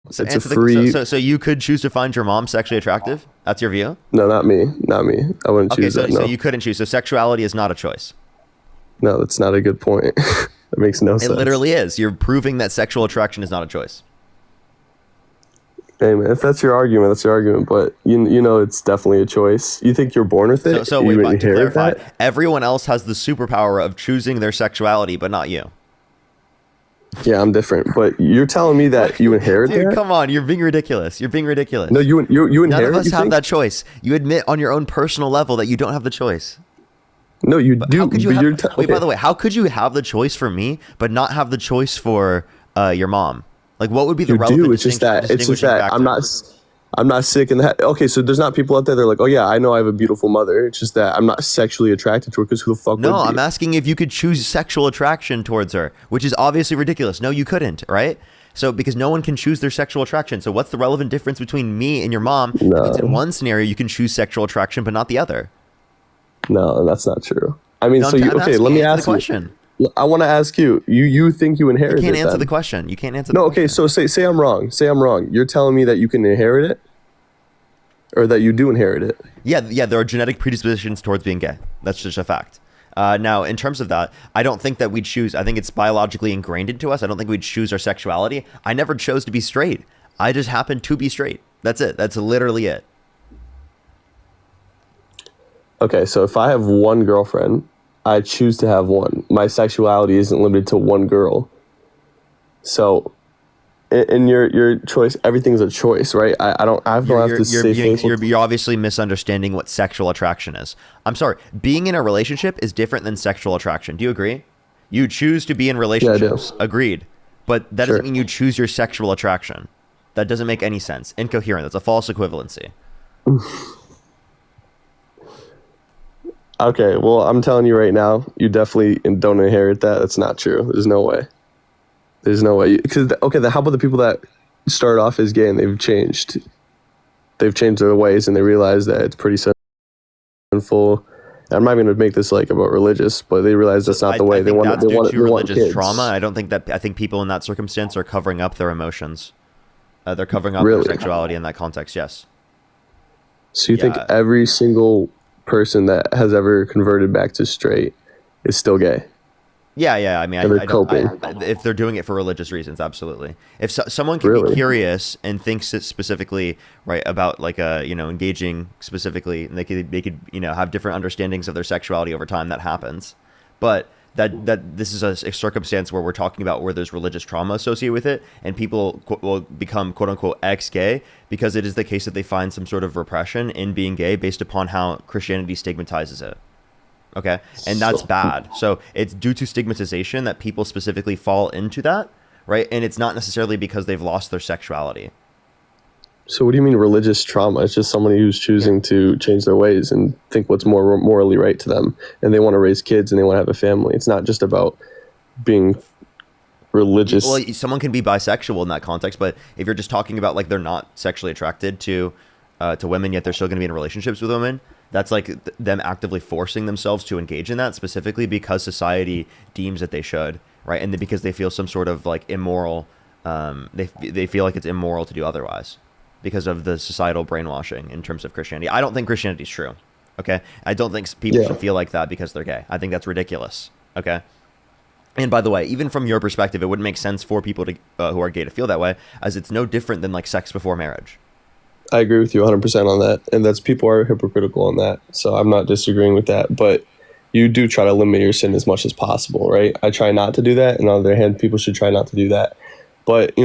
So It's a answer free. so you could choose to find your mom sexually attractive? That's your view? No, not me. Not me. I wouldn't Okay, choose that. so No, you couldn't choose. So sexuality is not a choice. no, that's not a good point. That makes no It sense. literally is. You're proving that sexual attraction is not a choice. Hey man, if that's your argument, that's your argument. But you know, it's definitely a choice. You think you're born with it? So You wait, but to inherit clarify, that? everyone else has the superpower of choosing their sexuality, but not you. Yeah, I'm different. But you're telling me that you inherit Dude, that? come on, you're being ridiculous. You're being ridiculous. No, you None of inherit. us You have think? that choice. You admit on your own personal level that you don't have the choice. No, you do. How could you But have, you're wait, by okay. the way, how could you have the choice for me, but not have the choice for your mom? Like, what would be the You relevant do. It's just distinguishing that factor? I'm not sick in the head. Okay, so there's not people out there that are like, oh yeah, I know I have a beautiful mother. It's just that I'm not sexually attracted to her because who the fuck No, would I'm be? asking if you could choose sexual attraction towards her, which is obviously ridiculous. No, you couldn't, right? So, because no one can choose their sexual attraction. So, what's the relevant difference between me and your mom? That means in No, one scenario, you can choose sexual attraction, but not the other. no, that's not true. I mean, No, so you I'm okay? Let asking. me Answer the ask you. question. I want to ask you. You think you You inherit can't it answer the then? question. You can't answer the No, okay. question. So say I'm wrong. Say I'm wrong. You're telling me that you can inherit it, or that you do inherit it. Yeah, there are genetic predispositions towards being gay. That's just a fact. Now, in terms of that, I don't think that we'd choose. I think it's biologically ingrained into us. I don't think we'd choose our sexuality. I never chose to be straight. I just happened to be straight. That's it. That's literally it. Okay, so if I have one girlfriend, I choose to have one. My sexuality isn't limited to one girl. So, in your choice, everything's a choice, right? I don't have to You're say being faithful. you're obviously misunderstanding what sexual attraction is. I'm sorry. Being in a relationship is different than sexual attraction. Do you agree? You choose to be in Yeah, I do. relationships. Agreed. But that Sure. doesn't mean you choose your sexual attraction. That doesn't make any sense. Incoherent. That's a false equivalency. Okay, well, I'm telling you right now, you definitely don't inherit that. That's not true. There's no way. There's no way. Because okay, then how about the people that start off as gay and they've changed? They've changed their ways and they realize that it's pretty sinful. I'm not going to make this like about religious, but they realize that's not the way. I They think want that's they due want to they want religious trauma. kids. I think people in that circumstance are covering up their emotions. They're covering up their Really? sexuality in that context. Yes. So you think Yeah. every single person that has ever converted back to straight is still gay? Yeah. I mean, And they're I don't. coping. If they're doing it for religious reasons, absolutely. If someone can be Really? curious and thinks it specifically right about like engaging specifically, and they could have different understandings of their sexuality over time. That happens, but that this is a circumstance where we're talking about where there's religious trauma associated with it, and people will become quote unquote ex-gay because it is the case that they find some sort of repression in being gay based upon how Christianity stigmatizes it. Okay. And that's So, bad. So it's due to stigmatization that people specifically fall into that, right? And it's not necessarily because they've lost their sexuality. so what do you mean religious trauma? It's just somebody who's choosing to change their ways and think what's more morally right to them, and they want to raise kids and they want to have a family. It's not just about being religious. Well, someone can be bisexual in that context, but if you're just talking about like they're not sexually attracted to women, yet they're still going to be in relationships with women, that's like them actively forcing themselves to engage in that specifically because society deems that they should, right? And because they feel some sort of like immoral, they feel like it's immoral to do otherwise because of the societal brainwashing in terms of Christianity. I don't think Christianity is true. Okay, I don't think people Yeah. should feel like that because they're gay. I think that's ridiculous. Okay. And by the way, even from your perspective, it wouldn't make sense for people to who are gay to feel that way, as it's no different than like sex before marriage. I agree with you 100% on that, and that's people are hypocritical on that. So I'm not disagreeing with that, but you do try to limit your sin as much as possible, right? I try not to do that, and on the other hand, people should try not to do that. But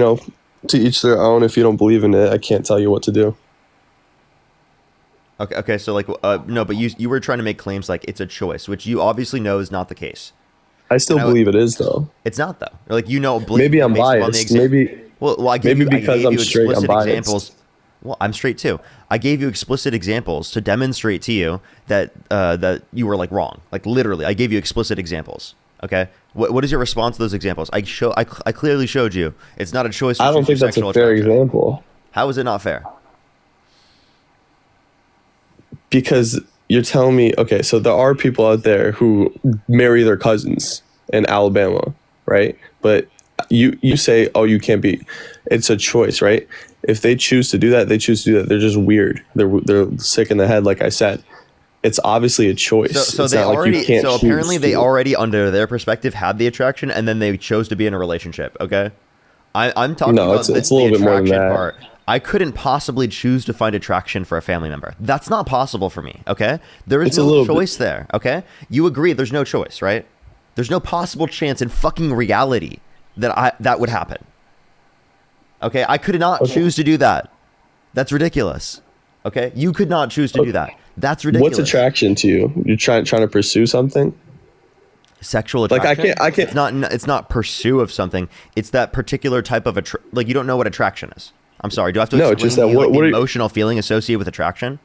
to each their own. If you don't believe in it, I can't tell you what to do. Okay. So like, no, but you were trying to make claims like it's a choice, which you obviously know is not the case. I still And I, believe it is, though. it's not though. Like Maybe blatantly I'm based upon the biased. Maybe well, I maybe I because gave I'm you straight, I'm explicit biased. examples. Well, I'm straight too. I gave you explicit examples to demonstrate to you that that you were like wrong. Like literally, I gave you explicit examples. Okay. What is your response to those examples? I clearly showed you it's not a choice to I don't choose your think that's sexual a fair attraction. example How is it not fair? because you're telling me, okay, so there are people out there who marry their cousins in Alabama, right? But you say, oh, you can't be. it's a choice, right? If they choose to do that, they choose to do that. They're just weird. They're sick in the head, like I said. It's obviously a choice. So it's they not already like you can't so apparently choose they to. already under their perspective had the attraction and then they chose to be in a relationship. Okay, I'm talking No, about it's a the little bit more than attraction that. part. I couldn't possibly choose to find attraction for a family member. That's not possible for me. Okay, there is It's a no little bit. choice there. Okay, you agree? There's no choice, right? There's no possible chance in fucking reality that would happen. Okay, I could not Okay. choose to do that. That's ridiculous. Okay, you could not choose to do that. That's ridiculous. What's attraction to you? You're trying to pursue something? Sexual Like attraction. I can't. It's not pursue of something. It's that particular type of like you don't know what attraction is. I'm sorry. Do I have to No, explain it's just to that you, like, what the are you- emotional feeling associated with attraction?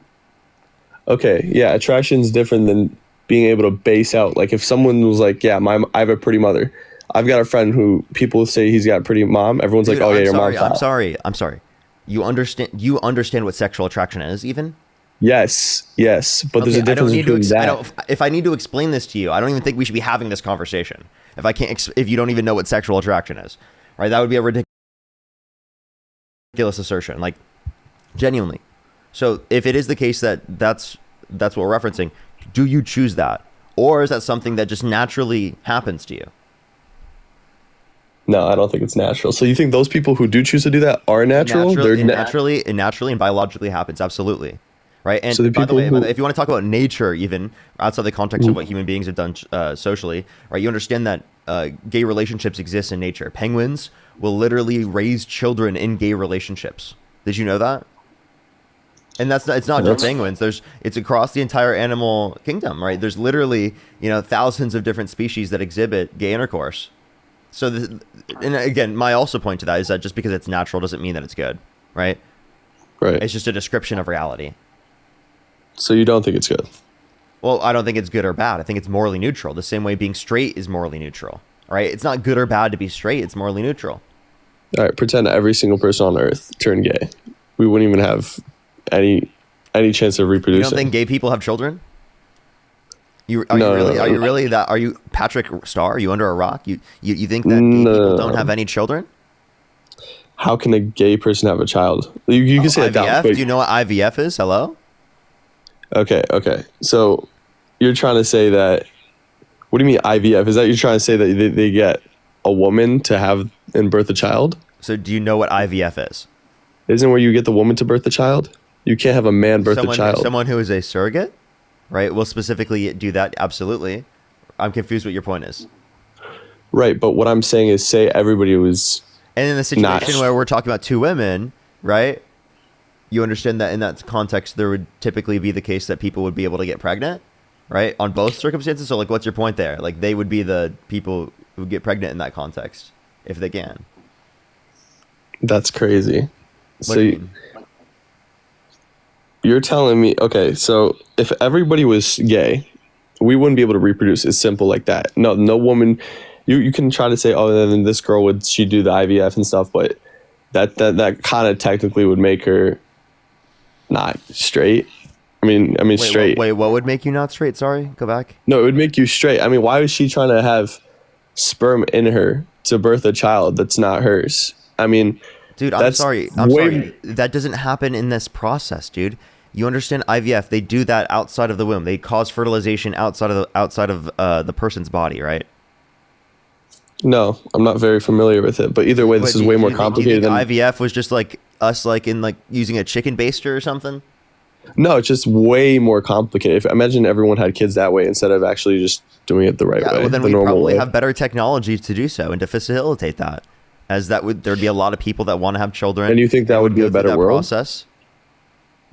Okay, yeah, attraction is different than being able to base out. Like if someone was like, "Yeah, I have a pretty mother." I've got a friend who people say he's got a pretty mom. Everyone's Dude, like, "Oh yeah, I'm your sorry. mom's I'm hot." sorry. I'm sorry. You understand what sexual attraction is, even? Yes, but there's Okay, a difference between I that. don't. If I need to explain this to you, I don't even think we should be having this conversation. If I can't, if you don't even know what sexual attraction is, right? That would be a ridiculous assertion. Like, genuinely. So if it is the case that that's what we're referencing, do you choose that, or is that something that just naturally happens to you? No, I don't think it's natural. So you think those people who do choose to do that are natural? Naturally and biologically happens, absolutely, right? And So the by the people way, who- if you want to talk about nature, even outside the context of what human beings have done socially, right? You understand that gay relationships exist in nature. Penguins will literally raise children in gay relationships. Did you know that? And it's not just penguins. It's across the entire animal kingdom, right? There's literally thousands of different species that exhibit gay intercourse. So, and again, my also point to that is that just because it's natural doesn't mean that it's good, right? Right. It's just a description of reality. So you don't think it's good? Well, I don't think it's good or bad. I think it's morally neutral. The same way being straight is morally neutral, right? It's not good or bad to be straight. It's morally neutral. All right. Pretend every single person on Earth turned gay. We wouldn't even have any chance of You reproducing. don't think gay people have children? Are No. you really that? Are you Patrick Starr? Are you under a rock? You think that gay No. people don't have any children? How can a gay person have a child? You can say it down. IVF? But, Do you know what IVF is? Hello? okay. So you're trying to say that. What do you mean IVF? Is that you're trying to say that they get a woman to have and birth a child? So do you know what IVF is? Isn't where you get the woman to birth a child? You can't have a man birth a child. Someone who is a surrogate, right? Will specifically do that. Absolutely. I'm confused what your point is. Right, but what I'm saying is, say everybody was. And in the situation where we're talking about two women, right? You understand that in that context, there would typically be the case that people would be able to get pregnant, right? On both circumstances. So, like, what's your point there? Like, they would be the people who get pregnant in that context, if they can. That's crazy. What do you mean? You're telling me, okay, so if everybody was gay, we wouldn't be able to reproduce. It's simple like that. No woman, you can try to say, oh, then this girl she do the IVF and stuff, but that kind of technically would make her not straight. I mean straight. Wait, what would make you not straight? Sorry, go back. No, it would make you straight. I mean, why was she trying to have sperm in her to birth a child that's not hers? I mean, dude, I'm sorry. That doesn't happen in this process, dude. You understand IVF? They do that outside of the womb. They cause fertilization outside of the person's body, right? No, I'm not very familiar with it. But either way, this is way more complicated than than IVF was just like us, like in like using a chicken baster or something. No, it's just way more complicated. Imagine everyone had kids that way instead of actually just doing it the right way. Well, then the we normal probably way. have better technology to do so and to facilitate that. As there'd be a lot of people that want to have children. And you think that would be go a through better that world? process?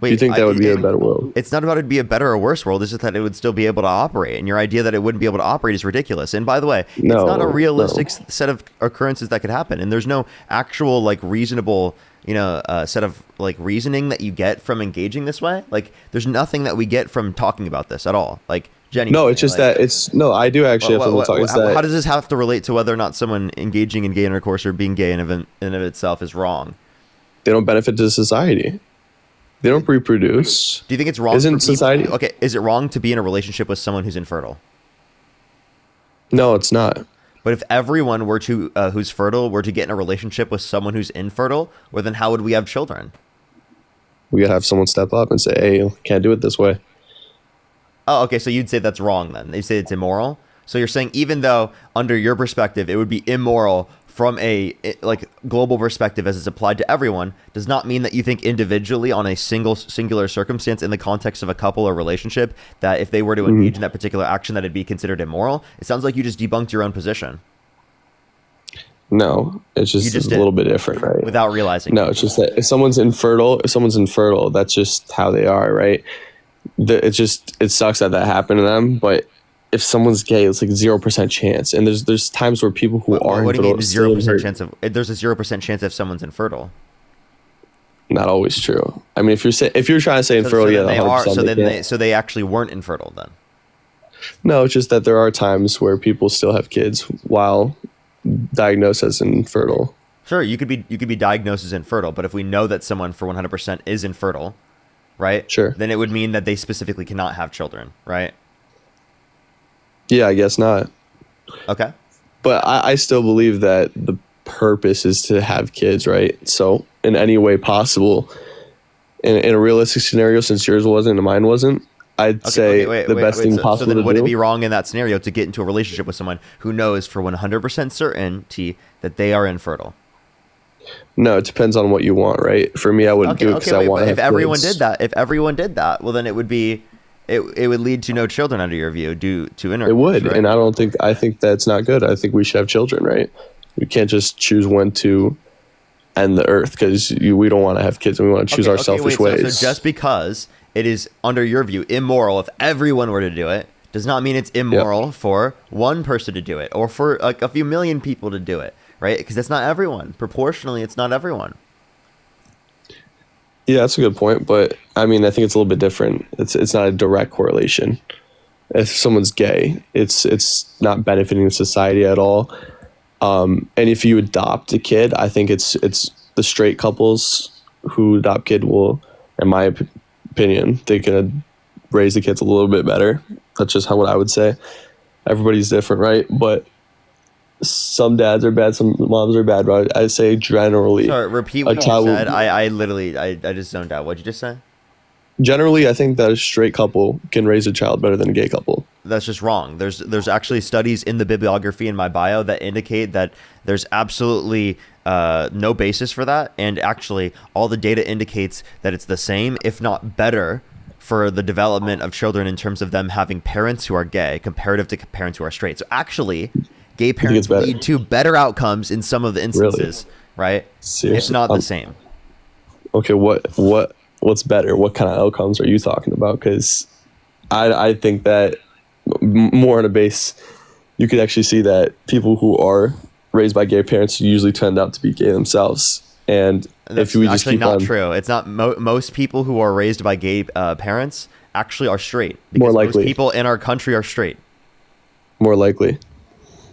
Wait, Do you think that would be a better world? It's not about it be a better or worse world. It's just that it would still be able to operate. And your idea that it wouldn't be able to operate is ridiculous. And by the way, it's not a realistic set of occurrences that could happen. And there's no actual like reasonable, set of like reasoning that you get from engaging this way. Like there's nothing that we get from talking about this at all. Like genuinely. No, it's just that it's no. I do actually have to talk. How does this have to relate to whether or not someone engaging in gay intercourse or being gay in and of itself is wrong? They don't benefit to society. They don't reproduce. Do you think it's wrong? Isn't society? Okay, is it wrong to be in a relationship with someone who's infertile? No, it's not. But if everyone were to who's fertile were to get in a relationship with someone who's infertile, well, then how would we have children? We gotta have someone step up and say, "Hey, can't do it this way." Oh, okay. So you'd say that's wrong then. They say it's immoral. So you're saying even though under your perspective it would be immoral from a like global perspective as it's applied to everyone, does not mean that you think individually on a singular circumstance in the context of a couple or relationship that if they were to engage in that particular action that it'd be considered immoral. It sounds like you just debunked your own position. No, it's just a little bit different, right? Without realizing. No, it's just that if someone's infertile, that's just how they are, right? It sucks that happened to them, but if someone's gay, it's like 0% chance. And there's times where people who are what do you mean infertile 0% chance of there's a 0% chance if someone's infertile? Not always true. I mean, if you're trying to say infertile, they are. So they actually weren't infertile then. No, it's just that there are times where people still have kids while diagnosed as infertile. Sure, you could be diagnosed as infertile, but if we know that someone for 100% is infertile, right? Sure. Then it would mean that they specifically cannot have children, right? Yeah, I guess not. Okay. But I still believe that the purpose is to have kids, right? So in any way possible, in a realistic scenario, since yours wasn't and mine wasn't, I'd say the best thing possible to do. So then would it be wrong in that scenario to get into a relationship with someone who knows for 100% certainty that they are infertile? No, it depends on what you want, right? For me, I wouldn't do it because I want to have If everyone kids. did that, well, then it would be, it would lead to no children under your view due to intercourse. It would, right? and I think that's not good. I think we should have children, right? We can't just choose when to end the earth because we don't want to have kids and we want to choose our selfish ways. So just because it is, under your view, immoral if everyone were to do it, does not mean it's immoral for one person to do it or for like a few million people to do it, right? Because it's not everyone. Proportionally, it's not everyone. Yeah, that's a good point, but I mean, I think it's a little bit different. It's not a direct correlation. If someone's gay, it's not benefiting society at all. And if you adopt a kid, I think it's the straight couples who adopt kid will, in my opinion, they can raise the kids a little bit better. That's just what I would say. Everybody's different, right? But some dads are bad, some moms are bad, but I say generally. Sorry, repeat what you said. I literally just zoned out. What'd you just say? Generally, I think that a straight couple can raise a child better than a gay couple. That's just wrong. There's actually studies in the bibliography in my bio that indicate that there's absolutely no basis for that. And actually, all the data indicates that it's the same, if not better, for the development of children in terms of them having parents who are gay comparative to parents who are straight. So actually, gay parents lead to better outcomes in some of the instances, right? Seriously? It's not the same. Okay, what's better? What kind of outcomes are you talking about? Because I think that more on a base, you could actually see that people who are raised by gay parents usually turned out to be gay themselves. And that's if we just actually keep not on, true. It's not most people who are raised by gay parents actually are straight. More likely. Most people in our country are straight. More likely.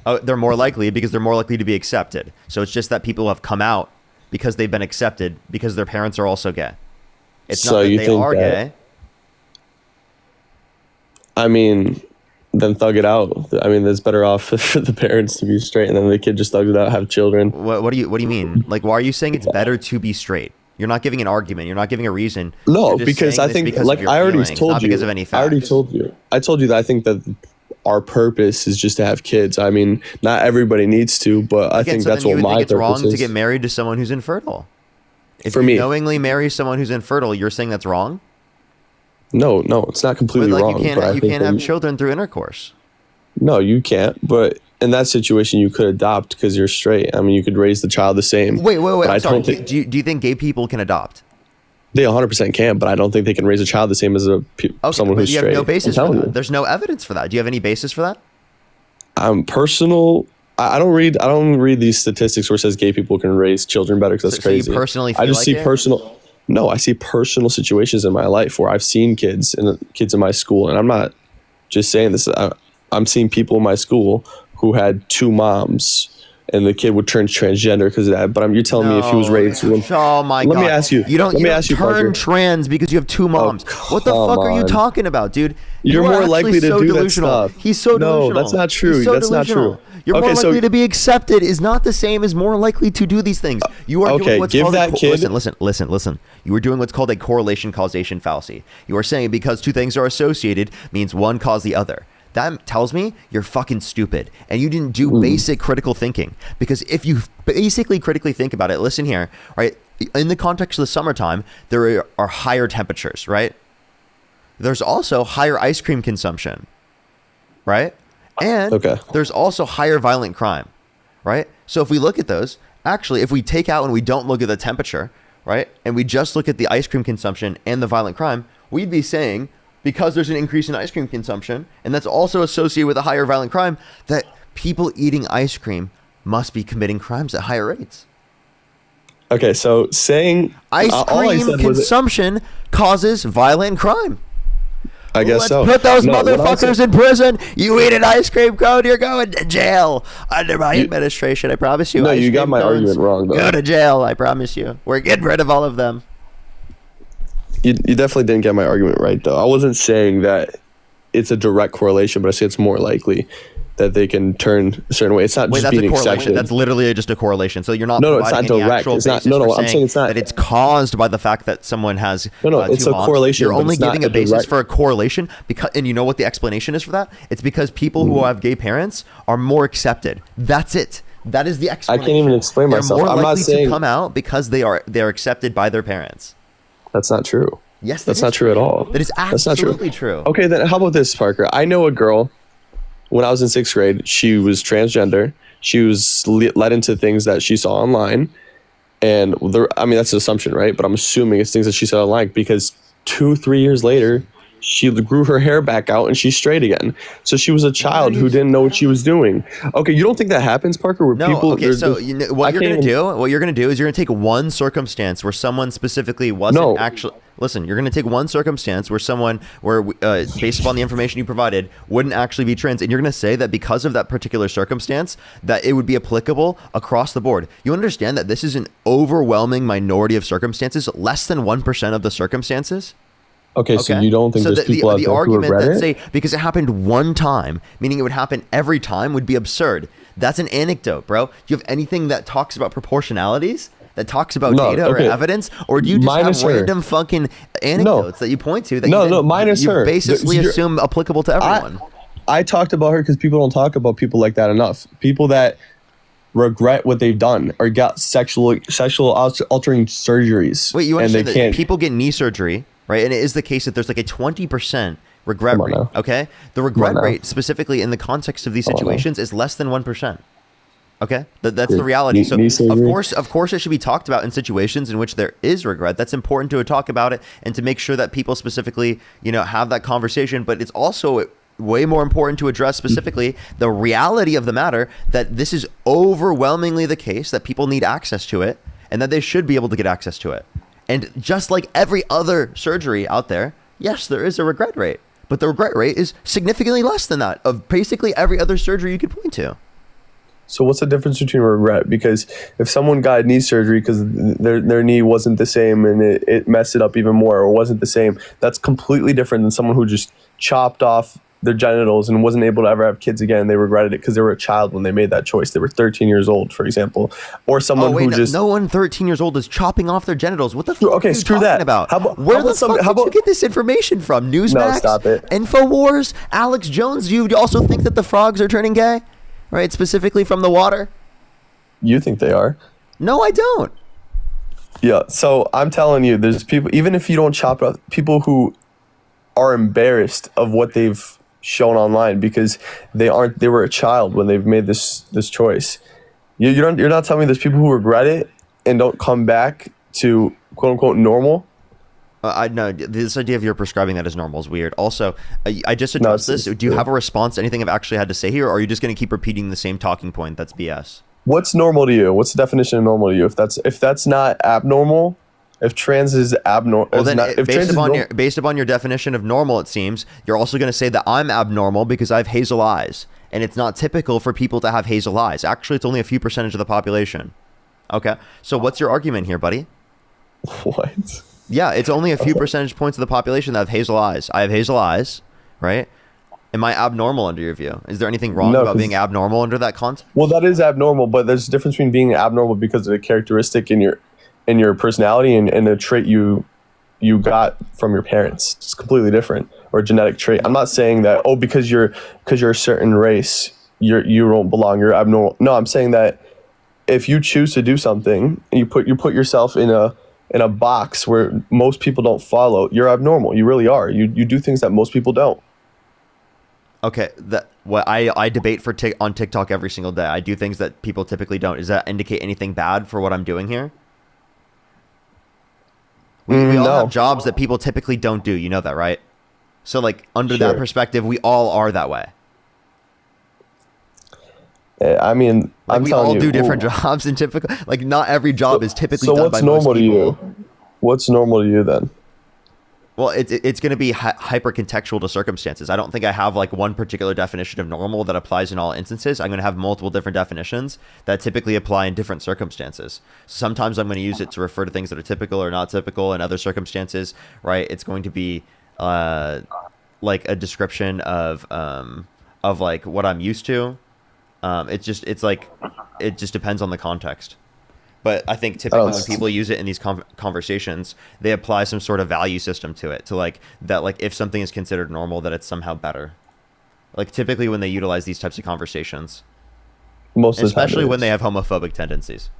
Oh, they're more likely because they're more likely to be accepted. So it's just that people have come out because they've been accepted because their parents are also gay. It's So not that you they think are that- gay. I mean, then thug it out. I mean, it's better off for the parents to be straight and then the kid just thugs it out, have children. What do you mean? Like, why are you saying it's better to be straight? You're not giving an argument. You're not giving a reason. No, You're just because saying I this think, because like of your I already feelings, told not you, because of any I facts. already told you. I told you that I think that our purpose is just to have kids. I mean, not everybody needs to, but I think so that's then you what would my think it's purpose wrong is. to get married to someone who's infertile. If For you me. knowingly marry someone who's infertile, you're saying that's wrong? No, it's not completely But like wrong. you but I can't think have that- children through intercourse. No, you can't. But in that situation, you could adopt because you're straight. I mean, you could raise the child the same. Wait. But I'm sorry. don't think Do you think gay people can adopt? they 100% can, but I don't think they can raise a child the same as Okay, someone but who's you straight. have no basis I'm for telling that. you. There's no evidence for that. Do you have any basis for that? Personal. I don't read these statistics where it says gay people can raise children better because that's So you crazy. personally I feel just like see it? personal. No, I see personal situations in my life where I've seen kids in my school, and I'm not just saying this. I'm seeing people in my school who had two moms and the kid would turn transgender because of that. But you're telling me if he was raised. Oh my God! Let me ask you. You don't ask you, turn Parker. trans because you have two moms. What the fuck are you talking about, dude? You're more likely to so do delusional. that stuff. He's so delusional. No, that's not true. That's not true. You're more likely to be accepted is not the same as more likely to do these things. You are doing what's called listen. You are doing what's called a correlation causation fallacy. You are saying because two things are associated means one caused the other. That tells me you're fucking stupid and you didn't do basic critical thinking. Because if you basically critically think about it, listen here, right? In the context of the summertime, there are higher temperatures, right? There's also higher ice cream consumption, right? And there's also higher violent crime, right? So if we look at those, actually, if we take out and we don't look at the temperature, right? And we just look at the ice cream consumption and the violent crime, we'd be saying, because there's an increase in ice cream consumption, and that's also associated with a higher violent crime, that people eating ice cream must be committing crimes at higher rates. Okay, so saying ice cream consumption causes violent crime. I guess so. Let's put those motherfuckers in prison. You eat an ice cream cone, you're going to jail under my administration. I promise you. No, you got my argument wrong, though. Go to jail, I promise you. We're getting rid of all of them. You definitely didn't get my argument right, though. I wasn't saying that it's a direct correlation, but I say it's more likely that they can turn a certain way. It's not just being accepted. That's literally just a correlation. So you're not no, it's not direct. It's not. No, I'm saying it's not. That it's caused by the fact that someone has it's a correlation. You're only giving a basis for a correlation because, and you know what the explanation is for that? It's because people who have gay parents are more accepted. That's it. That is the explanation. I can't even explain myself. They're more I'm not likely saying to come out because they're accepted by their parents. That's not true. Yes, that's not true at all. That is absolutely true. Okay, then how about this, Parker? I know a girl. When I was in 6th grade, she was transgender. She was led into things that she saw online. And that's an assumption, right? But I'm assuming it's things that she saw online because 2-3 years later, she grew her hair back out and she's straight again. So she was a child who didn't know what she was doing. Okay, you don't think that happens, Parker? Where people, okay, so what you're going to do is you're going to take one circumstance where someone specifically wasn't actually... Listen, you're going to take one circumstance where based upon the information you provided, wouldn't actually be trans, and you're going to say that because of that particular circumstance, that it would be applicable across the board. You understand that this is an overwhelming minority of circumstances, less than 1% of the circumstances? Okay, so you don't think there's people out there who regret it? Say because it happened one time, meaning it would happen every time, would be absurd. That's an anecdote, bro. Do you have anything that talks about proportionalities? That talks about data or evidence, or do you just have random fucking anecdotes that you point to that you basically assume applicable to everyone? I talked about her because people don't talk about people like that enough. People that regret what they've done or got sexual altering surgeries. Wait, you understand that people get knee surgery, right? And it is the case that there's like a 20% regret rate. Okay, the regret rate specifically in the context of these situations is less than 1%. Okay, that's the reality. So of course, it should be talked about in situations in which there is regret. That's important to talk about it and to make sure that people specifically, have that conversation. But it's also way more important to address specifically the reality of the matter that this is overwhelmingly the case, that people need access to it and that they should be able to get access to it. And just like every other surgery out there, yes, there is a regret rate, but the regret rate is significantly less than that of basically every other surgery you could point to. So what's the difference between regret? Because if someone got knee surgery because their knee wasn't the same and it messed it up even more or wasn't the same, that's completely different than someone who just chopped off their genitals and wasn't able to ever have kids again. They regretted it because they were a child when they made that choice. They were 13 years old, for example. Or someone no one 13 years old is chopping off their genitals. What the fuck are you screw talking about? Where the fuck did you get this information from? Newsmax? No, stop it. InfoWars? Alex Jones? Do you also think that the frogs are turning gay? Right, specifically from the water? You think they are? No, I don't. Yeah, so I'm telling you, there's people, even if you don't chop it up, people who are embarrassed of what they've shown online because they were a child when they've made this choice. You're not telling me there's people who regret it and don't come back to quote unquote normal? I know this idea of you're prescribing that as normal is weird. Also, I just addressed this. Do you have a response to anything I've actually had to say here, or are you just going to keep repeating the same talking point? That's BS. What's normal to you? What's the definition of normal to you? If that's not abnormal, if trans is abnormal, well, then based upon your definition of normal, it seems you're also going to say that I'm abnormal because I have hazel eyes, And it's not typical for people to have hazel eyes. Actually, it's only a few percentage of the population. Okay. So what's your argument here, buddy? What? Yeah, it's only a few percentage points of the population that have hazel eyes. I have hazel eyes, right? Am I abnormal under your view? Is there anything wrong about being abnormal under that context? Well, that is abnormal, but there's a difference between being abnormal because of a characteristic in your personality and a trait you got from your parents. It's completely different, or a genetic trait. I'm not saying that because you're a certain race, you won't belong. You're abnormal. No, I'm saying that if you choose to do something and you put yourself in a box where most people don't follow, you're abnormal. You really are. You do things that most people don't. Okay, I debate on TikTok every single day. I do things that people typically don't. Does that indicate anything bad for what I'm doing here? We all have jobs that people typically don't do. You know that, right? So, like, under that perspective, we all are that way. I mean, like, we all do different jobs, and typically, like, not every job is typically done by most people. So what's normal to you? What's normal to you then? Well, it's going to be hyper contextual to circumstances. I don't think I have like one particular definition of normal that applies in all instances. I'm going to have multiple different definitions that typically apply in different circumstances. Sometimes I'm going to use it to refer to things that are typical or not typical in other circumstances, right? It's going to be like a description of like what I'm used to. It just depends on the context. But I think typically when people use it in these conversations, they apply some sort of value system to it, to like that, like if something is considered normal, that it's somehow better. Like typically when they utilize these types of conversations, especially when they have homophobic tendencies.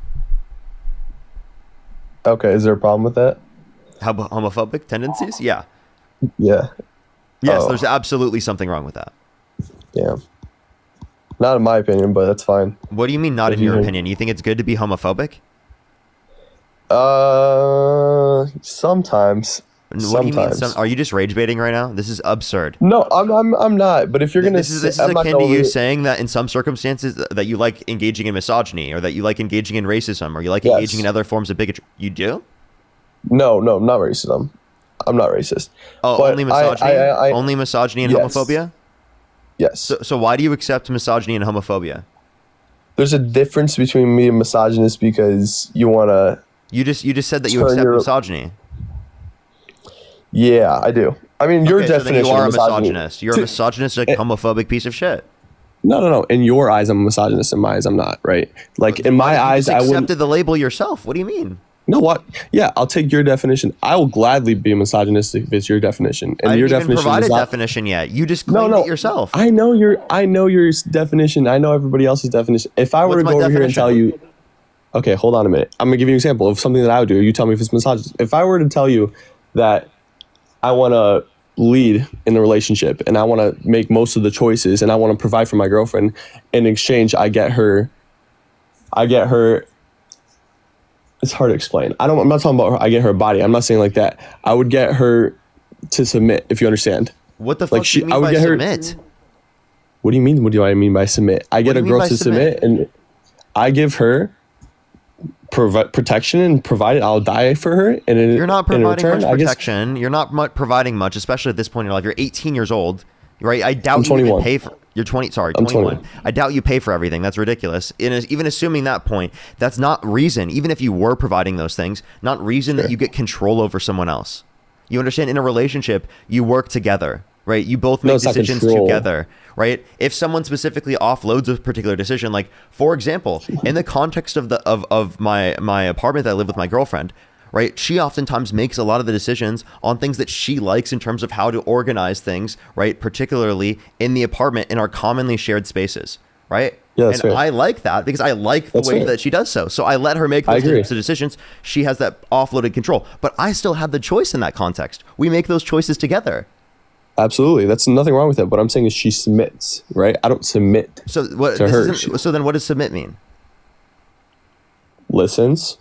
Okay, is there a problem with that? Homophobic tendencies? Yeah. Yeah. Yes, there's absolutely something wrong with that. Yeah. Not in my opinion, but that's fine. What do you mean not in your opinion? You think it's good to be homophobic? Sometimes. What do you mean? Are you just rage baiting right now? This is absurd. No, I'm not. But if you're gonna, this is akin to you saying that in some circumstances that you like engaging in misogyny, or that you like engaging in racism, or you like engaging in other forms of bigotry. You do? No, not racism. I'm not racist. Oh, but only misogyny. Only misogyny and homophobia. Yes. So why do you accept misogyny and homophobia? There's a difference between me and misogynist because you wanna. You just said that you accept misogyny. Yeah, I do. I mean, your definition. So you are a misogynist. You're a misogynistic, homophobic piece of shit. No. In your eyes, I'm a misogynist. In my eyes, I'm not. Right? Like in my eyes, I accepted the label yourself. What do you mean? No, what? Yeah, I'll take your definition. I will gladly be misogynistic if it's your definition. And your definition is provide a definition yet. You just claimed it yourself. I know your definition. I know everybody else's definition. If I were to go over here and tell you, okay, hold on a minute. I'm gonna give you an example of something that I would do. You tell me if it's misogynist. If I were to tell you that I want to lead in a relationship and I want to make most of the choices and I want to provide for my girlfriend, in exchange, I get her. It's hard to explain. I'm not talking about her. I get her body. I'm not saying like that. I would get her to submit, if you understand. What the fuck do you mean by submit? What do you mean? What do I mean by submit? I get a girl to submit, and I give her protection and provide it. I'll die for her. And you're not providing much protection. You're not providing much, especially at this point in your life. You're 18 years old, right? I doubt you even pay for. You're 20. Sorry, 21. I doubt you pay for everything. That's ridiculous. And even assuming that point, that's not reason. Even if you were providing those things, not reason that you get control over someone else. You understand? In a relationship, you work together, right? You both make decisions together, right? If someone specifically offloads a particular decision, like for example, in the context of my apartment that I live with my girlfriend, right? She oftentimes makes a lot of the decisions on things that she likes in terms of how to organize things, right? Particularly in the apartment in our commonly shared spaces, right? Yeah, that's fair. I like that because I like the way that she does so. So I let her make those types of decisions. She has that offloaded control, but I still have the choice in that context. We make those choices together. Absolutely. That's nothing wrong with that. What I'm saying is she submits, right? I don't submit to her. So then what does submit mean? Listens.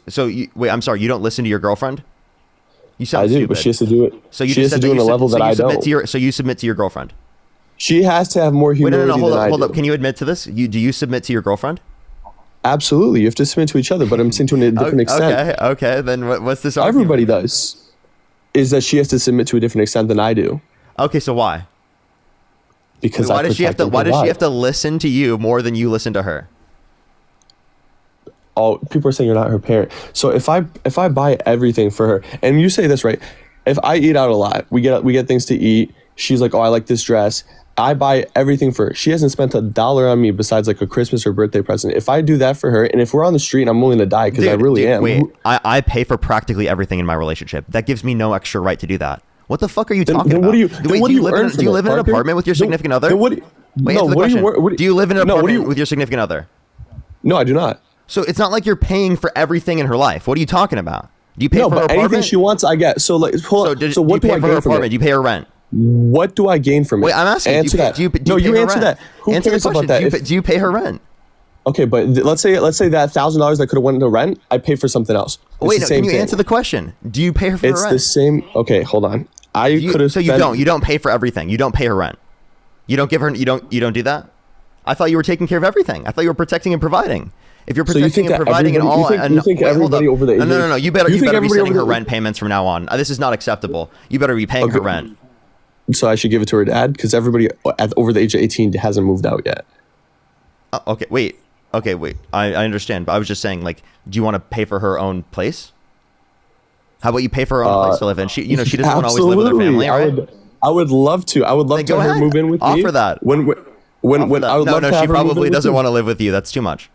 So wait, I'm sorry. You don't listen to your girlfriend? You sound stupid. But she has to do it. So you she has to do it on a level that I don't. So you submit to your girlfriend? She has to have more humility than I do. Hold up. Can you admit to this? Do you submit to your girlfriend? Absolutely. You have to submit to each other, but I'm saying to a different extent. Okay. Then what's this argument? Everybody does. Is that she has to submit to a different extent than I do. Okay, so why? Because Why I does she have to? protected Why her does she vibe. have to listen to you more than you listen to her? Oh, people are saying you're not her parent. So if I buy everything for her, and you say this right, if I eat out a lot, we get things to eat. She's like, oh, I like this dress. I buy everything for her. She hasn't spent $1 on me besides like a Christmas or birthday present. If I do that for her, and if we're on the street and I'm willing to die because I really am. Wait, I pay for practically everything in my relationship. That gives me no extra right to do that. What the fuck are you talking then about? what do you- Wait, then what do you live earn in, from do you it, live in an Parker? apartment with your significant other? Then what do you- Wait, no, answer the what do you question. wor- what Do you live in an no, what do apartment you- with your significant other? No, I do not. So it's not like you're paying for everything in her life. What are you talking about? Do you pay No, for her but anything apartment? she wants, I get. So like, hold on. So what do you pay I for her gain from apartment? it? Do you pay her rent? What do I gain from it? Wait, I'm asking. Answer that. Do you No, pay you her answer rent? that. Who Answer the cares question. about that? Do you pay her rent? Okay, but let's say that $1,000 that could have went into rent, I pay for something else. It's Wait, the no, same can you thing. answer the question? Do you pay her for her It's rent? the same. Okay, hold on. I could have. So you don't pay for everything. You don't pay her rent. You don't give her. You don't do that. I thought you were taking care of everything. I thought you were protecting and providing. If you're So you protecting think and that providing and everybody- all, you think wait, hold everybody up. over the age of- No. You better you think be everybody sending over her the- rent payments from now on. This is not acceptable. You better be paying her Okay. rent. So I should give it to her dad because everybody over the age of 18 hasn't moved out yet. Okay, wait. I understand, but I was just saying, like, do you want to pay for her own place? How about you pay for her own place to live in? She doesn't want to always live with her family, right? I would love to. I would love Then to go have her ahead. move in with me. Offer that. When I would love to have she her move in probably with doesn't me. want to live with you. That's too much.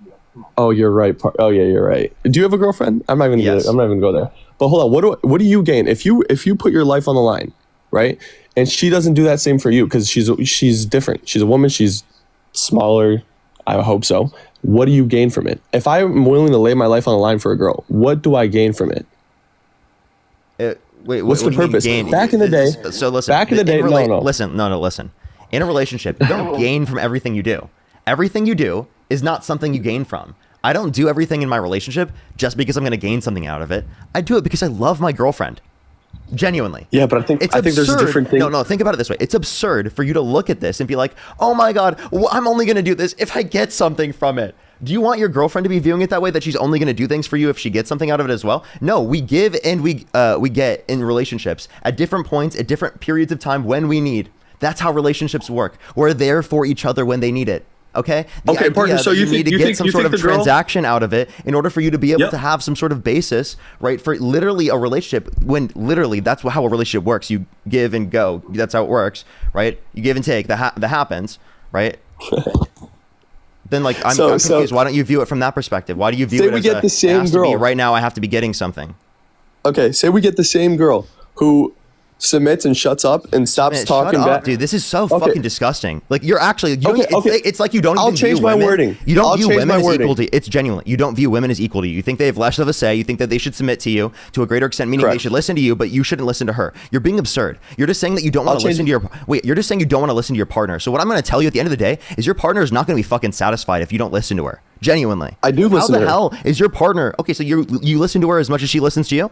Oh, you're right. Oh, yeah, you're right. Do you have a girlfriend? I'm not even Yes. gonna go there. But hold on. What do you gain if you put your life on the line, right? And she doesn't do that same for you because she's different. She's a woman. She's smaller. I hope so. What do you gain from it? If I'm willing to lay my life on the line for a girl, what do I gain from it? Wait, What's what the do you mean purpose? gain? Back in the day. So listen. Back in the day. No. Listen. In a relationship, you don't gain from everything you do. Everything you do is not something you gain from. I don't do everything in my relationship just because I'm going to gain something out of it. I do it because I love my girlfriend. Genuinely. Yeah, but I think there's a different thing. No, think about it this way. It's absurd for you to look at this and be like, oh my God, I'm only going to do this if I get something from it. Do you want your girlfriend to be viewing it that way, that she's only going to do things for you if she gets something out of it as well? No, we give and we get in relationships at different points, at different periods of time when we need. That's how relationships work. We're there for each other when they need it. Okay. Okay, Parker. So you need to get some sort of transaction out of it in order for you to be able to have some sort of basis, right? For literally a relationship, when literally that's how a relationship works. You give and go. That's how it works, right? You give and take. That happens, right? Then I'm confused. Why don't you view it from that perspective? Why do you view it as get the same girl right now? I have to be getting something. Okay, say we get the same girl who submits and shuts up and stops talking back. Dude, this is so fucking disgusting. Like, you're actually, it's like you don't even change view my women. wording. You don't I'll view change women my as wording. equal to, it's genuinely, you don't view women as equal to you. You think they have less of a say. You think that they should submit to you to a greater extent, meaning they should listen to you, but you shouldn't listen to her. You're being absurd. You're just saying that you don't want to listen to you're just saying you don't want to listen to your partner. So what I'm going to tell you at the end of the day is your partner is not going to be fucking satisfied if you don't listen to her. Genuinely. I do listen to her. How the hell is your partner? Okay, so you listen to her as much as she listens to you?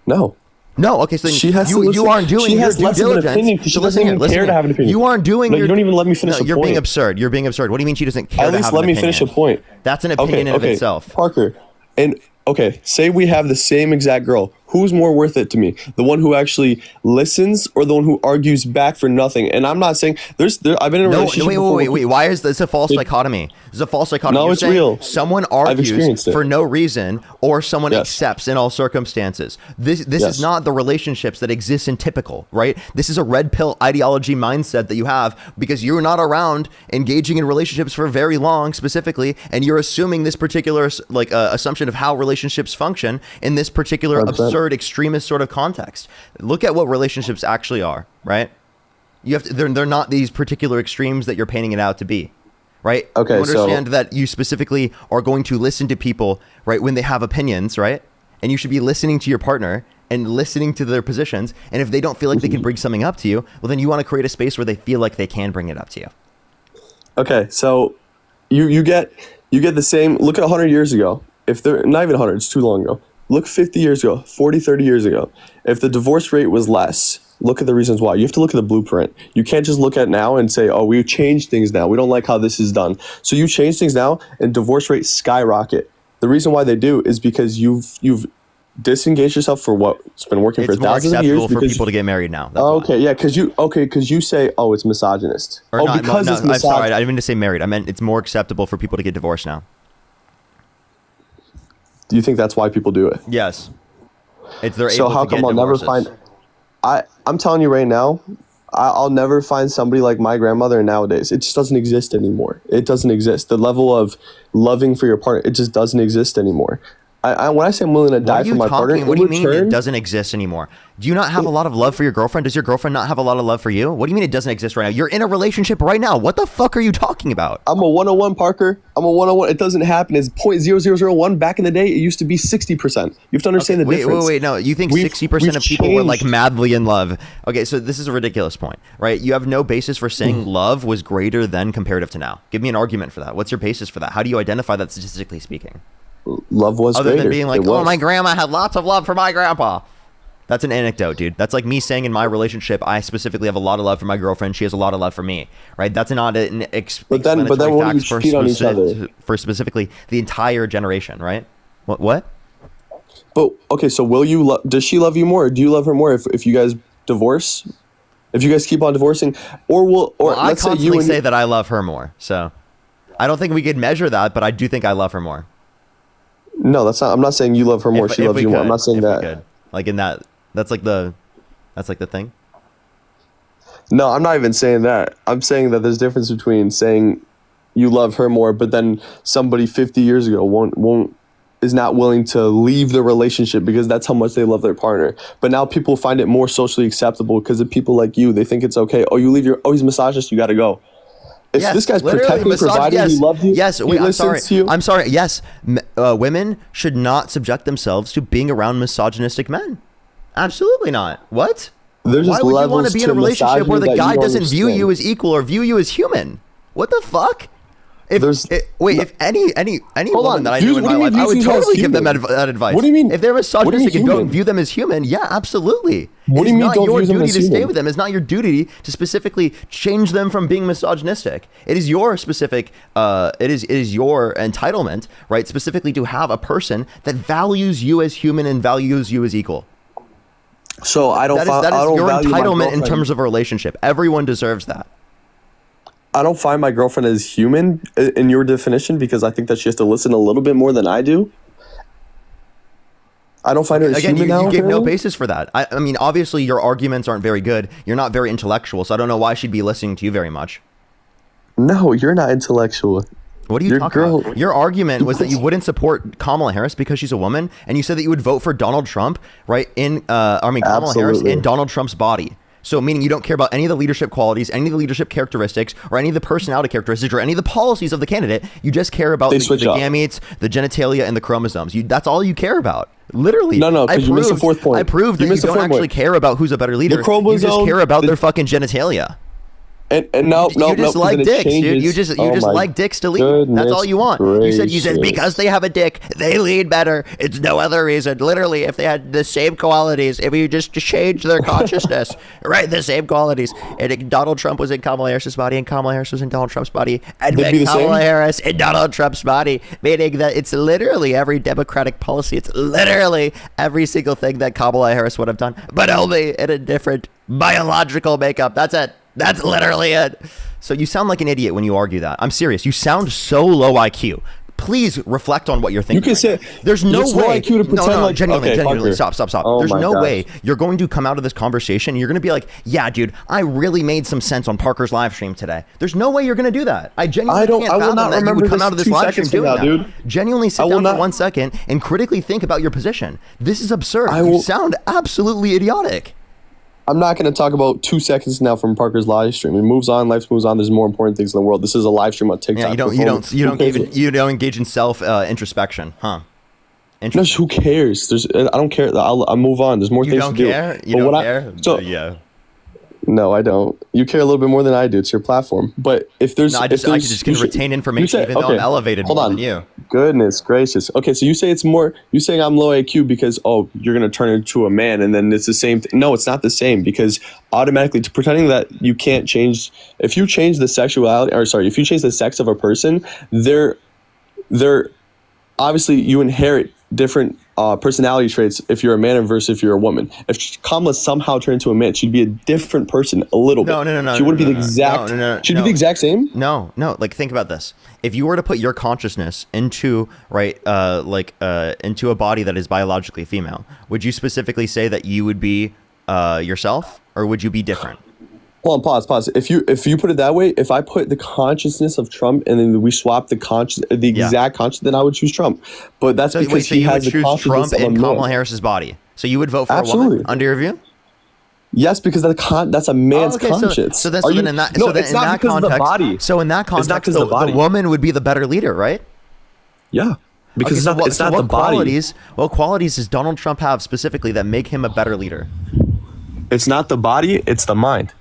No. No, okay, so she has you aren't doing she your has due less diligence. of an opinion because she doesn't even care to have an opinion. You aren't doing you don't even let me finish the You're point. being absurd. You're being absurd. What do you mean she doesn't care At to least have let an me opinion? finish a point. That's an opinion in of itself. Parker, and okay, say we have the same exact girl. Who's more worth it to me? The one who actually listens or the one who argues back for nothing? And I'm not saying I've been in a relationship before. Wait. Why is this a false dichotomy? This is a false dichotomy. No, You're it's saying real. Someone I've argues experienced it. for no reason, or someone accepts in all circumstances. This is not the relationships that exist in typical, right? This is a red pill ideology mindset that you have because you're not around engaging in relationships for very long, specifically, and you're assuming this particular assumption of how relationships function in this particular absurd extremist sort of context. Look at what relationships actually are, right? You have to, they're not these particular extremes that you're painting it out to be, right? Okay, you understand that you specifically are going to listen to people, right, when they have opinions, right? And you should be listening to your partner and listening to their positions. And if they don't feel like they can bring something up to you, well, then you want to create a space where they feel like they can bring it up to you. Okay, so you get the same. Look at 100 years ago. If they're not even 100, it's too long ago. Look 50 years ago, 40, 30 years ago. If the divorce rate was less, look at the reasons why. You have to look at the blueprint. You can't just look at now and say, oh, we've changed things now. We don't like how this is done. So you change things now and divorce rates skyrocket. The reason why they do is because you've disengage yourself for what's been working It's for more thousands of years. acceptable for people to get married now. That's Oh, why. okay, yeah, because you say, oh, it's misogynist. Or oh, not, because no, it's I'm sorry, misogynist. I didn't mean to say married. I meant it's more acceptable for people to get divorced now. Do you think that's why people do it? Yes. It's they're So able how to get come I'll never divorces. find? I'm telling you right now, I'll never find somebody like my grandmother nowadays. It just doesn't exist anymore. It doesn't exist. The level of loving for your partner, it just doesn't exist anymore. When I say I'm willing to die for my partner, What do you in mean return, it doesn't exist anymore? Do you not have a lot of love for your girlfriend? Does your girlfriend not have a lot of love for you? What do you mean it doesn't exist right now? You're in a relationship right now. What the fuck are you talking about? I'm a 101, Parker. I'm a 101. It doesn't happen. It's 0.0001. Back in the day, it used to be 60%. You have to understand the difference. Wait. No, you think We've- 60% of people were like changed. madly in love? Okay, so this is a ridiculous point, right? You have no basis for saying love was greater than comparative to now. Give me an argument for that. What's your basis for that? How do you identify that statistically speaking? Love was Other greater. than being like, It was. oh, my grandma had lots of love for my grandpa. That's an anecdote, dude. That's like me saying in my relationship, I specifically have a lot of love for my girlfriend. She has a lot of love for me, right? That's not an But then explanatory when you fact for, cheat on each other. for specifically the entire generation, right? What? But okay, so does she love you more, or do you love her more if you guys divorce? If you guys keep on divorcing, Well, I let's say you constantly and say that I love her more. So I don't think we could measure that, but I do think I love her more. no, that's not. I'm not saying you love her more. She If loves we you more. I'm could, not saying if we that. could. Like in that, that's like the thing. No, I'm not even saying that. I'm saying that there's a difference between saying you love her more, but then somebody 50 years ago is not willing to leave the relationship because that's how much they love their partner. But now people find it more socially acceptable because of people like you. They think it's okay. Oh, you leave he's misogynist. You got to go. If this guy's literally, protecting, providing, yes, he loves you. Yes, he wait, I'm listens sorry. to you. I'm sorry. Yes, women should not subject themselves to being around misogynistic men. Absolutely not. What? There's Why just would you want levels to be in a to relationship where the misogyny that guy you don't doesn't view understand. you as equal or view you as human? What the fuck? If any Hold woman on, that I views- knew in what my do you life, mean I would views you as totally give them human? that advice. What do you mean? If they're What do you mean misogynistic and don't human? view them as human, yeah, absolutely. What do It is you mean not don't your view them duty as to stay human? with them. It's not your duty to specifically change them from being misogynistic. It is your specific. It is your entitlement, right? Specifically to have a person that values you as human and values you as equal. So I don't. That is I don't your value my entitlement in girlfriend. terms of a relationship. Everyone deserves that. I don't find my girlfriend as human in your definition because I think that she has to listen a little bit more than I do. I don't find her as Again, human now. you gave no apparently. basis for that. I mean, obviously, your arguments aren't very good. You're not very intellectual, so I don't know why she'd be listening to you very much. No, you're not intellectual. What are you Your talking girl- about? Your argument was that you wouldn't support Kamala Harris because she's a woman, and you said that you would vote for Donald Trump, right? Kamala Harris Absolutely. in Donald Trump's body. So meaning you don't care about any of the leadership qualities, any of the leadership characteristics, or any of the personality characteristics, or any of the policies of the candidate. You just care about They the switch up. gametes, the genitalia, and the chromosomes. That's all you care about. Literally. No, 'cause you missed the fourth point. I proved You that you missed the don't fourth actually point. care about who's a better leader. You just chromosome, care about the- their fucking genitalia. And You just like dicks, dude. You just Oh my like dicks to lead. That's all you want. You said gracious. because they have a dick, they lead better. It's no other reason. Literally, if they had the same qualities, if you just change their consciousness, right? The same qualities. And Donald Trump was in Kamala Harris's body, and Kamala Harris was in Donald Trump's body, and They'd be the Kamala same? Harris in Donald Trump's body, meaning that it's literally every Democratic policy. It's literally every single thing that Kamala Harris would have done, but only in a different biological makeup. That's it. That's literally it. So you sound like an idiot when you argue that. I'm serious. You sound so low IQ. Please reflect on what you're thinking. You can right say- now. There's no it's low way. IQ to pretend no, like- genuinely, okay, genuinely. Parker. Stop. Oh There's my no gosh. way you're going to come out of this conversation. You're going to be like, yeah, dude, I really made some sense on Parker's live stream today. There's no way you're going to do that. I genuinely can't I will fathom not that you remember would come this out of this 2 live stream seconds from doing now, that. dude. Genuinely sit I will down for not- 1 second and critically think about your position. This is absurd. I You will- sound absolutely idiotic. I'm not going to talk about 2 seconds now from Parker's live stream. It moves on. Life moves on. There's more important things in the world. This is a live stream on TikTok. Yeah, you don't engage in self introspection, huh? No, Interesting. who cares? I don't care. I'll move on. There's more You things don't to do. care? You But don't what care? So Yeah. no, I don't. You care a little bit more than I do. It's your platform. But if there's, No, I if just there's, can you should- retain you information say- even though okay, I'm elevated hold more on. than you. Goodness gracious. Okay, so you say it's more. You saying I'm low IQ because you're gonna turn into a man, and then it's the same. No, it's not the same because automatically pretending that you can't change. If you change the sexuality, or sorry, if you change the sex of a person, they're obviously you inherit different personality traits if you're a man versus if you're a woman. If Kamala somehow turned into a man, she'd be a different person a little bit. No. She wouldn't be the exact. She'd be the exact same. No. Like, think about this. If you were to put your consciousness into into a body that is biologically female, would you specifically say that you would be yourself, or would you be different? Hold on, pause. If you put it that way, if I put the consciousness of Trump and then we swap the exact conscious, then I would choose Trump. But that's because he has the consciousness Trump of a in man. Kamala Harris's body. So you would vote for a Absolutely. woman under your view? Yes, because that's a man's conscience. So that's in that context. So in that context, the woman would be the better leader, right? Yeah, because it's not the body. What qualities does Donald Trump have specifically that make him a better leader? It's not the body; it's the mind.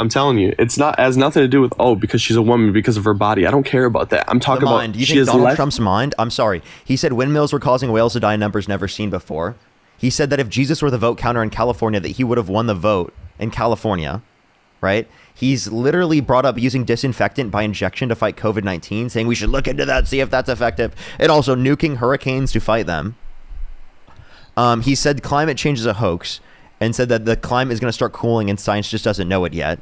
I'm telling you, it has nothing to do with because she's a woman because of her body. I don't care about that. I'm talking about you think Donald Trump's mind. I'm sorry. He said windmills were causing whales to die in numbers never seen before. He said that if Jesus were the vote counter in California, that he would have won the vote in California, right? He's literally brought up using disinfectant by injection to fight COVID-19, saying we should look into that, see if that's effective, and also nuking hurricanes to fight them. He said climate change is a hoax and said that the climate is going to start cooling and science just doesn't know it yet.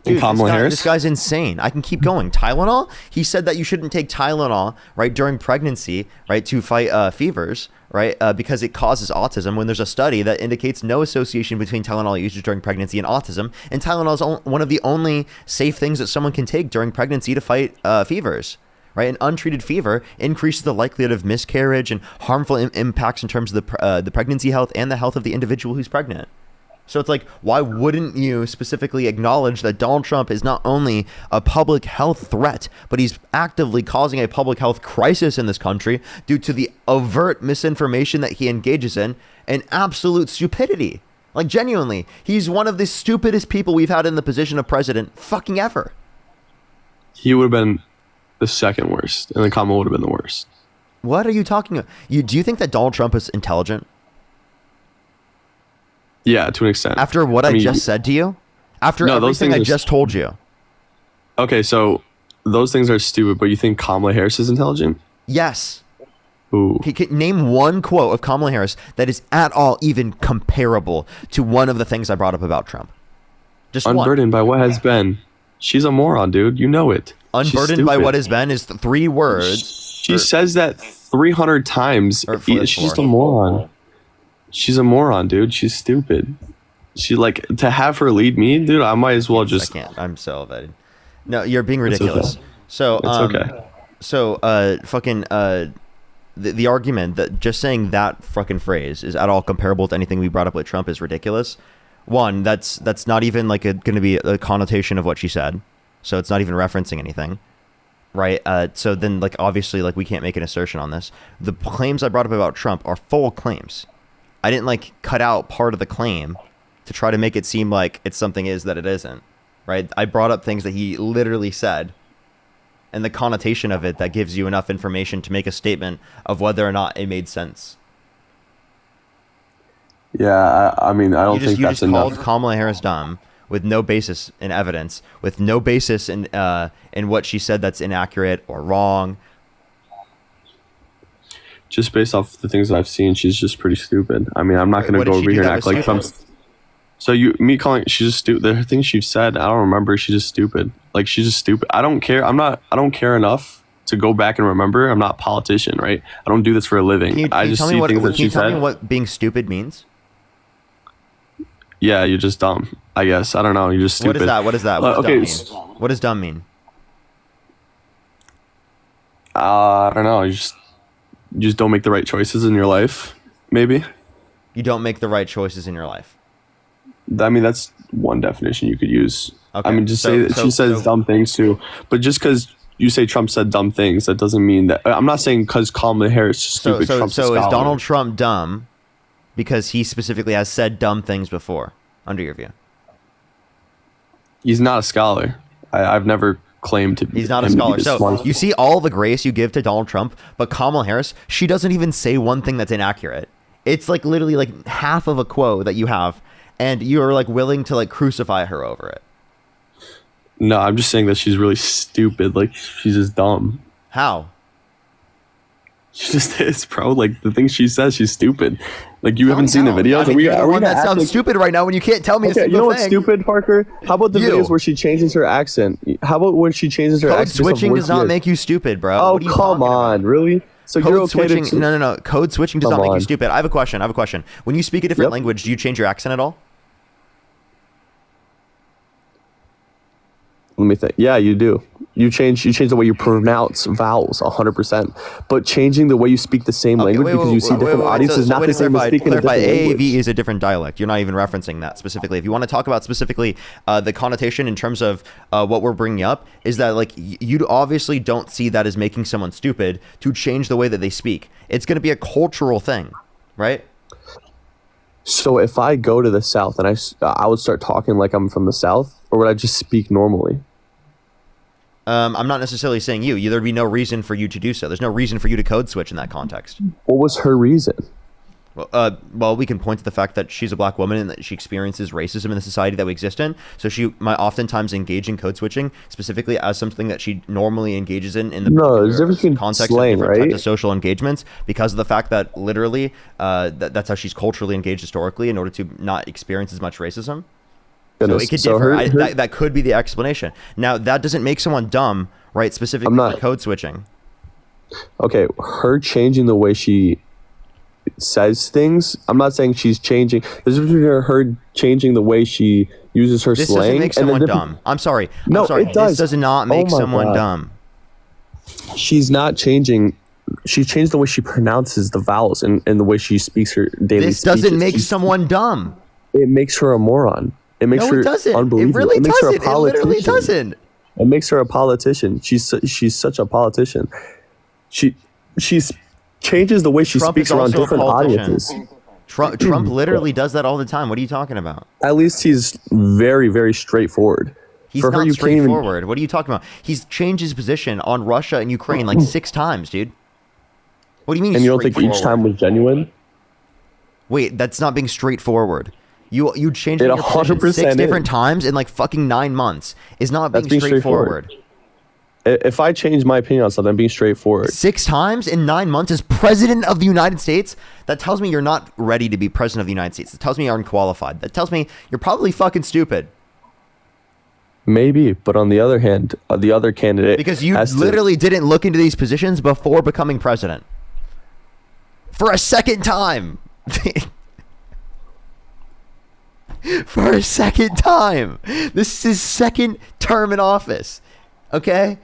Dude, this guy's insane. I can keep going. Tylenol? He said that you shouldn't take Tylenol, right, during pregnancy, right, to fight fevers, right, because it causes autism, when there's a study that indicates no association between Tylenol usage during pregnancy and autism. And Tylenol is one of the only safe things that someone can take during pregnancy to fight fevers. Right, an untreated fever increases the likelihood of miscarriage and harmful impacts in terms of the pregnancy health and the health of the individual who's pregnant. So it's like, why wouldn't you specifically acknowledge that Donald Trump is not only a public health threat, but he's actively causing a public health crisis in this country due to the overt misinformation that he engages in and absolute stupidity. Like, genuinely, he's one of the stupidest people we've had in the position of president fucking ever. He would have been the second worst, and then Kamala would have been the worst. What are you talking about? Do you think that Donald Trump is intelligent? Yeah, to an extent. After what I just said to you? After everything I just told you? Okay, so those things are stupid, but you think Kamala Harris is intelligent? Yes. Ooh. Name one quote of Kamala Harris that is at all even comparable to one of the things I brought up about Trump. Just unburdened by what has been. She's a moron, dude. You know it. Unburdened by what has been is 3 words. She says that 300 times. She's just a moron. She's a moron, dude. She's stupid. She to have her lead me, dude. I might as well just. I can't. I'm so elevated. No, you're being ridiculous. Okay. So it's okay. So the argument that just saying that fucking phrase is at all comparable to anything we brought up with Trump is ridiculous. One, that's not even going to be a connotation of what she said, so it's not even referencing anything, right? So then obviously we can't make an assertion on this. The claims I brought up about Trump are full claims. I didn't cut out part of the claim to try to make it seem like it's something that it isn't, right? I brought up things that he literally said, and the connotation of it that gives you enough information to make a statement of whether or not it made sense. Yeah, I mean, I don't think that's enough. You just called Kamala Harris dumb with no basis in evidence, with no basis in what she said that's inaccurate or wrong. Just based off the things that I've seen, she's just pretty stupid. I mean, I'm not going to go over here and act like some. So calling she's just stupid. The things she said, I don't remember. She's just stupid. She's just stupid. I don't care. I don't care enough to go back and remember. I'm not a politician, right? I don't do this for a living. I just see things that she said. Can you tell me what being stupid means? Yeah, you're just dumb. I guess. I don't know. You're just stupid. What is that? What does dumb mean? I don't know. You just don't make the right choices in your life, maybe. You don't make the right choices in your life. I mean, that's one definition you could use. Okay. I mean, just say that she says dumb things too. But just because you say Trump said dumb things, that doesn't mean that. I'm not saying because Kamala Harris is stupid. So is Donald Trump dumb because he specifically has said dumb things before, under your view? He's not a scholar. I've never claimed to be. He's not a scholar. So you see all the grace you give to Donald Trump, but Kamala Harris, she doesn't even say one thing that's inaccurate. It's literally half of a quote that you have, and you're willing to crucify her over it. No, I'm just saying that she's really stupid. She's just dumb. How? She just is, bro. Like the things she says, she's stupid. Like you haven't seen the No. videos. I mean, you're the one that sounds stupid right now when you can't tell me a Okay, single you know what's thing. stupid, Parker? How about the You. videos where she changes her accent? How about when she changes her Code accent? based off switching where does she not is? make you stupid, bro. Oh, What are you come talking on, about? really? So Code you're okay switching? to... No. Code switching does Come not make you on. stupid. I have a question. When you speak a different Yep. language, do you change your accent at all? Let me think. Yeah, you do. You change the way you pronounce vowels 100%. But changing the way you speak the same language because you see different audiences is not the same as speaking a different language. AAV is a different dialect. You're not even referencing that specifically. If you want to talk about specifically the connotation in terms of what we're bringing up, is that like you obviously don't see that as making someone stupid to change the way that they speak. It's going to be a cultural thing, right? So if I go to the South and I would start talking like I'm from the South, or would I just speak normally? I'm not necessarily saying you. There'd be no reason for you to do so. There's no reason for you to code switch in that context. What was her reason? Well, we can point to the fact that she's a black woman and that she experiences racism in the society that we exist in. So she might oftentimes engage in code switching specifically as something that she normally engages in the there's a difference between context slang, of different right? types of social engagements because of the fact that literally that's how she's culturally engaged historically in order to not experience as much racism. So it could differ. That could be the explanation. Now, that doesn't make someone dumb, right? Specifically for code switching. Okay, her changing the way she says things. I'm not saying she's changing. There's a difference between her changing the way she uses her This slang. doesn't make someone dumb. I'm sorry. No, it does. This does not make someone dumb. She's not changing. She changed the way she pronounces the vowels and the way she speaks her daily This speeches. doesn't make someone dumb. It makes her a moron. It makes her it doesn't. unbelievable. It really makes doesn't. her a politician. It literally doesn't. It makes her a politician. She's such a politician. She's changes the way she Trump speaks is around also a different politician. audiences. Trump literally does that all the time. What are you talking about? At least he's very, very straightforward. He's For her, not you can't even- straightforward. What are you talking about? He's changed his position on Russia and Ukraine like 6 times, dude. What do you mean? And you don't think each time was genuine? Wait, that's not being straightforward. You changed It your position 100% 6 is. different times in like fucking 9 months is not That's being being straightforward. If I change my opinion on something, I'm being straightforward. 6 times in 9 months as president of the United States? That tells me you're not ready to be president of the United States. That tells me you're unqualified. That tells me you're probably fucking stupid. Maybe, but on the other hand, the other candidate... Because you literally didn't look into these positions before becoming president. For a second time. For a second time. This is his second term in office. Okay?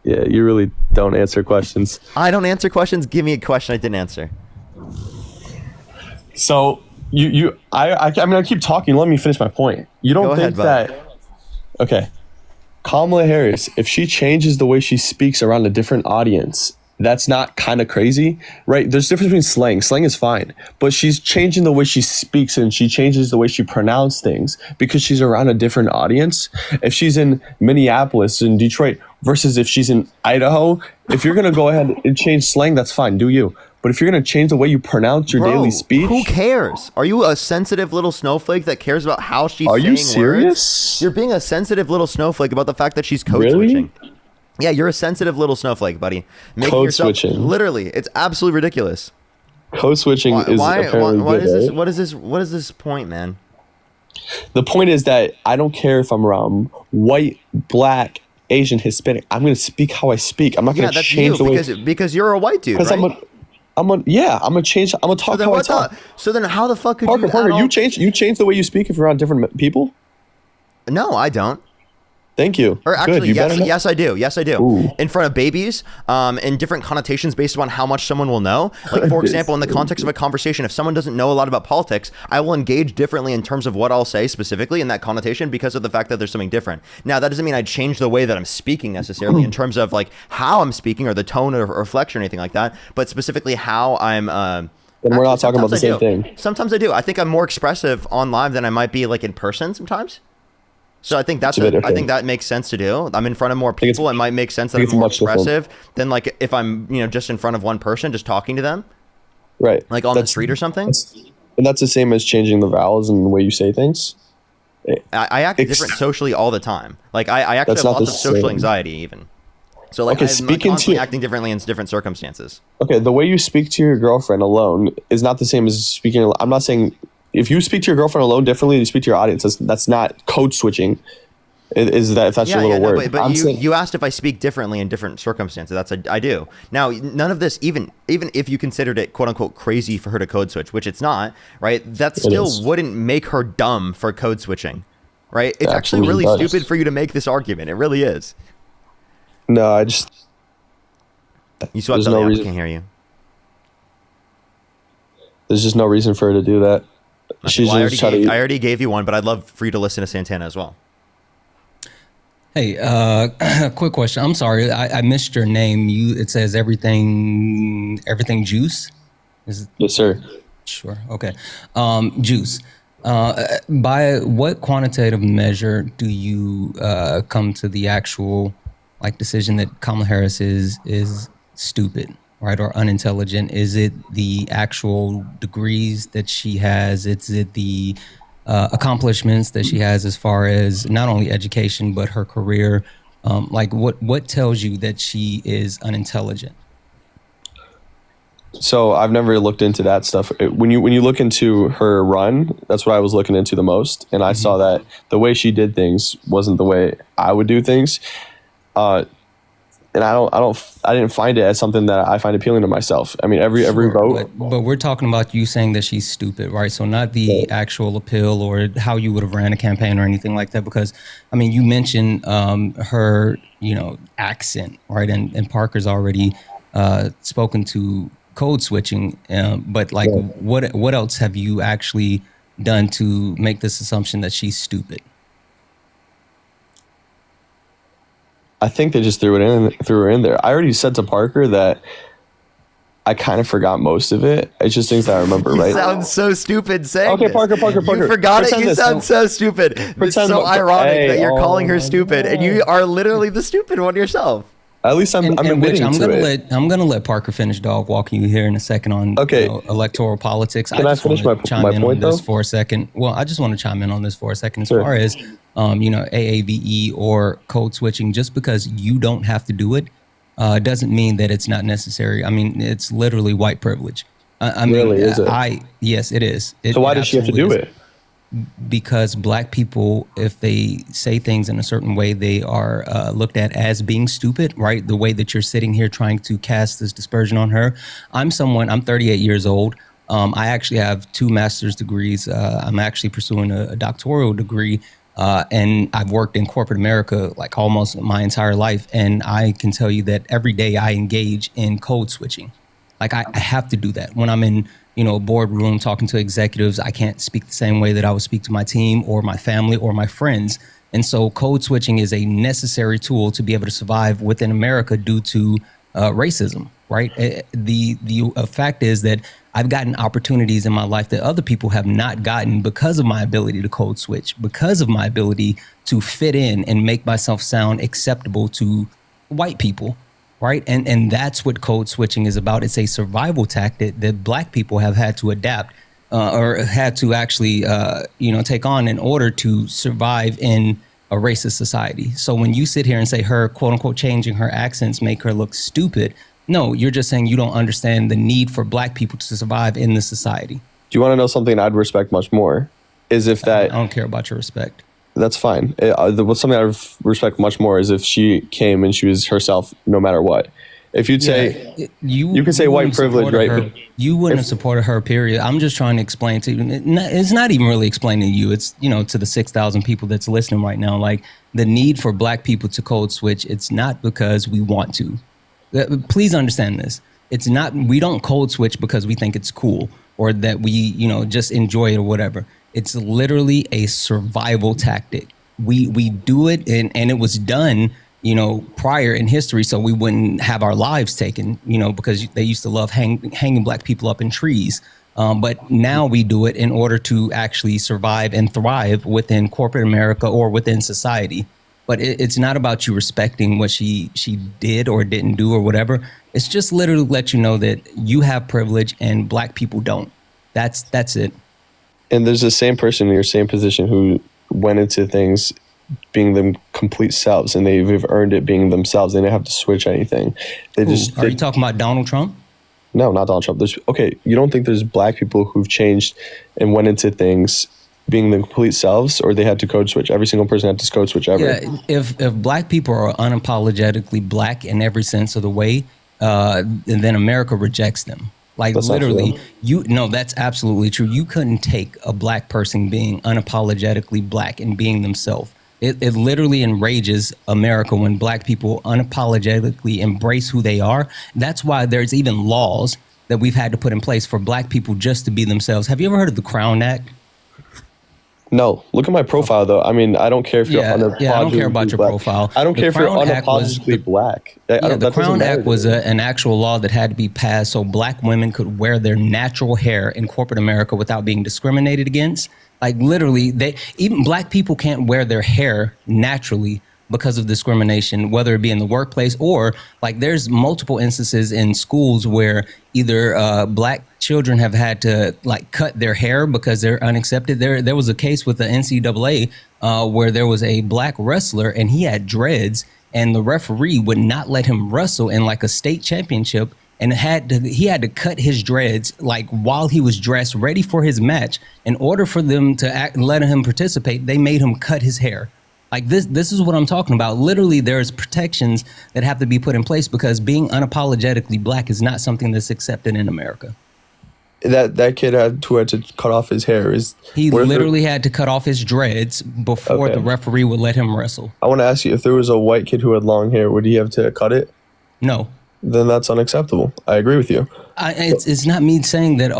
Yeah, you really don't answer questions. I don't answer questions. Give me a question I didn't answer. So I mean, I keep talking. Let me finish my point. You don't Go think ahead, that? Okay, Kamala Harris, if she changes the way she speaks around a different audience, that's not kind of crazy, right? There's a difference between slang. Slang is fine, but she's changing the way she speaks and she changes the way she pronounces things because she's around a different audience. If she's in Minneapolis and Detroit versus if she's in Idaho, if you're gonna go ahead and change slang, that's fine. Do you? But if you're gonna change the way you pronounce your daily speech, who cares? Are you a sensitive little snowflake that cares about how she's are saying you words? serious? You're being a sensitive little snowflake about the fact that she's code Really? switching. Yeah, you're a sensitive little snowflake, buddy. Making Code yourself, switching. Literally, it's absolutely ridiculous. Code switching is apparently what good, is this? right? What is this point, man? The point is that I don't care if I'm around white, black, Asian, Hispanic. I'm gonna speak how I speak. I'm not Yeah, gonna that's change you the way because you're a white dude, because right? I'm gonna change. I'm gonna talk then how I what talk. so then how the fuck could Parker, you? Parker, at all- you change the way you speak if you're around different people. No, I don't. Thank you. Or actually, Good, you better know. yes, I do. Yes, I do. Ooh. In front of babies, in different connotations based upon how much someone will know. Like, for example, in the context of a conversation, if someone doesn't know a lot about politics, I will engage differently in terms of what I'll say specifically in that connotation because of the fact that there's something different. Now, that doesn't mean I change the way that I'm speaking necessarily in terms of like how I'm speaking or the tone or reflection or anything like that, but specifically how I'm. Then we're not talking about the same thing. Sometimes I do. I think I'm more expressive on live than I might be like in person sometimes. So I think I think that makes sense to do. I'm in front of more people. It might make sense that I'm more expressive than like if I'm just in front of one person just talking to them, Right. like on the street or something. And that's the same as changing the vowels and the way you say things. I act different socially all the time. Like I actually That's have not lots the of social same. anxiety even. So like Okay, I'm like, speaking constantly to acting differently in different circumstances. okay, the way you speak to your girlfriend alone is not the same as speaking. I'm not saying if you speak to your girlfriend alone differently than you speak to your audience, that's not code switching. Is that if that's your Yeah, little no, word? but I'm you saying you asked if I speak differently in different circumstances. I do. Now, none of this, even if you considered it quote unquote crazy for her to code switch, which it's not, right? That it still is. wouldn't make her dumb for code switching, right? It It's actually absolutely really does. stupid for you to make this argument. It really is. No, I just You swept there's belly no up. I reason. can't hear you. There's just no reason for her to do that. Okay, She's well, just trying I to. already gave you one, but I'd love for you to listen to Santana as well. Hey, quick question. I'm sorry, I missed your name. It says everything juice. Is it, Yes, sir. sure, okay. Juice. By what quantitative measure do you come to the actual like decision that Kamala Harris is stupid, right, or unintelligent? Is it the actual degrees that she has? Is it the accomplishments that she has as far as not only education but her career? Like what tells you that she is unintelligent? So I've never looked into that stuff. When you look into her run, that's what I was looking into the most, and I saw that the way she did things wasn't the way I would do things. And I didn't find it as something that I find appealing to myself. I mean, every Sure, vote. but we're talking about you saying that she's stupid, right? So not the actual appeal or how you would have ran a campaign or anything like that. Because I mean, you mentioned her, accent, right? And Parker's already spoken to code switching, but like, what else have you actually done to make this assumption that she's stupid? I think they just threw her in there. I already said to Parker that I kind of forgot most of it. It's just things that I remember, You right? sound so stupid saying Okay, this. Parker. You forgot it. Pretend You this. sound so stupid. It's Pretend so what- ironic Hey, that you're calling oh her my stupid, and you are literally the stupid one yourself. At least I'm And admitting which I'm to gonna let Parker finish dog walking you here in a second on Okay. electoral politics. Can I just finish wanna my chime in point, on this though? for a second. Well, I just want to chime in on this for a second as Sure. far as AAVE or code switching. Just because you don't have to do it doesn't mean that it's not necessary. I mean, it's literally white privilege. I mean, Really, is it? Yes, it is. So why does she have to do absolutely is. it? Because black people, if they say things in a certain way, they are looked at as being stupid, right? The way that you're sitting here trying to cast this dispersion on her. I'm 38 years old. I actually have 2 master's degrees. I'm actually pursuing a doctoral degree. And I've worked in corporate America like almost my entire life. And I can tell you that every day I engage in code switching. Like I have to do that when I'm in, a boardroom talking to executives. I can't speak the same way that I would speak to my team or my family or my friends. And so code switching is a necessary tool to be able to survive within America due to racism, right? The fact is that I've gotten opportunities in my life that other people have not gotten because of my ability to code switch, because of my ability to fit in and make myself sound acceptable to white people. Right. And that's what code switching is about. It's a survival tactic that black people have had to adapt or had to actually, take on in order to survive in a racist society. So when you sit here and say her, quote unquote, changing her accents make her look stupid. No, you're just saying you don't understand the need for black people to survive in this society. Do you want to know something I'd respect much more? Is if that I don't care about your respect. That's fine. What's something I respect much more is if she came and she was herself no matter what. If you'd say, you can say white privilege, right? Her, you wouldn't have supported her, period. I'm just trying to explain to you. It's not even really explaining to you. It's, to the 6,000 people that's listening right now, like the need for black people to code switch. It's not because we want to. Please understand this. It's not, we don't code switch because we think it's cool or that we, just enjoy it or whatever. It's literally a survival tactic. We do it and it was done, prior in history, so we wouldn't have our lives taken, because they used to love hanging black people up in trees. But now we do it in order to actually survive and thrive within corporate America or within society. But it's not about you respecting what she did or didn't do or whatever. It's just literally let you know that you have privilege and black people don't. That's it. And there's the same person in your same position who went into things being them complete selves, and they've earned it being themselves. They didn't have to switch anything. They just Are you talking about Donald Trump? No, not Donald Trump. You don't think there's black people who've changed and went into things being the complete selves, or they had to code switch? Every single person had to code switch ever. Yeah, if black people are unapologetically black in every sense of the way, then America rejects them. Like That's literally, that's absolutely true. You couldn't take a black person being unapologetically black and being themselves. It literally enrages America when black people unapologetically embrace who they are. That's why there's even laws that we've had to put in place for black people just to be themselves. Have you ever heard of the Crown Act? No, look at my profile though. I mean, I don't care if you're unapologetically I don't care about your black. profile. I don't care if you're Crown Act unapologetically black. The Crown Act was an actual law that had to be passed so black women could wear their natural hair in corporate America without being discriminated against. Like literally, even black people can't wear their hair naturally because of discrimination, whether it be in the workplace or like there's multiple instances in schools where either black children have had to like cut their hair because they're unaccepted. There was a case with the NCAA where there was a black wrestler and he had dreads and the referee would not let him wrestle in like a state championship. And he had to cut his dreads like while he was dressed ready for his match. In order for them to let him participate, they made him cut his hair. Like this is what I'm talking about. Literally, there's protections that have to be put in place because being unapologetically black is not something that's accepted in America. That kid had to cut off his hair. He literally had to cut off his dreads before the referee would let him wrestle. I want to ask you, if there was a white kid who had long hair, would he have to cut it? No. Then that's unacceptable. I agree with you. It's not me saying that.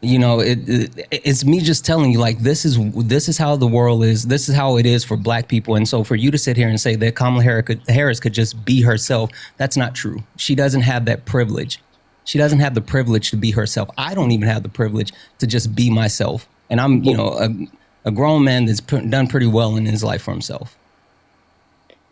It's me just telling you like this is how the world is. This is how it is for black people. And so for you to sit here and say that Kamala Harris could just be herself, that's not true. She doesn't have that privilege. She doesn't have the privilege to be herself. I don't even have the privilege to just be myself. And I'm a grown man that's done pretty well in his life for himself.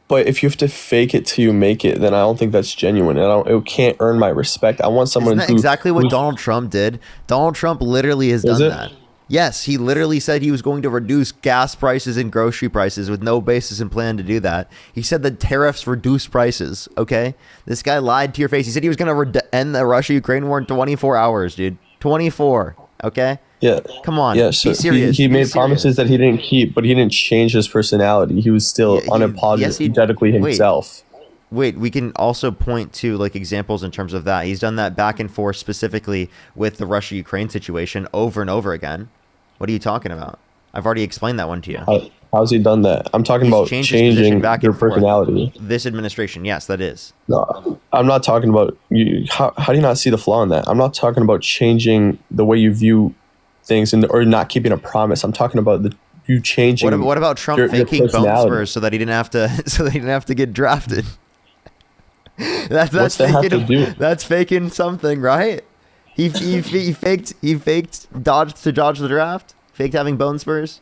But if you have to fake it till you make it, then I don't think that's genuine. It can't earn my respect. I want someone Isn't that exactly what Donald Trump did? Donald Trump literally has done that. Yes, he literally said he was going to reduce gas prices and grocery prices with no basis and plan to do that. He said the tariffs reduce prices, okay? This guy lied to your face. He said he was going to end the Russia-Ukraine war in 24 hours, dude. 24, okay? Yeah. Come on. Yeah, be serious. He made promises that he didn't keep, but he didn't change his personality. He was still unapologetically himself. Wait, we can also point to like examples in terms of that. He's done that back and forth specifically with the Russia-Ukraine situation over and over again. What are you talking about? I've already explained that one to you. How's he done that? I'm talking about changing your personality. This administration, yes, that is. No, I'm not talking about you. How do you not see the flaw in that? I'm not talking about changing the way you view things or not keeping a promise. I'm talking about you changing. What about Trump faking bone spurs so that he didn't have to get drafted? That's faking something, right? He faked dodge the draft, faked having bone spurs.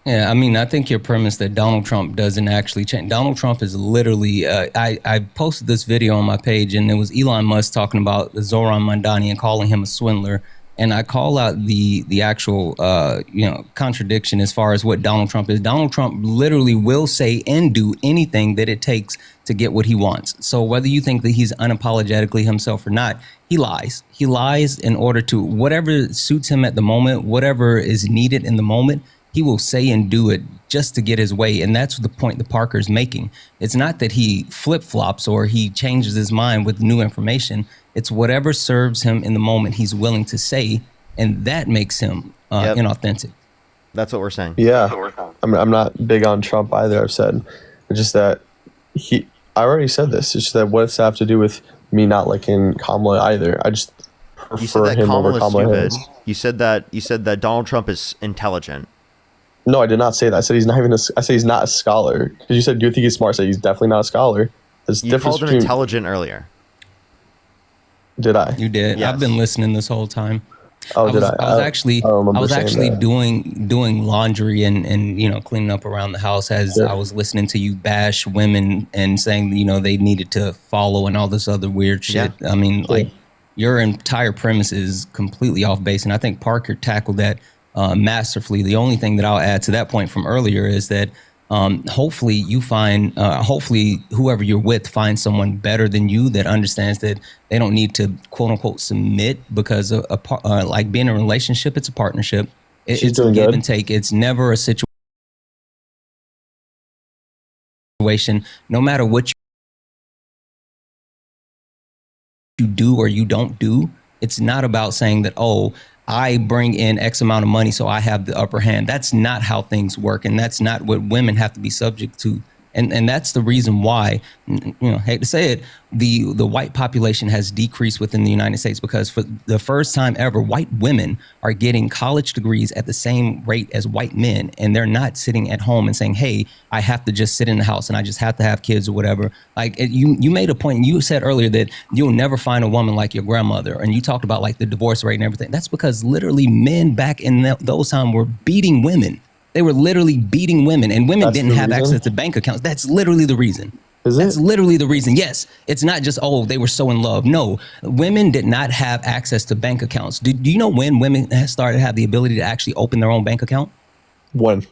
Yeah, I mean, I think your premise that Donald Trump doesn't actually change. Donald Trump is literally, I posted this video on my page and it was Elon Musk talking about Zoran Mandani and calling him a swindler. And I call out the actual, contradiction as far as what Donald Trump is. Donald Trump literally will say and do anything that it takes to get what he wants. So whether you think that he's unapologetically himself or not, he lies. He lies in order to whatever suits him at the moment, whatever is needed in the moment. He will say and do it just to get his way. And that's the point that Parker's making. It's not that he flip-flops or he changes his mind with new information. It's whatever serves him in the moment he's willing to say, and that makes him inauthentic. That's what we're saying. Yeah, I'm not big on Trump either, I've said. It's just that I already said this. It's just that what does that have to do with me not liking Kamala either? I just prefer him over Kamala Harris. You said that Donald Trump is intelligent. No, I did not say that. I said he's not even. I said he's not a scholar. Because you said, "Do you think he's smart?" I said he's definitely not a scholar. You called him intelligent earlier. Did I? You did. Yes. I've been listening this whole time. Oh, did I? I was actually doing laundry and cleaning up around the house as I was listening to you bash women and saying they needed to follow and all this other weird shit. Yeah. I mean, your entire premise is completely off base, and I think Parker tackled that masterfully. The only thing that I'll add to that point from earlier is that hopefully you find, hopefully whoever you're with finds someone better than you that understands that they don't need to quote unquote submit, because like being in a relationship, it's a partnership. She's It's a doing give good. and take. It's never a situation, no matter what you do or you don't do. It's not about saying that, oh, I bring in X amount of money, so I have the upper hand. That's not how things work. And that's not what women have to be subject to. And that's the reason why, hate to say it, the white population has decreased within the United States, because for the first time ever, white women are getting college degrees at the same rate as white men. And they're not sitting at home and saying, hey, I have to just sit in the house and I just have to have kids or whatever. Like you made a point, you said earlier that you'll never find a woman like your grandmother. And you talked about like the divorce rate and everything. That's because literally men back in those times were beating women. They were literally beating women, and women didn't have access to bank accounts. That's literally the reason. That's literally the reason. Yes, it's not just, oh, they were so in love. No, women did not have access to bank accounts. Do you know when women started to have the ability to actually open their own bank account? When?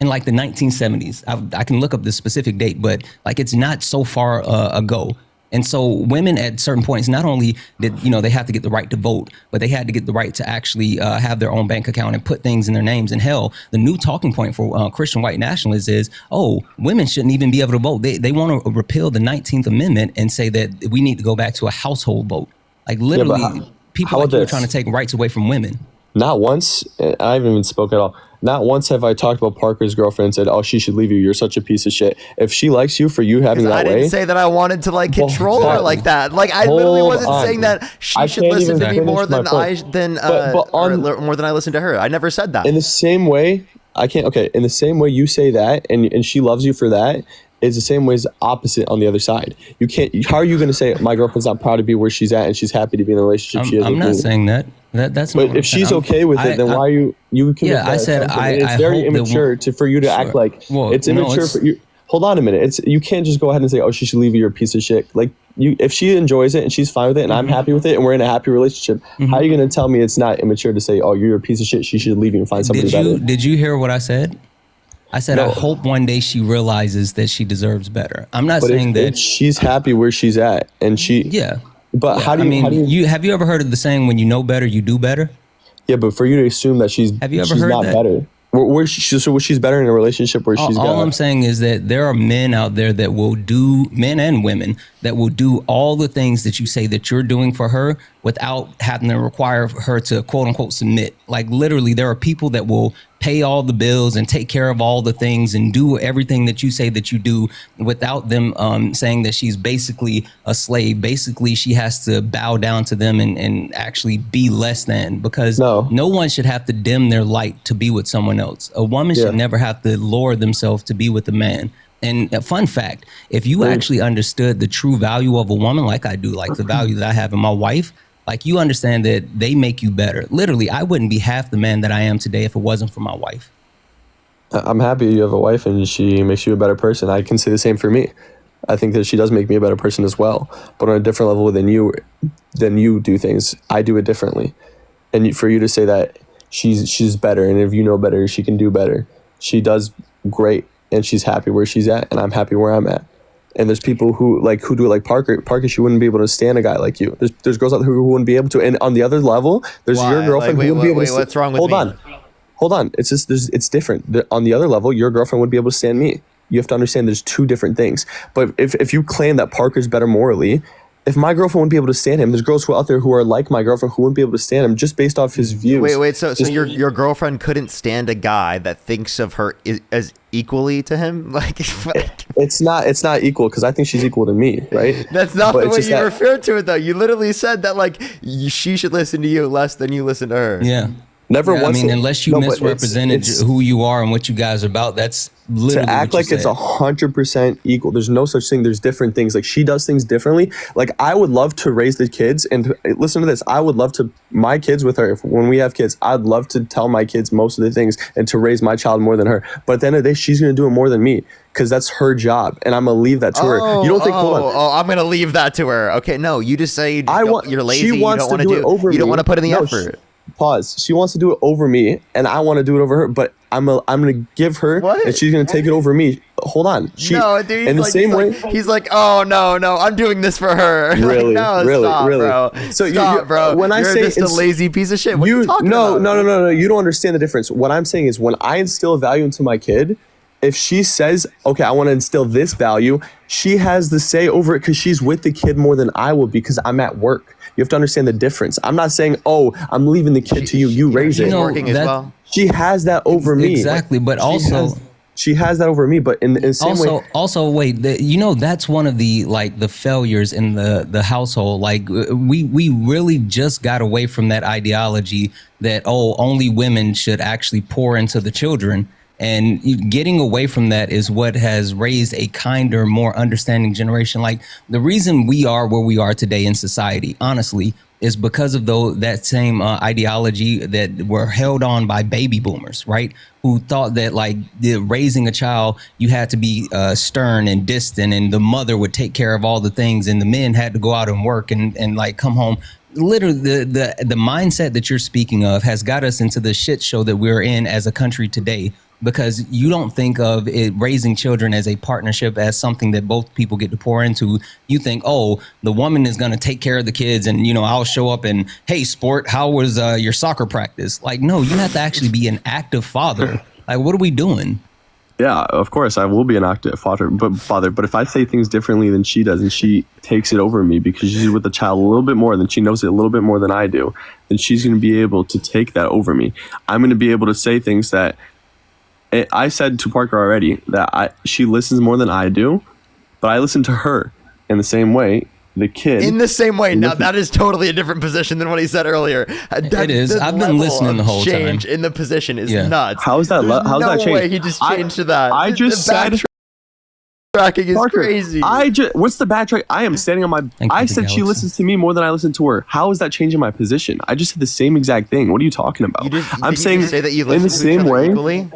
In like the 1970s. I can look up the specific date, but like it's not so far ago. And so women at certain points, not only did, they have to get the right to vote, but they had to get the right to actually have their own bank account and put things in their names. And hell, the new talking point for Christian white nationalists is, oh, women shouldn't even be able to vote. They want to repeal the 19th Amendment and say that we need to go back to a household vote. Like literally, people like you are trying to take rights away from women. Not once, I haven't even spoke at all. Not once have I talked about Parker's girlfriend and said, oh, she should leave you. You're such a piece of shit. If she likes you for you having that way. I didn't say that I wanted to like control her like that. Like I literally wasn't saying that she should listen to me more than more than I listen to her. I never said that. In the same way, in the same way you say that and she loves you for that, is the same way as the opposite on the other side. You can't. How are you going to say my girlfriend's not proud to be where she's at and she's happy to be in the relationship she is? I'm not saying that. That's not. But if she's okay with it, then why are you? Yeah, I said it's very immature for you to act like it's immature for you. Hold on a minute. You can't just go ahead and say, oh, she should leave you. You're a piece of shit. Like if she enjoys it and she's fine with it and I'm happy with it and we're in a happy relationship, how are you going to tell me it's not immature to say, oh, you're a piece of shit, she should leave you and find somebody better? Did you hear what I said? I said, no. I hope one day she realizes that she deserves better. I'm not saying that she's happy where she's at, and she. Yeah. But how do you? Have you ever heard of the saying, "When you know better, you do better"? Yeah, but for you to assume that she's not better. She's better in a relationship where she's. All I'm saying is that there are men out there that will do, men and women that will do all the things that you say that you're doing for her without having to require her to quote unquote submit. Like literally, there are people that will pay all the bills and take care of all the things and do everything that you say that you do without them saying that she's basically a slave. Basically, she has to bow down to them and actually be less than, because no one should have to dim their light to be with someone else. A woman should never have to lower themselves to be with a man. And a fun fact, if you actually understood the true value of a woman like I do, like the value that I have in my wife, like you understand that they make you better. Literally, I wouldn't be half the man that I am today if it wasn't for my wife. I'm happy you have a wife and she makes you a better person. I can say the same for me. I think that she does make me a better person as well. But on a different level than you do things, I do it differently. And for you to say that she's better, and if you know better, she can do better. She does great, and she's happy where she's at, and I'm happy where I'm at. And there's people who do it like Parker. Parker, she wouldn't be able to stand a guy like you. There's girls out there who wouldn't be able to. And on the other level, there's your girlfriend who wouldn't be able to. What's wrong with me? Hold on. It's just it's different. On the other level, your girlfriend would be able to stand me. You have to understand there's two different things. But if you claim that Parker's better morally, if my girlfriend wouldn't be able to stand him, there's girls who are out there who are like my girlfriend who wouldn't be able to stand him just based off his views. Wait. So your girlfriend couldn't stand a guy that thinks of her as equally to him? Like it's not equal, because I think she's equal to me, right? That's not the way you referred to it, though. You literally said that like she should listen to you less than you listen to her. Yeah. Never once. I mean, unless you misrepresented who you are and what you guys are about, that's literally to act like it's 100% equal. There's no such thing. There's different things. Like she does things differently. Like I would love to raise the kids, and listen to this. I would love to my kids with her. When we have kids, I'd love to tell my kids most of the things and to raise my child more than her. But at the end of the day, she's gonna do it more than me, because that's her job, and I'm gonna leave that to her. You don't think? Hold on. I'm gonna leave that to her. Okay, no, you just say you're lazy. She wants you don't to do it over me. You don't want to put in the effort. pause. She wants to do it over me, and I want to do it over her. But I'm gonna give her, What? and she's gonna take it over me. Hold on. No, dude. In the same way. He's like, oh no, I'm doing this for her. Really, no, really, stop, really. bro. So stop, bro. When I You're say just a lazy piece of shit. What are you talking about? No. You don't understand the difference. What I'm saying is, when I instill a value into my kid, if she says, okay, I want to instill this value, she has the say over it because she's with the kid more than I will because I'm at work. You have to understand the difference. I'm not saying, oh, I'm leaving the kid to you. You raise it. She's working as well. She has that over me. Exactly, but also she has that over me. But in the same way, also wait, that's one of the the failures in the household. Like we really just got away from that ideology that only women should actually pour into the children. And getting away from that is what has raised a kinder, more understanding generation. Like the reason we are where we are today in society, honestly, is because of that same ideology that were held on by baby boomers, right? Who thought that raising a child, you had to be stern and distant, and the mother would take care of all the things, and the men had to go out and work and come home. Literally, the mindset that you're speaking of has got us into the shit show that we're in as a country today. Because you don't think of it raising children as a partnership, as something that both people get to pour into. You think, oh, the woman is going to take care of the kids, and I'll show up and, hey, sport, how was your soccer practice? Like, no, you have to actually be an active father. Like, what are we doing? Yeah, of course, I will be an active father. But if I say things differently than she does, and she takes it over me because she's with the child a little bit more than she knows it a little bit more than I do, then she's going to be able to take that over me. I'm going to be able to say things that. I said to Parker already that she listens more than I do, but I listen to her in the same way. The kid in the same way. Now that is totally a different position than what he said earlier. It is. I've been listening the whole time. Change in the position is nuts. How is that? How's that change? No way he just changed to that. I just said tracking is Parker, crazy. What's the backtrack? I am standing on my. I said she listens to me more than I listen to her. How is that changing my position? I just said the same exact thing. What are you talking about? I'm saying say that you listen in the to same each other way. Equally?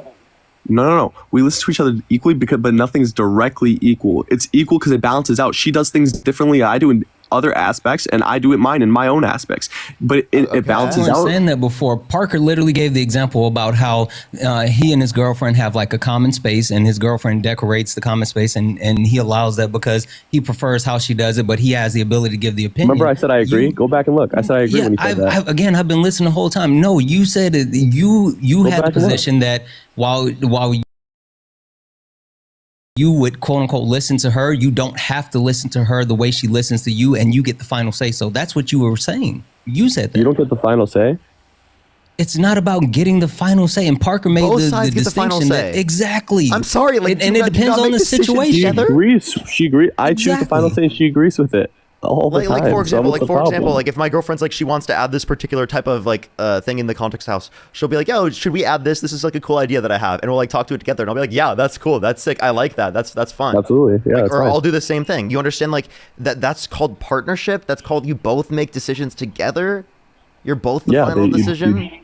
No. We listen to each other equally but nothing's directly equal. It's equal because it balances out. She does things differently than I do in other aspects, and I do it mine in my own aspects. But it balances out. I was saying that before. Parker literally gave the example about how he and his girlfriend have a common space, and his girlfriend decorates the common space, and he allows that because he prefers how she does it, but he has the ability to give the opinion. Remember I said I agree? Go back and look. I said I agree when you said that. I've been listening the whole time. No, you said it, you had the position that while you would quote unquote listen to her, you don't have to listen to her the way she listens to you, and you get the final say. So that's what you were saying. You said that. You don't get the final say? It's not about getting the final say. And Parker made Both the sides get the final distinction say. Exactly. I'm sorry, and it depends on the situation. She agrees. I choose the final say, and she agrees with it. All the time. For example, if my girlfriend's she wants to add this particular type of thing in the context house, she'll be like, yo, should we add this? This is a cool idea that I have, and we'll talk to it together, and I'll be like, yeah, that's cool, that's sick, I like that, that's fun. Absolutely, yeah. Or I'll do the same thing. You understand that's called partnership. That's called you both make decisions together. You're both the final decision. You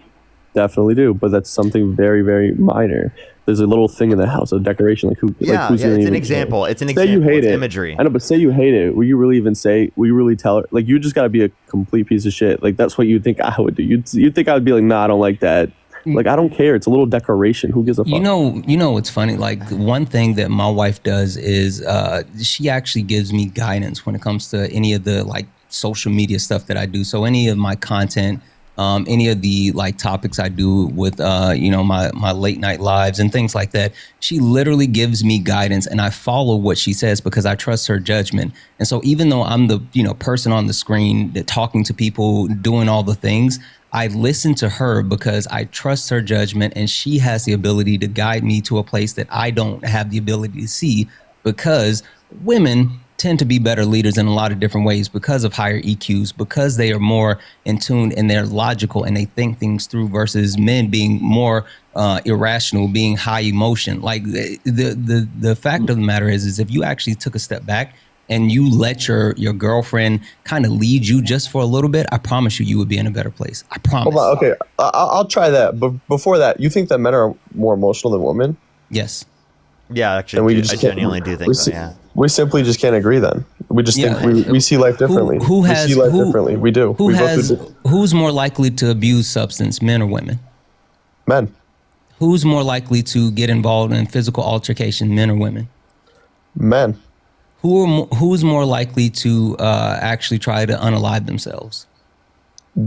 definitely do, but that's something very, very minor. There's a little thing in the house, a decoration, who's it's an example. It's an example. Say you hate it. Imagery. I know, but say you hate it. Will you really even say? Will you really tell her? You just gotta be a complete piece of shit. That's what you think I would do. You think I would be like, nah, I don't like that. I don't care. It's a little decoration. Who gives a fuck? You know what's funny? One thing that my wife does is she actually gives me guidance when it comes to any of the social media stuff that I do. So any of my content. Any of the topics I do with my late night lives and things like that, she literally gives me guidance, and I follow what she says because I trust her judgment. And so even though I'm the person on the screen that talking to people, doing all the things, I listen to her because I trust her judgment, and she has the ability to guide me to a place that I don't have the ability to see, because women tend to be better leaders in a lot of different ways because of higher EQs, because they are more in tune and they're logical and they think things through, versus men being more irrational, being high emotion. The fact of the matter is if you actually took a step back and you let your girlfriend kind of lead you just for a little bit, I promise you would be in a better place. I promise. Hold on, okay, I'll try that. But before that, you think that men are more emotional than women? Yes. Yeah, actually, I genuinely do think so. Yeah. We simply just can't agree then. We just Yeah. think we see life differently. Who has we see life differently. We do. Who We go has through who's more likely to abuse substance, men or women? men. Who's more likely to get involved in physical altercation, men or women? Men. Who's more likely to actually try to unalive themselves?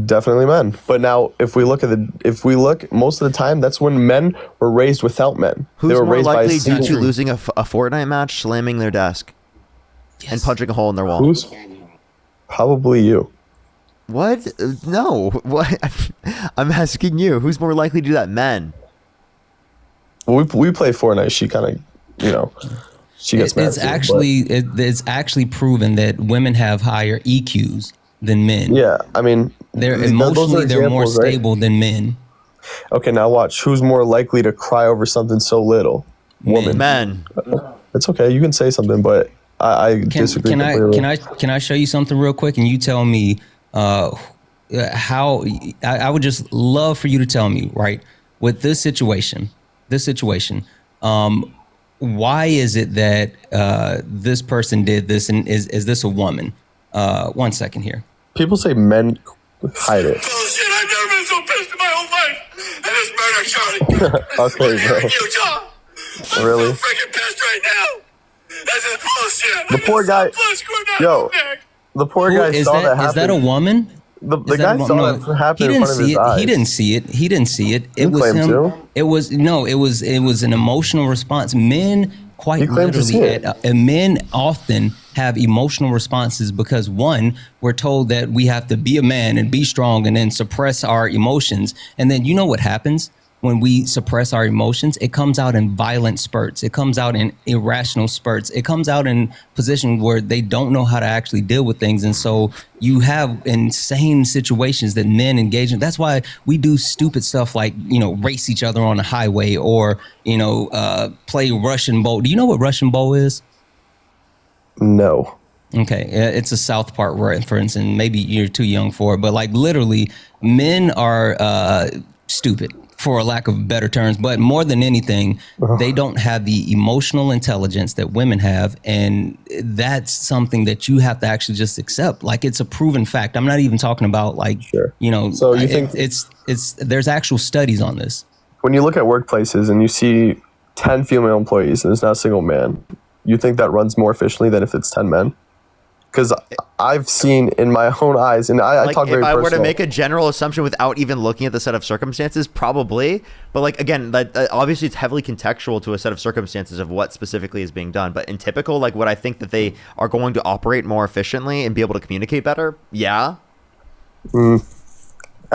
Definitely men. But now, if we look most of the time, that's when men were raised without men. Who's They were more raised likely by due to True. losing a Fortnite match, slamming their desk, and punching a hole in their wall? Who's probably you? What? No. What? I'm asking you. Who's more likely to do that? Men. Well, we play Fortnite. She kind of, she gets mad. It's too, it's actually proven that women have higher EQs than men. yeah, I mean, They're those are emotionally they're more examples, right? stable than men. Okay, now watch. Who's more likely to cry over something so little? Woman. Men. It's okay. You can say something, but I disagree completely. Can I show you something real quick and you tell me how I would just love for you to tell me, right, with this situation, why is it that this person did this, and is this a woman? 1 second here. People say men hide it. Bullshit! I've never been so pissed in my whole life. And this murder shot. Okay, bro. Utah. I'm Really? so freaking pissed right now. This is bullshit. The poor guy- Yo. The poor Who- guy is saw that that is that a happen. woman? The Is that guy a wo- saw no, it happen he in didn't front of see his it. eyes. He didn't see it. He didn't see it. It He was claimed him. to. It was an emotional response. Men quite He claimed to see literally, it. and men often have emotional responses because one, we're told that we have to be a man and be strong and then suppress our emotions. And then you know what happens when we suppress our emotions? It comes out in violent spurts. It comes out in irrational spurts. It comes out in positions where they don't know how to actually deal with things. And so you have insane situations that men engage in. That's why we do stupid stuff like, race each other on the highway or, play Russian bowl. Do you know what Russian bowl is? No. Okay, it's a South Park reference, and maybe you're too young for it, but like literally, men are stupid, for a lack of better terms. But more than anything, they don't have the emotional intelligence that women have, and that's something that you have to actually just accept. Like it's a proven fact. I'm not even talking about like Sure. So you think it's there's actual studies on this. when you look at workplaces and you see 10 female employees and there's not a single man, you think that runs more efficiently than if it's 10 men? Because I've seen in my own eyes, and I talk very if I personal. were to make a general assumption without even looking at the set of circumstances, probably. But like again, that obviously it's heavily contextual to a set of circumstances of what specifically is being done. But in typical, like what I think that they are going to operate more efficiently and be able to communicate better. Yeah. I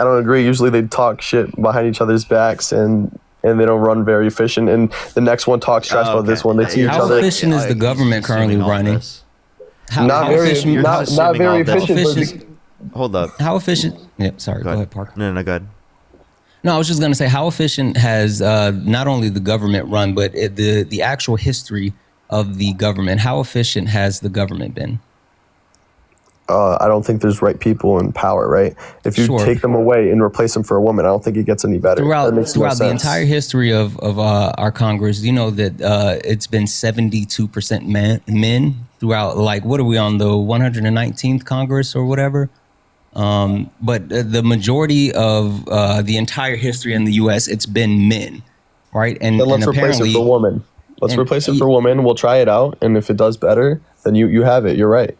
don't agree. Usually they talk shit behind each other's backs and they don't run very efficient. And the next one talks trash about this one. They see each How other. efficient is the government currently running? Not very You're not assuming very all this. efficient. Hold up. How efficient? Yep. Sorry. Go ahead, Parker. No, go ahead. No, I was just going to say, how efficient has not only the government run, but the actual history of the government? How efficient has the government been? I don't think there's right people in power, right? If you Sure. take them away and replace them for a woman, I don't think it gets any better. That Throughout makes no the sense. entire history of our Congress, you know that it's been 72% men throughout. Like, what are we on, the 119th Congress or whatever? But the majority of the entire history in the U.S., it's been men, right? Then let's and replace it for a woman. Let's and replace it for a woman. We'll try it out, and if it does better, then you have it. You're right.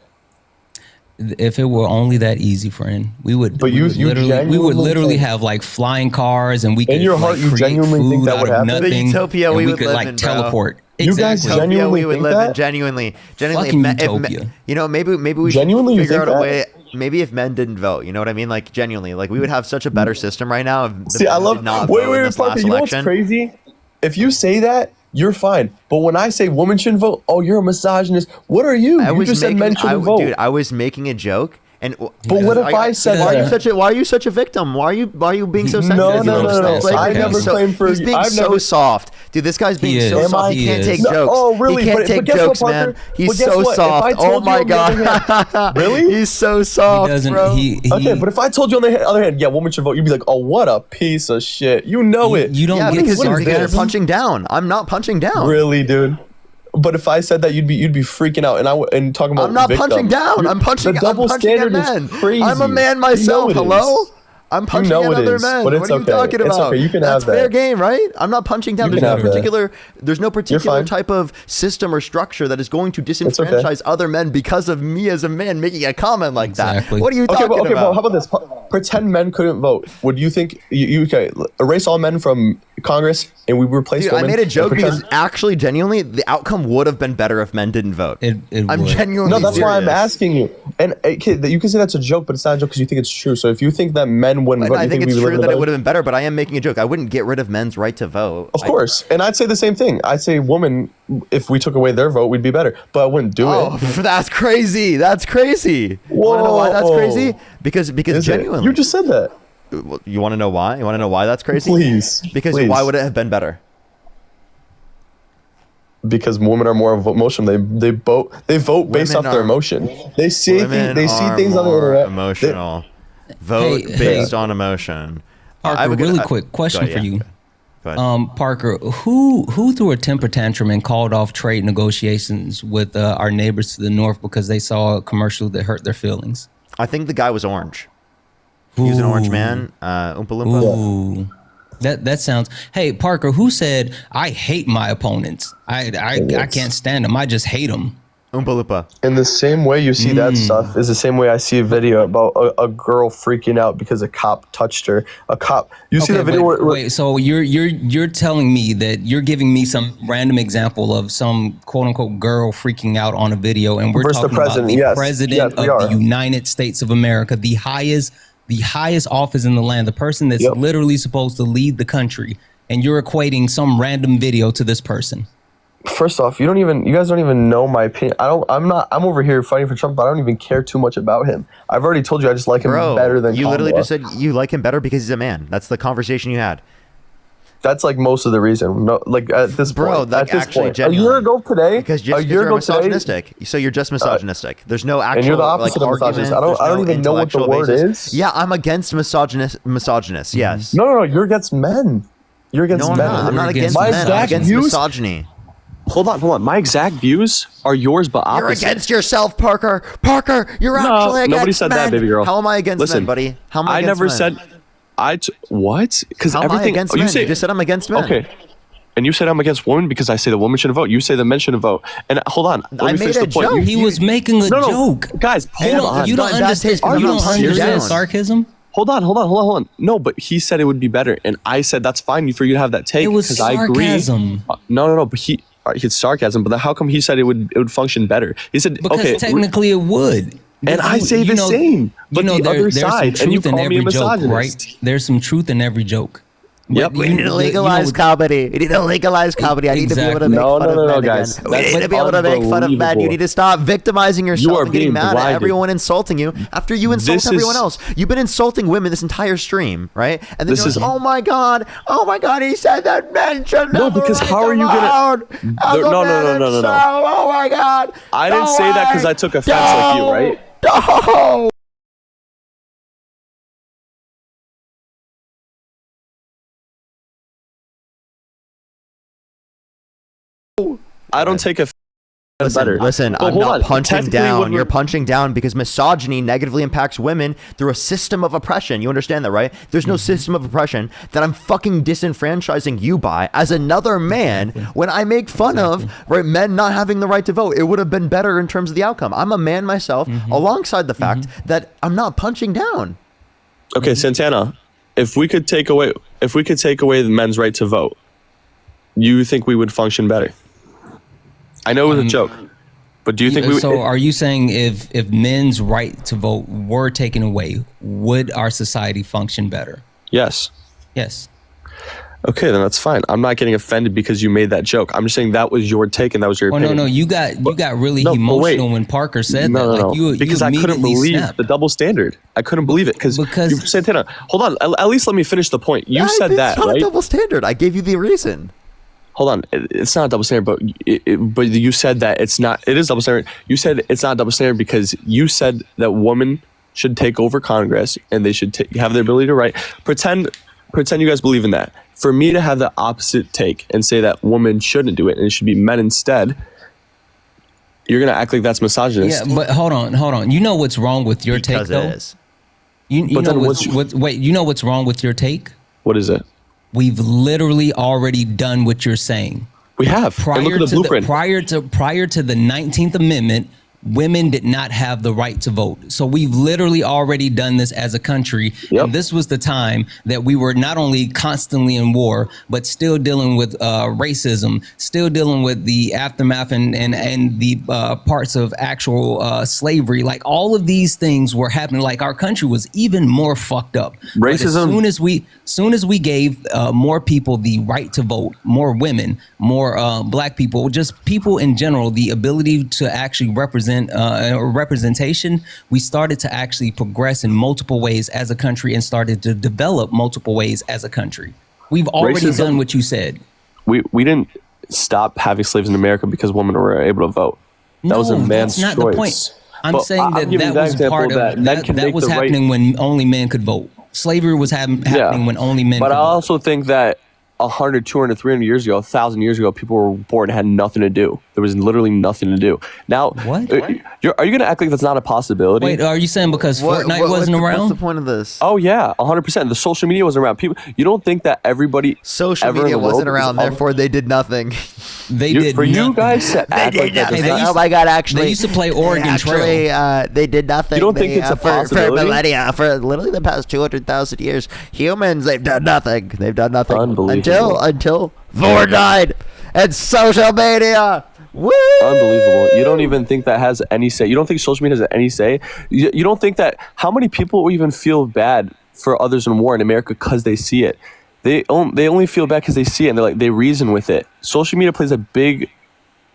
If it were only that easy, friend, we would. But we would genuinely literally think- have like flying cars, and we could your heart, like, you create genuinely think food that out would of happen? nothing, The utopia and we we would could live like in, bro. teleport. You guys Exactly. genuinely we would think live that? in genuinely. Fucking if utopia. Maybe we Genuinely, should you figure out think a that? way. Maybe if men didn't vote, you know what I mean? Like genuinely, like we would have such a better system right now. If the See, men I love. did not Wait, vote in wait, this Parker. last You know what's election. crazy? If you say that, you're fine. But when I say women shouldn't vote, oh, you're a misogynist. What are you? You just said men shouldn't vote. Dude, I was making a joke. And But what if I said why that? why are you such a victim? Why are you being so sensitive? No. Like, I he's never so- claimed for He's being I've so never- soft, dude. This guy's being He so is. soft. He He can't is. take No, jokes. oh, really? He can't But take guess what, jokes, Parker? man. He's But guess so what? If I soft. Oh told you my on the other god. Really? He's so soft, He doesn't. bro. Okay, but if I told you on the other hand, yeah, women should vote, you'd be like, oh, what a piece of shit. You know it. You don't Yeah, get because you're sarcasm. punching down. I'm not punching down. Really, dude. But if I said that, you'd be freaking out, and talking about. I'm not victim. punching down. I'm punching. The double I'm punching at standard men. is crazy. I'm a man myself. You know it Hello. is. I'm punching know at it other is, men. but What it's are you okay. talking It's about? okay. You can That's have that. fair game, right? I'm not punching down. You There's can no have that. particular. There's no particular fine. type of system or structure that is going to okay. disenfranchise other men because of me as a man making a comment like Exactly. that. What are you talking But about? how about this? Pretend men couldn't vote. Would you think you okay? Erase all men from Congress, and we replace Dude, I women. made a and joke pretend- because actually, genuinely, the outcome would have been better if men didn't vote. It I'm would. genuinely No, that's why I'm serious. asking you. And kid, you can say that's a joke, but it's not a joke because you think it's true. So if you think that men wouldn't vote, I you think we it's would live true in a that it better- would have been better, but I am making a joke. I wouldn't get rid of men's right to vote. Of course, and I'd say the same thing. I'd say women, if we took away their vote, we'd be better. But I wouldn't do Oh, it. that's crazy. That's crazy. You want to know why that's Whoa. crazy? Because Is it? genuinely. You just said that. You want to know why? You want to know why that's crazy? Please. Because please. why would it have been better? Because women are more emotional. They vote based Women off their are- emotion. They see Women they see are things on the more internet. emotional. Vote Hey, based on emotion. I have Parker, a good- really quick question go ahead, for yeah. you. Go ahead. Parker, who threw a temper tantrum and called off trade negotiations with our neighbors to the north because they saw a commercial that hurt their feelings? I think the guy was orange. He was an orange man. Oompa Loompa. Ooh. That sounds. Hey, Parker, who said I hate my opponents? I can't stand them. I just hate them. Oompa Loompa. In the same way you see that stuff is the same way I see a video about a girl freaking out because a cop touched her. A cop. You see Okay, the video where wait. So you're telling me that you're giving me some random example of some quote unquote girl freaking out on a video, and we're Versus the talking about president. the Yes. president Yes, we of are. the United States of America, the highest office in the land, the person that's Yep. literally supposed to lead the country, and you're equating some random video to this person. First off, you guys don't even know my opinion. I'm over here fighting for Trump, but I don't even care too much about him. I've already told you I just like him Bro, better than you literally Kamala. just said you like him better because he's a man. That's the conversation you had. That's like most of the reason. No, like at this Bro, point, like, at this actually, point, a genuinely. year ago today, Because a year you're ago today, misogynistic. So you're just misogynistic. There's no actual and you're the opposite like, of misogynist. argument. I don't There's even know what the intellectual word basis. is. Yeah, I'm against misogynist. Yes. No, you're against men. You're against No, I'm men. not. I'm not We're against against men. men. I'm My against views- misogyny. Hold on. My exact views are yours, but You're opposite. against yourself, Parker. Parker, you're No, actually against nobody said men. that, baby girl. How am I against Listen, men, buddy? How am I I against never men? said. What? Because How am I everything against you men? say. You just said I'm against men. Okay. And you said I'm against women because I say the women shouldn't vote. You say the men shouldn't vote. And hold on, let I me made finish a the point. joke. He was making a No, joke. guys, You hold don't, on. you don't Bad understand. taste. You I'm don't not understand serious. sarcasm. Hold on. No, but he said it would be better, and I said that's fine for you to have that take It was because I agree. sarcasm. No, but it's sarcasm. But then how come he said it would function better? He said Because okay, technically it would. and I say the same. But the other there's some side, and you truth in call me a every joke, right? misogynist. There's some truth in every joke. Yep. But We need to legalize comedy. We need to legalize comedy. I need to be able to Exactly. make No, fun no, of no, men guys. again. We That's need to be able to make fun of men. You unbelievable. need to stop victimizing yourself are and getting being mad at blinded. everyone insulting you after you insult This is- everyone else. You've been insulting women this entire stream, right? And then This you're is- like, oh my god, he said that men should No, never because write how are you gonna- aloud as There- a no, man no. himself. Oh my god. I didn't say that because I took offense like you, right? No. I don't take offense. Better. Listen, But I'm hold not on. punching Technically, down. when You're we're- punching down because misogyny negatively impacts women through a system of oppression. You understand that, right? There's no system of oppression that I'm fucking disenfranchising you by as another man when I make fun of right men not having the right to vote. It would have been better in terms of the outcome. I'm a man myself, alongside the fact that I'm not punching down. Okay, Santana, if we could take away the men's right to vote, you think we would function better? I know it was a joke, but do you think we would? So are you saying if men's right to vote were taken away, would our society function better? Yes. Yes. Okay, then that's fine. I'm not getting offended because you made that joke. I'm just saying that was your take and that was your Oh opinion. no, you got really No, but wait. emotional when Parker said that. No. Like you because I couldn't immediately believe snapped. the double standard. I couldn't believe it because Santana. Hold on, at least let me finish the point. You said it's that, not right? a double standard. I gave you the reason. Hold on, it's not a double standard, but you said that it's not. It is double standard. You said it's not double standard because you said that women should take over Congress and they should have the ability to write. Pretend you guys believe in that. For me to have the opposite take and say that women shouldn't do it and it should be men instead, You're gonna act like that's misogynist. Yeah, but hold on. You know what's wrong with your Because take, though? it is. You But know then wait, you know what's wrong with your take? What is it? We've literally already done what you're saying. We have. And look at the blueprint. Prior to the 19th Amendment, women did not have the right to vote. So we've literally already done this as a country. Yep. And this was the time that we were not only constantly in war, but still dealing with racism, still dealing with the aftermath and the parts of actual slavery. Like all of these things were happening. Like our country was even more fucked up. Racism. But as soon as we gave more people the right to vote, more women, more black people, just people in general, the ability to actually representation, we started to actually progress in multiple ways as a country and started to develop multiple ways as a country. We've already Racism. done what you said. We didn't stop having slaves in America because women were able to vote. That was a man's that's not choice. the point. I'm But saying I'll that give you that was example part of men can that make was the right- happening when only men could vote. Slavery was happening when only men But could I vote. also think that 100, 200, 300 years ago, 1,000 years ago, people were born and had nothing to do. There was literally nothing to do. Now, What? are you going to act like that's not a possibility? Wait, are you saying because Fortnite wasn't around? What's the point of this? Oh yeah, 100%. The social media wasn't around. People, you don't think that everybody Social ever in media the world wasn't around, was- therefore they did nothing. They did for you nothing. guys to act like that. Hey, they doesn't- used- oh my God! Actually, they used to play Oregon Trail. They did nothing. You don't think They, it's a for possibility? millennia, for literally the past 200,000 years, humans they've done nothing. They've done nothing Unbelievable. until Fortnite and social media. Woo! Unbelievable. You don't even think that has any say. You don't think social media has any say. You don't think that how many people even feel bad for others in war in America because they see it. They only feel bad because they see it and they reason with it. Social media plays a big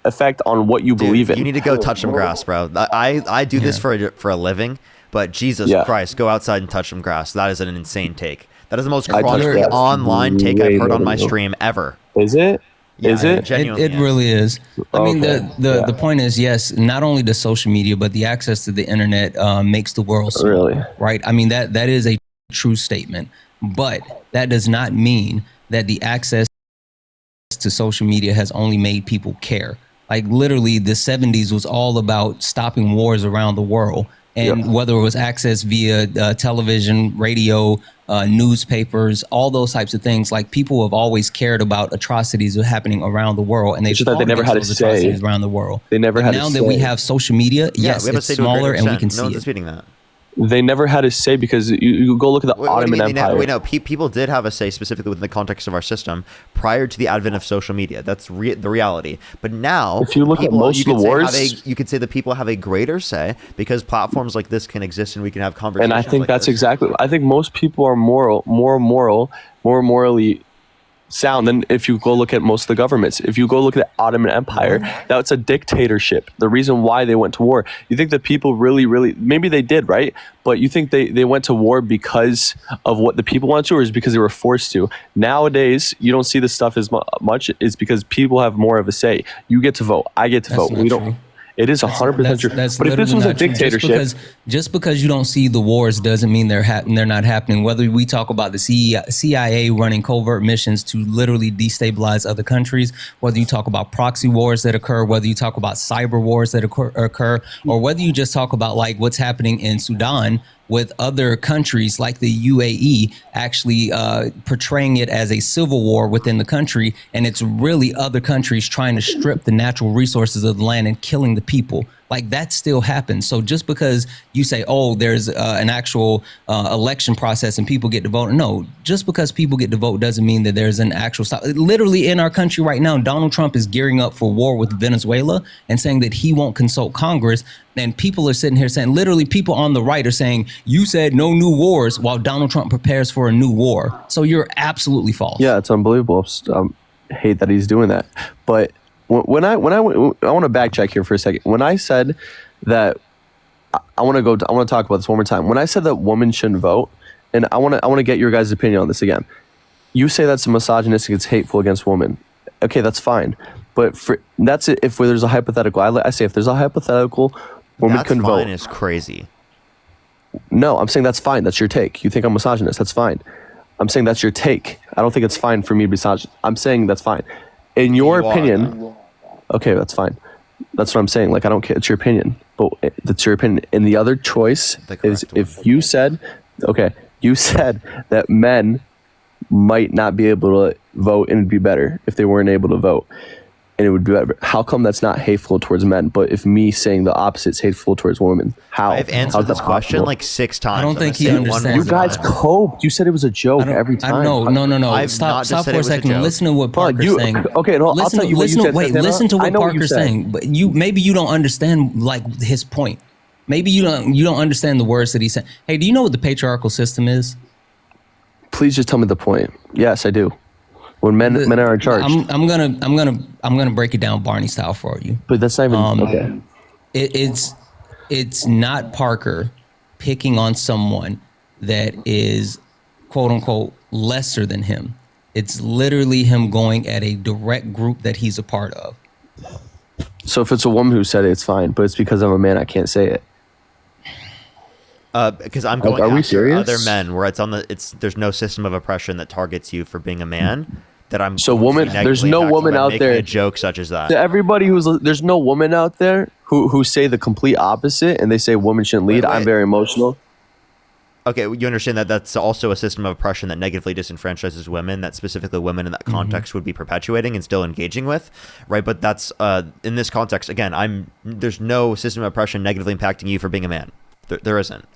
effect on what you believe in. You need to go touch some grass, bro. I do this for a living, but Jesus Christ, go outside and touch some grass. That is an insane take. That is the most I touch crushing grass online take way I've heard on more my than you. stream ever. Is it? Yeah, Is it? genuinely It is. really is. I mean, Okay. the point is, yes, not only the social media, but the access to the internet makes the world smaller, Really? right? I mean, that is a true statement, but that does not mean that the access to social media has only made people care. Like literally, the 70s was all about stopping wars around the world. And Yep. whether it was access via television, radio, newspapers, all those types of things, like people have always cared about atrocities that are happening around the world, and they It's just that they never had a those say. atrocities around the world. They never But had a now that we say. have social media, Yeah, yes, we have a it's say to a smaller greater and we extent. can No see one's it. disputing that. They never had a say because you go look at the What do you Ottoman mean? Empire. We know people did have a say specifically within the context of our system prior to the advent of social media. That's the reality. But now, If you look at people, most you of the could say wars- you could say that people have a greater say because platforms like this can exist and we can have conversations. And I think like that's this. exactly. I think most people are more morally sound than if you go look at most of the governments. If you go look at the Ottoman Empire, that's a dictatorship. The reason why they went to war, you think that people really, maybe they did, right? But you think they went to war because of what the people wanted to, or is because they were forced to? Nowadays, you don't see this stuff as much. It's because people have more of a say. You get to vote. I get to vote. not We don't. true. It is 100% true. That's But if this literally was a not true. dictatorship, Just because you don't see the wars doesn't mean they're not happening. Whether we talk about the CIA running covert missions to literally destabilize other countries, whether you talk about proxy wars that occur, whether you talk about cyber wars that occur, or whether you just talk about like what's happening in Sudan with other countries like the UAE actually portraying it as a civil war within the country, and it's really other countries trying to strip the natural resources of the land and killing the people. Like that still happens. So just because you say, oh, there's an actual election process and people get to vote, no, just because people get to vote doesn't mean that there's an actual stop. Literally in our country right now, Donald Trump is gearing up for war with Venezuela and saying that he won't consult Congress. And people are sitting here saying, literally people on the right are saying, you said no new wars while Donald Trump prepares for a new war. So you're absolutely false. yeah, it's unbelievable. I hate that he's doing that. But when I want to backtrack here for a second. When I said that I want to talk about this one more time. When I said that women shouldn't vote, and I want to get your guys' opinion on this again. You say that's misogynistic, it's hateful against women. Okay, that's fine. But that's it. If there's a hypothetical, I say if there's a hypothetical, women That's couldn't fine vote. is crazy. No, I'm saying that's fine. That's your take. You think I'm misogynist. That's fine. I'm saying that's your take. I don't think it's fine for me to be misogynist. I'm saying that's fine. In your You are, opinion, okay, that's fine. That's what I'm saying. Like, I don't care. It's your opinion, but that's your opinion. And the other choice is if you said, you said that men might not be able to vote and it'd be better if they weren't able to vote. And it would be better. How come that's not hateful towards men? But if me saying the opposite is hateful towards women, how? I've answered this question like 6 times. I don't think he understands. You guys coped. You said it was a joke every time. No. Stop for a second. Listen to what Parker's saying. Okay, no, I'll tell you what you said. Listen to what Parker's saying. But maybe you don't understand like his point. Maybe you don't understand the words that he said. Hey, do you know what the patriarchal system is? Please just tell me the point. Yes, I do. When men are in charge. I'm gonna break it down Barney style for you. But that's not even okay. It's not Parker picking on someone that is quote unquote lesser than him. It's literally him going at a direct group that he's a part of. So if it's a woman who said it, it's fine. But it's because I'm a man, I can't say it. Because I'm going after other men where there's no system of oppression that targets you for being a man. That I'm so woman. There's no woman out there. A joke such as that. To everybody there's no woman out there who say the complete opposite and they say women shouldn't lead. Wait. I'm very emotional. Okay, you understand that that's also a system of oppression that negatively disenfranchises women, that specifically women in that context would be perpetuating and still engaging with, right? But that's in this context again. There's no system of oppression negatively impacting you for being a man. There isn't.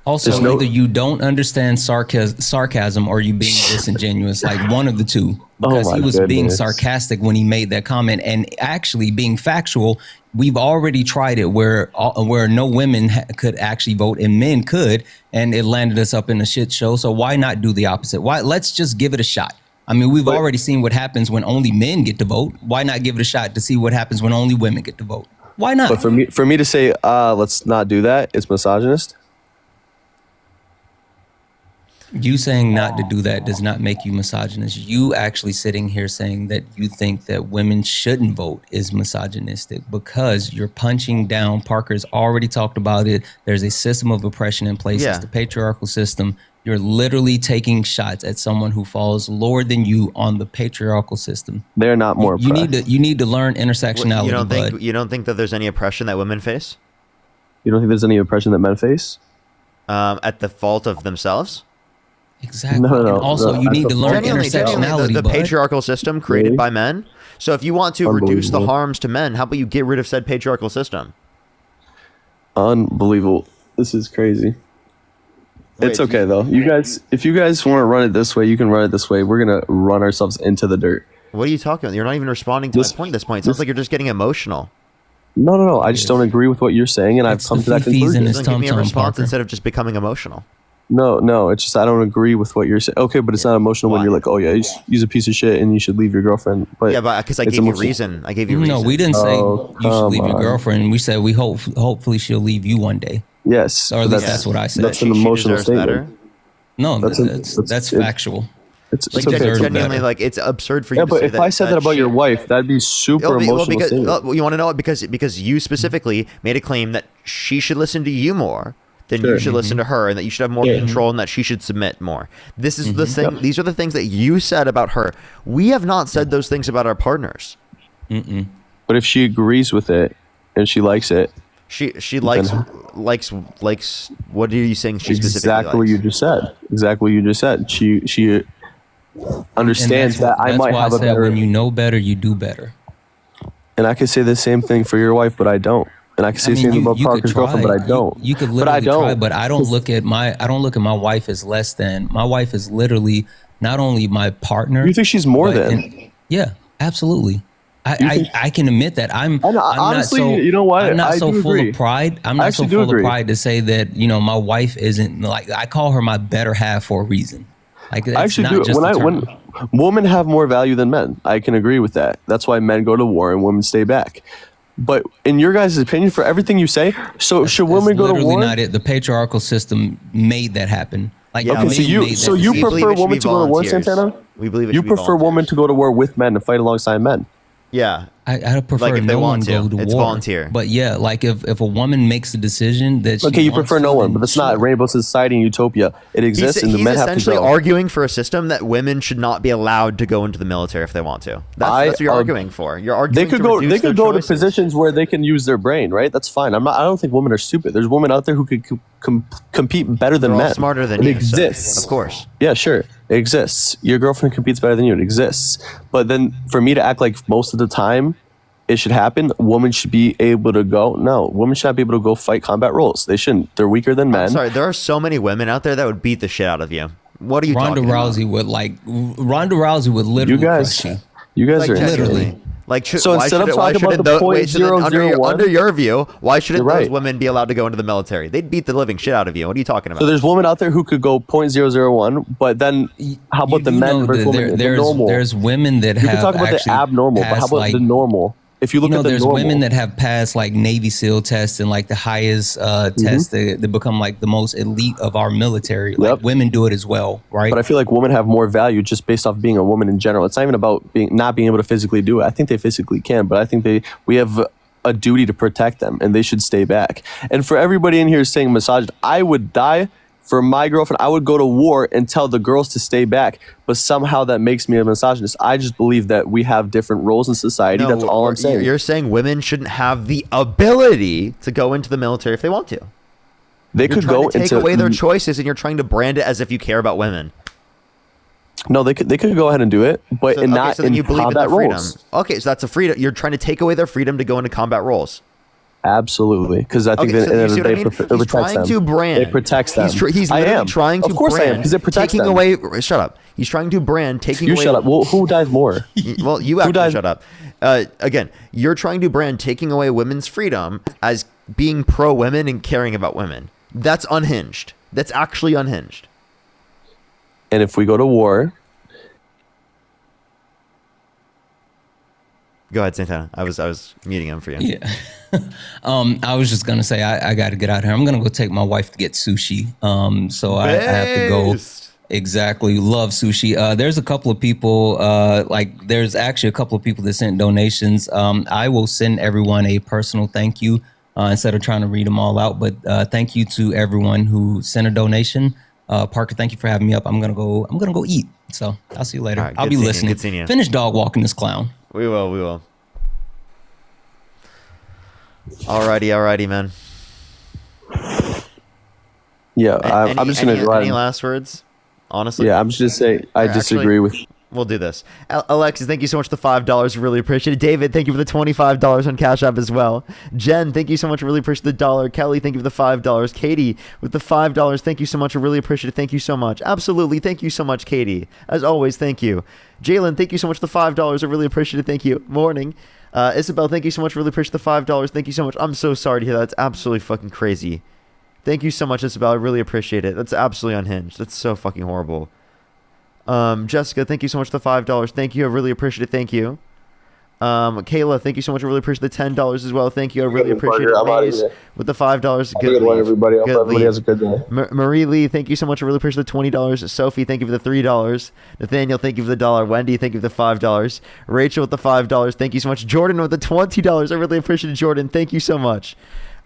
Also, either you don't understand sarcasm or you being disingenuous, like one of the two. Because he was being sarcastic when he made that comment, and actually being factual. We've already tried it where no women could actually vote and men could, and it landed us up in a shit show. So why not do the opposite? Let's just give it a shot. I mean, we've already seen what happens when only men get to vote. Why not give it a shot to see what happens when only women get to vote? Why not? But for me to say, let's not do that, it's misogynist. You saying not to do that does not make you misogynist. You actually sitting here saying that you think that women shouldn't vote is misogynistic because you're punching down. Parker's already talked about it. There's a system of oppression in place. It's the patriarchal system. You're literally taking shots at someone who falls lower than you on the patriarchal system. They're not more oppressed. You need to learn intersectionality. You don't think that there's any oppression that women face? You don't think there's any oppression that men face? At the fault of themselves? Exactly. No, and also, you need to learn intersectionality. The patriarchal system created by men. So if you want to reduce the harms to men, how about you get rid of said patriarchal system? Unbelievable. This is crazy. It's okay though. If you guys want to run it this way, you can run it this way. We're gonna run ourselves into the dirt. What are you talking about? You're not even responding to my point at this point. It sounds like you're just getting emotional. No. I just don't agree with what you're saying, and I've come to that conclusion. Give me a response instead of just becoming emotional. No, it's just I don't agree with what you're saying. Okay, but it's not emotional when you're like, oh yeah, he's a piece of shit and you should leave your girlfriend. But yeah, but because I gave you reason. No, we didn't say you should leave your girlfriend. We said we hopefully she'll leave you one day. Yes, or at least that's what I said. That's an emotional statement. Better. No, that's factual. It's like genuinely like it's absurd for you. Yeah, but if I said that about your wife, that'd be super emotional. You want to know it because you specifically made a claim that she should listen to you more. Then you should listen to her, and that you should have more control, and that she should submit more. This is the thing. These are the things that you said about her. We have not said those things about our partners. But if she agrees with it and she likes it, she likes. What are you saying? She exactly what you just said. Exactly what you just said. She understands that I might have a better. When you know better, you do better. And I could say the same thing for your wife, but I don't. And I can say the same about Parker's girlfriend, but I don't. You could literally try, but I don't look at my wife as less than. My wife is literally not only my partner. You think she's more than? Yeah, absolutely. I can admit that. I'm honestly, not so, you know what? I'm not I so full agree. of pride. I'm not so full of pride to say that, my wife isn't like, I call her my better half for a reason. Like, that's I actually not do. Just when women have more value than men, I can agree with that. That's why men go to war and women stay back. But in your guys' opinion, for everything you say, should women go to war? Literally not it. The patriarchal system made that happen. Like, okay, so you prefer women to go to war, Santana? We believe it you prefer women to go to war with men and fight alongside men. Yeah. I prefer Like, if they no one want to. go to It's war. volunteer. But yeah, like if a woman makes a decision that she Okay, you wants prefer no to, one, then but that's sure. not Rainbow Society and Utopia. It exists, and the He's men have to essentially go. arguing for a system that women should not be allowed to go into the military if they want to. That's what you're arguing for. You're arguing They could to go. reduce They could their go to choices. positions where they can use their brain. Right? That's fine. I don't think women are stupid. There's women out there who could compete better than They're all men. smarter than it you. exists. So, of course. Yeah, sure. It exists. Your girlfriend competes better than you. It exists. But then for me to act like most of the time it should happen, women should be able to go. No, women should not be able to go fight combat roles. They shouldn't. They're weaker than men. I'm sorry, there are so many women out there that would beat the shit out of you. What are you Ronda talking Rousey would Ronda Rousey would You literally guys, crush you. you guys about? are Like, Literally. genuinely. Like, So instead of why talking about shouldn't the under 0.001 your view, why shouldn't You're those right. women be allowed to go into the military? They'd beat the living shit out of you. What are you talking about? So there's women out there who could go 0.001, but then how about the You men know versus that women? The there's normal. there's women that You have can talk about the actually abnormal, but how passed, about like, the normal? If you look at the there's normal, women that have passed like Navy SEAL tests and like the highest tests that become like the most elite of our military. Like Yep. women do it as well, right? but I feel like women have more value just based off being a woman in general. It's not even about not being able to physically do it. I think they physically can, but I think we have a duty to protect them, and they should stay back. And for everybody in here saying misogynist, I would die for my girlfriend. I would go to war and tell the girls to stay back, but somehow that makes me a misogynist. I just believe that we have different roles in society. That's all I'm saying. You're saying women shouldn't have the ability to go into the military if they want to. They You're could trying go to take into away their choices, and you're trying to brand it as if you care about women. No, they could go ahead and do it, but So, okay, not so then in you believe in combat their freedom. roles. Okay, so that's a freedom. You're trying to take away their freedom to go into combat roles. Absolutely, because I think Okay, that so you at the see end what I of mean? the day, it He's protects trying them. to brand. It protects them. He's I literally am trying to Of course, I am, brand, because it protects taking them. away. Shut up. He's trying to brand taking You away. shut up. Well, who dies more? Well, you actually dies- shut up. Again, you're trying to brand taking away women's freedom as being pro women and caring about women. That's unhinged. That's actually unhinged. And if we go to war, Go ahead, Santana. I was muting him for you. Yeah. I was just gonna say I got to get out here. I'm gonna go take my wife to get sushi. So I have to go. Based. Exactly. Love sushi. There's a couple of people. There's actually a couple of people that sent donations. I will send everyone a personal thank you instead of trying to read them all out. But thank you to everyone who sent a donation. Parker, thank you for having me up. I'm gonna go eat. So I'll see you later. All right, I'll good be seeing you, listening. good seeing you. Finish dog walking this clown. We will. Alrighty, man. yeah, I'm just gonna go ahead. Any last words? Honestly, Yeah, I'm just gonna say I disagree with. We'll do this. Alexis, thank you so much for the $5. Really appreciate it. David, thank you for the $25 on Cash App as well. Jen, thank you so much. Really appreciate the $1. Kelly, thank you for the $5. Katie, with the $5, thank you so much. I really appreciate it. Thank you so much. Absolutely. Thank you so much, Katie. As always, thank you. Jalen, thank you so much for the $5. I really appreciate it. Thank you. Morning. Isabel, thank you so much. Really appreciate the $5. Thank you so much. I'm so sorry to hear that. That's absolutely fucking crazy. Thank you so much, Isabel. I really appreciate it. That's absolutely unhinged. That's so fucking horrible. Jessica, thank you so much for the $5. Thank you. I really appreciate it. Thank you. Kayla, thank you so much. I really appreciate the $10 as well. Thank you. I really appreciate it. I'm outta Maze, here. with the $5. Good one, everybody. I hope everybody leave. has a good day. Marie Lee, thank you so much. I really appreciate the $20. Sophie, thank you for the $3. Nathaniel, thank you for the $1. Wendy, thank you for the $5. Rachel with the $5. Thank you so much. Jordan with the $20. I really appreciate it, Jordan. Thank you so much.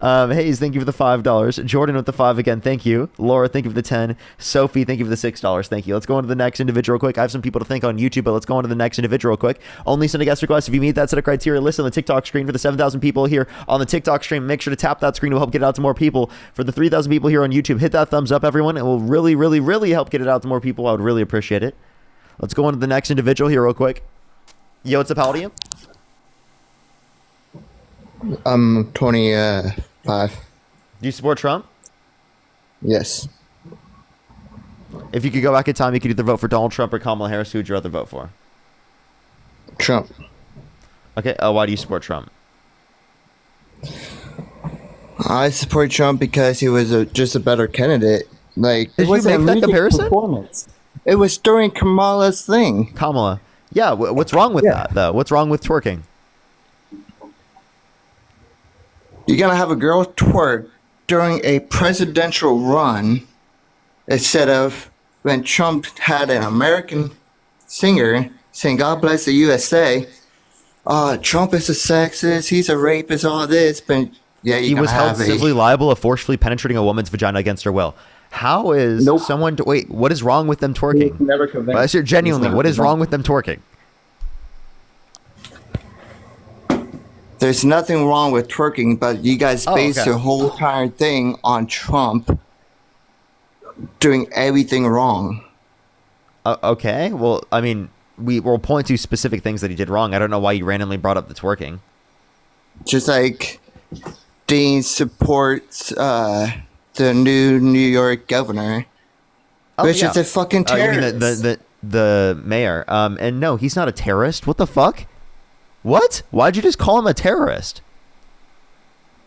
Hayes, thank you for the $5. Jordan with the 5 again, thank you. Laura, thank you for the 10. Sophie, thank you for the $6. Thank you. Let's go on to the next individual real quick. I have some people to thank on YouTube, but let's go on to the next individual real quick. Only send a guest request if you meet that set of criteria listed on the TikTok screen. For the 7,000 people here on the TikTok stream, make sure to tap that screen to help get it out to more people. For the 3,000 people here on YouTube, hit that thumbs up, everyone. It will really, really, really help get it out to more people. I would really appreciate it. Let's go on to the next individual here real quick. Yo, what's up, how old are you? I'm 25. Do you support Trump? Yes. If you could go back in time, you could either vote for Donald Trump or Kamala Harris. Who would you rather vote for? Trump. Okay, why do you support Trump? I support Trump because he was just a better candidate. Like, Did you make that comparison? performance. It was during Kamala's thing. Kamala. Yeah, what's wrong with that, though? What's wrong with twerking? You're gonna have a girl twerk during a presidential run instead of when Trump had an American singer saying "God bless the USA." Trump is a sexist, he's a rapist, all this, but yeah, He you're was gonna held have a civilly liable of forcefully penetrating a woman's vagina against her will. How is Nope. someone? Wait, what is wrong with them twerking? never convinced. Genuinely, what is wrong with them twerking? There's nothing wrong with twerking, but you guys Oh, base okay. your whole entire thing on Trump doing everything wrong. Okay, well, I mean, we will point to specific things that he did wrong. I don't know why you randomly brought up the twerking. Just like Dean supports the new New York governor, which is a fucking You terrorist. mean the mayor? And no, he's not a terrorist. What the fuck? What? Why'd you just call him a terrorist?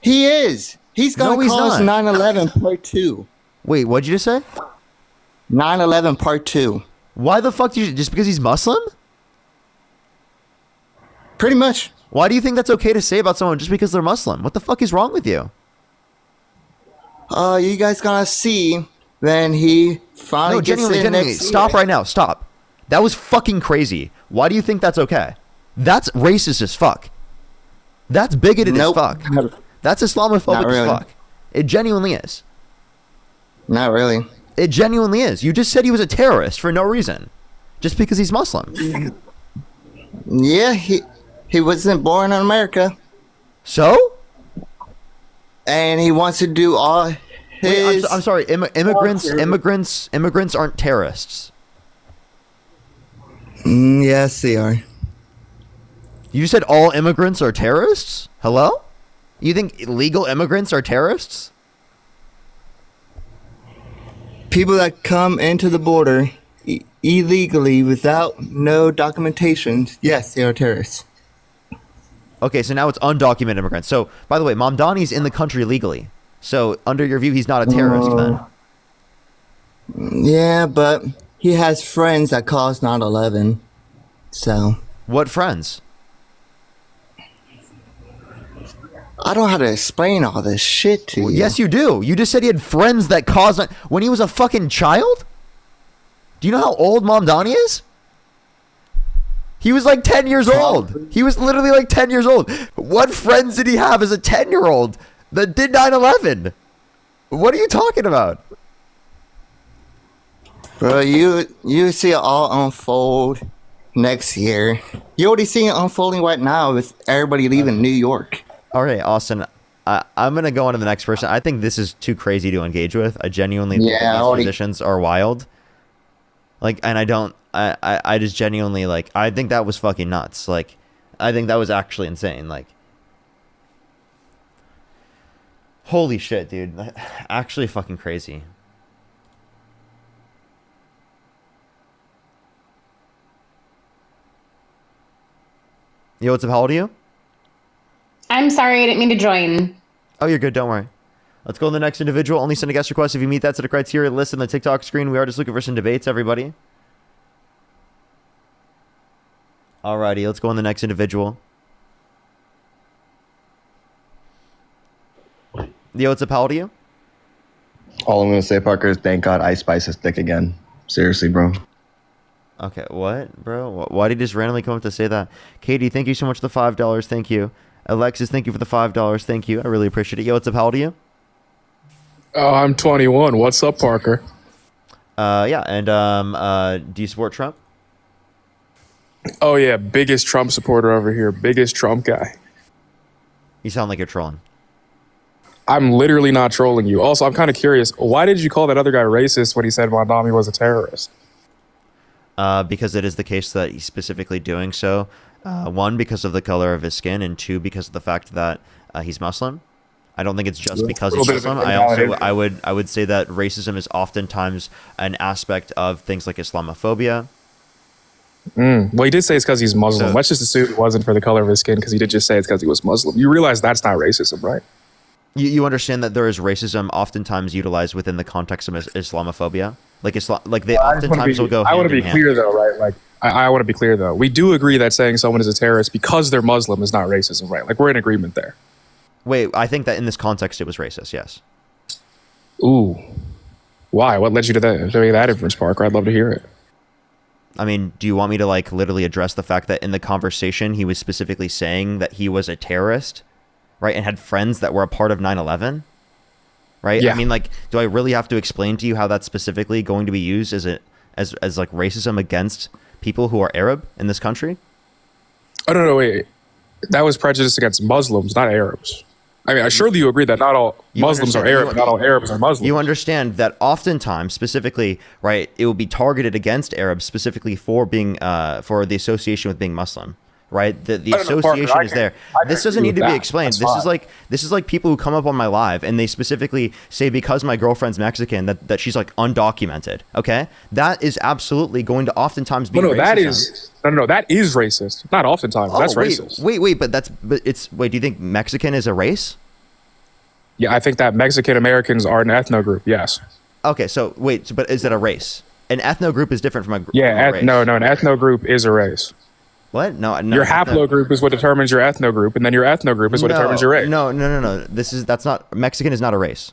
He is. He's No, gonna he's call us not. 9/11 Part 2. Wait, what'd you just say? 9/11 Part 2. Why the fuck do you just because he's Muslim? Pretty much. Why do you think that's okay to say about someone just because they're Muslim? What the fuck is wrong with you? You guys gonna see when he finally No, gets genuinely, in genuinely. next Stop year. right now. Stop. That was fucking crazy. Why do you think that's okay? That's racist as fuck. That's bigoted Nope. as fuck. That's Islamophobic Not really. as fuck. It genuinely is. Not really. It genuinely is. You just said he was a terrorist for no reason. Just because he's Muslim. Yeah, he wasn't born in America, So? and he wants to do all his. Wait, I'm sorry. Immigrants aren't terrorists. Yes, they are. You just said all immigrants are terrorists? Hello? You think illegal immigrants are terrorists? People that come into the border illegally without no documentation, yes, they are terrorists. Okay, so now it's undocumented immigrants. So, by the way, Mamdani's in the country legally. So, under your view, he's not a terrorist then. Yeah, but he has friends that caused 9/11. So What friends? I don't know how to explain all this shit to you. Yes, you do. You just said he had friends that caused... When he was a fucking child? Do you know how old Mamdani is? He was like 10 years old. He was literally like 10 years old. What friends did he have as a 10-year-old that did 9/11? What are you talking about? Bro, you see it all unfold next year. You already seeing it unfolding right now with everybody leaving New York. All right, Austin. I'm going to go on to the next person. I think this is too crazy to engage with. I genuinely think Yeah, that I these already- positions are wild. Like, and I just genuinely, like, I think that was fucking nuts. Like, I think that was actually insane. Like, holy shit, dude. Actually fucking crazy. Yo, what's up? How old are you? I'm sorry, I didn't mean to join. Oh, you're good. Don't worry. Let's go to the next individual. Only send a guest request if you meet that set of criteria list on the TikTok screen. We are just looking for some debates, everybody. Alrighty, let's go on the next individual. Yo, what's up? How old are you? All I'm gonna say, Parker, is thank God Ice Spice is thick again. Seriously, bro. Okay, what, bro? Why did you just randomly come up to say that? Katie, thank you so much for the $5. Thank you. Alexis, thank you for the $5. Thank you. I really appreciate it. Yo, what's up? How old are you? Oh, I'm 21. What's up, Parker? Yeah, and do you support Trump? Oh, yeah. Biggest Trump supporter over here. Biggest Trump guy. You sound like you're trolling. I'm literally not trolling you. Also, I'm kind of curious. Why did you call that other guy racist when he said Mondami was a terrorist? Because it is the case that he's specifically doing so. One, because of the color of his skin, and two, because of the fact that he's Muslim. I don't think it's just because he's Muslim. I would say that racism is oftentimes an aspect of things like Islamophobia. Well, he did say it's because he's Muslim. So- Let's just assume it wasn't for the color of his skin because he did just say it's because he was Muslim. You realize that's not racism, right? You understand that there is racism oftentimes utilized within the context of Islamophobia? Like they oftentimes will go I want hand to in be hand. clear, though, right? Like, I want to be clear, though. We do agree that saying someone is a terrorist because they're Muslim is not racism, right? Like, we're in agreement there. Wait, I think that in this context it was racist, yes. Ooh. Why? What led you to that inference, Parker? I'd love to hear it. I mean, do you want me to like literally address the fact that in the conversation he was specifically saying that he was a terrorist, right, and had friends that were a part of 9/11, right? Yeah. I mean, like, do I really have to explain to you how that's specifically going to be used as like racism against people who are Arab in this country? Oh no, wait. That was prejudice against Muslims, not Arabs. I mean, surely you agree that not all Muslims are Arab, not all Arabs are Muslims. You understand that oftentimes, specifically, right, it will be targeted against Arabs specifically for being for the association with being Muslim, right? The association is there. This doesn't need to be explained. This is like people who come up on my live and they specifically say because my girlfriend's Mexican that she's like undocumented. Okay, that is absolutely going to oftentimes be. No, racism. that is racist. Not oftentimes. That's racist. Wait, wait. Do you think Mexican is a race? Yeah, I think that Mexican Americans are an ethno group. Yes. Okay, so wait, but is it a race? An ethno group is different from a race. No, an ethno group is a race. What? No. Your haplogroup is what determines your ethno group, and then your ethno group is what determines your race. No. That's not. Mexican is not a race.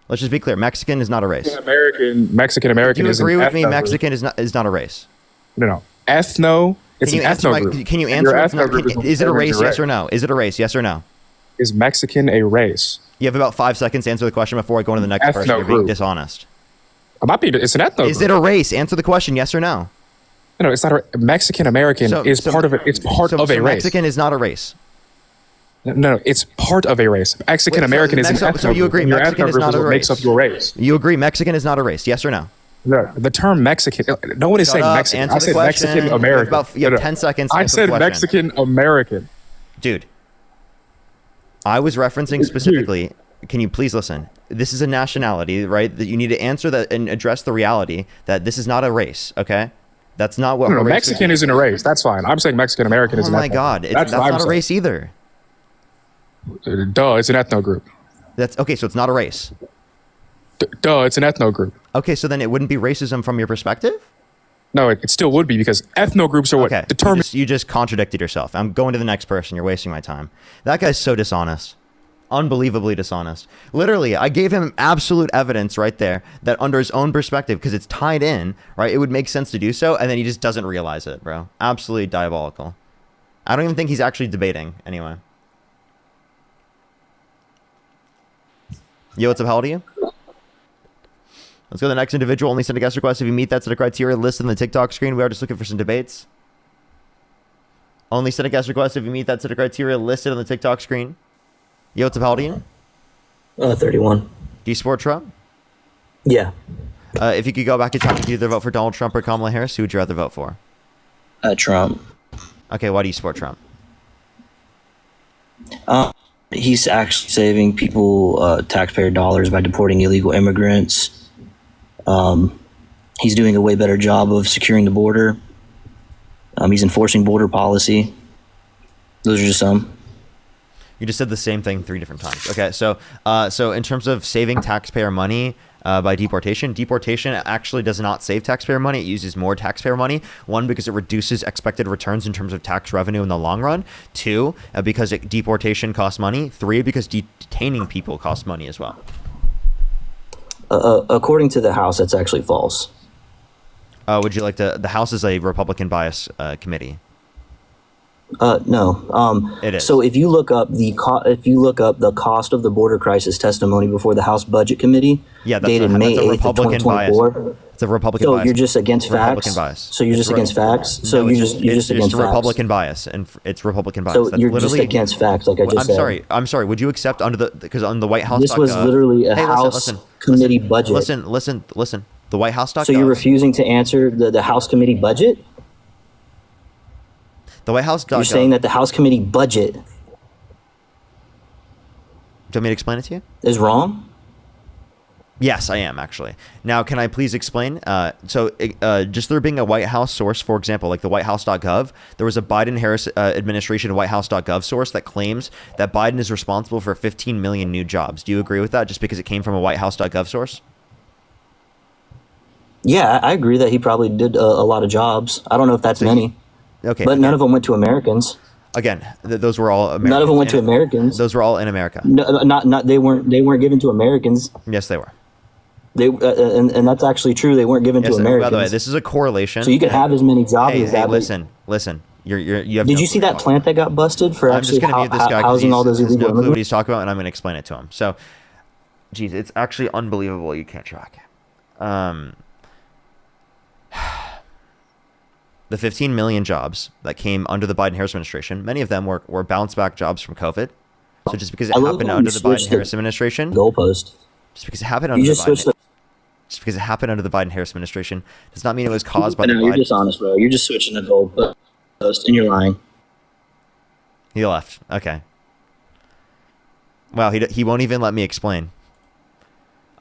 Let's just be clear. Mexican is not a race. Mexican American is an ethno group. Do you agree with me? Mexican is not a race. No. Ethno. It's an ethno group. Can you answer? Is it a race? Yes or no? Is it a race? Yes or no? Is Mexican a race? You have about 5 seconds to answer the question before I go on to the next person. You're being dishonest. I'm not being. It's an ethno group. Is it a race? Answer the question. Yes or no? No, it's not a Mexican American is part of it. It's part of a race. Mexican is not a race. No, it's part of a race. Mexican American is an ethno group. So you agree Mexican is not a race? Makes up your race. You agree Mexican is not a race? Yes or no? No, the term Mexican. No one is saying Mexican. I said Mexican American. You have 10 seconds. I said Mexican American. Dude, I was referencing specifically. Can you please listen? This is a nationality, right? That you need to answer that and address the reality that this is not a race. Okay, that's not what. No, Mexican isn't a race. That's fine. I'm saying Mexican American is an ethno. Oh my God, that's not a race either. Duh, it's an ethno group. That's okay. So it's not a race. Duh, it's an ethno group. Okay, so then it wouldn't be racism from your perspective? No, it still would be because ethno groups are what determine. You just contradicted yourself. I'm going to the next person. You're wasting my time. That guy's so dishonest. Unbelievably dishonest. Literally, I gave him absolute evidence right there that under his own perspective, because it's tied in, right, it would make sense to do so, and then he just doesn't realize it, bro. Absolutely diabolical. I don't even think he's actually debating, anyway. Yo, what's up? How old are you? Let's go to the next individual. Only send a guest request if you meet that set of criteria listed on the TikTok screen. We are just looking for some debates. Only send a guest request if you meet that set of criteria listed on the TikTok screen. Yo, what's up? How old are you? 31. Do you support Trump? Yeah. If you could go back in time, could you either vote for Donald Trump or Kamala Harris? Who would you rather vote for? Trump. Okay, why do you support Trump? He's actually saving people taxpayer dollars by deporting illegal immigrants. He's doing a way better job of securing the border. He's enforcing border policy. Those are just some. You just said the same thing 3 different times. Okay, so in terms of saving taxpayer money by deportation actually does not save taxpayer money. It uses more taxpayer money. 1, because it reduces expected returns in terms of tax revenue in the long run. 2, because deportation costs money. 3, because detaining people costs money as well. According to the House, that's actually false. Would you like to? The House is a Republican bias committee. No. It is. So if you look up the cost of the border crisis testimony before the House Budget Committee, dated May 8th of 2024. It's a Republican bias. So you're just against facts. Republican bias. So you're just against facts. So you're just against facts. It's Republican bias, and it's Republican bias. So you're just against facts, like I just said. I'm sorry. Would you accept because on the White House? This was literally a House committee budget. Listen. The White House. So you're refusing to answer the House committee budget? The White House. You're saying that the House committee budget. Do you want me to explain it to you? Is wrong? Yes, I am actually. Now, can I please explain? Just there being a White House source, for example, like the whitehouse.gov, there was a Biden-Harris administration whitehouse.gov source that claims that Biden is responsible for 15 million new jobs. Do you agree with that just because it came from a whitehouse.gov source? Yeah, I agree that he probably did a lot of jobs. I don't know if that's many. Okay. But none of them went to Americans. Again, those were all Americans. None of them went to Americans. Those were all in America. No, not they weren't given to Americans. Yes, they were. They and that's actually true. They weren't given to Americans. By the way, this is a correlation. So you could have as many jobs as that. Listen. You have Did you see that plant that got busted for actually housing all those illegal immigrants? immigrants? What he's talking about, and I'm going to explain it to him. So, geez, it's actually unbelievable. You can't track. The 15 million jobs that came under the Biden-Harris administration, many of them were bounce-back jobs from COVID. So just because it happened under the Biden-Harris administration, goalpost. Just because it happened under the Biden-Harris administration does not mean it was caused by the Biden. You're dishonest, bro. You're just switching the goalpost, and you're lying. He left. Okay. Wow, he won't even let me explain.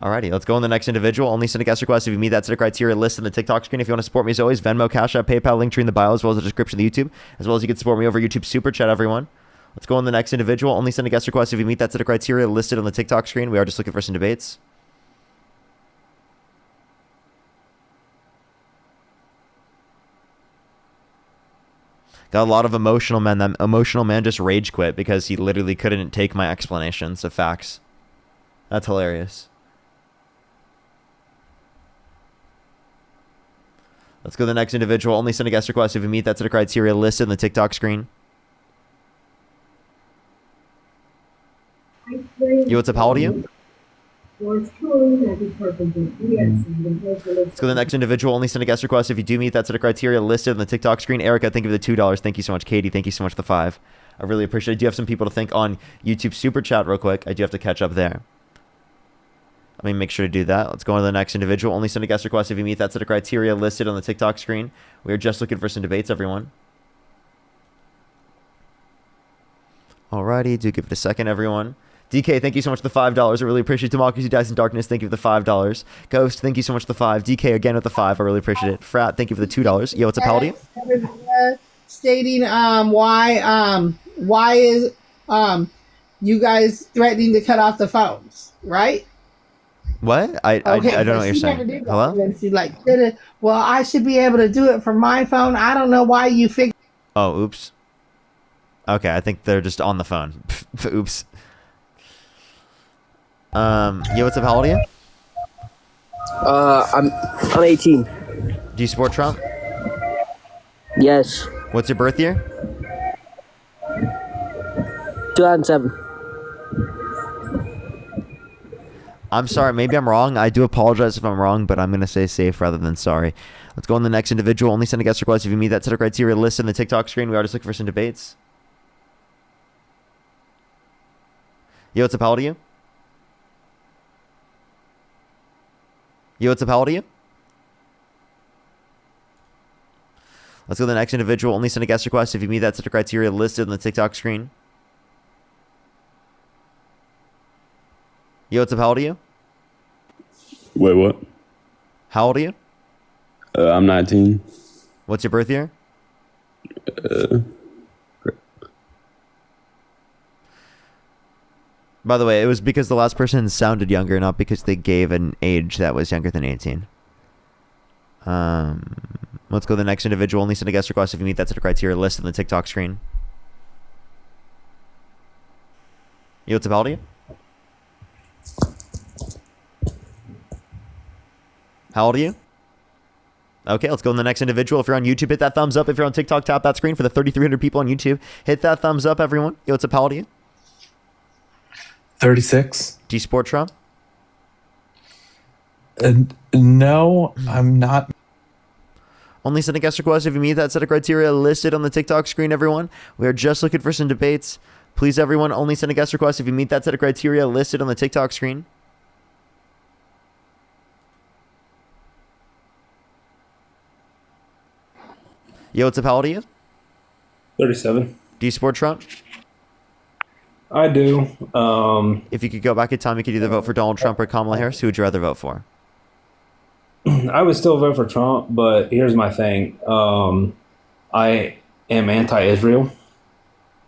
Alrighty, let's go on the next individual. Only send a guest request if you meet that set of criteria listed in the TikTok screen. If you want to support me as always, Venmo, Cash App, PayPal, link tree in the bio, as well as the description of the YouTube, as well as you can support me over YouTube Super Chat, everyone. Let's go on the next individual. Only send a guest request if you meet that set of criteria listed on the TikTok screen. We are just looking for some debates. Got a lot of emotional men. That emotional man just rage quit because he literally couldn't take my explanations of facts. That's hilarious. Let's go to the next individual. Only send a guest request if you meet that set of criteria listed in the TikTok screen. Yo, what's up? How old are you? Let's go to the next individual. Only send a guest request if you do meet that set of criteria listed on the TikTok screen. Erica, thank you for the $2. Thank you so much. Katie, thank you so much for the $5. I really appreciate it. I do have some people to thank on YouTube Super Chat real quick. I do have to catch up there. Let me make sure to do that. Let's go on to the next individual. Only send a guest request if you meet that set of criteria listed on the TikTok screen. We are just looking for some debates, everyone. Alrighty, do give it a second, everyone. DK, thank you so much for the $5. I really appreciate it. Democracy Dies in Darkness, thank you for the $5. Ghost, thank you so much for the 5. DK again with the 5. I really appreciate it. Frat, thank you for the $2. Yo, what's up, Paladin? Stating why is you guys threatening to cut off the phones, right? What? I don't know what you're saying. Hello? And she's like, well, I should be able to do it from my phone. I don't know why you figured. Oh, oops. Okay, I think they're just on the phone. Oops. Yo, what's up? How old are you? I'm 18. Do you support Trump? Yes. What's your birth year? 2007. I'm sorry, maybe I'm wrong. I do apologize if I'm wrong, but I'm going to say safe rather than sorry. Let's go on the next individual. Only send a guest request if you meet that set of criteria listed in the TikTok screen. We are just looking for some debates. Yo, what's up? How old are you? Yo, what's up? How old are you? Let's go to the next individual. Only send a guest request if you meet that set of criteria listed in the TikTok screen. Yo, what's up? How old are you? Wait, what? How old are you? I'm 19. What's your birth year? By the way, it was because the last person sounded younger, not because they gave an age that was younger than 18. Let's go to the next individual. Only send a guest request if you meet that set of criteria listed in the TikTok screen. Yo, what's up? How old are you? How old are you? Okay, let's go to the next individual. If you're on YouTube, hit that thumbs up. If you're on TikTok, tap that screen for the 3,300 people on YouTube. Hit that thumbs up, everyone. Yo, what's up? How old are you? 36. Do you support Trump? No, I'm not. Only send a guest request if you meet that set of criteria listed on the TikTok screen, everyone. We are just looking for some debates. Please, everyone, only send a guest request if you meet that set of criteria listed on the TikTok screen. Yo, what's up? How old are you? 37. Do you support Trump? I do. If you could go back in time, you could either vote for Donald Trump or Kamala Harris. Who would you rather vote for? I would still vote for Trump, but here's my thing. I am anti-Israel.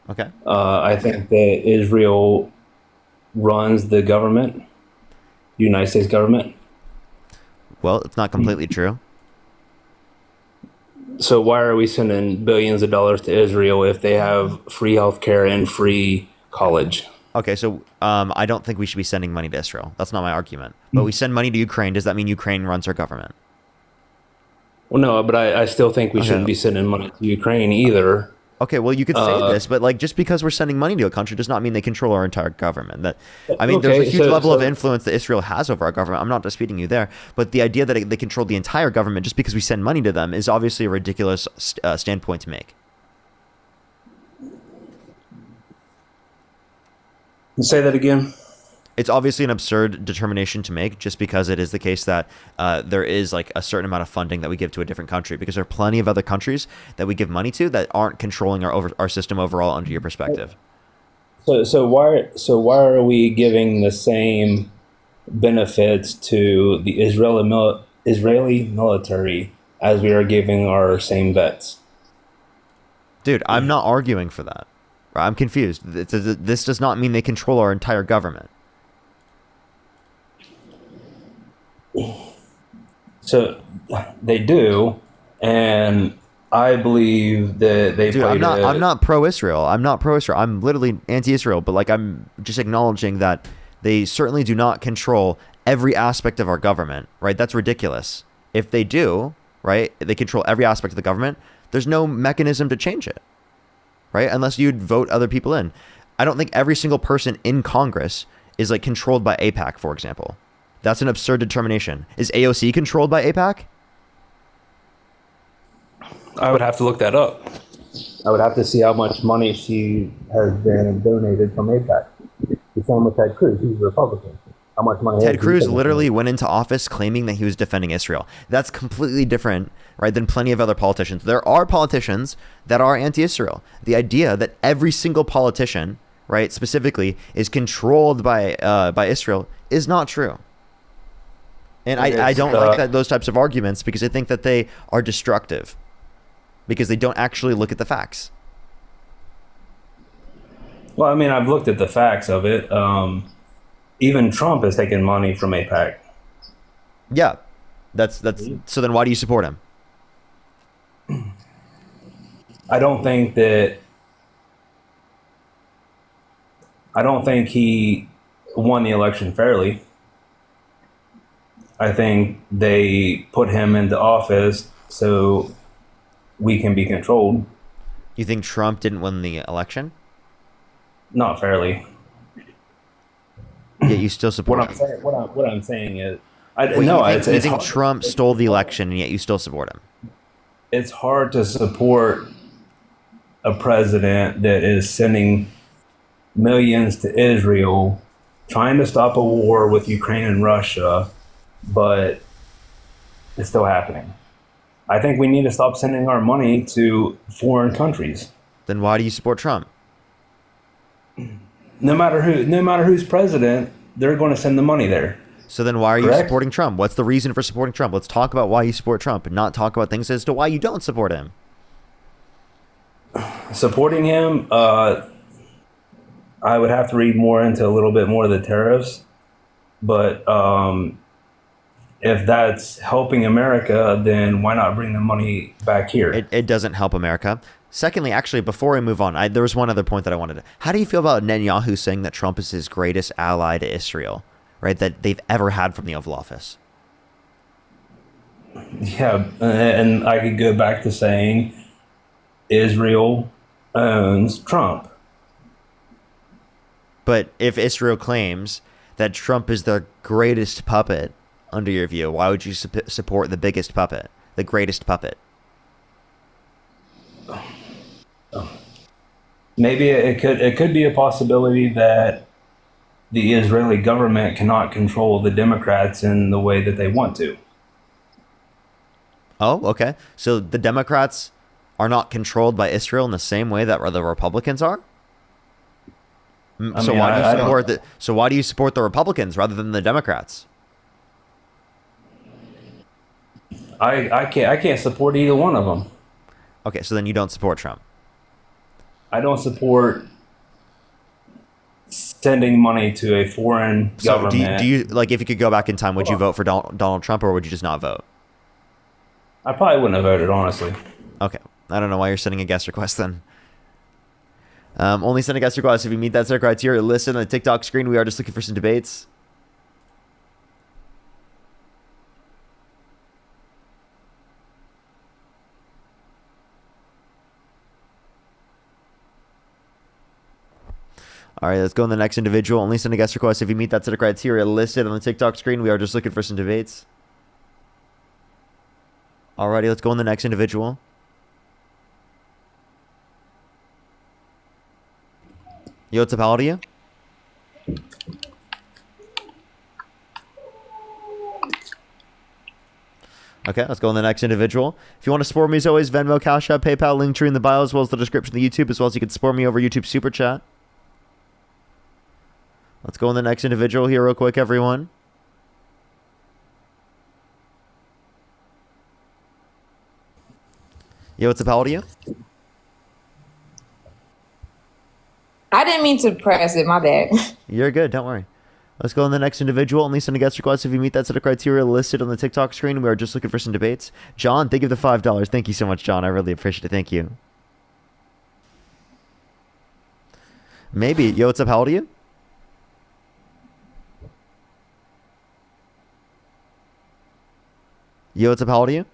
Okay. I think that Israel runs the government, the United States government. Well, it's not completely true. So why are we sending billions of dollars to Israel if they have free healthcare and free college? Okay, so I don't think we should be sending money to Israel. That's not my argument. But we send money to Ukraine. Does that mean Ukraine runs our government? Well, no, but I still think we shouldn't be sending money to Ukraine either. Okay, well, you could say this, but like just because we're sending money to a country does not mean they control our entire government. That I mean, there's a huge level of influence that Israel has over our government. I'm not disputing you there, but the idea that they control the entire government just because we send money to them is obviously a ridiculous standpoint to make. Say that again. It's obviously an absurd determination to make just because it is the case that there is like a certain amount of funding that we give to a different country, because there are plenty of other countries that we give money to that aren't controlling our system overall under your perspective. So why are we giving the same benefits to the Israeli military as we are giving our same vets? Dude, I'm not arguing for that. I'm confused. This does not mean they control our entire government. So they do, and I believe that they. Dude, I'm not pro-Israel. I'm not pro-Israel. I'm literally anti-Israel. But like, I'm just acknowledging that they certainly do not control every aspect of our government. Right? That's ridiculous. If they do, right, they control every aspect of the government. There's no mechanism to change it. Right? Unless you'd vote other people in. I don't think every single person in Congress is like controlled by AIPAC, for example. That's an absurd determination. Is AOC controlled by AIPAC? I would have to look that up. I would have to see how much money she has been donated from AIPAC. The same with Ted Cruz. He's a Republican. How much money? Ted Cruz literally went into office claiming that he was defending Israel. That's completely different, right, than plenty of other politicians. There are politicians that are anti-Israel. The idea that every single politician, right, specifically, is controlled by Israel is not true. And I don't like those types of arguments because I think that they are destructive because they don't actually look at the facts. Well, I mean, I've looked at the facts of it. Even Trump has taken money from AIPAC. Yeah, that's so. Then why do you support him? I don't think he won the election fairly. I think they put him into office so we can be controlled. You think Trump didn't win the election? Not fairly. Yet you still support him. What I'm saying is, you think Trump stole the election and yet you still support him? It's hard to support a president that is sending millions to Israel, trying to stop a war with Ukraine and Russia, but it's still happening. I think we need to stop sending our money to foreign countries. Then why do you support Trump? No matter who's president, they're going to send the money there. So then why are you supporting Trump? What's the reason for supporting Trump? Let's talk about why you support Trump and not talk about things as to why you don't support him. Supporting him, I would have to read more into a little bit more of the tariffs. But if that's helping America, then why not bring the money back here? It doesn't help America. Secondly, actually, before we move on, there was one other point that I wanted to... How do you feel about Netanyahu saying that Trump is his greatest ally to Israel, right, that they've ever had from the Oval Office? Yeah, and I could go back to saying Israel owns Trump. But if Israel claims that Trump is the greatest puppet, under your view, why would you support the biggest puppet, the greatest puppet? Maybe it could be a possibility that the Israeli government cannot control the Democrats in the way that they want to. Oh, okay. So the Democrats are not controlled by Israel in the same way that the Republicans are? So why do you support the Republicans rather than the Democrats? I can't support either one of them. Okay, so then you don't support Trump. I don't support sending money to a foreign government. Do you like, if you could go back in time, would you vote for Donald Trump or would you just not vote? I probably wouldn't have voted, honestly. Okay. I don't know why you're sending a guest request then. Only send a guest request if you meet that set of criteria listed on the TikTok screen. We are just looking for some debates. All right, let's go on the next individual. Only send a guest request if you meet that set of criteria listed on the TikTok screen. We are just looking for some debates. Alrighty, let's go on the next individual. Yo, what's up? How old are you? Okay, let's go on the next individual. If you want to support me as always, Venmo, Cash App, PayPal, link tree in the bio, as well as the description of the YouTube, as well as you can support me over YouTube Super Chat. Let's go on the next individual here real quick, everyone. Yo, what's up? How old are you? I didn't mean to press it. My bad. You're good. Don't worry. Let's go on the next individual. Only send a guest request if you meet that set of criteria listed on the TikTok screen. We are just looking for some debates. John, thank you for the $5. Thank you so much, John. I really appreciate it. Thank you. Maybe. Yo, what's up? How old are you? Yo, what's up? How old are you?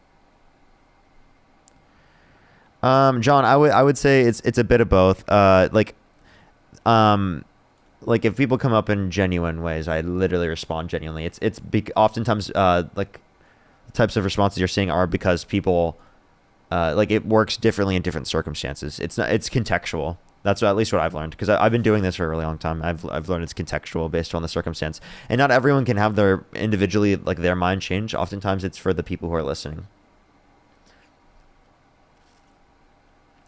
John, I would say it's a bit of both. Like if people come up in genuine ways, I literally respond genuinely. Oftentimes like the types of responses you're seeing are because people like it works differently in different circumstances. It's contextual. That's at least what I've learned, because I've been doing this for a really long time. I've learned it's contextual based on the circumstance, and not everyone can have their individually like their mind change. Oftentimes it's for the people who are listening.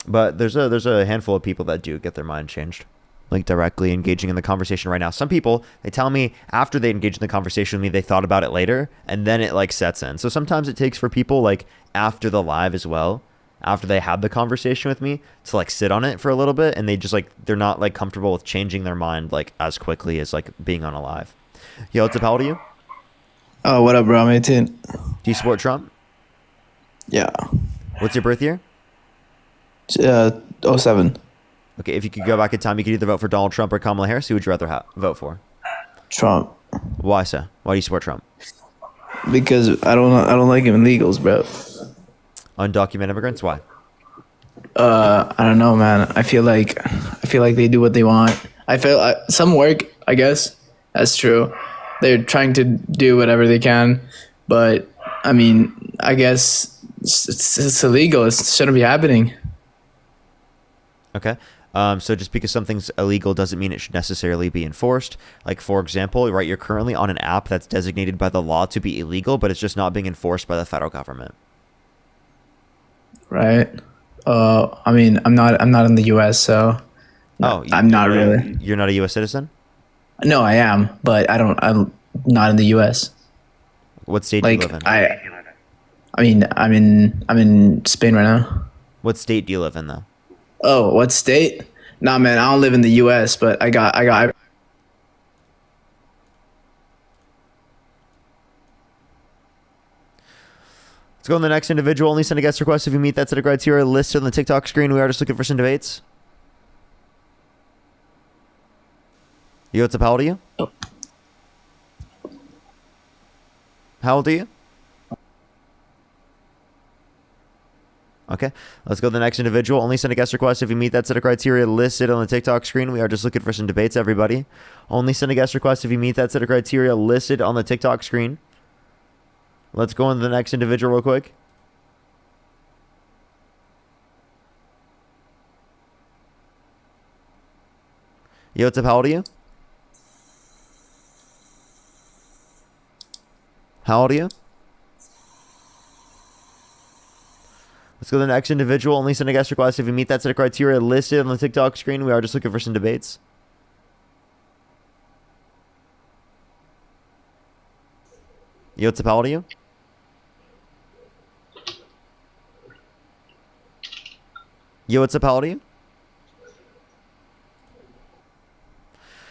But there's a handful of people that do get their mind changed, like directly engaging in the conversation right now. Some people, they tell me after they engage in the conversation with me, they thought about it later, and then it like sets in. So sometimes it takes for people like after the live as well, after they had the conversation with me, to like sit on it for a little bit, and they just like they're not like comfortable with changing their mind like as quickly as like being on a live. Yo, what's up? How old are you? Oh, what up, bro? I'm 18. Do you support Trump? Yeah. What's your birth year? 07. Okay, if you could go back in time, you could either vote for Donald Trump or Kamala Harris. Who would you rather vote for? Trump. Why so? Why do you support Trump? Because I don't like him illegals, bro. Undocumented immigrants? Why? I don't know, man. I feel like they do what they want. I feel some work, I guess. That's true. They're trying to do whatever they can, but I mean, I guess it's illegal. It shouldn't be happening. Okay. So just because something's illegal doesn't mean it should necessarily be enforced. Like, for example, right, you're currently on an app that's designated by the law to be illegal, but it's just not being enforced by the federal government. Right. I mean, I'm not in the U.S., so I'm not really. You're not a U.S. citizen? No, I am, but I'm not in the U.S. What state do you live in? I mean, I'm in Spain right now. What state do you live in, though? Oh, what state? Nah, man, I don't live in the U.S., but I got. Let's go on the next individual. Only send a guest request if you meet that set of criteria listed on the TikTok screen. We are just looking for some debates. Yo, what's up? How old are you? Oh. How old are you? Okay, let's go to the next individual. Only send a guest request if you meet that set of criteria listed on the TikTok screen. We are just looking for some debates, everybody. Only send a guest request if you meet that set of criteria listed on the TikTok screen. Let's go on to the next individual real quick. Yo, what's up? How old are you? How old are you? Let's go to the next individual. Only send a guest request if you meet that set of criteria listed on the TikTok screen. We are just looking for some debates. Yo, what's up? How old are you? Yo, what's up? How old are you?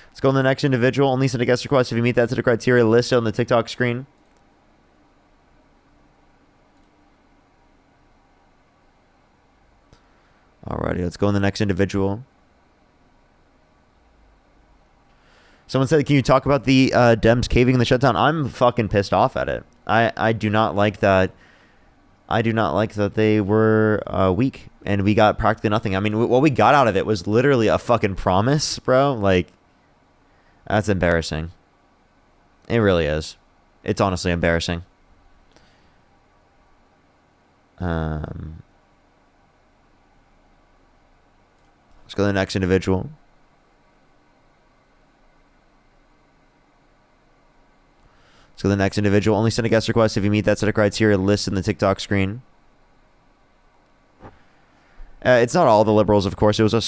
Let's go on the next individual. Only send a guest request if you meet that set of criteria listed on the TikTok screen. Alrighty, let's go on the next individual. Someone said, can you talk about the Dems caving in the shutdown? I'm fucking pissed off at it. I do not like that. I do not like that they were weak and we got practically nothing. I mean, what we got out of it was literally a fucking promise, bro. Like, that's embarrassing. It really is. It's honestly embarrassing. Let's go to the next individual. So the next individual, only send a guest request if you meet that set of criteria listed in the TikTok screen. It's not all the liberals, of course. It was a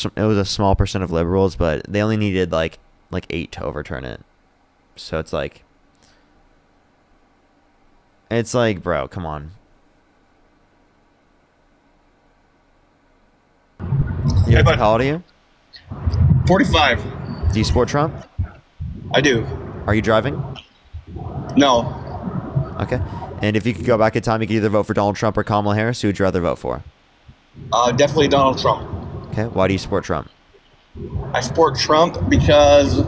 small percent of liberals, but they only needed like 8 to overturn it. So it's like, bro, come on. Yeah, how old are you? 45. Do you support Trump? I do. Are you driving? No. Okay. And if you could go back in time, you could either vote for Donald Trump or Kamala Harris. Who would you rather vote for? Definitely Donald Trump. Okay. Why do you support Trump? I support Trump because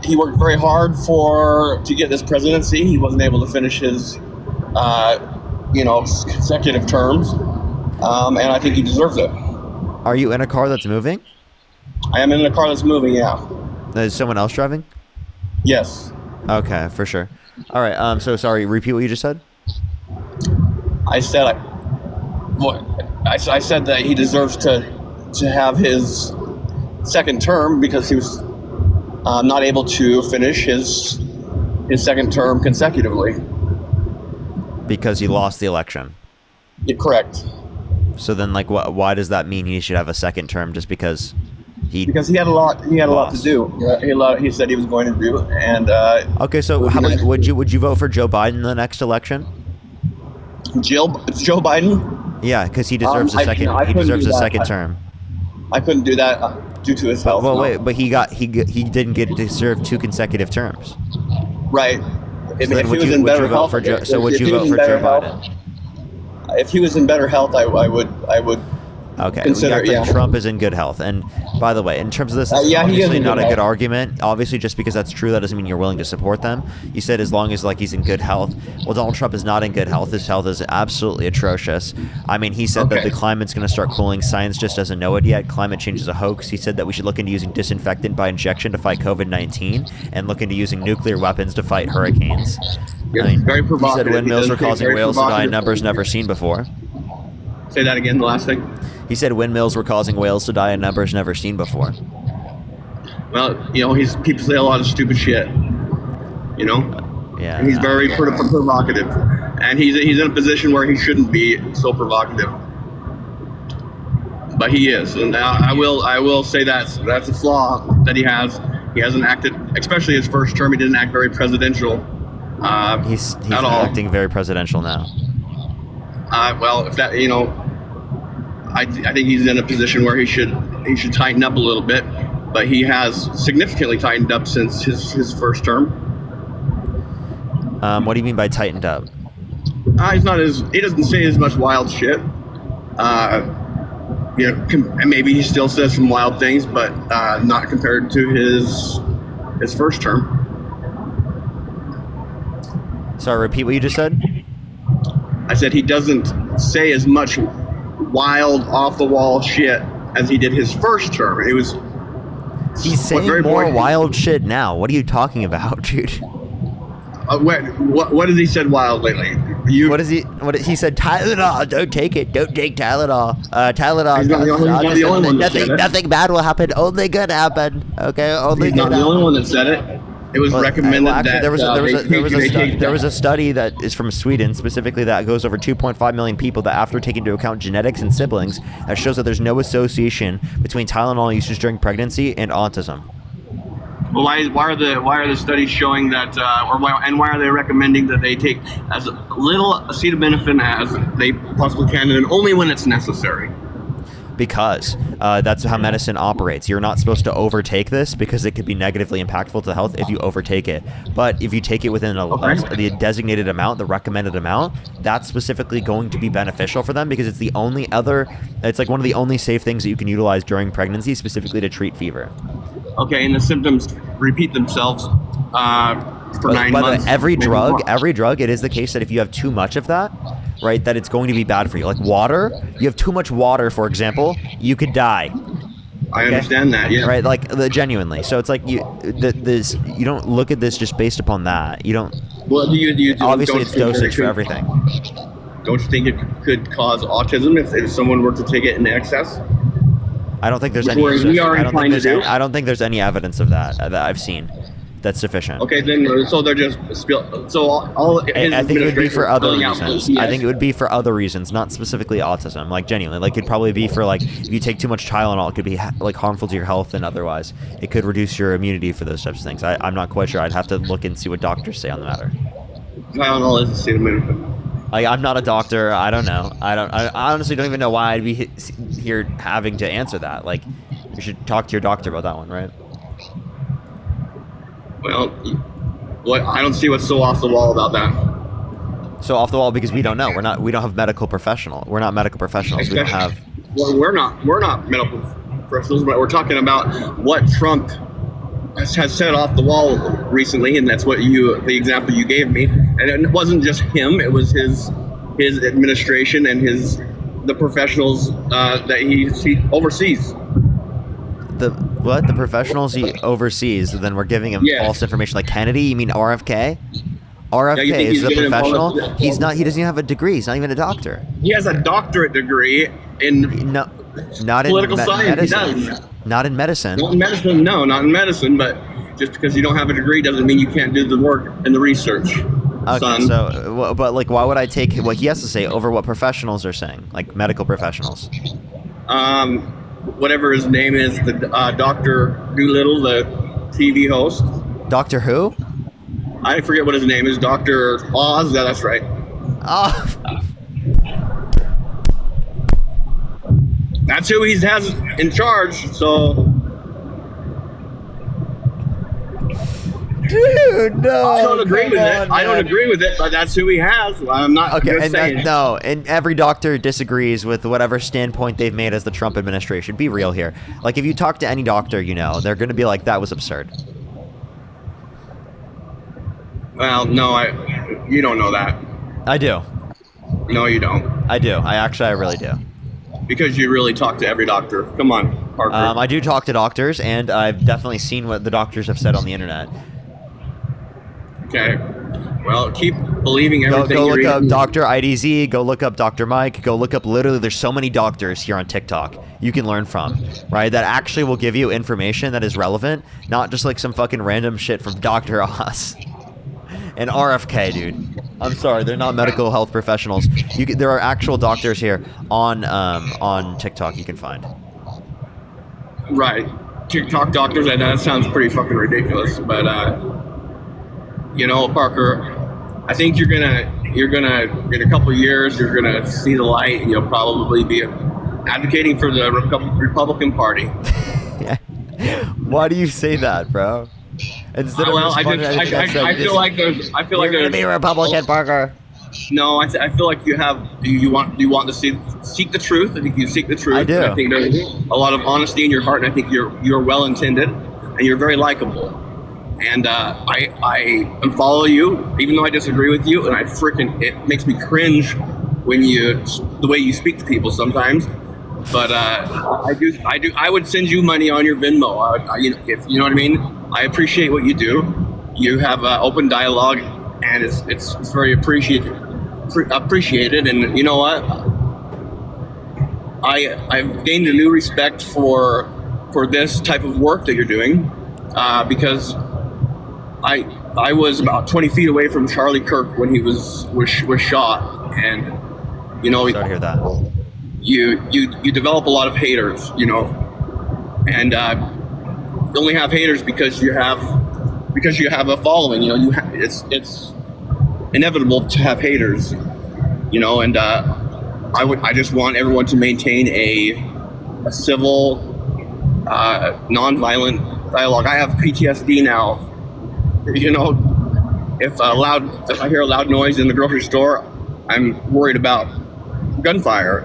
he worked very hard to get this presidency. He wasn't able to finish his, consecutive terms, and I think he deserves it. Are you in a car that's moving? I am in a car that's moving. Yeah. Is someone else driving? Yes. Okay, for sure. All right. So sorry. Repeat what you just said. I said that he deserves to have his second term because he was not able to finish his second term consecutively. Because he lost the election. Yeah, correct. So then, like, why does that mean he should have a second term? Just because because he had a lot to do. He said he was going to do, and okay. So how about, would you vote for Joe Biden in the next election? Joe Biden? Yeah, because he deserves a second. He deserves a second term. I couldn't do that due to his health. Well, wait, but he didn't get to serve 2 consecutive terms. Right. If he was in better health, would you vote for Joe Biden? If he was in better health, I would. Okay, consider, Trump is in good health. And by the way, in terms of this, it's obviously not a good argument. Obviously, just because that's true, that doesn't mean you're willing to support them. You said as long as he's in good health. Well, Donald Trump is not in good health. His health is absolutely atrocious. I mean, he said that the climate's going to start cooling. Science just doesn't know it yet. Climate change is a hoax. He said that we should look into using disinfectant by injection to fight COVID-19 and look into using nuclear weapons to fight hurricanes. I mean, very he said windmills were causing whales to die in numbers never seen before. Say that again, the last thing. He said windmills were causing whales to die in numbers never seen before. Well, people say a lot of stupid shit. Yeah. And he's very provocative, and he's in a position where he shouldn't be so provocative, but he is, and I will say that's a flaw that he has. He hasn't acted, especially his first term. He didn't act very presidential. He's acting very presidential now. Well, if that I think he's in a position where he should tighten up a little bit, but he has significantly tightened up since his first term. What do you mean by tightened up? He doesn't say as much wild shit. Maybe he still says some wild things, but not compared to his first term. Sorry, repeat what you just said. I said he doesn't say as much wild, off-the-wall shit as he did his first term. He's saying more wild shit now. What are you talking about, dude? What has he said wild lately? What he said? Tylenol, don't take it. Don't take Tylenol. Tylenol. He's not the only one that said it. Nothing bad will happen. Only good happen. Okay, only good. He's not the only one that said it. It was recommended that there was a study that is from Sweden specifically that goes over 2.5 million people that after taking into account genetics and siblings that shows that there's no association between Tylenol usage during pregnancy and autism. Well, why are the studies showing that, why are they recommending that they take as little acetaminophen as they possibly can, and only when it's necessary? Because that's how medicine operates. You're not supposed to overtake this because it could be negatively impactful to health if you overtake it. But if you take it within the designated amount, the recommended amount, that's specifically going to be beneficial for them because it's it's like one of the only safe things that you can utilize during pregnancy, specifically to treat fever. Okay, and the symptoms repeat themselves for 9 By the way, months. every maybe drug, it is the case that if you have too much of that, right, that it's going to be bad for you. Like water, you have too much water, for example, you could die. I understand that, yeah. Right, like genuinely. So it's like you don't look at this just based upon that. You don't. Well, obviously it's dosage for everything. Don't you think it could cause autism if someone were to take it in excess? I don't think there's any. I don't think there's any evidence of that I've seen that's sufficient. Okay, then so they're just all. I think it would be for other reasons. I think it would be for other reasons, not specifically autism. Like genuinely, like it'd probably be for like if you take too much Tylenol, it could be like harmful to your health and otherwise. It could reduce your immunity for those types of things. I'm not quite sure. I'd have to look and see what doctors say on the matter. Tylenol is acetaminophen. Like, I'm not a doctor. I don't know. I honestly don't even know why I'd be here having to answer that. Like, you should talk to your doctor about that one, right? Well, I don't see what's so off the wall about that. So off the wall because we don't know. We don't have medical professional. We're not medical professionals. We don't have. Well, we're not medical professionals, but we're talking about what Trump has said off the wall recently, and that's what the example you gave me. And it wasn't just him; it was his administration and the professionals that he oversees. The professionals he oversees? Then we're giving him false information. Like Kennedy? You mean RFK? RFK is a professional. He's not. He doesn't even have a degree. He's not even a doctor. He has a doctorate degree in not political in science. medicine. He does. Not in medicine. Not in medicine. No, not in medicine. But just because you don't have a degree doesn't mean you can't do the work and the research. Okay, son. so but like, why would I take what he has to say over what professionals are saying, like medical professionals? Whatever his name is, the Dr. Doolittle, the TV host. Doctor who? I forget what his name is. Dr. Oz. Yeah, that's right. Oh. That's who he has in charge. So, dude, no. I don't agree with it. I don't agree with it, but that's who he has. I'm not. Okay, just saying. and every doctor disagrees with whatever standpoint they've made as the Trump administration. Be real here. Like, if you talk to any doctor, they're going to be like, "That was absurd." Well, no, you don't know that. I do. No, you don't. I do. I really do. Because you really talk to every doctor. Come on, Parker. I do talk to doctors, and I've definitely seen what the doctors have said on the internet. Okay. Well, keep believing everything. Go look up Dr. IDZ. Go look up Dr. Mike. Go look up. Literally, there's so many doctors here on TikTok you can learn from, right? That actually will give you information that is relevant, not just like some fucking random shit from Dr. Oz and RFK, dude. I'm sorry, they're not medical health professionals. There are actual doctors here on TikTok you can find. Right, TikTok doctors. That sounds pretty fucking ridiculous, but Parker, I think you're gonna in a couple of years you're gonna see the light, and you'll probably be advocating for the Republican Party. Why do you say that, bro? Instead I feel like there's gonna be a Republican, Parker. No, I feel like you want to seek the truth. I think you seek the truth. I do. I think there's a lot of honesty in your heart, and I think you're well intended, and you're very likable. And I follow you, even though I disagree with you, and it makes me cringe when the way you speak to people sometimes. But I would send you money on your Venmo. If you know what I mean. I appreciate what you do. You have open dialogue, and it's very appreciated. And you know what? I've gained a new respect for this type of work that you're doing, because I was about 20 feet away from Charlie Kirk when he was shot, and sorry to hear that. You develop a lot of haters, and you only have haters because you have a following. It's inevitable to have haters, and I just want everyone to maintain a civil, non-violent dialogue. I have PTSD now. If I hear a loud noise in the grocery store, I'm worried about gunfire.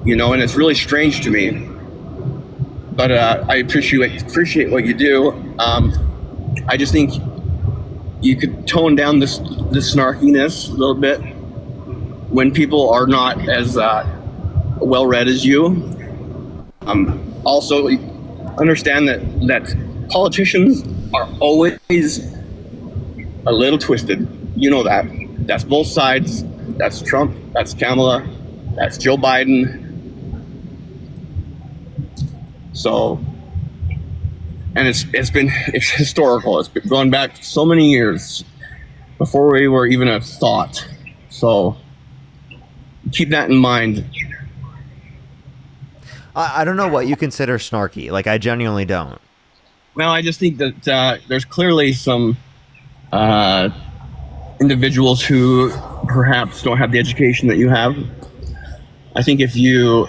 And it's really strange to me. but I appreciate what you do. I just think you could tone down this snarkiness a little bit when people are not as well read as you. Also, understand that politicians are always a little twisted. You know that. That's both sides. That's Trump. That's Kamala. That's Joe Biden. So, and it's historical. It's been going back so many years before we were even a thought. So, keep that in mind. I don't know what you consider snarky. Like, I genuinely don't. Well, I just think that there's clearly some individuals who perhaps don't have the education that you have. I think if you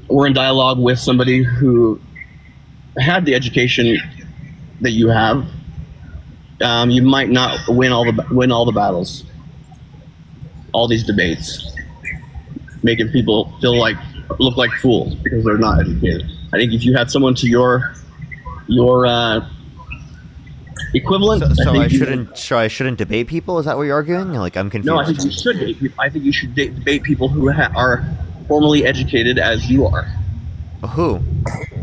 were in dialogue with somebody who had the education that you have, you might not win all the battles. All these debates, making people look like fools because they're not educated. I think if you had someone to your equivalent, I shouldn't debate people. Is that what you're arguing? Like, I'm confused. No, I think you should debate people. I think you should debate people who are formally educated as you are. Who?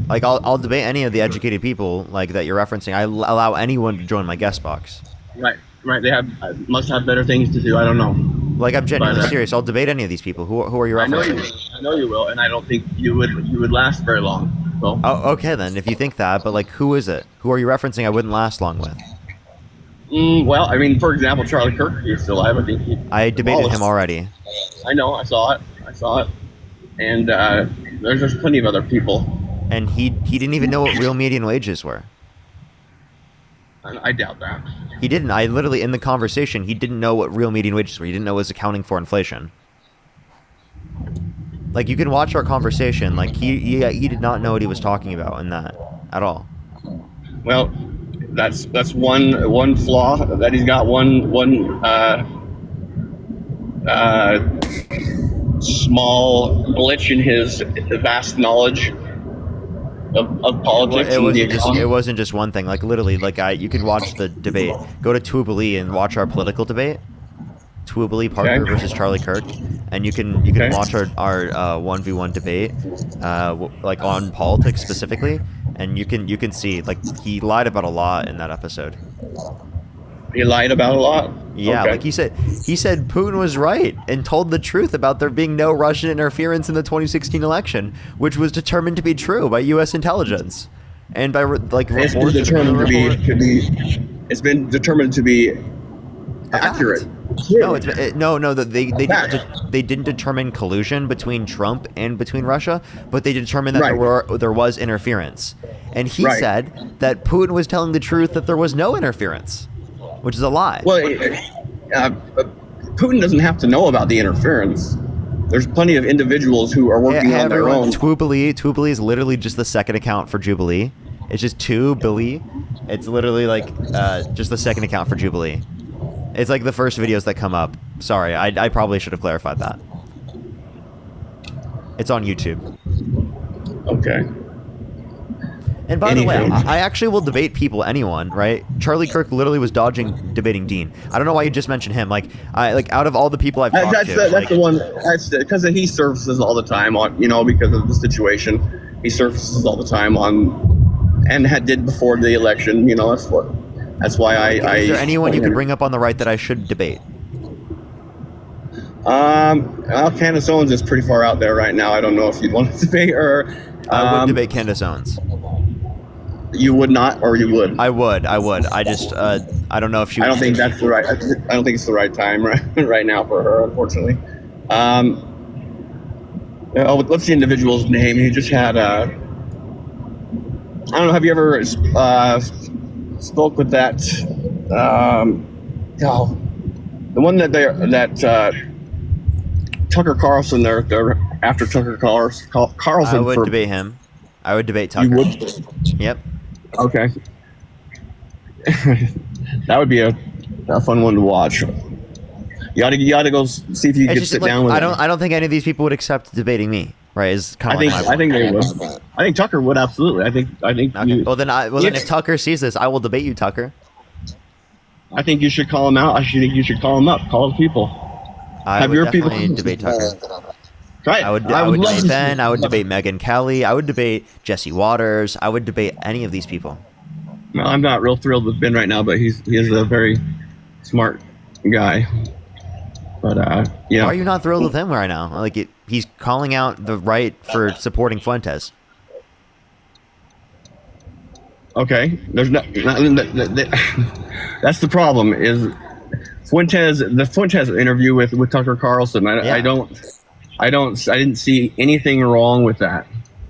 Like, I'll debate any of the educated people like that you're referencing. I allow anyone to join my guest box. Right. They must have better things to do. I don't know. Like, I'm genuinely serious. I'll debate any of these people. Who are you referencing? I know you will, and I don't think you would last very long. So. Oh, okay then. If you think that, but like, who is it? Who are you referencing? I wouldn't last long with. Well, I mean, for example, Charlie Kirk. He's still alive. I think I debated him already. I know. I saw it. And there's just plenty of other people. And he didn't even know what real median wages were. I doubt that. He didn't. I literally, in the conversation, he didn't know what real median wages were. He didn't know it was accounting for inflation. Like, you can watch our conversation. Like, he did not know what he was talking about in that at all. Well, that's one flaw that he's got. One small glitch in his vast knowledge of politics. It wasn't just one thing. Like, literally, like, you can watch the debate. Go to Twoobly and watch our political debate. Twoobly, Parker versus Charlie Kirk, and you can watch our 1v1 debate, like on politics specifically, and you can see, like, he lied about a lot in that episode. He lied about a lot? Yeah, like he said Putin was right and told the truth about there being no Russian interference in the 2016 election, which was determined to be true by U.S. intelligence and by it's been determined to be accurate. No, they didn't determine collusion between Trump and between Russia, but they determined that there was interference, and he said that Putin was telling the truth that there was no interference, which is a lie. Well, Putin doesn't have to know about the interference. There's plenty of individuals who are working on their own. Twoobly is literally just the second account for Jubilee. It's just Twoobly. It's literally like just the second account for Jubilee. It's like the first videos that come up. Sorry, I probably should have clarified that. It's on YouTube. Okay. And by the way, I actually will debate anyone, right? Charlie Kirk literally was dodging debating Dean. I don't know why you just mentioned him. Like out of all the people I've talked to, that's the one. That's because he surfaces all the time on, because of the situation. He surfaces all the time on, and did before the election. That's why I. Is there anyone you could bring up on the right that I should debate? Candace Owens is pretty far out there right now. I don't know if you'd want to debate her. I would debate Candace Owens. You would not, or you would? I would. I just, I don't know if she. I don't think that's the right. I don't think it's the right time right now for her, unfortunately. What's the individual's name? He just had. I don't know. Have you ever spoke with that? The one that Tucker Carlson. They're after Tucker Carlson. I would debate him. I would debate Tucker. You would? Yep. Okay. That would be a fun one to watch. You ought to go see if you could sit down with. I don't think any of these people would accept debating me. right? Is kind I of think like my I think they point. would. I think Tucker would absolutely. I think. Okay. Then if if- Tucker sees this, I will debate you, Tucker. I think you should call him out. think you should call him up. Call his people. I would definitely debate Tucker. Right. I would love debate to Ben. see- I would debate Megyn Kelly. I would debate Jesse Waters. I would debate any of these people. No, I'm not real thrilled with Ben right now, but he is a very smart guy. But yeah. Why are you not thrilled with him right now? Like he's calling out the right for supporting Fuentes. Okay, there's not that's the problem is the Fuentes interview with Tucker Carlson. I didn't see anything wrong with that.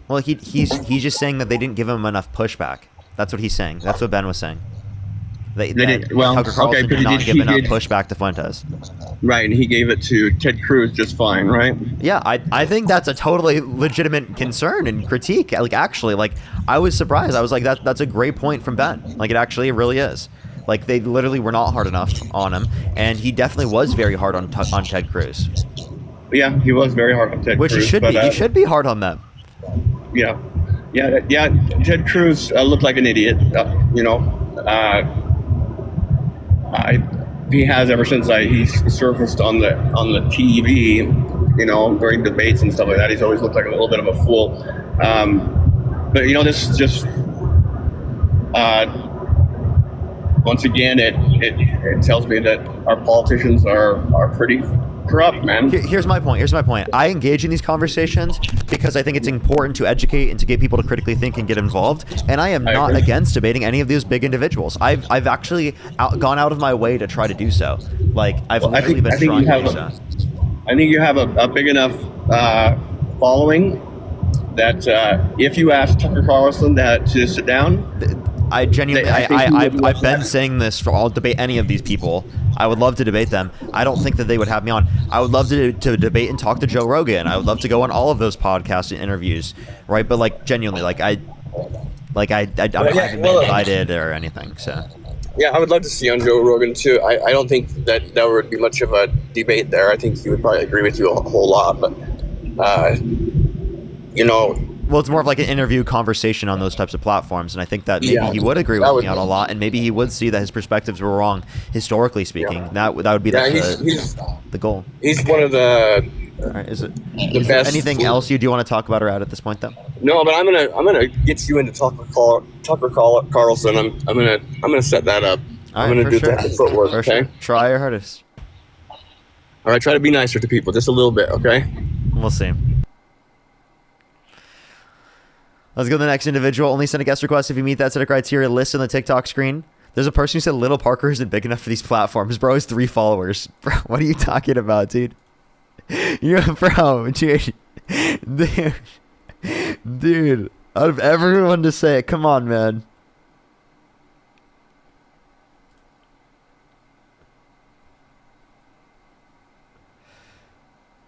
Well, he's just saying that they didn't give him enough pushback. That's what he's saying. That's what Ben was saying. They did. Well, Tucker Carlson did not give enough pushback to Fuentes. Right, and he gave it to Ted Cruz just fine, right? Yeah, I think that's a totally legitimate concern and critique. Like actually, like I was surprised. I was like, that's a great point from Ben. Like it really is. Like they literally were not hard enough on him, and he definitely was very hard on Ted Cruz. Yeah, he was very hard on Ted Cruz. Which he should be. He should be hard on them. Yeah. Ted Cruz looked like an idiot. He has ever since he surfaced on the TV, during debates and stuff like that. He's always looked like a little bit of a fool. But this just once again it tells me that our politicians are pretty corrupt, man. Here's my point. I engage in these conversations because I think it's important to educate and to get people to critically think and get involved. And I am not against debating any of these big individuals. I've actually gone out of my way to try to do so. Like I've literally been trying to do so. I think you have a big enough following that if you ask Tucker Carlson to sit down. I genuinely, I've been saying this I'll debate any of these people. I would love to debate them. I don't think that they would have me on. I would love to debate and talk to Joe Rogan. I would love to go on all of those podcasts and interviews, right? But like genuinely, I haven't been invited or anything. So yeah, I would love to see on Joe Rogan too. I don't think that there would be much of a debate there. I think he would probably agree with you a whole lot, but well, it's more of like an interview conversation on those types of platforms, and I think that maybe he would agree with me on a lot, and maybe he would see that his perspectives were wrong historically speaking. That would be the goal. He's one of the. All right, is there anything else you do want to talk about or add at this point, though? No, but I'm gonna get you into Tucker Carlson. I'm gonna set that up. I'm gonna do that footwork. Okay. Sure. Try your hardest. All right. Try to be nicer to people, just a little bit. Okay. We'll see. Let's go to the next individual. Only send a guest request if you meet that set of criteria listed on the TikTok screen. There's a person who said Little Parker isn't big enough for these platforms. Bro has 3 followers. Bro, what are you talking about, dude? Bro, dude. Dude, out of everyone to say it, come on, man.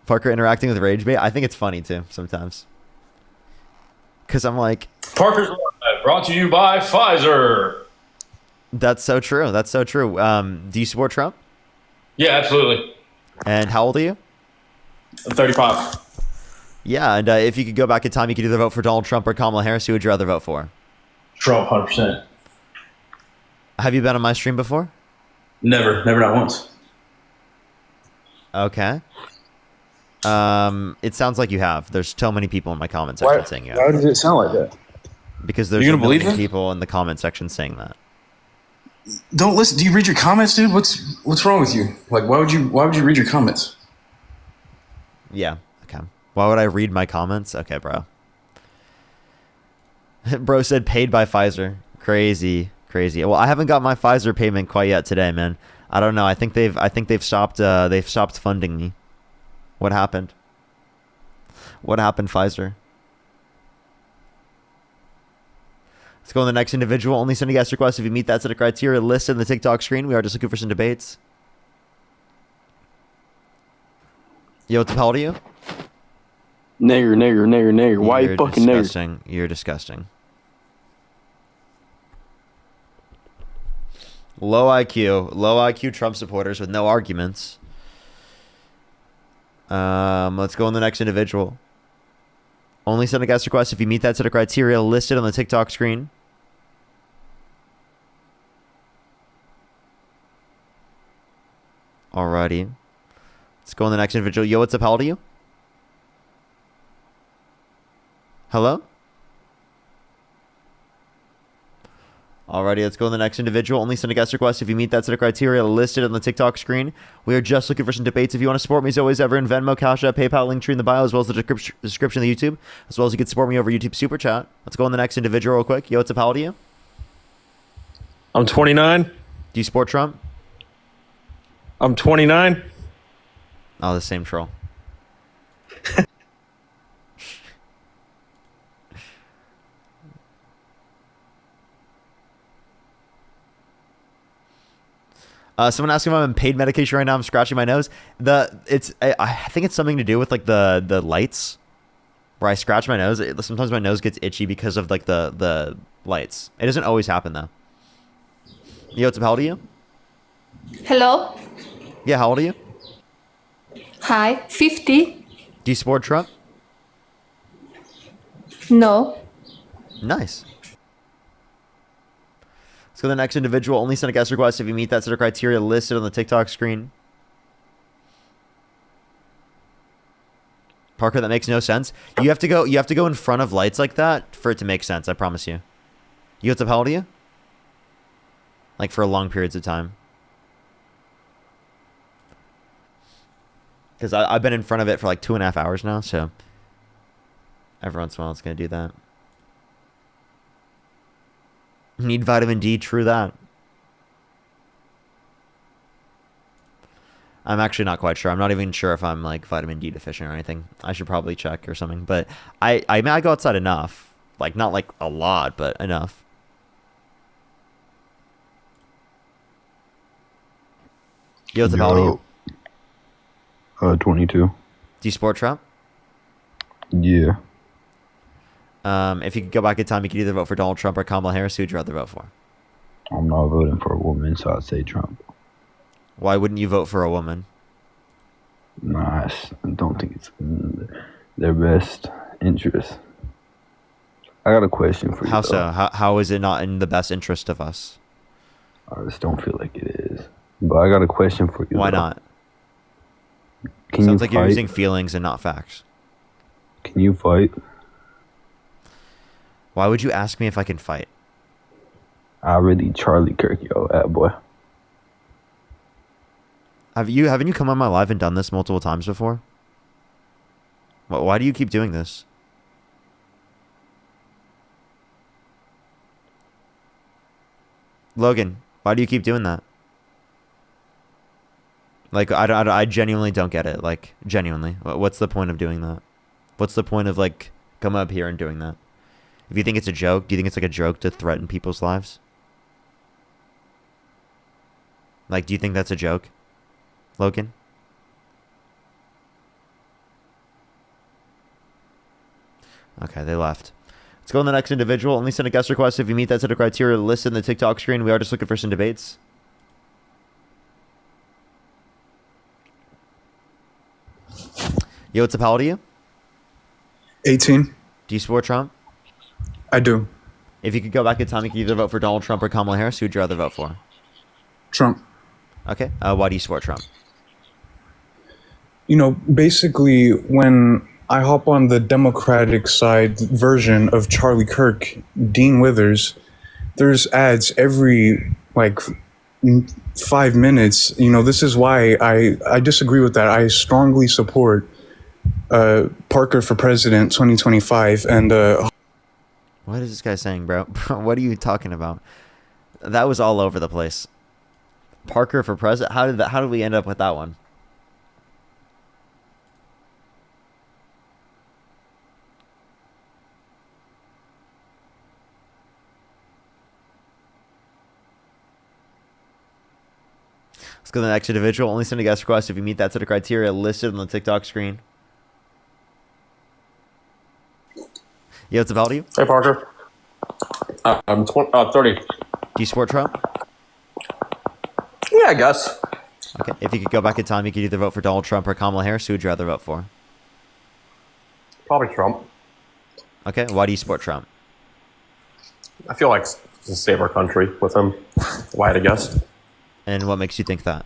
Parker interacting with Rage Bait. I think it's funny too sometimes. Because I'm like... Parker's brought to you by Pfizer. That's so true. Do you support Trump? Yeah, absolutely. And how old are you? I'm 35. Yeah, and if you could go back in time, you could either vote for Donald Trump or Kamala Harris. Who would you rather vote for? Trump, 100%. Have you been on my stream before? Never, not once. Okay. It sounds like you have. There's so many people in my comment section saying you have. Why does it sound like that? Because there's so many people in the comment section saying that. Don't listen. Do you read your comments, dude? What's wrong with you? Like, why would you read your comments? Yeah. Okay. Why would I read my comments? Okay, bro. Bro said paid by Pfizer. Crazy. Well, I haven't got my Pfizer payment quite yet today, man. I don't know. I think they've stopped funding me. What happened? What happened, Pfizer? Let's go on the next individual. Only send a guest request if you meet that set of criteria listed in the TikTok screen. We are just looking for some debates. Yo, how old are you? Nigger. Why you fucking nigger? You're disgusting. Low IQ Trump supporters with no arguments. Let's go on the next individual. Only send a guest request if you meet that set of criteria listed on the TikTok screen. Alrighty. Let's go on the next individual. Yo, what's up? How old are you? Hello? Alrighty, let's go on the next individual. Only send a guest request if you meet that set of criteria listed on the TikTok screen. We are just looking for some debates. If you want to support me as always ever in Venmo, Cash App, PayPal, link tree in the bio, as well as the description of the YouTube, as well as you can support me over YouTube Super Chat. Let's go on the next individual real quick. Yo, what's up? How old are you? I'm 29. Do you support Trump? I'm 29. Oh, the same troll. Someone asking if I'm on paid medication right now. I'm scratching my nose. I think it's something to do with like the lights, where I scratch my nose. Sometimes my nose gets itchy because of like the lights. It doesn't always happen though. Yo, what's up? How old are you? Hello. Yeah, how old are you? Hi. 50. Do you support Trump? No. Nice. Let's go to the next individual. Only send a guest request if you meet that set of criteria listed on the TikTok screen. Parker, that makes no sense. You have to go in front of lights like that for it to make sense, I promise you. You what's up, how old are you? Like for long periods of time. Because I've been in front of it for like 2.5 hours now, so every once in a while it's gonna do that. Need vitamin D, true that. I'm actually not quite sure. I'm not even sure if I'm like vitamin D deficient or anything. I should probably check or something. But I mean, I go outside enough. Like not like a lot, but enough. Yo, what's up, how old are you? 22. Do you support Trump? Yeah. If you could go back in time, you could either vote for Donald Trump or Kamala Harris. Who would you rather vote for? I'm not voting for a woman, so I'd say Trump. Why wouldn't you vote for a woman? Nah, I don't think it's in their best interest. I got a question for you. How so? How is it not in the best interest of us? I just don't feel like it is. But I got a question for you. Why though. not? Can Sounds you like you're fight? using feelings and not facts. Can you fight? Why would you ask me if I can fight? I really Charlie Kirk, yo, boy. Haven't you come on my live and done this multiple times before? Why do you keep doing this? Logan, why do you keep doing that? Like, I genuinely don't get it. Like, genuinely. What's the point of doing that? What's the point of, like, coming up here and doing that? If you think it's a joke, do you think it's like a joke to threaten people's lives? Like, do you think that's a joke, Logan? Okay, they left. Let's go on the next individual. Only send a guest request if you meet that set of criteria listed in the TikTok screen. We are just looking for some debates. Yo, what's up? How old are you? 18. Do you support Trump? I do. If you could go back in time, you could either vote for Donald Trump or Kamala Harris. Who would you rather vote for? Trump. Okay. Why do you support Trump? You know, basically, when I hop on the Democratic side version of Charlie Kirk, Dean Withers, there's ads every, 5 minutes. You know, this is why I disagree with that. I strongly support Parker for President 2025 and What is this guy saying, bro? What are you talking about? That was all over the place. Parker for president? How did we end up with that one? Let's go to the next individual. Only send a guest request if you meet that set of criteria listed on the TikTok screen. Yo, what's up, how old are you? Hey, Parker. I'm 30. Do you support Trump? Yeah, I guess. Okay. If you could go back in time, you could either vote for Donald Trump or Kamala Harris. Who would you rather vote for? Probably Trump. Okay, why do you support Trump? I feel like to save our country with him. Why, I guess. And what makes you think that?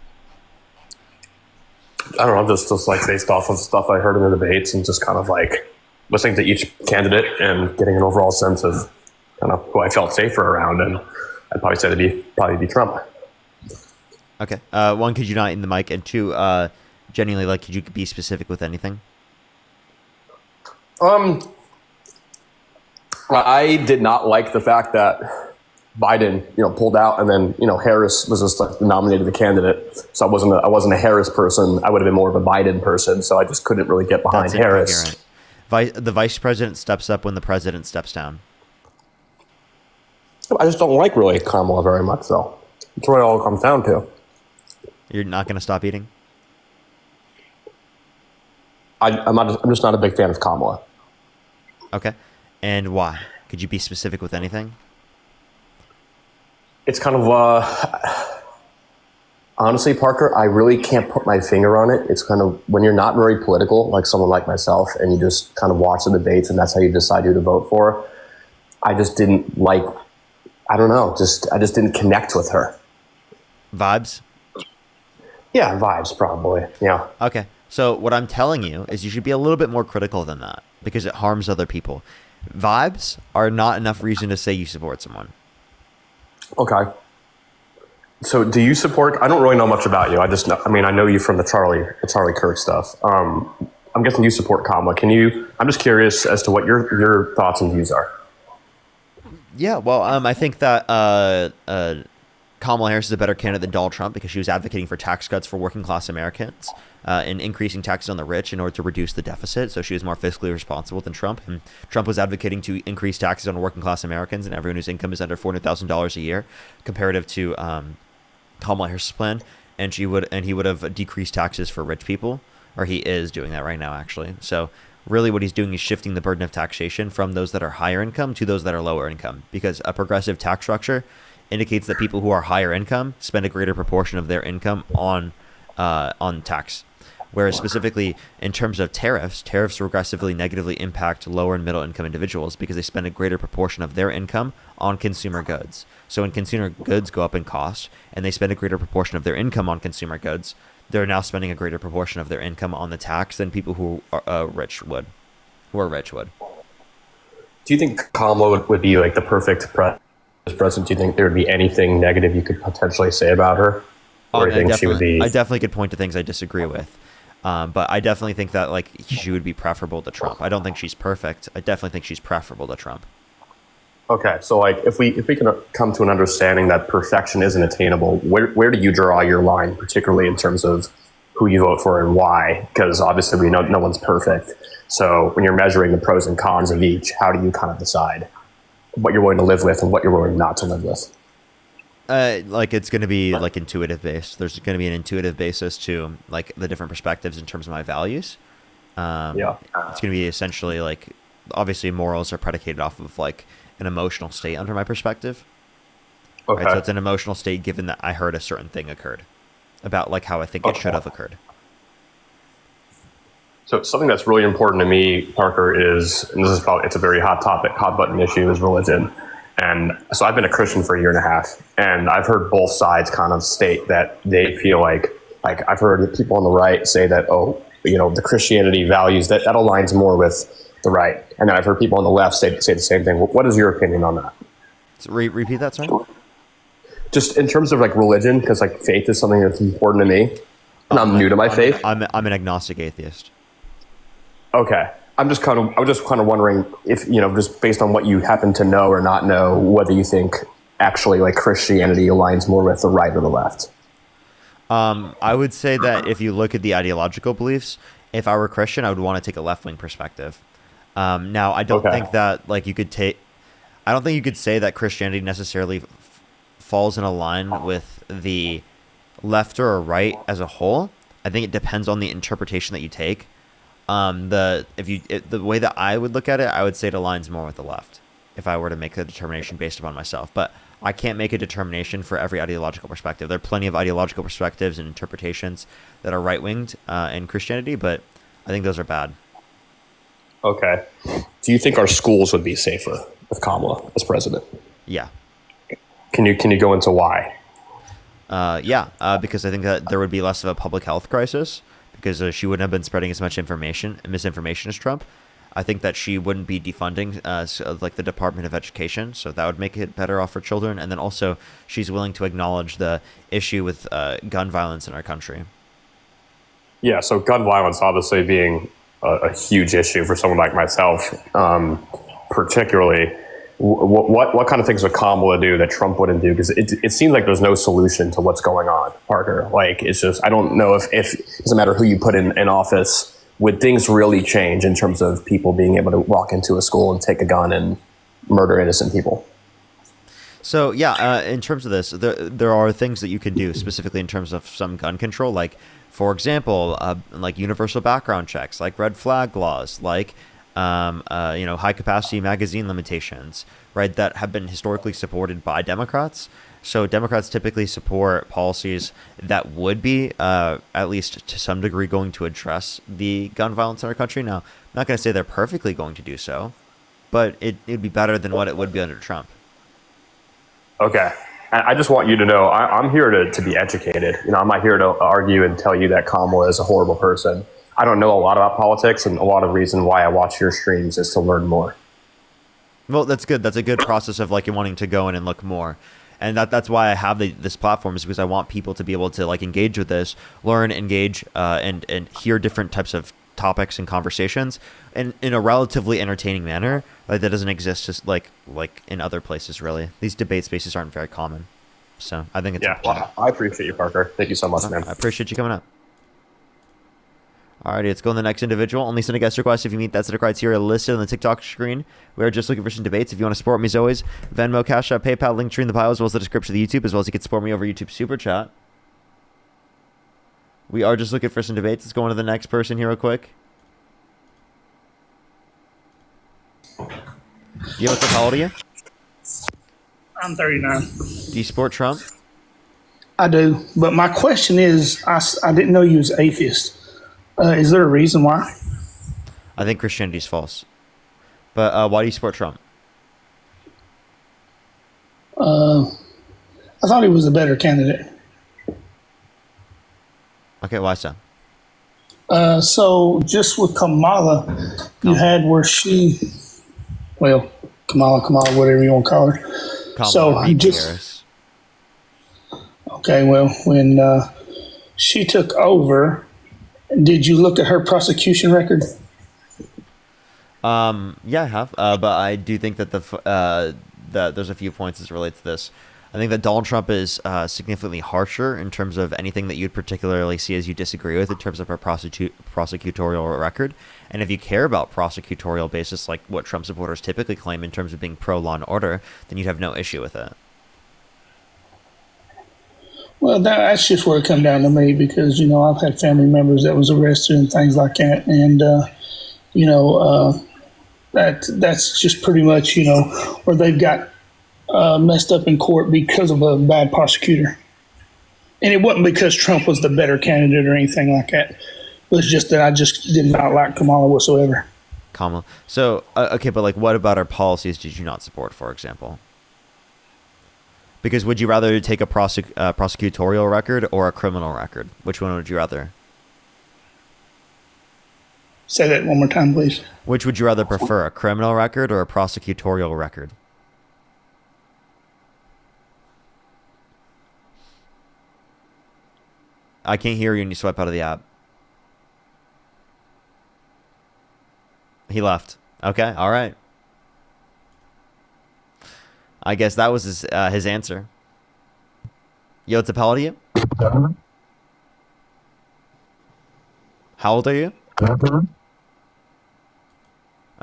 I don't know, just like based off of stuff I heard in the debates and just kind of like listening to each candidate and getting an overall sense of kind of who I felt safer around. And I'd probably say to probably be Trump. Okay. One, could you not in the mic? And two, genuinely, like, could you be specific with anything? I did not like the fact that Biden, pulled out, and then Harris was just like nominated the candidate. So I wasn't a Harris person. I would have been more of a Biden person. So I just couldn't really get behind Harris. The vice president steps up when the president steps down. I just don't like really Kamala very much, though. That's what it all comes down to. You're not going to stop eating? I'm just not a big fan of Kamala. Okay. And why? Could you be specific with anything? It's kind of, honestly, Parker, I really can't put my finger on it. It's kind of, when you're not very political, like someone like myself, and you just kind of watch the debates and that's how you decide who to vote for, I just didn't like, I don't know, I just didn't connect with her. Vibes? Yeah, vibes, probably, yeah. Okay. So what I'm telling you is you should be a little bit more critical than that because it harms other people. Vibes are not enough reason to say you support someone. Okay. So do you support, I don't really know much about you. I know you from the Charlie Kirk stuff. I'm guessing you support Kamala. I'm just curious as to what your thoughts and views are. Yeah, well, I think that Kamala Harris is a better candidate than Donald Trump because she was advocating for tax cuts for working class Americans and increasing taxes on the rich in order to reduce the deficit. So she was more fiscally responsible than Trump. And Trump was advocating to increase taxes on working class Americans and everyone whose income is under $400,000 a year, comparative to Kamala Harris's plan. And he would have decreased taxes for rich people, or he is doing that right now, actually. So really what he's doing is shifting the burden of taxation from those that are higher income to those that are lower income, because a progressive tax structure indicates that people who are higher income spend a greater proportion of their income on tax. Whereas specifically in terms of tariffs regressively negatively impact lower and middle income individuals because they spend a greater proportion of their income on consumer goods. So when consumer goods go up in cost and they spend a greater proportion of their income on consumer goods, they're now spending a greater proportion of their income on the tax than people who are rich would. Do you think Kamala would be like the perfect president? Do you think there would be anything negative you could potentially say about her? Or do you think she would be? I definitely could point to things I disagree with. But I definitely think that like she would be preferable to Trump. I don't think she's perfect. I definitely think she's preferable to Trump. Okay, so like if we can come to an understanding that perfection isn't attainable, where do you draw your line, particularly in terms of who you vote for and why? Because obviously we know no one's perfect. So when you're measuring the pros and cons of each, how do you kind of decide what you're willing to live with and what you're willing not to live with? Like it's going to be like intuitive based. There's going to be an intuitive basis to like the different perspectives in terms of my values. It's going to be essentially like, obviously morals are predicated off of like an emotional state under my perspective. Okay. Right? So it's an emotional state given that I heard a certain thing occurred about like how I think it should have occurred. So something that's really important to me, Parker, is, and this is probably, it's a very hot topic, hot button issue, is religion. And so I've been a Christian for a year and a half, and I've heard both sides kind of state that they feel like I've heard people on the right say that, the Christianity values, that aligns more with the right. And then I've heard people on the left say the same thing. What is your opinion on that? So repeat that, sorry? Just in terms of like religion, because like faith is something that's important to me, and I'm new to my faith. I'm an agnostic atheist. Okay. I was just kind of wondering if, just based on what you happen to know or not know, whether you think actually like Christianity aligns more with the right or the left. I would say that if you look at the ideological beliefs, if I were Christian, I would want to take a left-wing perspective. Now, I don't think that like I don't think you could say that Christianity necessarily falls in a line with the left or right as a whole. I think it depends on the interpretation that you take. The way that I would look at it, I would say it aligns more with the left if I were to make a determination based upon myself. But I can't make a determination for every ideological perspective. There are plenty of ideological perspectives and interpretations that are right-winged in Christianity, but I think those are bad. Okay. Do you think our schools would be safer with Kamala as president? Yeah. Can you go into why? Because I think that there would be less of a public health crisis because she wouldn't have been spreading as much misinformation as Trump. I think that she wouldn't be defunding like the Department of Education, so that would make it better off for children. And then also, she's willing to acknowledge the issue with gun violence in our country. Yeah, so gun violence obviously being a huge issue for someone like myself, particularly. What kind of things would Kamala do that Trump wouldn't do? Because it seems like there's no solution to what's going on, Parker. Like, it's just, I don't know if it doesn't matter who you put in office, would things really change in terms of people being able to walk into a school and take a gun and murder innocent people? So, in terms of this, there are things that you can do specifically in terms of some gun control, like, for example, like universal background checks, like red flag laws, like high capacity magazine limitations, right, that have been historically supported by Democrats. So Democrats typically support policies that would be, at least to some degree, going to address the gun violence in our country. Now, I'm not going to say they're perfectly going to do so, but it'd be better than what it would be under Trump. Okay. I just want you to know, I'm here to be educated. I'm not here to argue and tell you that Kamala is a horrible person. I don't know a lot about politics, and a lot of reason why I watch your streams is to learn more. Well, that's good. That's a good process of like wanting to go in and look more. And that's why I have this platform, is because I want people to be able to like engage with this, learn, engage, and hear different types of topics and conversations in a relatively entertaining manner. Like, that doesn't exist just like in other places, really. These debate spaces aren't very common. So I think it's important. Well, I appreciate you, Parker. Thank you so much, man. I appreciate you coming up. Alrighty, let's go on the next individual. Only send a guest request if you meet that set of criteria listed on the TikTok screen. We are just looking for some debates. If you want to support me, as always, Venmo, Cash App, PayPal, link tree in the bio, as well as the description of the YouTube, as well as you can support me over YouTube Super Chat. We are just looking for some debates. Let's go on to the next person here real quick. Yo, what's up? How old are you? I'm 39. Do you support Trump? I do, but my question is, I didn't know you was atheist. Is there a reason why? I think Christianity is false. But why do you support Trump? I thought he was a better candidate. Okay, why so? So just with Kamala, you had where she, Kamala, whatever you want to call her. Kamala, so he just, Harris. Okay, well, when she took over, did you look at her prosecution record? Yeah, I have. But I do think that that there's a few points as it relates to this. I think that Donald Trump is significantly harsher in terms of anything that you'd particularly see as you disagree with in terms of her prosecutorial record. And if you care about prosecutorial basis, like what Trump supporters typically claim in terms of being pro-law and order, then you'd have no issue with it. Well, that's just where it come down to me, because, I've had family members that was arrested and things like that. And, that's just pretty much, where they've got messed up in court because of a bad prosecutor. And it wasn't because Trump was the better candidate or anything like that. It was just that I just did not like Kamala whatsoever. Kamala. So, okay, but like, what about our policies did you not support, for example? Because would you rather take a prosecutorial record or a criminal record? Which one would you rather? Say that one more time, please. Which would you rather prefer, a criminal record or a prosecutorial record? I can't hear you when you swipe out of the app. He left. Okay, all right. I guess that was his answer. Yo, it's a how old are you? How old are you?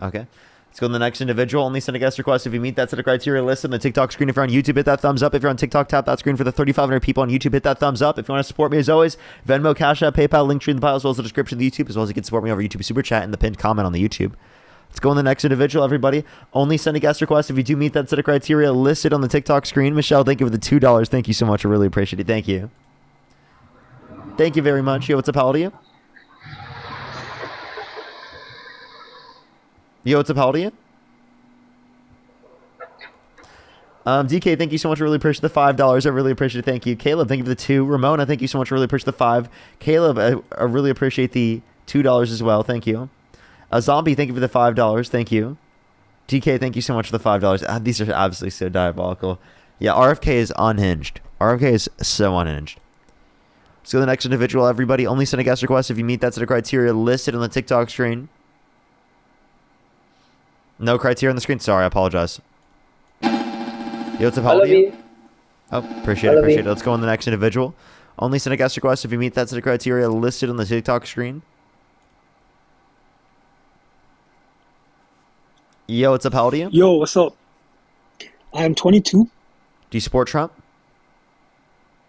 Okay. Let's go to the next individual. Only send a guest request if you meet that set of criteria listed on the TikTok screen. If you're on YouTube, hit that thumbs up. If you're on TikTok, tap that screen for the 3,500 people on YouTube. Hit that thumbs up. If you want to support me, as always, Venmo, Cash App, PayPal, link tree in the bio, as well as the description of the YouTube, as well as you can support me over YouTube Super Chat and the pinned comment on the YouTube. Let's go on the next individual, everybody. Only send a guest request if you do meet that set of criteria listed on the TikTok screen. Michelle, thank you for the $2. Thank you so much. I really appreciate it. Thank you. Thank you very much. Yo, what's up? How old are you? Yo, what's up? How old are you? DK, thank you so much. I really appreciate the $5. I really appreciate it. Thank you. Caleb, thank you for the 2. Ramona, thank you so much. I really appreciate the 5. Caleb, I really appreciate the $2 as well. Thank you. Zombie, thank you for the $5. Thank you. DK, thank you so much for the $5. These are absolutely so diabolical. Yeah, RFK is unhinged. RFK is so unhinged. Let's go to the next individual, everybody. Only send a guest request if you meet that set of criteria listed on the TikTok screen. No criteria on the screen? Sorry, I apologize. Yo, what's up? How old are you? Oh, appreciate it. Let's go on the next individual. Only send a guest request if you meet that set of criteria listed on the TikTok screen. Yo, what's up? How old are you? Yo, what's up? I am 22. Do you support Trump?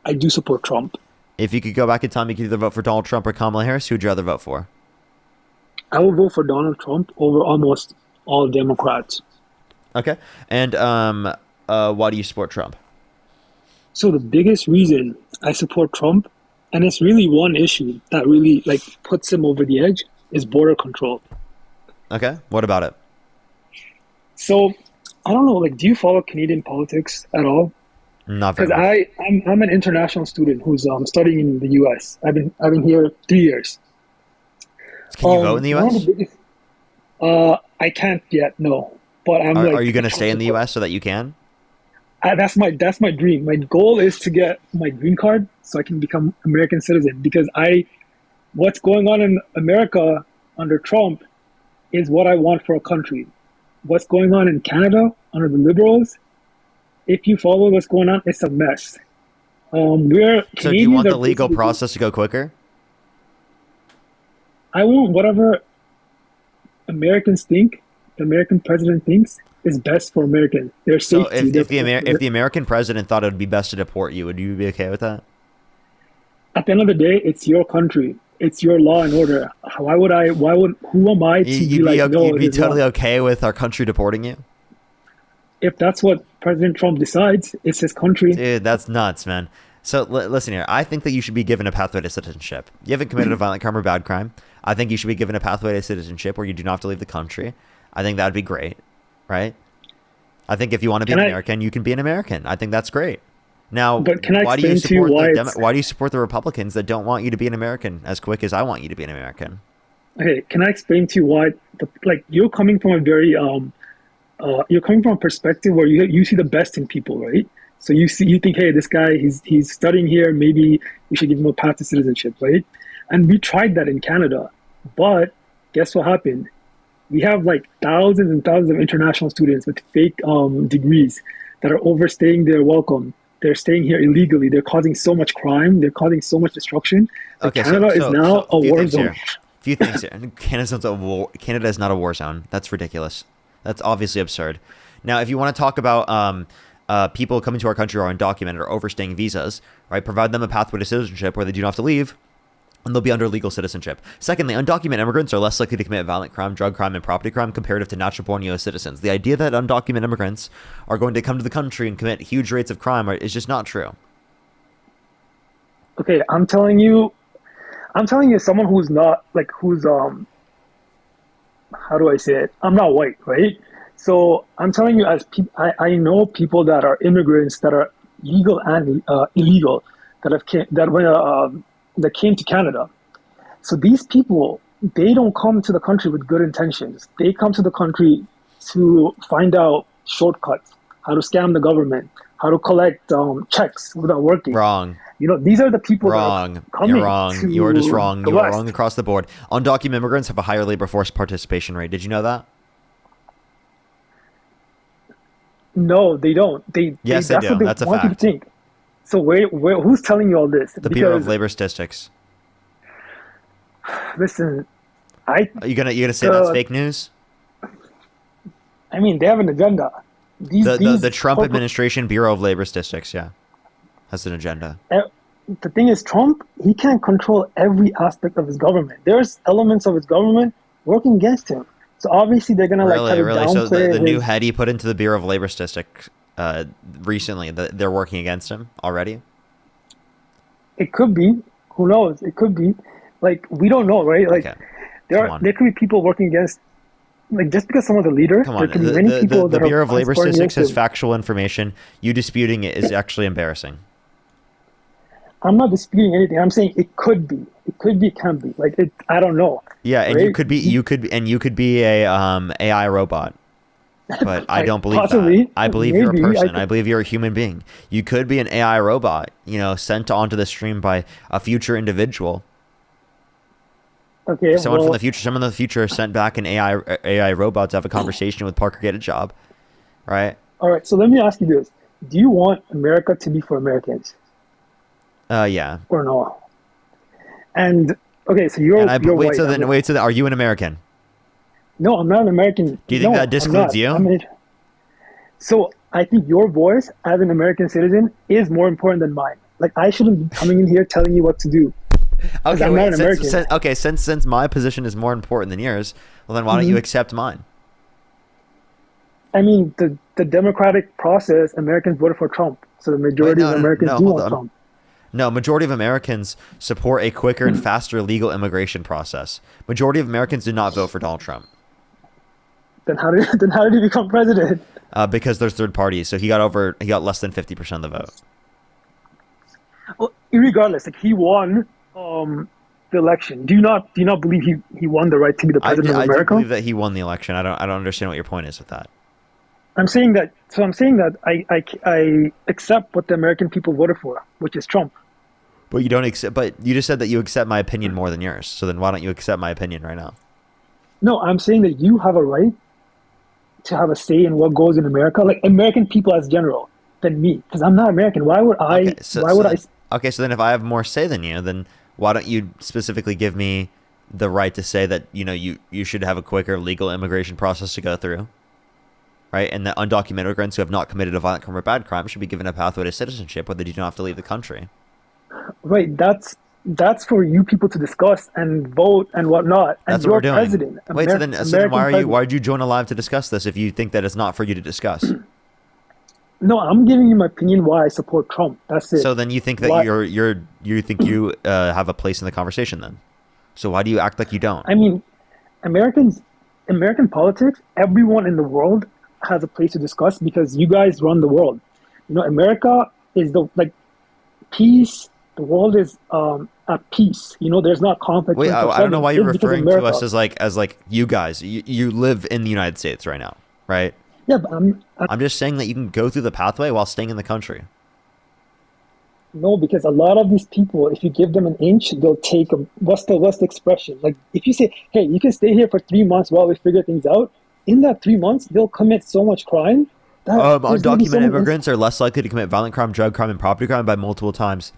I do support Trump. If you could go back in time, you could either vote for Donald Trump or Kamala Harris. Who would you rather vote for? I will vote for Donald Trump over almost all Democrats. Okay. And why do you support Trump? So the biggest reason I support Trump, and it's really one issue that really like puts him over the edge, is border control. Okay. What about it? So I don't know, like, do you follow Canadian politics at all? Not very Because I'm an international student who's studying in the U.S. I've been here 3 years. Can you vote in the U.S.? I can't yet, no. But Are you going to stay in the U.S. so that you can? That's my dream. My goal is to get my green card so I can become American citizen. Because what's going on in America under Trump is what I want for a country. What's going on in Canada under the Liberals, if you follow what's going on, it's a mess. So do you want the legal process to go quicker? I want whatever Americans think, the American president thinks is best for Americans. Their safety. So if the American president thought it would be best to deport you, would you be okay with that? At the end of the day, it's your country. It's your law and order. Who am I to You'd be totally okay with our country deporting you? If that's what President Trump decides, it's his country. Dude, that's nuts, man. So listen here. I think that you should be given a pathway to citizenship. You haven't committed a violent crime or bad crime. I think you should be given a pathway to citizenship where you do not have to leave the country. I think that would be great, right? I think if you want to be an American, you can be an American. I think that's great. Now, but can I why do you support the Republicans that don't want you to be an American as quick as I want you to be an American? Okay, can I explain to you why? You're coming from a very you're coming from a perspective where you see the best in people, right? So you think, hey, this guy he's studying here, maybe we should give him a path to citizenship, right? And we tried that in Canada, but guess what happened? We have like thousands and thousands of international students with fake degrees that are overstaying their welcome. They're staying here illegally. They're causing so much crime. They're causing so much destruction. Okay, Canada is now a war zone. Few things here. Canada is not a war zone. That's ridiculous. That's obviously absurd. Now, if you want to talk about people coming to our country who are undocumented or overstaying visas, right? Provide them a pathway to citizenship where they do not have to leave, and they'll be under legal citizenship. Secondly, undocumented immigrants are less likely to commit violent crime, drug crime, and property crime comparative to natural-born U.S. citizens. The idea that undocumented immigrants are going to come to the country and commit huge rates of crime is just not true. Okay, I'm telling you, someone who's not how do I say it? I'm not white, right? So I'm telling you, I know people that are immigrants that are legal and illegal that came to Canada. So these people, they don't come to the country with good intentions. They come to the country to find out shortcuts, how to scam the government, how to collect checks without working. Wrong. These are the people wrong. that are coming. You're wrong. You are just wrong. You are West. wrong across the board. Undocumented immigrants have a higher labor force participation rate. Did you know that? No, they don't. Yes, they do. That's a fact. You to think. So who's telling you all this? The Bureau of Labor Statistics. Listen, are you gonna say that's fake news? I mean, they have an agenda. The Trump administration Bureau of Labor Statistics, yeah, has an agenda. The thing is, Trump, he can't control every aspect of his government. There's elements of his government working against him. So obviously they're gonna really. So the new head he put into the Bureau of Labor Statistics recently, they're working against him already. It could be. Who knows? It could be. We don't know, right? There could be people working against like just because someone's a leader, Come there on, can be many people the that Bureau are of Labor supporting Statistics has this. factual information. You disputing it is actually embarrassing. I'm not disputing anything. I'm saying it could be. It could be. It can be. Like it. I don't know. Yeah, and right? you could be a AI robot. But I don't believe Possibly, that. I believe you're a maybe, person. I believe you're a human being. You could be an AI robot, sent onto the stream by a future individual. Okay, Someone from the future, someone in the future sent back an AI robot to have a conversation with Parker, get a job, right? All right, so let me ask you this: do you want America to be for Americans? Yeah. Or no? And okay, so you're wait. white. So then, are you an American? No, I'm not an American. Do you think that discludes you? So I think your voice as an American citizen is more important than mine. Like I shouldn't be coming in here telling you what to do. Okay, I'm not an American. Since my position is more important than yours, well then why don't you accept mine? I mean, the democratic process, Americans voted for Trump, so the majority of Americans do want Trump. No, majority of Americans support a quicker and faster legal immigration process. Majority of Americans did not vote for Donald Trump. Then how did he become president? Because there's third parties, so he got less than 50% of the vote. Well, regardless, like he won the election. Do you not believe he won the right to be the president of America? I do believe that he won the election. I don't understand what your point is with that. I'm saying that I accept what the American people voted for, which is Trump. But you don't accept. But you just said that you accept my opinion more than yours. So then why don't you accept my opinion right now? No, I'm saying that you have a right to have a say in what goes in America, like American people as general, than me, because I'm not American. Why would I? Okay, so then if I have more say than you, then why don't you specifically give me the right to say that you should have a quicker legal immigration process to go through? Right, and that undocumented immigrants who have not committed a violent crime or bad crime should be given a pathway to citizenship, where they do not have to leave the country. Right, that's for you people to discuss and vote and whatnot. And that's what we're doing. President, Wait, so then why did you join a live to discuss this if you think that it's not for you to discuss? No, I'm giving you my opinion why I support Trump. That's it. So then you think that you have a place in the conversation then? So why do you act like you don't? I mean, American politics, everyone in the world has a place to discuss because you guys run the world. America is peace. The world is at peace. There's not conflict. Wait, I don't know why you're referring to us as like you guys. You live in the United States right now, right? Yeah, but I'm just saying that you can go through the pathway while staying in the country. No, because a lot of these people, if you give them an inch, they'll take what's the expression? Like if you say, hey, you can stay here for 3 months while we figure things out, in that 3 months, they'll commit so much crime. Undocumented immigrants are less likely to commit violent crime, drug crime, and property crime by multiple times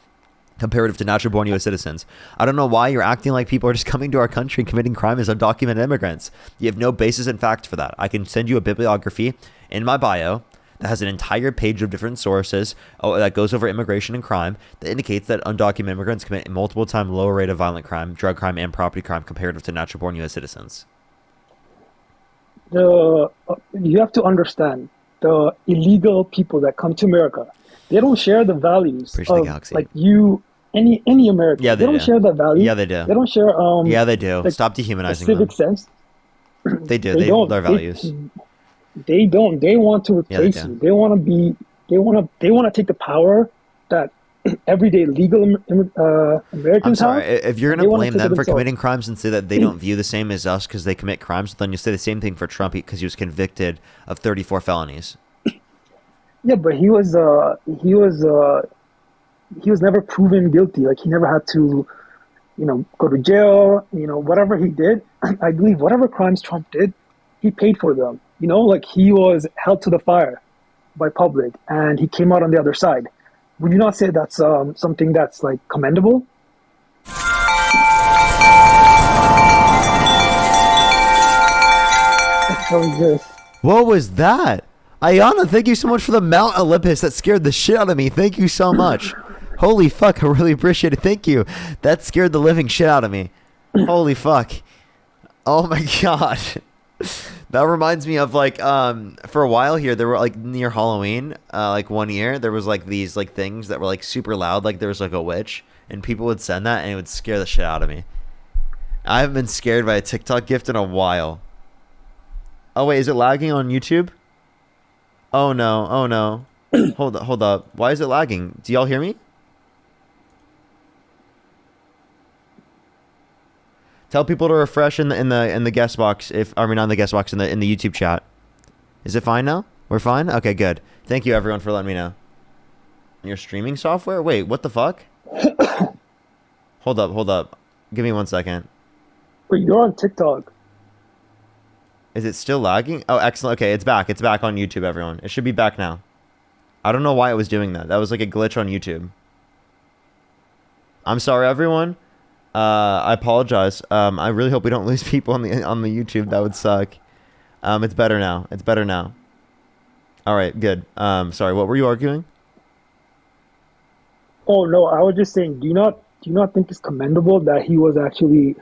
comparative to natural-born U.S. citizens. I don't know why you're acting like people are just coming to our country and committing crime as undocumented immigrants. You have no basis in fact for that. I can send you a bibliography in my bio that has an entire page of different sources that goes over immigration and crime that indicates that undocumented immigrants commit a multiple time lower rate of violent crime, drug crime, and property crime comparative to natural-born U.S. citizens. You have to understand the illegal people that come to America. They don't share the values of like you, any American. Yeah, they don't share that value. Yeah, they do. They don't share. Yeah, they do. Like, stop dehumanizing the civic them. sense. They do. They hold their values. They don't. They want to replace you. They want to be. They want to take the power that everyday legal Americans I'm sorry. have. If you're going to blame them for committing crimes and say that they don't view the same as us because they commit crimes, then you say the same thing for Trump because he was convicted of 34 felonies. Yeah, but he was never proven guilty. Like he never had to, go to jail. Whatever he did, I believe whatever crimes Trump did, he paid for them. Like he was held to the fire by public, and he came out on the other side. Would you not say that's something that's like commendable? What was that? Ayana, thank you so much for the Mount Olympus. That scared the shit out of me. Thank you so much. Holy fuck, I really appreciate it. Thank you. That scared the living shit out of me. Holy fuck. Oh my god. That reminds me of for a while here, there were near Halloween, 1 year, there was these things that were super loud, there was a witch, and people would send that and it would scare the shit out of me. I haven't been scared by a TikTok gift in a while. Oh wait, is it lagging on YouTube? Oh no, oh no. Hold up. Why is it lagging? Do y'all hear me? Tell people to refresh in the guest box not in the guest box in the YouTube chat. Is it fine now? We're fine? Okay, good. Thank you everyone for letting me know. Your streaming software? Wait, what the fuck? Hold up. Give me 1 second. Wait, you're on TikTok. Is it still lagging? Oh, excellent. Okay, it's back. It's back on YouTube, everyone. It should be back now. I don't know why it was doing that. That was like a glitch on YouTube. I'm sorry, everyone. I apologize. I really hope we don't lose people on the YouTube. That would suck. It's better now. It's better now. All right, good. Sorry, what were you arguing? Oh no, I was just saying, do you not think it's commendable that he was actually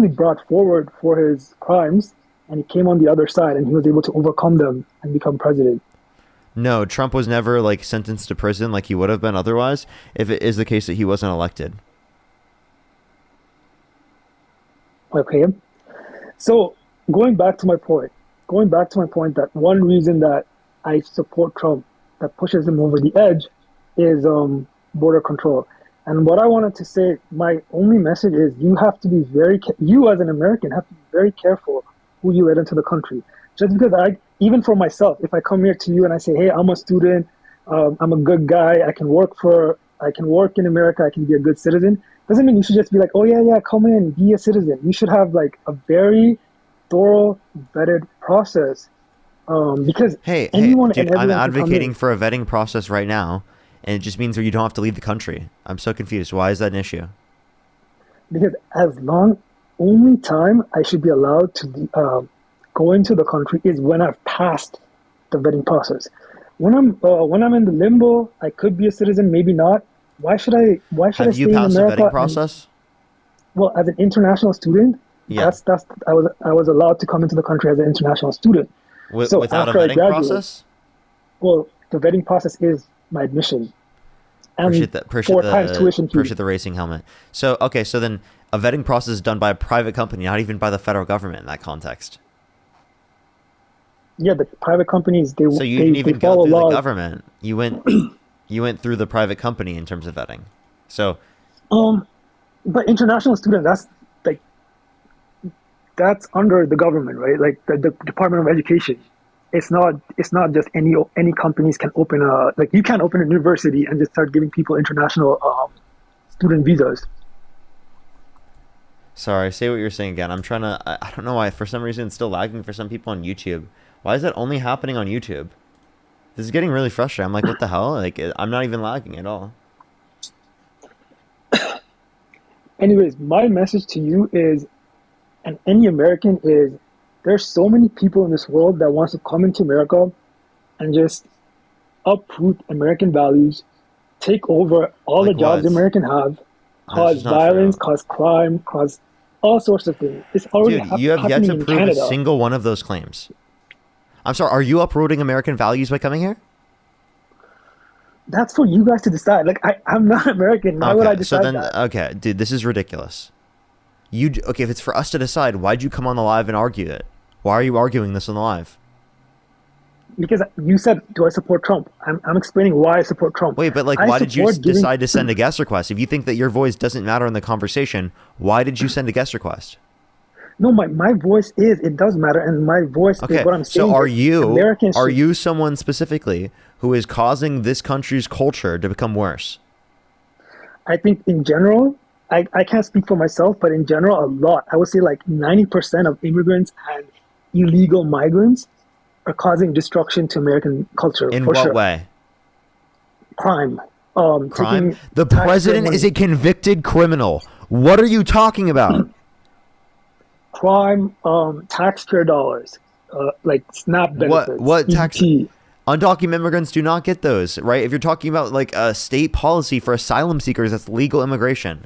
brought forward for his crimes, and he came on the other side and he was able to overcome them and become president? No, Trump was never like sentenced to prison like he would have been otherwise if it is the case that he wasn't elected. Okay. So going back to my point that one reason that I support Trump that pushes him over the edge is border control. And what I wanted to say, my only message is you have to be you as an American have to be very careful who you let into the country. Just because even for myself, if I come here to you and I say, hey, I'm a student, I'm a good guy, I can work in America, I can be a good citizen, doesn't mean you should just be like, oh yeah, come in, be a citizen. You should have like a very thorough, vetted process. Because dude, I'm advocating for a vetting process right now, and it just means that you don't have to leave the country. I'm so confused. Why is that an issue? Because only time I should be allowed to go into the country is when I've passed the vetting process. When I'm in the limbo, I could be a citizen, maybe not. Why should I stay in America? Have you passed the vetting process? Well, as an international student, yeah, I was allowed to come into the country as an international student. Without a vetting process? Well, the vetting process is my admission. And appreciate the racing helmet. So then a vetting process is done by a private company, not even by the federal government in that context. Yeah, the private companies, so you didn't even go through the government. You went through the private company in terms of vetting. So but international student, that's under the government, right? Like the Department of Education. It's not just any companies can open you can't open a university and just start giving people international student visas. Sorry, say what you're saying again. I don't know why for some reason it's still lagging for some people on YouTube. Why is that only happening on YouTube? This is getting really frustrating. I'm like, what the hell? Like, I'm not even lagging at all. Anyways, my message to you is, and any American is, there's so many people in this world that wants to come into America and just uproot American values, take over all the jobs Americans have, cause violence, cause crime, cause all sorts of things. It's already Dude, you have yet to prove a single one of those claims. I'm sorry, are you uprooting American values by coming here? That's for you guys to decide. Like, I'm not American. Why would I decide that? Okay, dude, this is ridiculous. If it's for us to decide, why'd you come on the live and argue it? Why are you arguing this on the live? Because you said, do I support Trump? I'm explaining why I support Trump. Wait, but why did you decide to send a guest request? If you think that your voice doesn't matter in the conversation, why did you send a guest request? No, my voice it does matter, and my voice is what I'm saying. So are you someone specifically who is causing this country's culture to become worse? I think in general, I can't speak for myself, but in general, a lot. I would say like 90% of immigrants and illegal migrants are causing destruction to American culture. In what way? Crime. Crime? The president is a convicted criminal. What are you talking about? Crime, taxpayer dollars, like SNAP benefits. What tax? Undocumented immigrants do not get those, right? If you're talking about like a state policy for asylum seekers, that's legal immigration.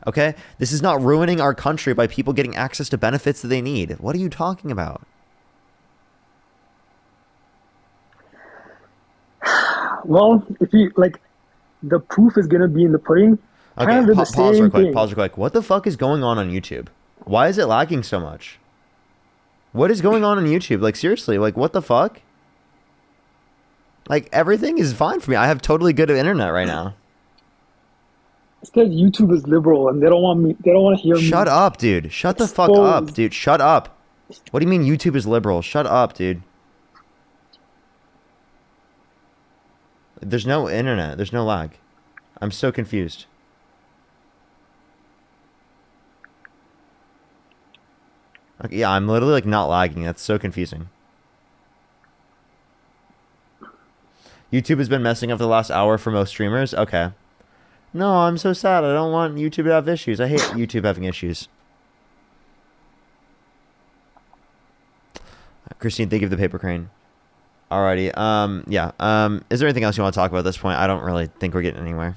Okay? This is not ruining our country by people getting access to benefits that they need. What are you talking about? Well, if you like, the proof is going to be in the pudding. Okay, pause real quick. What the fuck is going on YouTube? Why is it lagging so much? What is going on YouTube? Like, seriously, like, what the fuck? Like, everything is fine for me. I have totally good internet right now. It's because YouTube is liberal and they don't want me. They don't want to hear me. Shut up, dude. Shut the fuck up, dude. Shut up. What do you mean YouTube is liberal? Shut up, dude. There's no internet. There's no lag. I'm so confused. Okay, yeah, I'm literally like not lagging. That's so confusing. YouTube has been messing up the last hour for most streamers. Okay. No, I'm so sad. I don't want YouTube to have issues. I hate YouTube having issues. Christine, thank you for the paper crane. Alrighty. Yeah. Is there anything else you want to talk about at this point? I don't really think we're getting anywhere.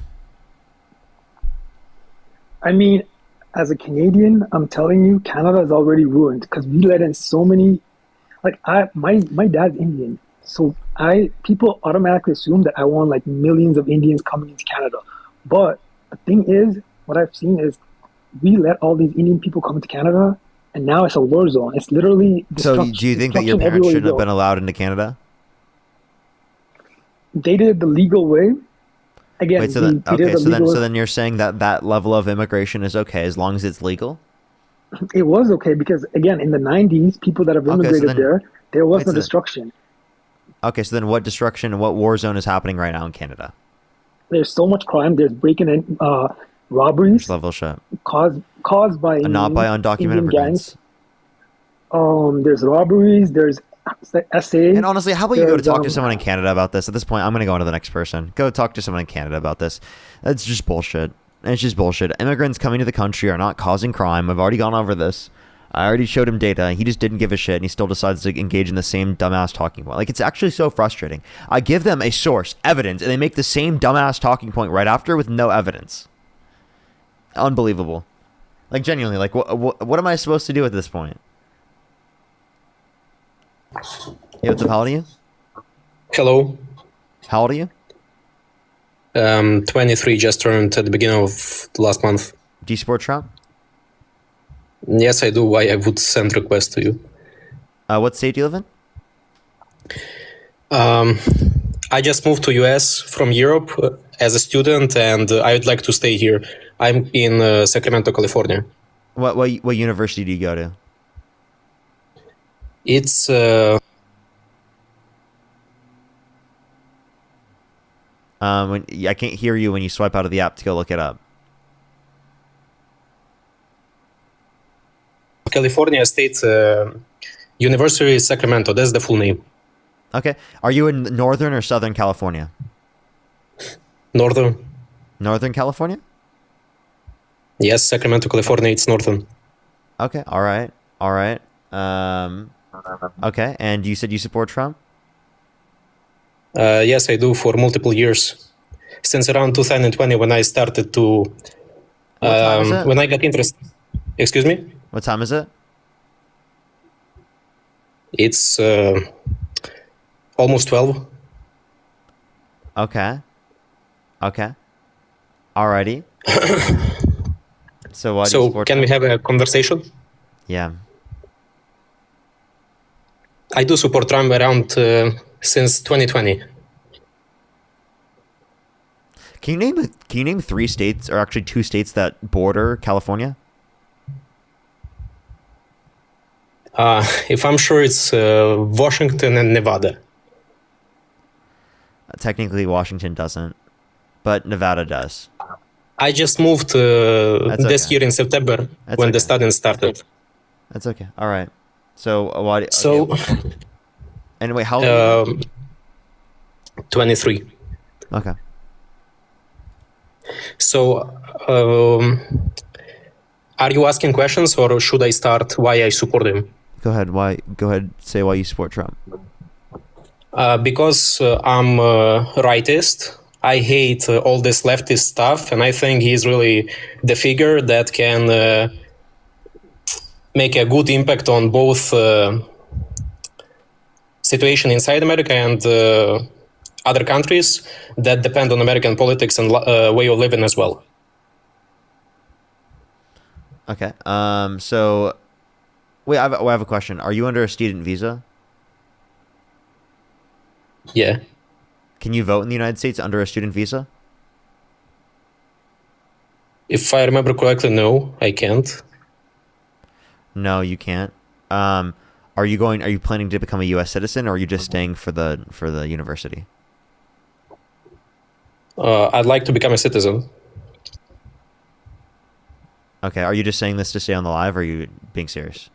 I mean, as a Canadian, I'm telling you, Canada is already ruined because we let in so many. Like, my dad's Indian, so people automatically assume that I want like millions of Indians coming into Canada. But the thing is, what I've seen is we let all these Indian people come into Canada, and now it's a war zone. It's literally So do you think that your parents shouldn't have been allowed into Canada? They did it the legal way. Again, wait, so then you're saying that that level of immigration is okay as long as it's legal? It was okay because, again, in the 90s, people that have immigrated there was no destruction. Okay, so then what destruction and what war zone is happening right now in Canada? There's so much crime. There's breaking in, robberies. Level shit. Caused by not by undocumented Indian immigrants. Gangs. There's robberies. There's essays. And honestly, how about you go to talk to someone in Canada about this? At this point, I'm going to go on to the next person. Go talk to someone in Canada about this. That's just bullshit. It's just bullshit. Immigrants coming to the country are not causing crime. I've already gone over this. I already showed him data. He just didn't give a shit, and he still decides to engage in the same dumbass talking point. Like, it's actually so frustrating. I give them a source, evidence, and they make the same dumbass talking point right after with no evidence. Unbelievable. Like, genuinely, like, what am I supposed to do at this point? Hey, what's up? How old are you? Hello. How old are you? 23, just turned at the beginning of the last month. Do you support Trump? Yes, I do. Why I would send request to you. What state do you live in? I just moved to US from Europe as a student, and I would like to stay here. I'm in Sacramento, California. What university do you go to? It's I can't hear you when you swipe out of the app to go look it up. California State University, Sacramento. That's the full name. Okay. Are you in Northern or Southern California? Northern. Northern California? Yes, Sacramento, California. It's northern. Okay. All right. All right. Okay. And you said you support Trump? Yes, I do for multiple years. Since around 2020, when I started to... when I got interested... Excuse me? What time is it? It's almost 12. Okay. Okay. Alrighty. So what? So can we have a conversation? Yeah. I do support Trump around since 2020. Can you name 3 states, or actually 2 states that border California? If I'm sure, it's Washington and Nevada. Technically, Washington doesn't, but Nevada does. I just moved this year in September when the study started. That's okay. All right. So what? So. Okay. Anyway, how old are you? 23. Okay. So, are you asking questions, or should I start why I support him? Go ahead. Why? Go ahead. Say why you support Trump. Because I'm a rightist. I hate all this leftist stuff, and I think he's really the figure that can make a good impact on both situation inside America and other countries that depend on American politics and way of living as well. Okay. So Wait, I have a question. Are you under a student visa? Yeah. Can you vote in the United States under a student visa? If I remember correctly, no, I can't. No, you can't. Are you planning to become a U.S. citizen, or are you just staying for the university? I'd like to become a citizen. Okay. Are you just saying this to stay on the live, or are you being serious?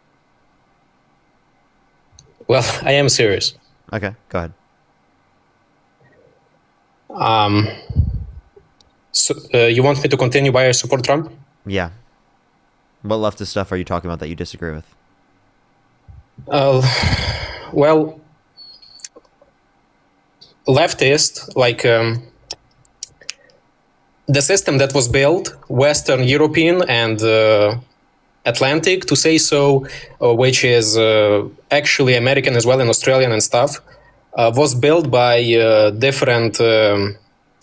Well, I am serious. Okay, go ahead. So, you want me to continue why I support Trump? Yeah. What leftist stuff are you talking about that you disagree with? Well, leftist, like the system that was built, Western European and Atlantic, to say so, which is actually American as well and Australian and stuff, was built by different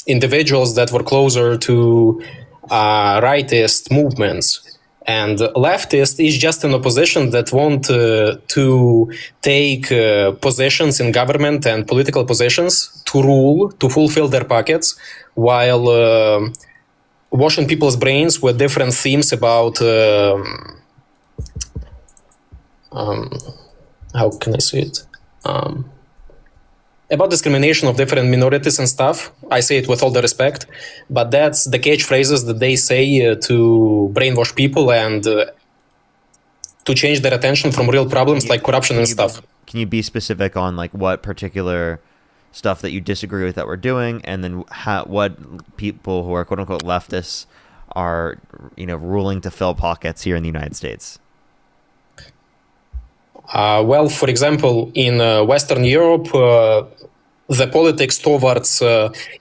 individuals that were closer to rightist movements. And leftist is just an opposition that want to take positions in government and political positions to rule, to fulfill their pockets, while washing people's brains with different themes about how can I say it? About discrimination of different minorities and stuff. I say it with all the respect, but that's the catchphrases that they say to brainwash people and to change their attention from real problems like corruption and stuff. Can you be specific on like what particular stuff that you disagree with that we're doing, and then what people who are quote unquote leftists are, ruling to fill pockets here in the United States? Well, for example, in Western Europe, the politics towards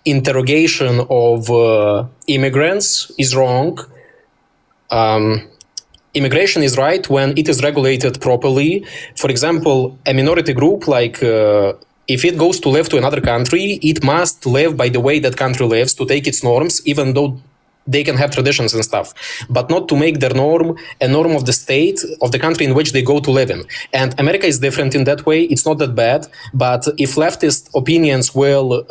interrogation of immigrants is wrong. Immigration is right when it is regulated properly. For example, a minority group, like if it goes to live to another country, it must live by the way that country lives, to take its norms, even though they can have traditions and stuff, but not to make their norm a norm of the state, of the country in which they go to live in. And America is different in that way. It's not that bad. But if leftist opinions will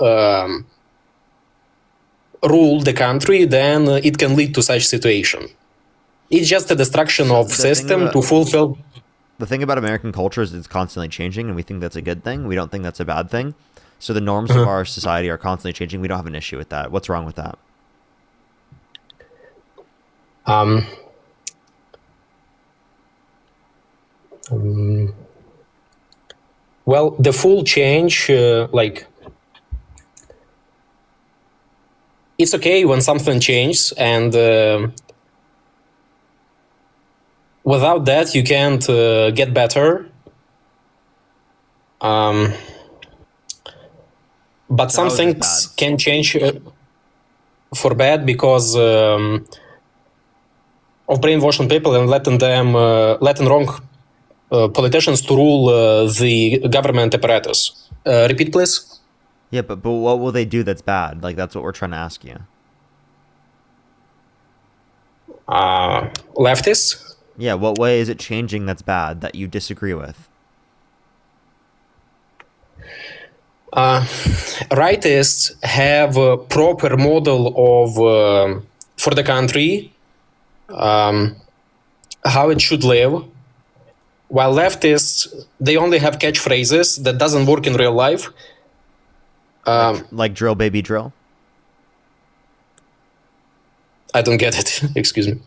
rule the country, then it can lead to such situation. It's just a destruction of system to fulfill. The thing about American culture is it's constantly changing, and we think that's a good thing. We don't think that's a bad thing. So the norms of our society are constantly changing. We don't have an issue with that. What's wrong with that? Well, the full change, it's okay when something changes, and without that, you can't get better. But some things can change for bad because of brainwashing people and letting wrong politicians to rule the government apparatus. Repeat, please. Yeah, but what will they do that's bad? Like, that's what we're trying to ask you. Leftists? Yeah, what way is it changing that's bad that you disagree with? Rightists have a proper model of for the country, how it should live, while leftists, they only have catchphrases that doesn't work in real life. Like drill, baby, drill? I don't get it. Excuse me.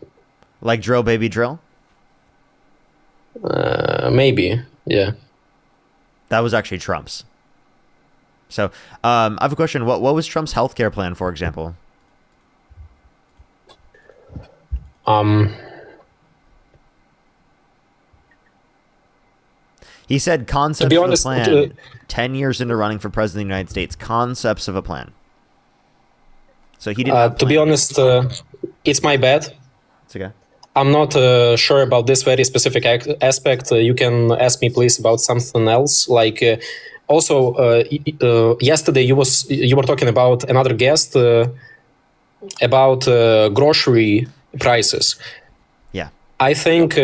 Like drill, baby, drill? Maybe, yeah. That was actually Trump's. So I have a question. What was Trump's healthcare plan, for example? He said concepts of a plan. 10 years into running for president of the United States, concepts of a plan. So he didn't. To be honest, it's my bad. It's okay. I'm not sure about this very specific aspect. You can ask me, please, about something else. Like, also, yesterday you were talking about another guest about grocery prices. Yeah. I think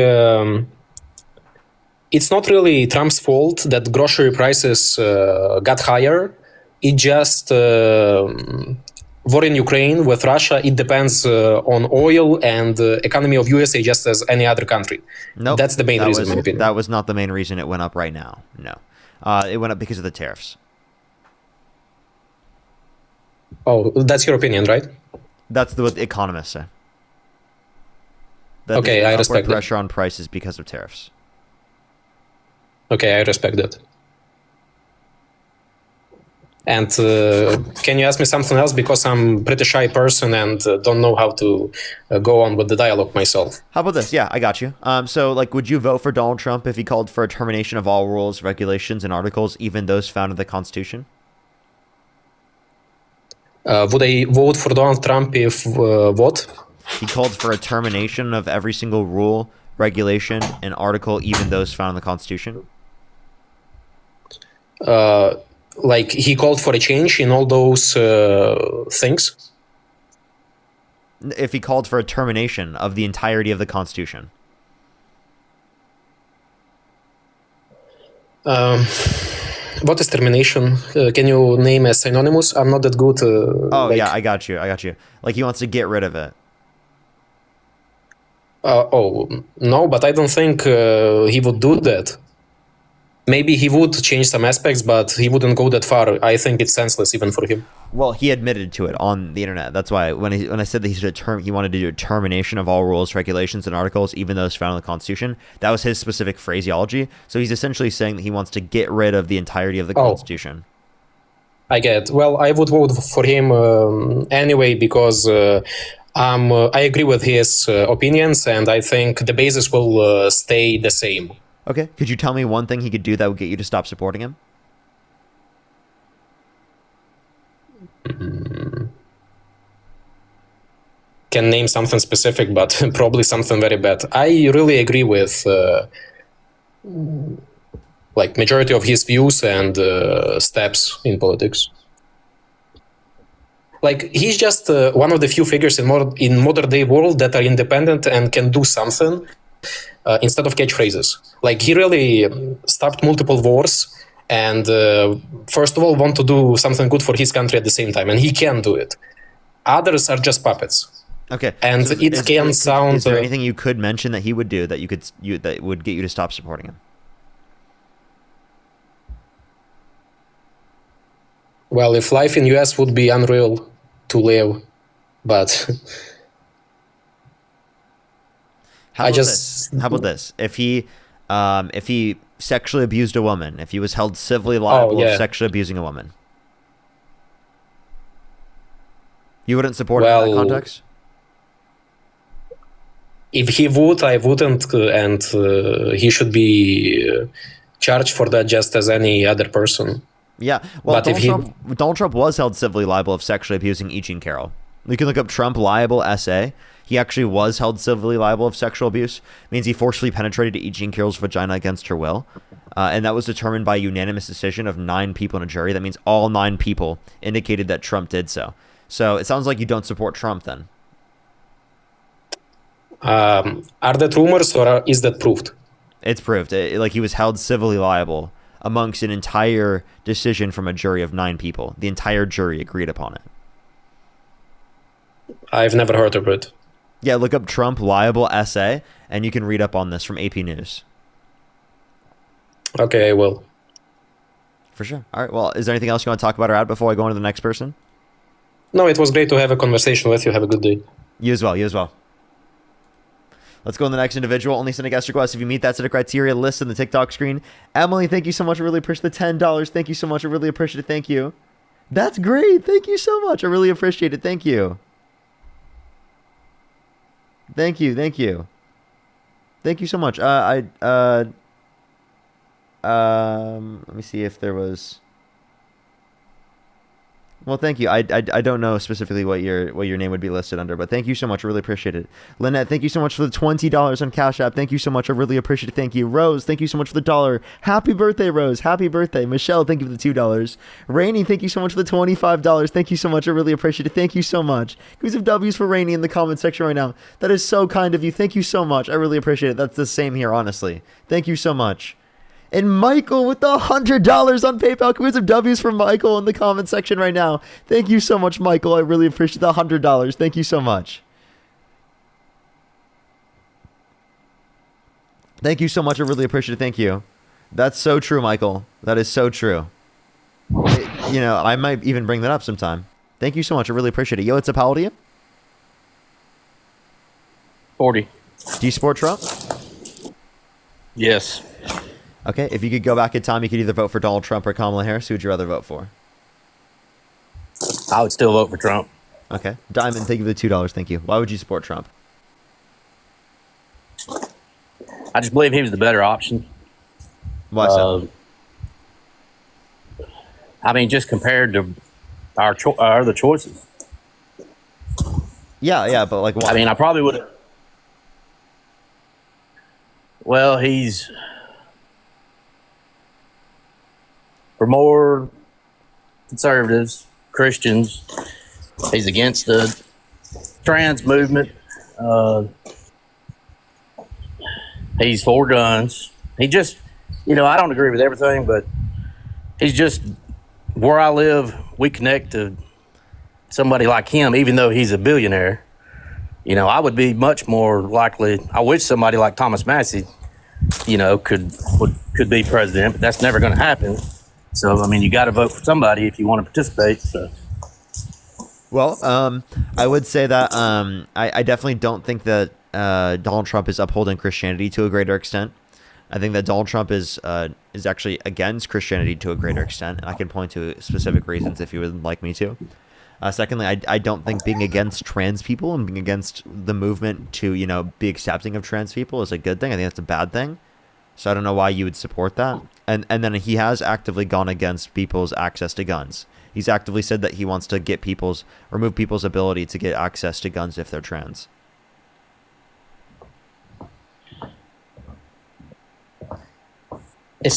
it's not really Trump's fault that grocery prices got higher. It just war in Ukraine with Russia. It depends on oil and economy of USA just as any other country. Nope, that's the main reason, in my opinion. That was not the main reason it went up right now. No, it went up because of the tariffs. Oh, that's your opinion, right? That's what the economists say. That okay, I respect pressure on prices because of tariffs. Okay, I respect that. And can you ask me something else? Because I'm a pretty shy person and don't know how to go on with the dialogue myself. How about this? Yeah, I got you. So, like, would you vote for Donald Trump if he called for a termination of all rules, regulations, and articles, even those found in the Constitution? Would I vote for Donald Trump if what? He called for a termination of every single rule, regulation, and article, even those found in the Constitution? Like he called for a change in all those things? If he called for a termination of the entirety of the Constitution? What is termination? Can you name a synonymous? I'm not that good. Yeah, I got you. Like he wants to get rid of it. No, but I don't think he would do that. Maybe he would change some aspects, but he wouldn't go that far. I think it's senseless even for him. Well, he admitted to it on the internet. That's why when I said that he wanted to do a termination of all rules, regulations, and articles, even those found in the Constitution, that was his specific phraseology. So he's essentially saying that he wants to get rid of the entirety of the Constitution. I get it. Well, I would vote for him anyway because I agree with his opinions, and I think the basis will stay the same. Okay. Could you tell me one thing he could do that would get you to stop supporting him? Can name something specific, but probably something very bad. I really agree with like majority of his views and steps in politics. Like he's just one of the few figures in modern day world that are independent and can do something instead of catchphrases. Like he really stopped multiple wars and first of all want to do something good for his country at the same time, and he can do it. Others are just puppets. Okay, and so it can sound. Is there anything you could mention that he would do that that would get you to stop supporting him? Well, if life in US would be unreal to live, but How about this? If he sexually abused a woman, if he was held civilly liable of sexually abusing a woman, you wouldn't support him in that context? If he would, I wouldn't, and he should be charged for that just as any other person. Yeah, well, Donald Trump was held civilly liable of sexually abusing E. Jean Carroll. You can look up Trump liable SA. He actually was held civilly liable of sexual abuse. It means he forcefully penetrated E. Jean Carroll's vagina against her will. And that was determined by unanimous decision of 9 people in a jury. That means all 9 people indicated that Trump did so. So it sounds like you don't support Trump then. Are that rumors or is that proved? It's proved. Like he was held civilly liable amongst an entire decision from a jury of 9 people. The entire jury agreed upon it. I've never heard of it. Yeah, look up Trump liable SA, and you can read up on this from AP News. Okay, I will. For sure. All right, well, is there anything else you want to talk about or add before I go on to the next person? No, it was great to have a conversation with you. Have a good day. You as well, you as well. Let's go on the next individual. Only send a guest request if you meet that set of criteria listed in the TikTok screen. Emily, thank you so much. I really appreciate the $10. Thank you so much. I really appreciate it. Thank you. That's great. Thank you so much. I really appreciate it. Thank you. Thank you. Thank you. Thank you so much. Let me see if there was... Well, thank you. I don't know specifically what your name would be listed under, but thank you so much. I really appreciate it. Lynette, thank you so much for the $20 on Cash App. Thank you so much. I really appreciate it. Thank you. Rose, thank you so much for the $1. Happy birthday, Rose. Happy birthday. Michelle, thank you for the $2. Rainey, thank you so much for the $25. Thank you so much. I really appreciate it. Thank you so much. Give me some W's for Rainey in the comment section right now. That is so kind of you. Thank you so much. I really appreciate it. That's the same here, honestly. Thank you so much. And Michael with the $100 on PayPal. Can we have some W's from Michael in the comment section right now? Thank you so much, Michael. I really appreciate the $100. Thank you so much. Thank you so much. I really appreciate it. Thank you. That's so true, Michael. That is so true. I might even bring that up sometime. Thank you so much. I really appreciate it. Yo, it's up. How old are you? 40. Do you support Trump? Yes. Okay, if you could go back in time, you could either vote for Donald Trump or Kamala Harris. Who would you rather vote for? I would still vote for Trump. Okay. Diamond, thank you for the $2. Thank you. Why would you support Trump? I just believe he was the better option. Why so? I mean, just compared to our other choices. Yeah, but like why? I mean, I probably would have. Well, he's for more conservatives, Christians. He's against the trans movement. He's for guns. He just, I don't agree with everything, but he's just, where I live, we connect to somebody like him, even though he's a billionaire. I would be much more likely. I wish somebody like Thomas Massey, could be president, but that's never going to happen. So, I mean, you got to vote for somebody if you want to participate. So. Well, I would say that I definitely don't think that Donald Trump is upholding Christianity to a greater extent. I think that Donald Trump is actually against Christianity to a greater extent. I can point to specific reasons if you would like me to. Secondly, I don't think being against trans people and being against the movement to, be accepting of trans people is a good thing. I think that's a bad thing. So I don't know why you would support that. And then he has actively gone against people's access to guns. He's actively said that he wants to remove people's ability to get access to guns if they're trans.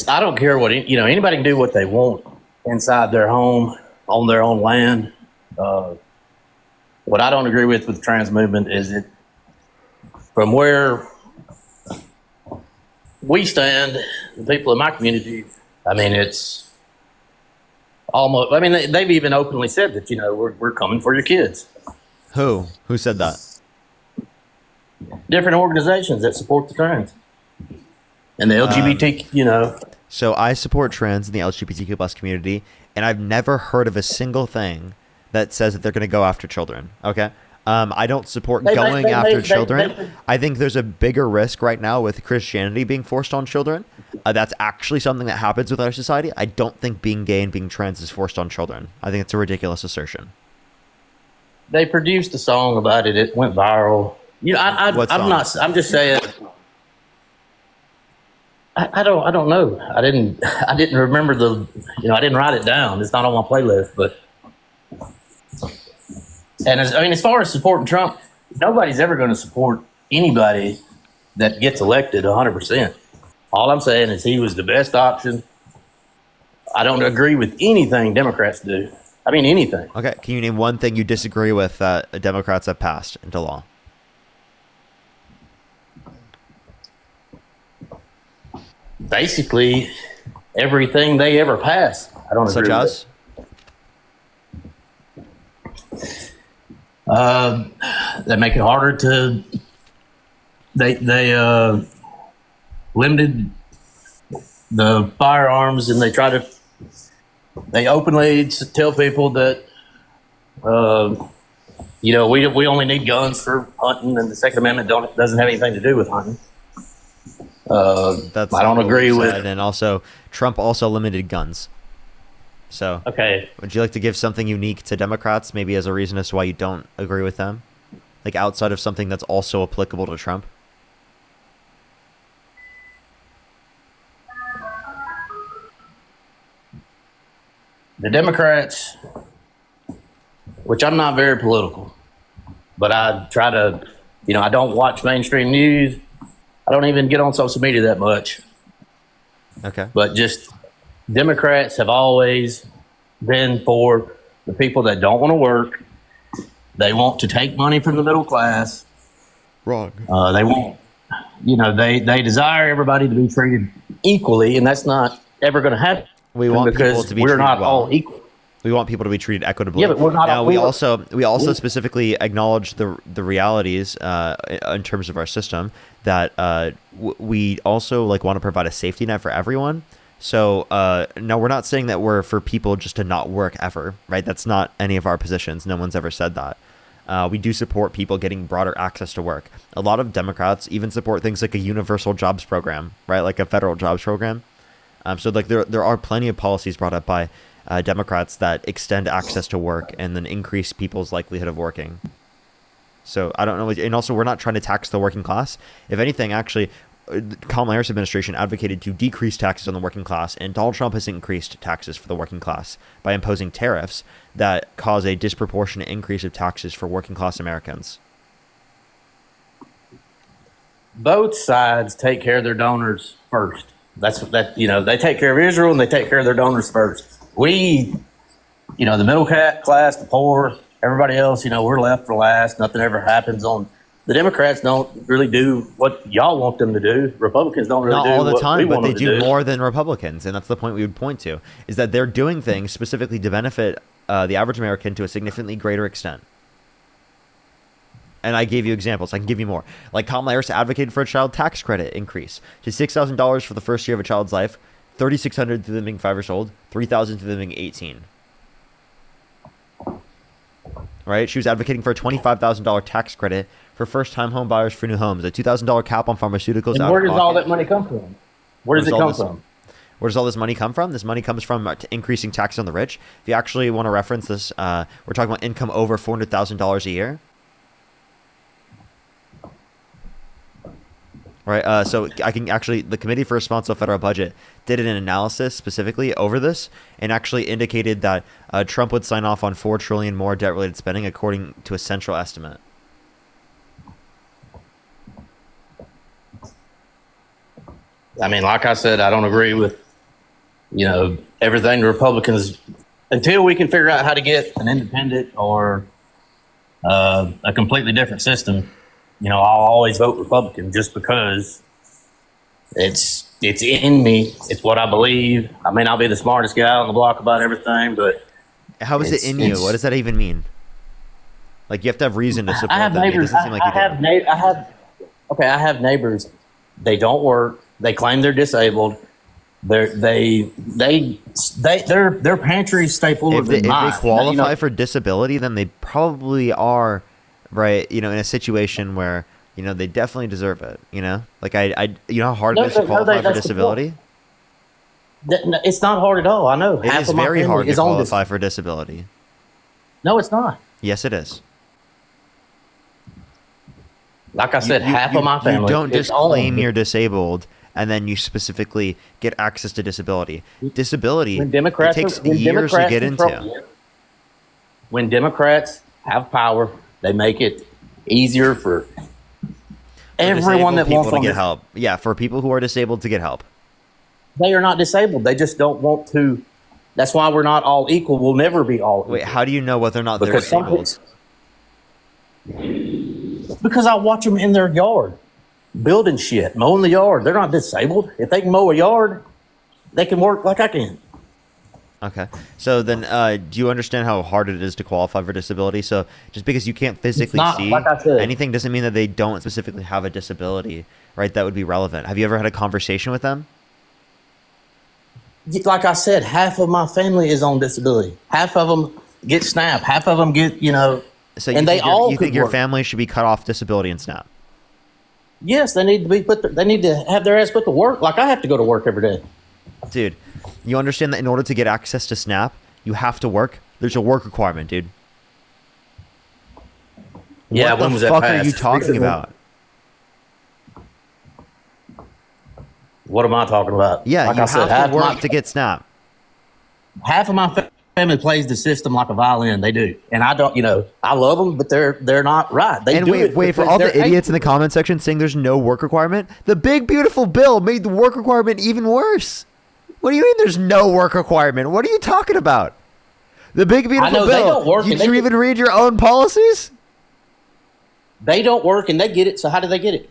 I don't care what, anybody can do what they want inside their home, on their own land. What I don't agree with the trans movement is it, from where we stand, the people in my community, I mean, it's almost, they've even openly said that, we're coming for your kids. Who said that? Different organizations that support the trans and the LGBT, So I support trans in the LGBTQ plus community, and I've never heard of a single thing that says that they're going to go after children. Okay. I don't support going after children. I think there's a bigger risk right now with Christianity being forced on children. That's actually something that happens with our society. I don't think being gay and being trans is forced on children. I think it's a ridiculous assertion. They produced a song about it. It went viral. I'm just saying. I don't know. I didn't remember I didn't write it down. It's not on my playlist, but. And as far as supporting Trump, nobody's ever going to support anybody that gets elected 100%. All I'm saying is he was the best option. I don't agree with anything Democrats do. I mean, anything. Okay. Can you name one thing you disagree with that Democrats have passed into law? Basically, everything they ever passed. I don't agree with it. They make it harder to. They limited the firearms, and they openly tell people that we only need guns for hunting, and the Second Amendment doesn't have anything to do with hunting. That's I don't agree with. And also, Trump also limited guns. So, okay. Would you like to give something unique to Democrats, maybe as a reason as to why you don't agree with them? Like outside of something that's also applicable to Trump? The Democrats which I'm not very political, but I try to, I don't watch mainstream news. I don't even get on social media that much. Okay. But just Democrats have always been for the people that don't want to work. They want to take money from the middle class. Wrong. They want, they desire everybody to be treated equally, and that's not ever going to happen. We want because people to be we're treated not well. all equal. We want people to be treated equitably. Yeah, but we're not. Now, we also specifically acknowledge the realities in terms of our system that we also want to provide a safety net for everyone. So no, we're not saying that we're for people just to not work ever, right? That's not any of our positions. No one's ever said that. We do support people getting broader access to work. A lot of Democrats even support things like a universal jobs program, right? Like a federal jobs program. So there are plenty of policies brought up by Democrats that extend access to work and then increase people's likelihood of working. So I don't know. And also, we're not trying to tax the working class. If anything, actually, Kamala Harris administration advocated to decrease taxes on the working class, and Donald Trump has increased taxes for the working class by imposing tariffs that cause a disproportionate increase of taxes for working class Americans. Both sides take care of their donors first. They take care of Israel and they take care of their donors first. We, the middle class, the poor, everybody else, we're left for last. Nothing ever happens on. The Democrats don't really do what y'all want them to do. Republicans don't really Not do all the what time, we but want they them to do more than Republicans, and that's the point we would point to, is that they're doing things specifically to benefit the average American to a significantly greater extent. And I gave you examples. I can give you more. Like Kamala Harris advocated for a child tax credit increase to $6,000 for the first year of a child's life, $3,600 to them being 5 years old, $3,000 to them being 18. Right? She was advocating for a $25,000 tax credit for first-time home buyers for new homes, a $2,000 cap on pharmaceuticals. And where does all that money come from? Where does it come from? Where does all this money come from? This money comes from increasing tax on the rich. If you actually want to reference this, we're talking about income over $400,000 a year. Right, so I can actually, the Committee for Responsible Federal Budget did an analysis specifically over this and actually indicated that Trump would sign off on $4 trillion more debt-related spending according to a central estimate. I mean, like I said, I don't agree with, everything the Republicans, until we can figure out how to get an independent or a completely different system. I'll always vote Republican just because it's in me. It's what I believe. I may not be the smartest guy on the block about everything, but how is it in you? What does that even mean? Like, you have to have reason to support I have them. Neighbors, It doesn't seem like you do. I have neighbors. They don't work. They claim they're disabled. Their pantries stay full of If they qualify for disability, then they probably are. Right, in a situation where they definitely deserve it. Like how hard it is to qualify for disability. It's not hard at all. I know. It is very hard to qualify for disability. No, it's not. Yes, it is. Like I said, half of my family. You don't just claim you're disabled and then you specifically get access to disability. Disability. It takes years to get into. When Democrats have power, they make it easier for everyone that wants to get help. Yeah, for people who are disabled to get help. They are not disabled. They just don't want to. That's why we're not all equal. We'll never be all equal. Wait, how do you know whether or not they're disabled? Because I watch them in their yard, building shit, mowing the yard. They're not disabled. If they can mow a yard, they can work like I can. Okay. So then do you understand how hard it is to qualify for disability? So just because you can't physically see anything doesn't mean that they don't specifically have a disability, right? That would be relevant. Have you ever had a conversation with them? Like I said, half of my family is on disability. Half of them get SNAP. Half of them get, So you think your family should be cut off disability and SNAP? Yes, they need to be they need to have their ass put to work. Like I have to go to work every day. Dude, you understand that in order to get access to SNAP, you have to work? There's a work requirement, dude. Yeah, when was that passed? What the fuck are you talking about? What am I talking about? Yeah, like you have to work to get SNAP. Half of my family plays the system like a violin. They do, and I don't. I love them, but they're not right. They and do wait for all the idiots in the comment section saying there's no work requirement. The big beautiful bill made the work requirement even worse. What do you mean there's no work requirement? What are you talking about? The big beautiful bill. They don't work. Did you even read your own policies? They don't work, and they get it. So how do they get it?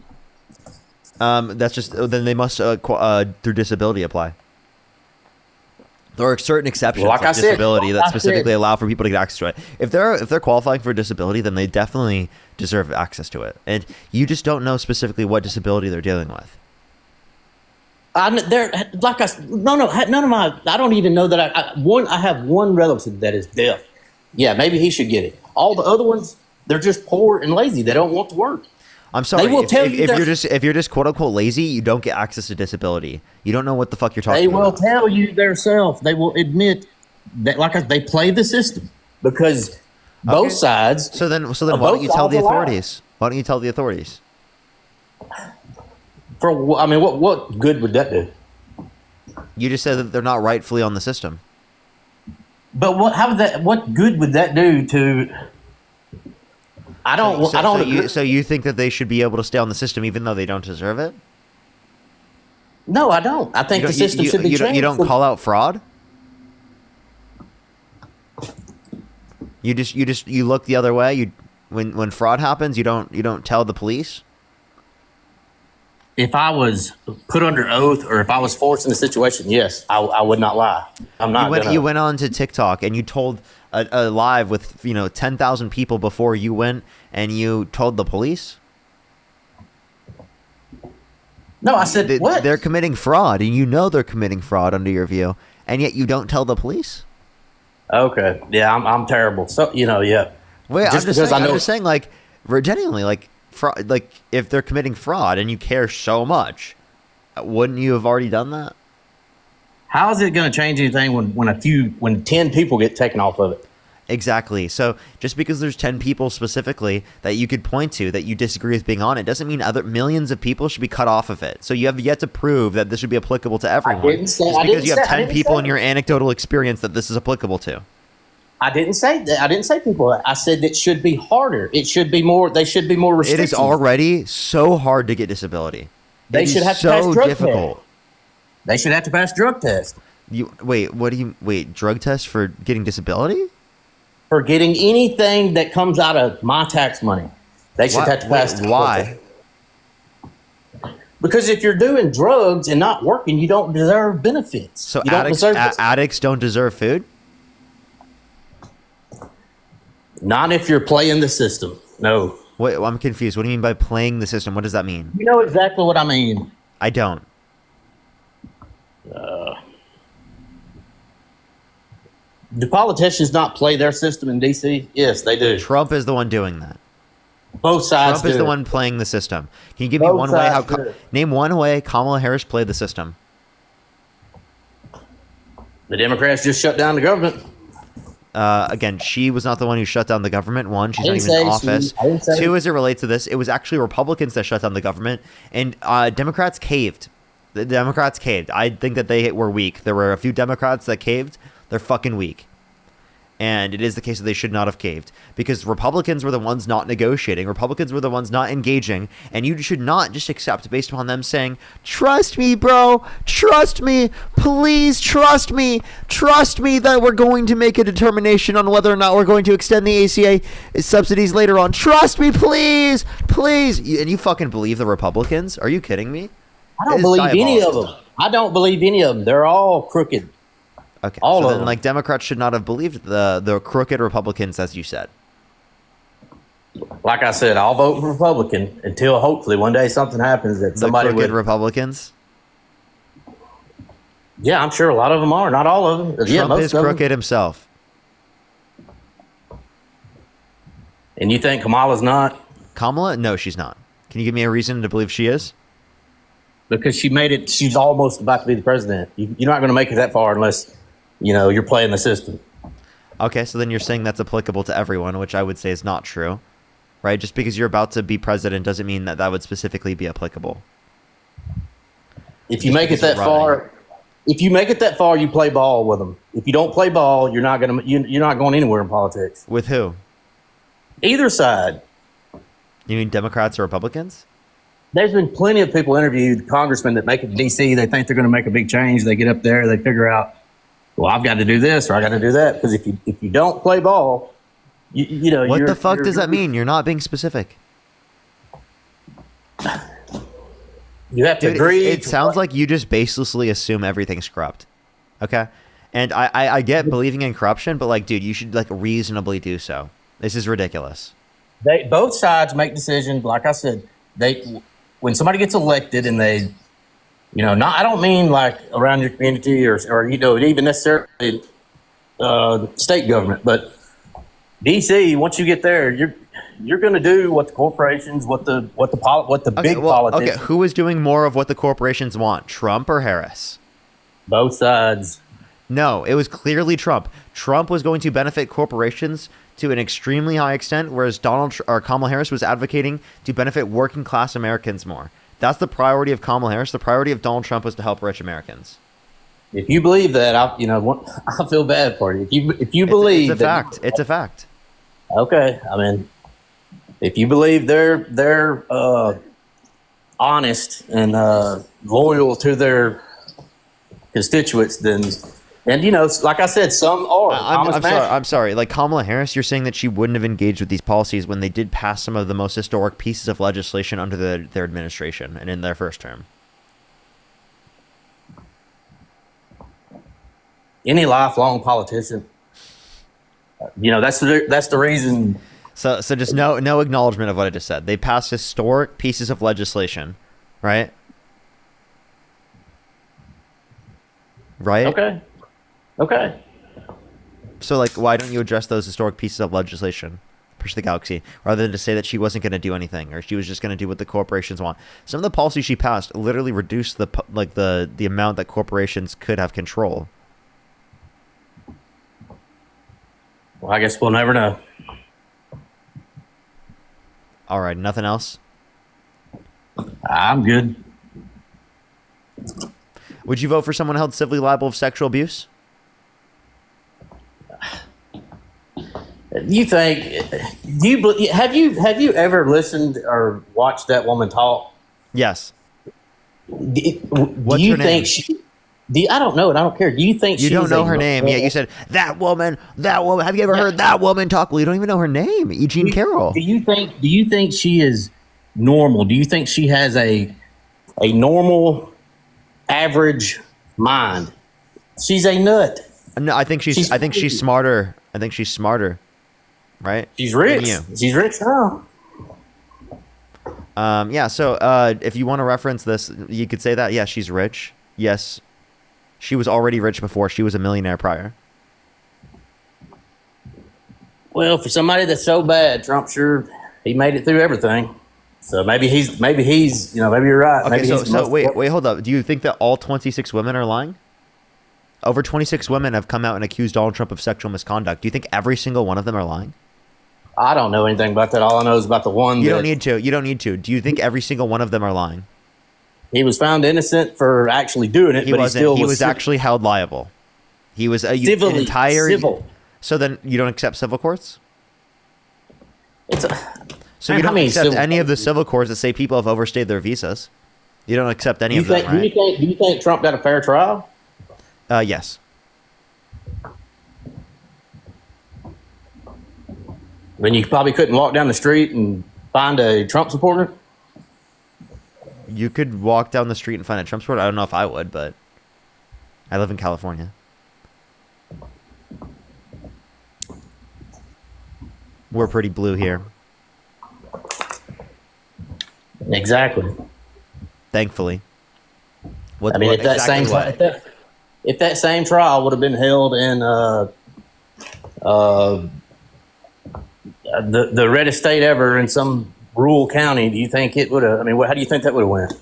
That's just then they must through disability apply. There are certain exceptions Like I said, disability that specifically allow for people to get access to it. If they're qualifying for disability, then they definitely deserve access to it. And you just don't know specifically what disability they're dealing with. None of my. I don't even know that I have one relative that is deaf. Yeah, maybe he should get it. All the other ones, they're just poor and lazy. They don't want to work. I'm sorry. They will if you're just quote unquote lazy, you don't get access to disability. You don't know what the fuck you're talking about. They will tell you themselves. They will admit that they play the system because both sides. So then why don't you tell the authorities? Why don't you tell the authorities? What good would that do? You just said that they're not rightfully on the system. But what good would that do to? I don't agree. So you think that they should be able to stay on the system even though they don't deserve it? No, I don't. I think the system should be changed. You don't call out fraud? You look the other way. When fraud happens, you don't tell the police? If I was put under oath or if I was forced in a situation, yes, I would not lie. I'm not. You went on to TikTok and you told a live with 10,000 people before you went and you told the police? No, I said what? They're committing fraud, and you know they're committing fraud under your view, and yet you don't tell the police? Okay, yeah, I'm terrible. So yeah. Wait, I'm just saying, like, genuinely, like, fraud, like, if they're committing fraud and you care so much, wouldn't you have already done that? How is it going to change anything when 10 people get taken off of it? Exactly. So just because there's 10 people specifically that you could point to that you disagree with being on it doesn't mean other millions of people should be cut off of it. So you have yet to prove that this should be applicable to everyone. Just because you have 10 people in your anecdotal experience that this is applicable to. I didn't say that. I didn't say people. I said it should be harder. It should be more. They should be more restrictions. It is already so hard to get disability. They should have to pass drug tests. They should have to pass drug tests. Drug tests for getting disability? For getting anything that comes out of my tax money. They should have to pass. Why? Because if you're doing drugs and not working, you don't deserve benefits. So addicts don't deserve food? Not if you're playing the system. No. Wait, I'm confused. What do you mean by playing the system? What does that mean? You know exactly what I mean. I don't. Do politicians not play their system in D.C.? Yes, they do. Trump is the one doing that. Both sides Trump is the one playing the system. Can you give me one way name one way Kamala Harris played the system? The Democrats just shut down the government. Again, she was not the one who shut down the government. One, she's not even in office. Two, as it relates to this, it was actually Republicans that shut down the government, and Democrats caved. The Democrats caved. I think that they were weak. There were a few Democrats that caved. They're fucking weak. And it is the case that they should not have caved because Republicans were the ones not negotiating. Republicans were the ones not engaging. And you should not just accept based upon them saying, trust me, bro. Trust me. Please trust me. Trust me that we're going to make a determination on whether or not we're going to extend the ACA subsidies later on. Trust me, please. Please. And you fucking believe the Republicans? Are you kidding me? I don't believe any of them. I don't believe any of them. They're all crooked. Okay, all so then, like, Democrats should not have believed the crooked Republicans, as you said. Like I said, I'll vote Republican until hopefully one day something happens that somebody the crooked Republicans? Yeah, I'm sure a lot of them are. Not all of them. Trump is crooked himself. And you think Kamala's not? Kamala? No, she's not. Can you give me a reason to believe she is? Because she made it. She's almost about to be the president. You're not going to make it that far unless, you're playing the system. Okay, so then you're saying that's applicable to everyone, which I would say is not true, right? Just because you're about to be president doesn't mean that would specifically be applicable. If you make it that far, if you make it that far, you play ball with them. If you don't play ball, you're not going anywhere in politics. With who? Either side. You mean Democrats or Republicans? There's been plenty of people interviewed, congressmen that make it to D.C. They think they're going to make a big change. They get up there, they figure out, well, I've got to do this or I got to do that. Because if you don't play ball, you know. What the fuck does that mean? You're not being specific. You have to agree. It sounds like you just baselessly assume everything's corrupt. Okay? And I get believing in corruption, but like, dude, you should like reasonably do so. This is ridiculous. Both sides make decisions. Like I said, when somebody gets elected and they, you know, I don't mean like around your community or you know, even necessarily state government, but DC, once you get there, you're going to do what the corporations, what the big politicians. Okay, who is doing more of what the corporations want, Trump or Harris? Both sides. No, it was clearly Trump. Trump was going to benefit corporations to an extremely high extent, whereas Kamala Harris was advocating to benefit working class Americans more. That's the priority of Kamala Harris. The priority of Donald Trump was to help rich Americans. If you believe that, I feel bad for you. If you believe it's a fact. It's a fact. Okay, I mean, if you believe they're honest and loyal to their constituents, then, and you know, like I said, some are. I'm sorry. Like Kamala Harris, you're saying that she wouldn't have engaged with these policies when they did pass some of the most historic pieces of legislation under their administration and in their first term. Any lifelong politician, you know, that's the reason. So just no acknowledgement of what I just said. They passed historic pieces of legislation, right? Right? Okay. So like, why don't you address those historic pieces of legislation? Push the galaxy, rather than to say that she wasn't going to do anything or she was just going to do what the corporations want. Some of the policies she passed literally reduced the amount that corporations could have control. Well, I guess we'll never know. All right, nothing else? I'm good. Would you vote for someone held civilly liable of sexual abuse? You think? Have you ever listened or watched that woman talk? Yes. Do you think she? I don't know, and I don't care. Do you think you don't know her name? Yeah, you said that woman. Have you ever heard that woman talk? Well, you don't even know her name, Eugene Carroll. Do you think she is normal? Do you think she has a normal, average mind? She's a nut. No, I think she's smarter. I think she's smarter. Right? She's rich. She's rich now. Yeah. So, if you want to reference this, you could say that. Yeah, she's rich. Yes. She was already rich before. She was a millionaire prior. Well, for somebody that's so bad, Trump he made it through everything. So maybe he's maybe you're right. Okay, so wait, hold up. Do you think that all 26 women are lying? Over 26 women have come out and accused Donald Trump of sexual misconduct. Do you think every single one of them are lying? I don't know anything about that. All I know is about the one. You don't need to. You don't need to. Do you think every single one of them are lying? He was found innocent for actually doing it, but he was actually held liable. He was civil. So then you don't accept civil courts? So you don't accept any of the civil courts that say people have overstayed their visas. You don't accept any of them, right? Do you think Trump got a fair trial? Yes. When you probably couldn't walk down the street and find a Trump supporter? You could walk down the street and find a Trump supporter. I don't know if I would, but I live in California. We're pretty blue here. Exactly. Thankfully. If that same trial would have been held in the reddest state ever in some rural county, do you think it would have? How do you think that would have went?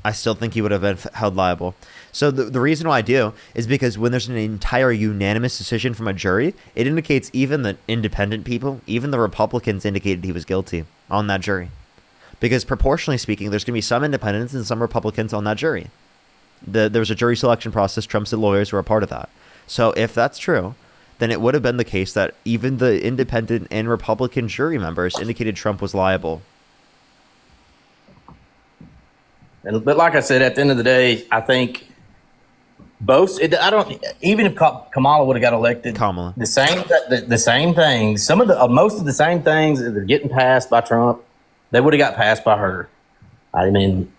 I still think he would have been held liable. So the reason why I do is because when there's an entire unanimous decision from a jury, it indicates even the independent people, even the Republicans indicated he was guilty on that jury. Because proportionally speaking, there's going to be some independents and some Republicans on that jury. There was a jury selection process. Trump's lawyers were a part of that. So if that's true, then it would have been the case that even the independent and Republican jury members indicated Trump was liable. But like I said, at the end of the day, I think even if Kamala would have got elected, the same things, most of the same things that are getting passed by Trump, they would have got passed by her. I mean,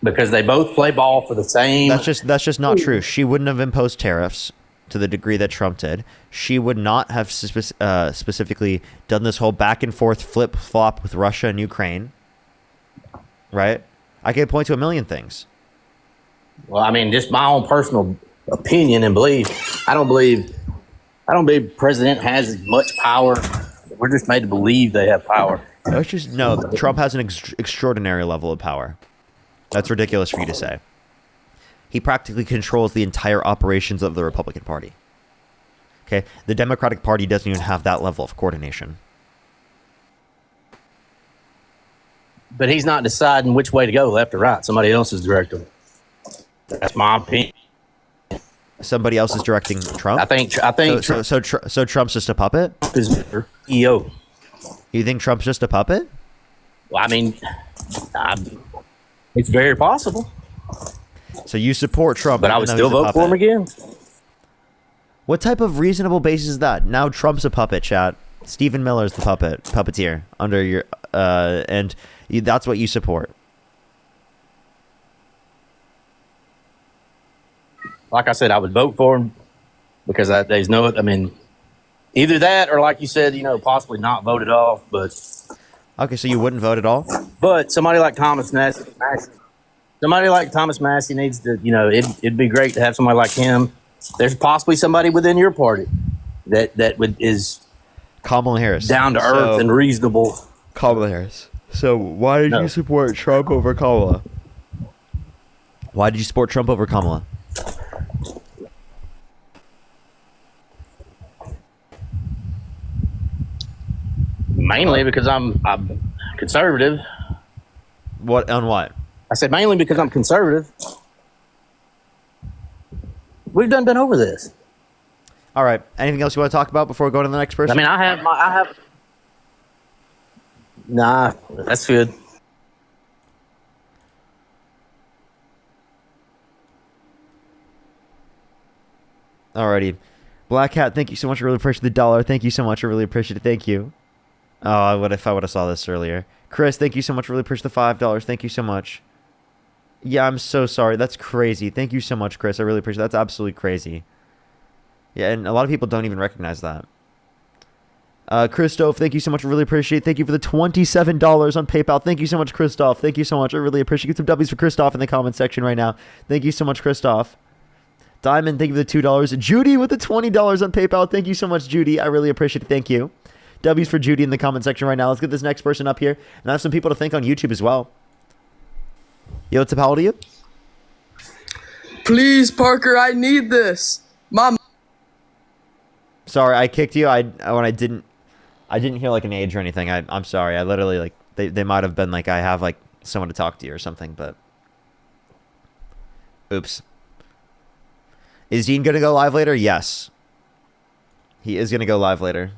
because they both play ball for the same. That's just not true. She wouldn't have imposed tariffs to the degree that Trump did. She would not have specifically done this whole back and forth flip flop with Russia and Ukraine. Right? I could point to a million things. Well, I mean, just my own personal opinion and belief. I don't believe president has as much power. We're just made to believe they have power. Trump has an extraordinary level of power. That's ridiculous for you to say. He practically controls the entire operations of the Republican Party. Okay? The Democratic Party doesn't even have that level of coordination. But he's not deciding which way to go, left or right. Somebody else is directing. That's my opinion. Somebody else is directing Trump? I think. So Trump's just a puppet? EO. You think Trump's just a puppet? Well, I mean, it's very possible. So you support Trump, but I would still vote for him again. What type of reasonable basis is that? Now Trump's a puppet, chat. Stephen Miller's the puppeteer under your, and that's what you support. Like I said, I would vote for him because there's no. I mean, either that or, like you said, possibly not vote at all. But okay, so you wouldn't vote at all. But somebody like Thomas Massey needs to. It'd be great to have somebody like him. There's possibly somebody within your party that is Kamala Harris, down to earth and reasonable. Kamala Harris. So why did you support Trump over Kamala? Why did you support Trump over Kamala? Mainly because I'm conservative. What on what? I said mainly because I'm conservative. We've been over this. All right. Anything else you want to talk about before we go to the next person? I mean, I have. Nah, that's good. Alrighty. Black Hat, thank you so much. I really appreciate the $1. Thank you so much. I really appreciate it. Thank you. Oh, if I would have saw this earlier. Chris, thank you so much. Really appreciate the $5. Thank you so much. Yeah, I'm so sorry. That's crazy. Thank you so much, Chris. I really appreciate it. That's absolutely crazy. Yeah, and a lot of people don't even recognize that. Christoph, thank you so much. I really appreciate it. Thank you for the $27 on PayPal. Thank you so much, Christoph. Thank you so much. I really appreciate it. Get some W's for Christoph in the comment section right now. Thank you so much, Christoph. Diamond, thank you for the $2. Judy with the $20 on PayPal. Thank you so much, Judy. I really appreciate it. Thank you. W's for Judy in the comment section right now. Let's get this next person up here. And I have some people to thank on YouTube as well. Yo, what's up? How old are you? Please, Parker, I need this. Mom. Sorry, I kicked you. I didn't hear like an age or anything. I'm sorry. I literally like they might have been like I have like someone to talk to you or something, but oops. Is Dean gonna go live later? Yes. He is gonna go live later.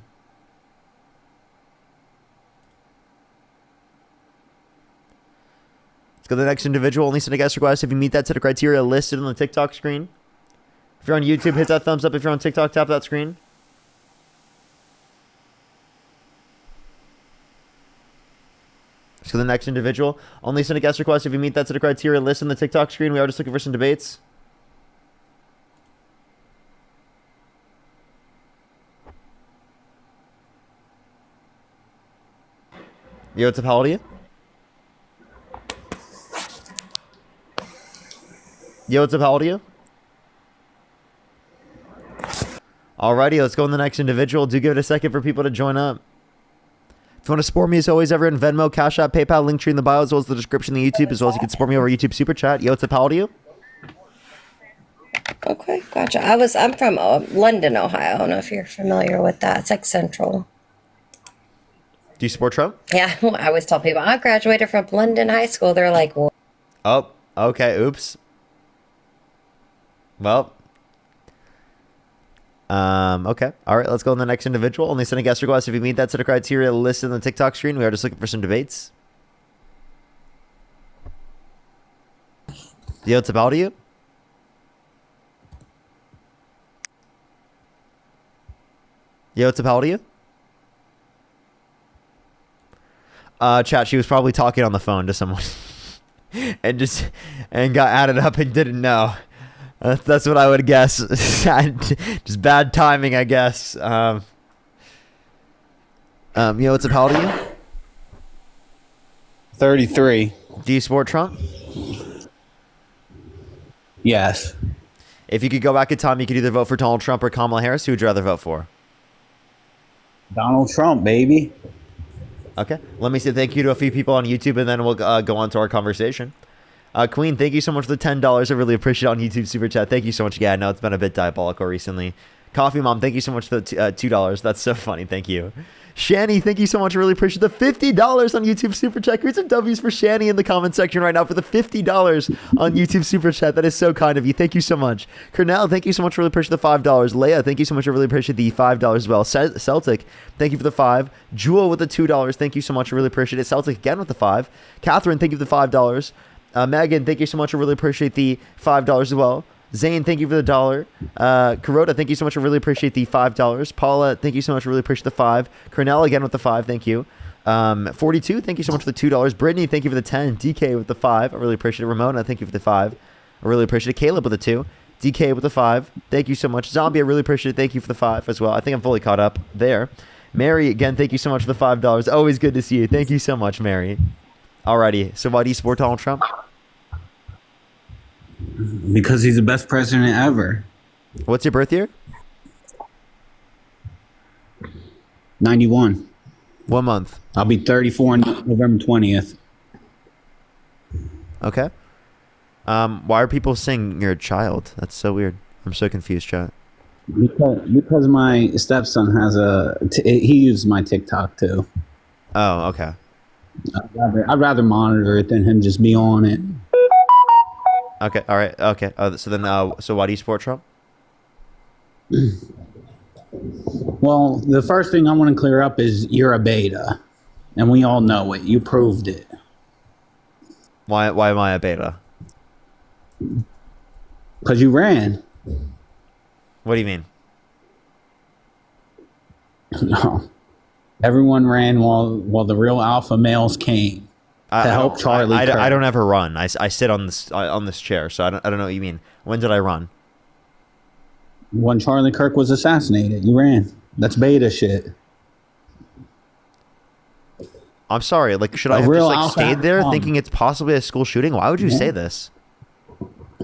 Let's go to the next individual. Only send a guest request if you meet that set of criteria listed on the TikTok screen. If you're on YouTube, hit that thumbs up. If you're on TikTok, tap that screen. Let's go to the next individual. Only send a guest request if you meet that set of criteria listed on the TikTok screen. We are just looking for some debates. Yo, what's up? How old are you? Yo, what's up? How old are you? Alrighty, let's go on the next individual. Do give it a second for people to join up. If you want to support me, as always, everyone, Venmo, Cash App, PayPal, link tree in the bio, as well as the description of the YouTube, as well as you can support me over YouTube Super Chat. Yo, what's up? How old are you? Okay, gotcha. I'm from London, Ohio. I don't know if you're familiar with that. It's like central. Do you support Trump? Yeah, I always tell people I graduated from London High School. They're like, well, oh, okay, oops. Well. Okay. All right. Let's go on the next individual. Only send a guest request if you meet that set of criteria listed on the TikTok screen. We are just looking for some debates. Yo, it's about you. Yo, it's about you. Chat. She was probably talking on the phone to someone, and got added up and didn't know. That's what I would guess. Just bad timing, I guess. Yo, what's up? How old are you? 33. Do you support Trump? Yes. If you could go back in time, you could either vote for Donald Trump or Kamala Harris. Who would you rather vote for? Donald Trump, baby. Okay. Let me say thank you to a few people on YouTube, and then we'll go on to our conversation. Queen, thank you so much for the $10. I really appreciate it on YouTube Super Chat. Thank you so much. Yeah, I know it's been a bit diabolical recently. Coffee Mom, thank you so much for the $2. That's so funny. Thank you. Shani, thank you so much. I really appreciate the $50 on YouTube Super Chat. Here's some W's for Shani in the comment section right now for the $50 on YouTube Super Chat. That is so kind of you. Thank you so much. Cornell, thank you so much. Really appreciate the $5. Leia, thank you so much. I really appreciate the $5 as well. Celtic, thank you for the $5. Jewel with the $2. Thank you so much. I really appreciate it. Celtic again with the $5. Catherine, thank you for the $5. Megan, thank you so much. I really appreciate the $5 as well. Zane, thank you for the $1. Kuroda, thank you so much. I really appreciate the $5. Paula, thank you so much. I really appreciate the $5. Cornell again with the $5. Thank you. 42, thank you so much for the $2. Brittany, thank you for the 10. DK with the 5. I really appreciate it. Ramona, thank you for the 5. I really appreciate it. Caleb with the 2. DK with the 5. Thank you so much. Zombie, I really appreciate it. Thank you for the 5 as well. I think I'm fully caught up there. Mary, again, thank you so much for the $5. Always good to see you. Thank you so much, Mary. Alrighty, so why do you support Donald Trump? Because he's the best president ever. What's your birth year? 91. What month? I'll be 34 on November 20th. Okay. Why are people saying you're a child? That's so weird. I'm so confused, chat. Because my stepson has he uses my TikTok too. Oh, okay. I'd rather monitor it than him just be on it. Okay, all right, okay. So then, so why do you support Trump? Well, the first thing I want to clear up is you're a beta, and we all know it. You proved it. Why am I a beta? Because you ran. What do you mean? No. Everyone ran while the real alpha males came. To help Charlie Kirk. I don't ever run. I sit on this chair, so I don't know what you mean. When did I run? When Charlie Kirk was assassinated, you ran. That's beta shit. I'm sorry. Like, should I have just stayed there thinking it's possibly a school shooting? Why would you say this?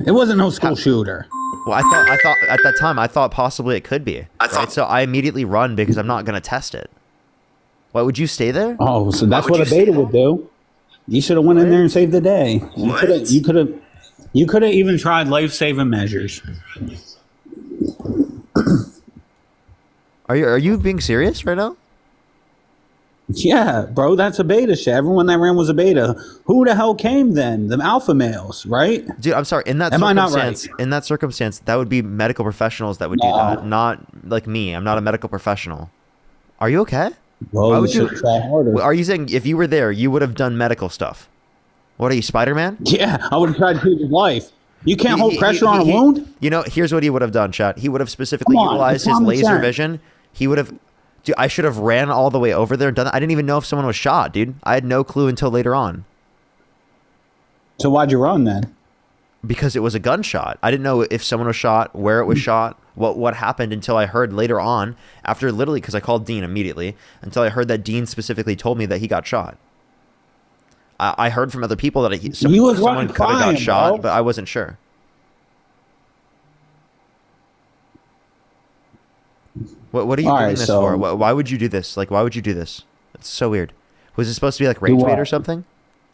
It wasn't no school shooter. Well, I thought at that time I thought possibly it could be. Right? So I immediately run because I'm not gonna test it. Why would you stay there? Oh, so that's what a beta would do. You should have went in there and saved the day. You could have even tried life-saving measures. Are you being serious right now? Yeah, bro, that's a beta shit. Everyone that ran was a beta. Who the hell came then? The alpha males, right? Dude, I'm sorry. In that circumstance, that would be medical professionals that would do that, not like me. I'm not a medical professional. Are you okay? Well, why would you try harder? Are you saying if you were there, you would have done medical stuff? What are you, Spider-Man? Yeah, I would have tried to keep his life. You can't hold pressure on a wound? You know, here's what he would have done, chat. He would have specifically utilized his laser vision. He would have... Dude, I should have ran all the way over there and done that. I didn't even know if someone was shot, dude. I had no clue until later on. So why'd you run then? Because it was a gunshot. I didn't know if someone was shot, where it was shot, what happened until I heard later on, after literally, because I called Dean immediately, until I heard that Dean specifically told me that he got shot. I heard from other people that someone could have got shot, but I wasn't sure. What are you doing this for? Why would you do this? Like, why would you do this? It's so weird. Was it supposed to be like rage bait or something?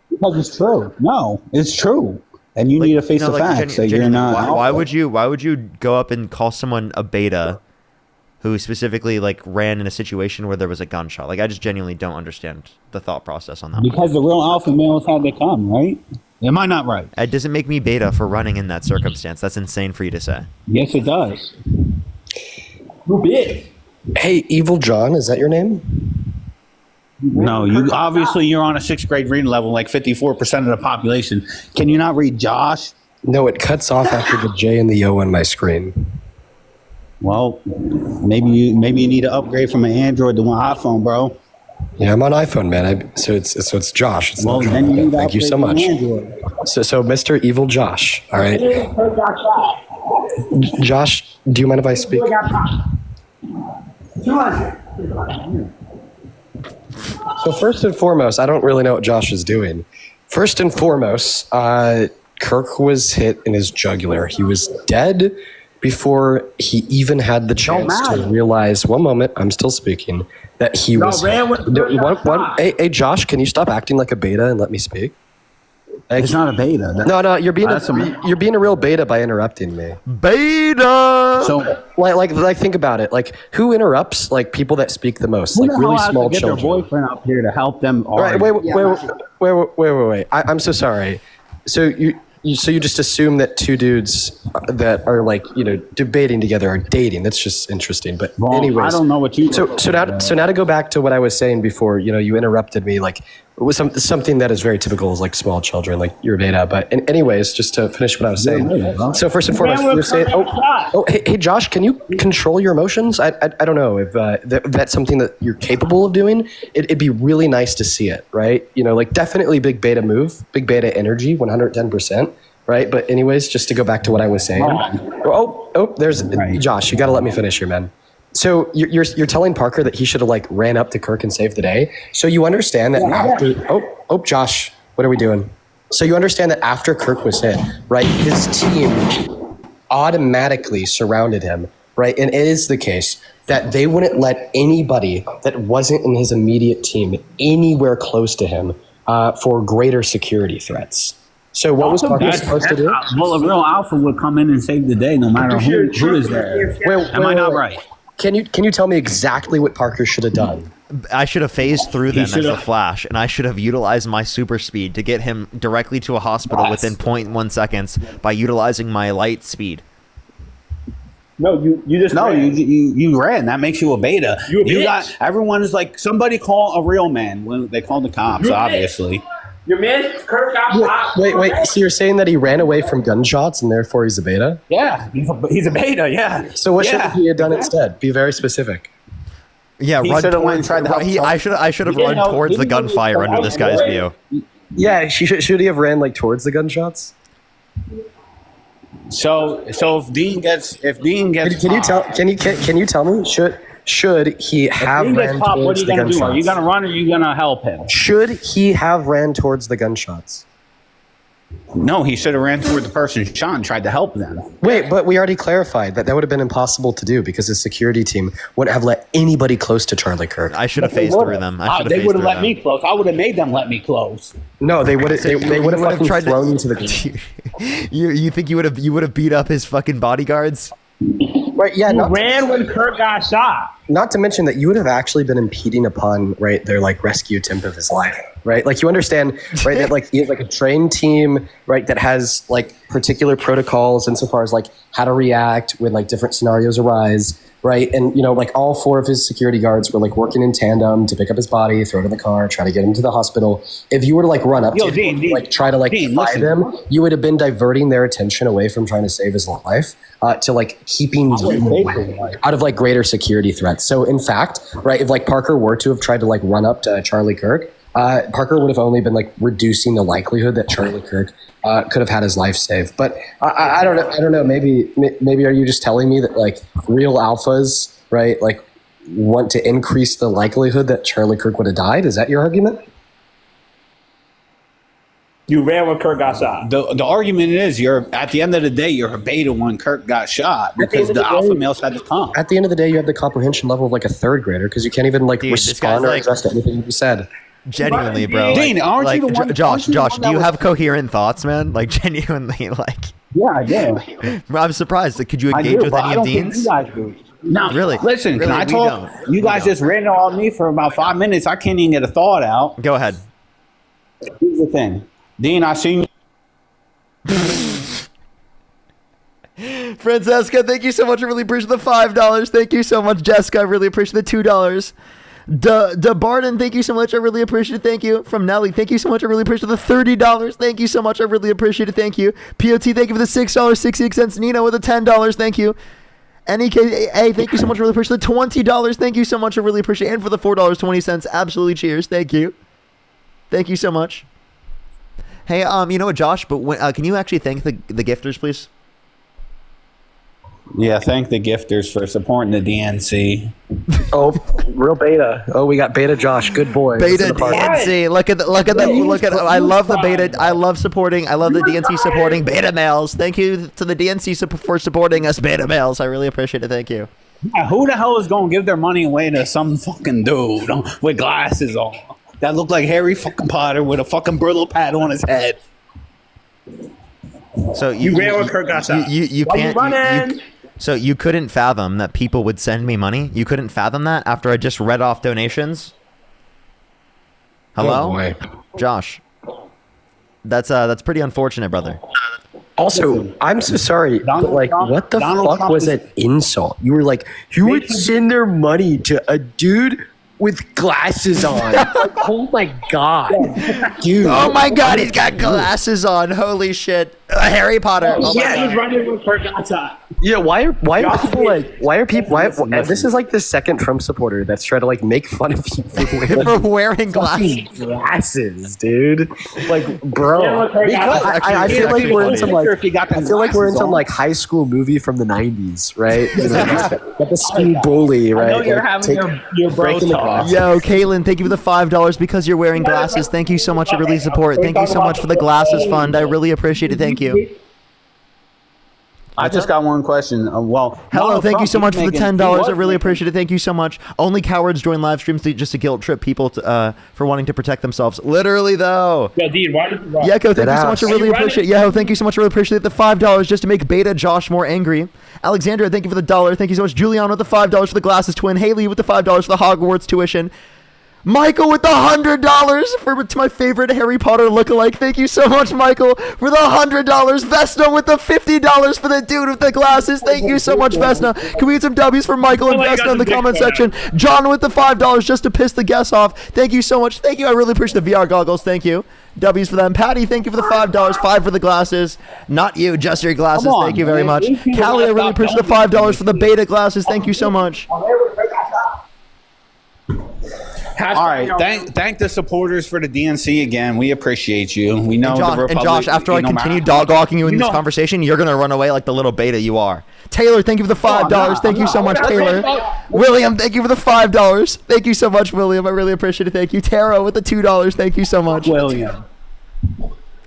Because it's true. No, it's true. And you need to face the facts that you're not. Why would you go up and call someone a beta who specifically like ran in a situation where there was a gunshot? Like, I just genuinely don't understand the thought process on that. Because the real alpha males had to come, right? Am I not right? It doesn't make me beta for running in that circumstance. That's insane for you to say. Yes, it does. Who big? Hey, Evil John, is that your name? No, you obviously you're on a 6th grade reading level, like 54% of the population. Can you not read Josh? No, it cuts off after the J and the O on my screen. Well, maybe you need to upgrade from an Android to an iPhone, bro. Yeah, I'm on iPhone, man. So it's Josh. It's well, not then you need to Thank you so upgrade much. to Android. So Mr. Evil Josh, all right. Josh, do you mind if I speak? 200. So first and foremost, I don't really know what Josh is doing. First and foremost, Kirk was hit in his jugular. He was dead before he even had the chance to realize. One moment, I'm still speaking. That he was. Hey, Josh, can you stop acting like a beta and let me speak? It's not a beta. No, you're being a real beta by interrupting me. Beta. So like think about it. Like who interrupts like people that speak the most? Like really small get children. their boyfriend up here to help them. All right, wait. I'm so sorry. So you just assume that two dudes that are like debating together are dating. That's just interesting. But anyways, I don't know what you. So now to go back to what I was saying before, you interrupted me. Like it was something that is very typical is like small children, like your beta. But anyways, just to finish what I was saying. So first and foremost, you're saying, hey Josh, can you control your emotions? I don't know if that's something that you're capable of doing. It'd be really nice to see it, right? Like definitely big beta move, big beta energy, 110%. Right, but anyways, just to go back to what I was saying. There's Josh. You got to let me finish here, man. So you're telling Parker that he should have like ran up to Kirk and saved the day. So you understand that after Josh, what are we doing? So you understand that after Kirk was hit, right, his team automatically surrounded him, right, and it is the case that they wouldn't let anybody that wasn't in his immediate team anywhere close to him for greater security threats. So what was Parker supposed to do? Well, a real alpha would come in and save the day, no matter who is there. Am I not right? Can you tell me exactly what Parker should have done? I should have phased through them as a Flash, and I should have utilized my super speed to get him directly to a hospital within 0.1 seconds by utilizing my light speed. No, you just ran. You ran. That makes you a beta. Everyone is like, somebody call a real man when they call the cops. Obviously. Your man, Kirk got popped. Wait. So you're saying that he ran away from gunshots and therefore he's a beta? Yeah, he's a beta. Yeah. So what should he have done instead? Be very specific. Yeah, he should have went and tried to help. I should have run towards the gunfire under this guy's view. Yeah, should he have ran like towards the gunshots? So if Dean gets, can you tell me should he have ran towards what are you the gunshots? Do? Are you gonna run or are you gonna help him? Should he have ran towards the gunshots? No, he should have ran toward the person shot and tried to help them. Wait, but we already clarified that would have been impossible to do because his security team wouldn't have let anybody close to Charlie Kirk. I should have phased through them. They would have let me close. I would have made them let me close. No, they would have. They would have fucking tried thrown into the. You think you would have beat up his fucking bodyguards? Right, yeah. You ran when Kirk got shot. Not to mention that you would have actually been impeding upon, right, their like rescue attempt of his life, right? Like you understand, right, that like he has like a trained team, right, that has like particular protocols insofar as like how to react when like different scenarios arise, right? And like all four of his security guards were like working in tandem to pick up his body, throw it in the car, try to get him to the hospital. If you were to like run up to him, like try to like fly them, you would have been diverting their attention away from trying to save his life to like keeping out of like greater security threats. So in fact, right, if like Parker were to have tried to like run up to Charlie Kirk, Parker would have only been like reducing the likelihood that Charlie Kirk could have had his life saved. But I don't know. Maybe are you just telling me that like real alphas, right, like want to increase the likelihood that Charlie Kirk would have died? Is that your argument? You ran when Kirk got shot. The argument is at the end of the day, you're a beta when Kirk got shot because the alpha males had to come. At the end of the day, you have the comprehension level of like a third grader because you can't even like respond or address anything you said. Genuinely, bro. Dean, aren't you the one? Josh, do you have coherent thoughts, man? Like genuinely, like. Yeah, I do. I'm surprised. Like, could you engage with any of Dean's? No, really. Listen, can I talk? You guys just ran on me for about 5 minutes. I can't even get a thought out. Go ahead. Here's the thing, Dean. I seen Francesca, thank you so much. I really appreciate the $5. Thank you so much, Jessica. I really appreciate the $2. Barden, thank you so much. I really appreciate it. Thank you. From Nelly, thank you so much. I really appreciate the $30. Thank you so much. I really appreciate it. Thank you. POT, thank you for the $6.68. Nino with the $10. Thank you. NEKA, thank you so much. I really appreciate the $20. Thank you so much. I really appreciate it. And for the $4.20. Absolutely cheers. Thank you. Thank you so much. Hey, you know what, Josh? But can you actually thank the gifters, please? Yeah, thank the gifters for supporting the DNC. Oh, real beta. Oh, we got beta Josh. Good boy. Beta DNC. Look at I love the beta. I love the DNC supporting beta males. Thank you to the DNC for supporting us beta males. I really appreciate it. Thank you. Yeah, who the hell is going to give their money away to some fucking dude with glasses on that look like Harry fucking Potter with a fucking Brillo pad on his head? So you can't. So you couldn't fathom that people would send me money? You couldn't fathom that after I just read off donations? Hello? Oh boy. Josh. That's pretty unfortunate, brother. Also, I'm so sorry, but like, what the fuck was that insult? You were like, you would send their money to a dude with glasses on. Like, oh my god, dude! Oh my god, he's got glasses on. Holy shit, Harry Potter. Oh yeah, he's running with Pergata. Yeah, why are people like? Why are people? Why this is like the second Trump supporter that's trying to like make fun of you for wearing glasses. Glasses, dude. Like, bro. Yeah, I feel like we're in some like. I feel like we're in some like high school movie from the '90s, right? You know, got the speed bully, right? I know you're having your bro talk. Yo, Kaylin, thank you for the $5 because you're wearing glasses. Thank you so much. I really support. Thank you so much for the glasses fund. I really appreciate it. Thank you. I just got one question. Hello, thank you so much for the $10. I really appreciate it. Thank you so much. Only cowards join live streams just to guilt trip people for wanting to protect themselves. Literally, though. Yeah, Dean, why did you run? Yeko, thank you so much. I really appreciate it. Yo, thank you so much. I really appreciate the $5 just to make Beta Josh more angry. Alexandra, thank you for the $1. Thank you so much. Juliana with the $5 for the glasses twin. Haley with the $5 for the Hogwarts tuition. Michael with the $100 to my favorite Harry Potter lookalike. Thank you so much, Michael, for the $100. Vesna with the $50 for the dude with the glasses. Thank you so much, Vesna. Can we get some W's for Michael and Vesna in the comment section? John with the $5 just to piss the guests off. Thank you so much. Thank you. I really appreciate the VR goggles. Thank you. W's for them. Patty, thank you for the $5. 5 for the glasses. Not you, just your glasses. Thank you very much. Callie, I really appreciate the $5 for the beta glasses. Thank you so much. All right, thank the supporters for the DNC again. We appreciate you. We know and Josh, after I continue dog walking you in this conversation, you're gonna run away like the little beta you are. Taylor, thank you for the $5. Thank you so much, Taylor. William, thank you for the $5. Thank you so much, William. I really appreciate it. Thank you. Tara with the $2. Thank you so much, William.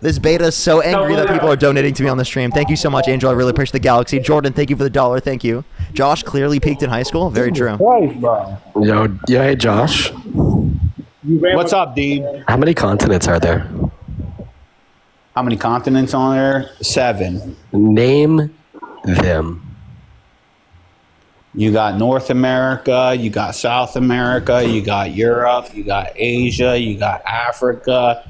This beta is so angry that people are donating to me on the stream. Thank you so much, Angel. I really appreciate the galaxy. Jordan, thank you for the $1. Thank you. Josh clearly peaked in high school. Very true. Yo, yeah, hey Josh. What's up, Dean? How many continents are there? How many continents on there? 7. Name them. You got North America, you got South America, you got Europe, you got Asia, you got Africa.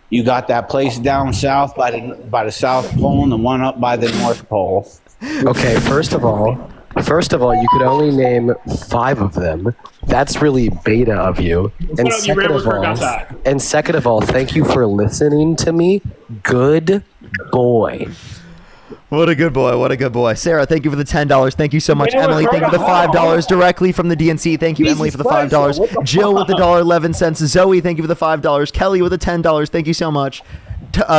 You got that place down south by the South Pole and the one up by the North Pole. Okay, first of all, you could only name 5 of them. That's really beta of you. And second of all, thank you for listening to me. Good boy. What a good boy. What a good boy. Sarah, thank you for the $10. Thank you so much. Emily, thank you for the $5 directly from the DNC. Thank you, Emily, for the $5. Jill with the $1.11. Zoe, thank you for the $5. Kelly with the $10. Thank you so much.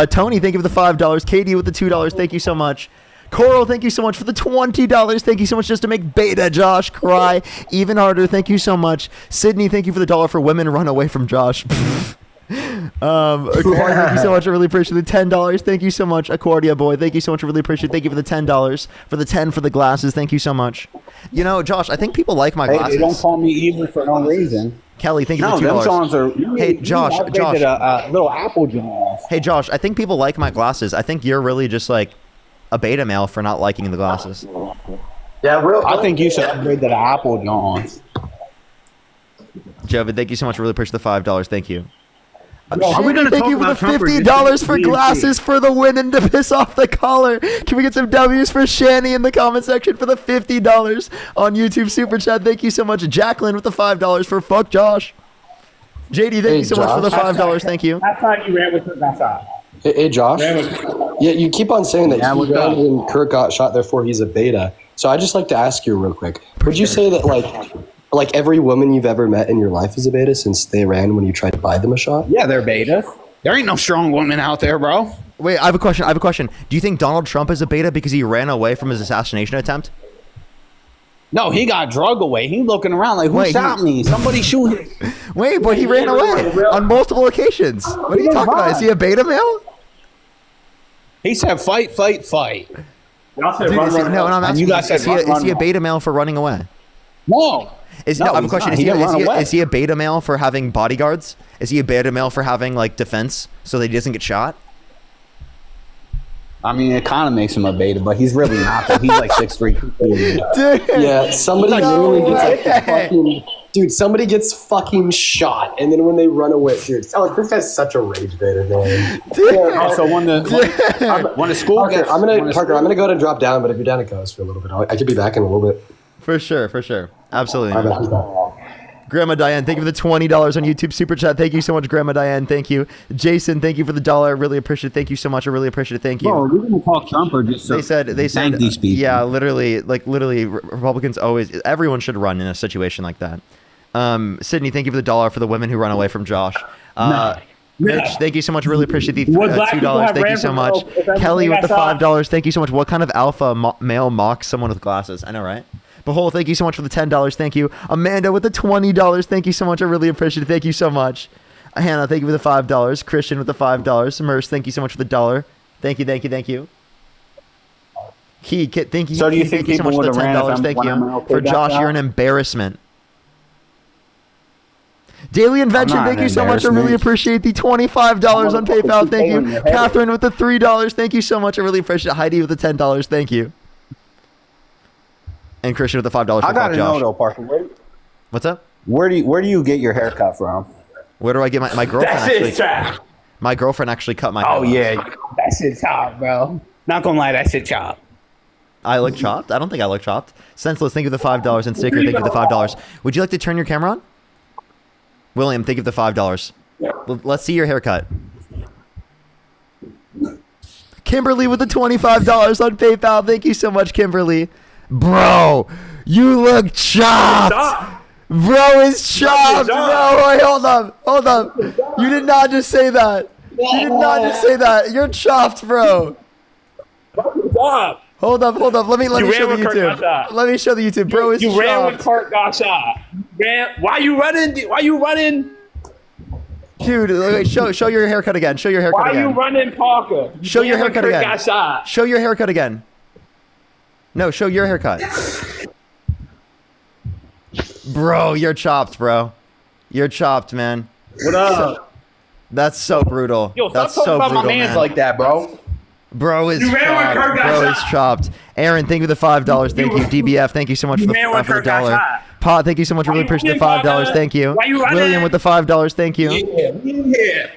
Tony, thank you for the $5. Katie with the $2. Thank you so much. Coral, thank you so much for the $20. Thank you so much just to make Beta Josh cry even harder. Thank you so much. Sydney, thank you for the $1 for women run away from Josh. Accordia, thank you so much. I really appreciate the $10. Thank you so much, Accordia boy. Thank you so much. I really appreciate it. Thank you for the $10. For the 10 for the glasses. Thank you so much. You know, Josh, I think people like my glasses. They don't call me evil for no reason. Kelly, thank you for the $2. Them songs are. Hey, Josh. A little Apple Jones. Hey, Josh, I think people like my glasses. I think you're really just like a beta male for not liking the glasses. Yeah, I think you should upgrade to the Apple Jones. Jovid, thank you so much. I really appreciate the $5. Thank you. Are we gonna Thank talk you for the about Trump or $50 just for DNC? glasses for the win and to piss off the caller. Can we get some W's for Shani in the comment section for the $50 on YouTube Super Chat? Thank you so much. Jacqueline with the $5 for fuck Josh. JD, thank you so much for the $5. Thank you. I thought you ran with Kirk got shot. Hey, Josh. Yeah, you keep on saying that he ran when Kirk got shot, therefore he's a beta. So I'd just like to ask you real quick. Would you say that like every woman you've ever met in your life is a beta since they ran when you tried to buy them a shot? Yeah, they're betas. There ain't no strong women out there, bro. Wait, I have a question. Do you think Donald Trump is a beta because he ran away from his assassination attempt? No, he got drug away. He looking around like, who shot me? Somebody shoot him. Wait, but he ran away on multiple occasions. What are you talking about? Is he a beta male? He said fight, fight, fight. Dude, I'm asking, you guys said is he a beta male for running away? No. I have a question. Is he a beta male for having bodyguards? Is he a beta male for having like defense so that he doesn't get shot? I mean, it kind of makes him a beta, but he's really not. He's like 6'3". Yeah, somebody literally gets like fucking... Dude, somebody gets fucking shot, and then when they run away, dude, this guy's such a rage beta, man. Also, when the school Parker, gets... I'm gonna go ahead and drop down, but if you're down to coast for a little bit, I could be back in a little bit. For sure. Absolutely. Grandma Diane, thank you for the $20 on YouTube Super Chat. Thank you so much, Grandma Diane. Thank you. Jason, thank you for the $1. I really appreciate it. Thank you so much. I really appreciate it. Thank you. Bro, we're gonna talk Trump or just they said thank these people. Yeah, literally, Republicans everyone should run in a situation like that. Sydney, thank you for the $1 for the women who run away from Josh. Mitch, thank you so much. Really appreciate the $2. Thank you so much. Kelly with the $5. Thank you so much. What kind of alpha male mocks someone with glasses? I know, right? Behol, thank you so much for the $10. Thank you. Amanda with the $20. Thank you so much. I really appreciate it. Thank you so much. Hannah, thank you for the $5. Christian with the $5. Merce, thank you so much for the $1. Thank you. Key, thank you. So do you think thank you so much people for the would have ran $10. Thank when I'm you. okay For back Josh, out? you're an embarrassment. Daily Invention, thank you so much. I really appreciate the $25 on PayPal. Thank you. Catherine with the $3. Thank you so much. I really appreciate it. Heidi with the $10. Thank you. And Christian with the $5 for I gotta Josh. know though, Parker. What's up? Where do you get your haircut from? Where do I get my girlfriend? That shit's trash. My girlfriend actually cut my hair. Oh yeah, that shit chopped, bro. Not gonna lie, that shit chopped. I look chopped? I don't think I look chopped. Senseless, thank you for the $5. And Sticker, thank you for the $5. Would you like to turn your camera on? William, thank you for the $5. Let's see your haircut. Kimberly with the $25 on PayPal. Thank you so much, Kimberly. Bro, you look chopped. Bro is chopped. No, wait, hold up. You did not just say that. You're chopped, bro. Hold up. Let me show the YouTube. Let me show the YouTube. Bro is chopped. You ran with Kurt got shot. Man, why you running? Dude, wait, show your haircut again. Why you running, Parker? Show your haircut again. Got shot. Show your haircut again. No, show your haircut. Bro, you're chopped, bro. You're chopped, man. What up? That's so brutal. Yo, stop That's talking so about brutal, my mans man. like that, bro. Bro is You ran when Kurt chopped. got Bro is shot. chopped. Aaron, thank you for the $5. Thank you. DBF, thank you so much for the ran when Kurt got $1. shot. Pod, thank you so much. Really appreciate the $5. Thank you. Why you running? William with the $5. Thank you. Yeah.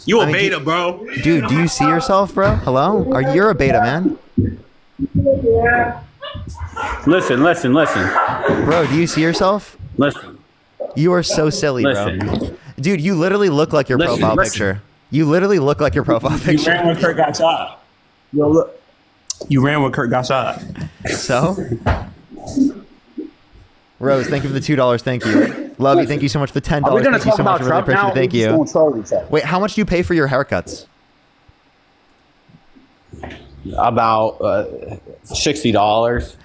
You a beta, bro. Dude, do you see yourself, bro? Hello? You're a beta, man. Listen. Bro, do you see yourself? Listen. You are so silly, bro. Dude, you literally look like your profile picture. You literally look like your profile You picture. ran when Kurt got shot. Yo, look. You ran when Kurt got shot. So? Rose, thank you for the $2. Thank you. Lovey, thank you so much for the $10. Are we gonna Thank you talk so much. about I really Trump now? appreciate it. Thank We're just you. gonna troll each other. Wait, how much do you pay for your haircuts? About $60.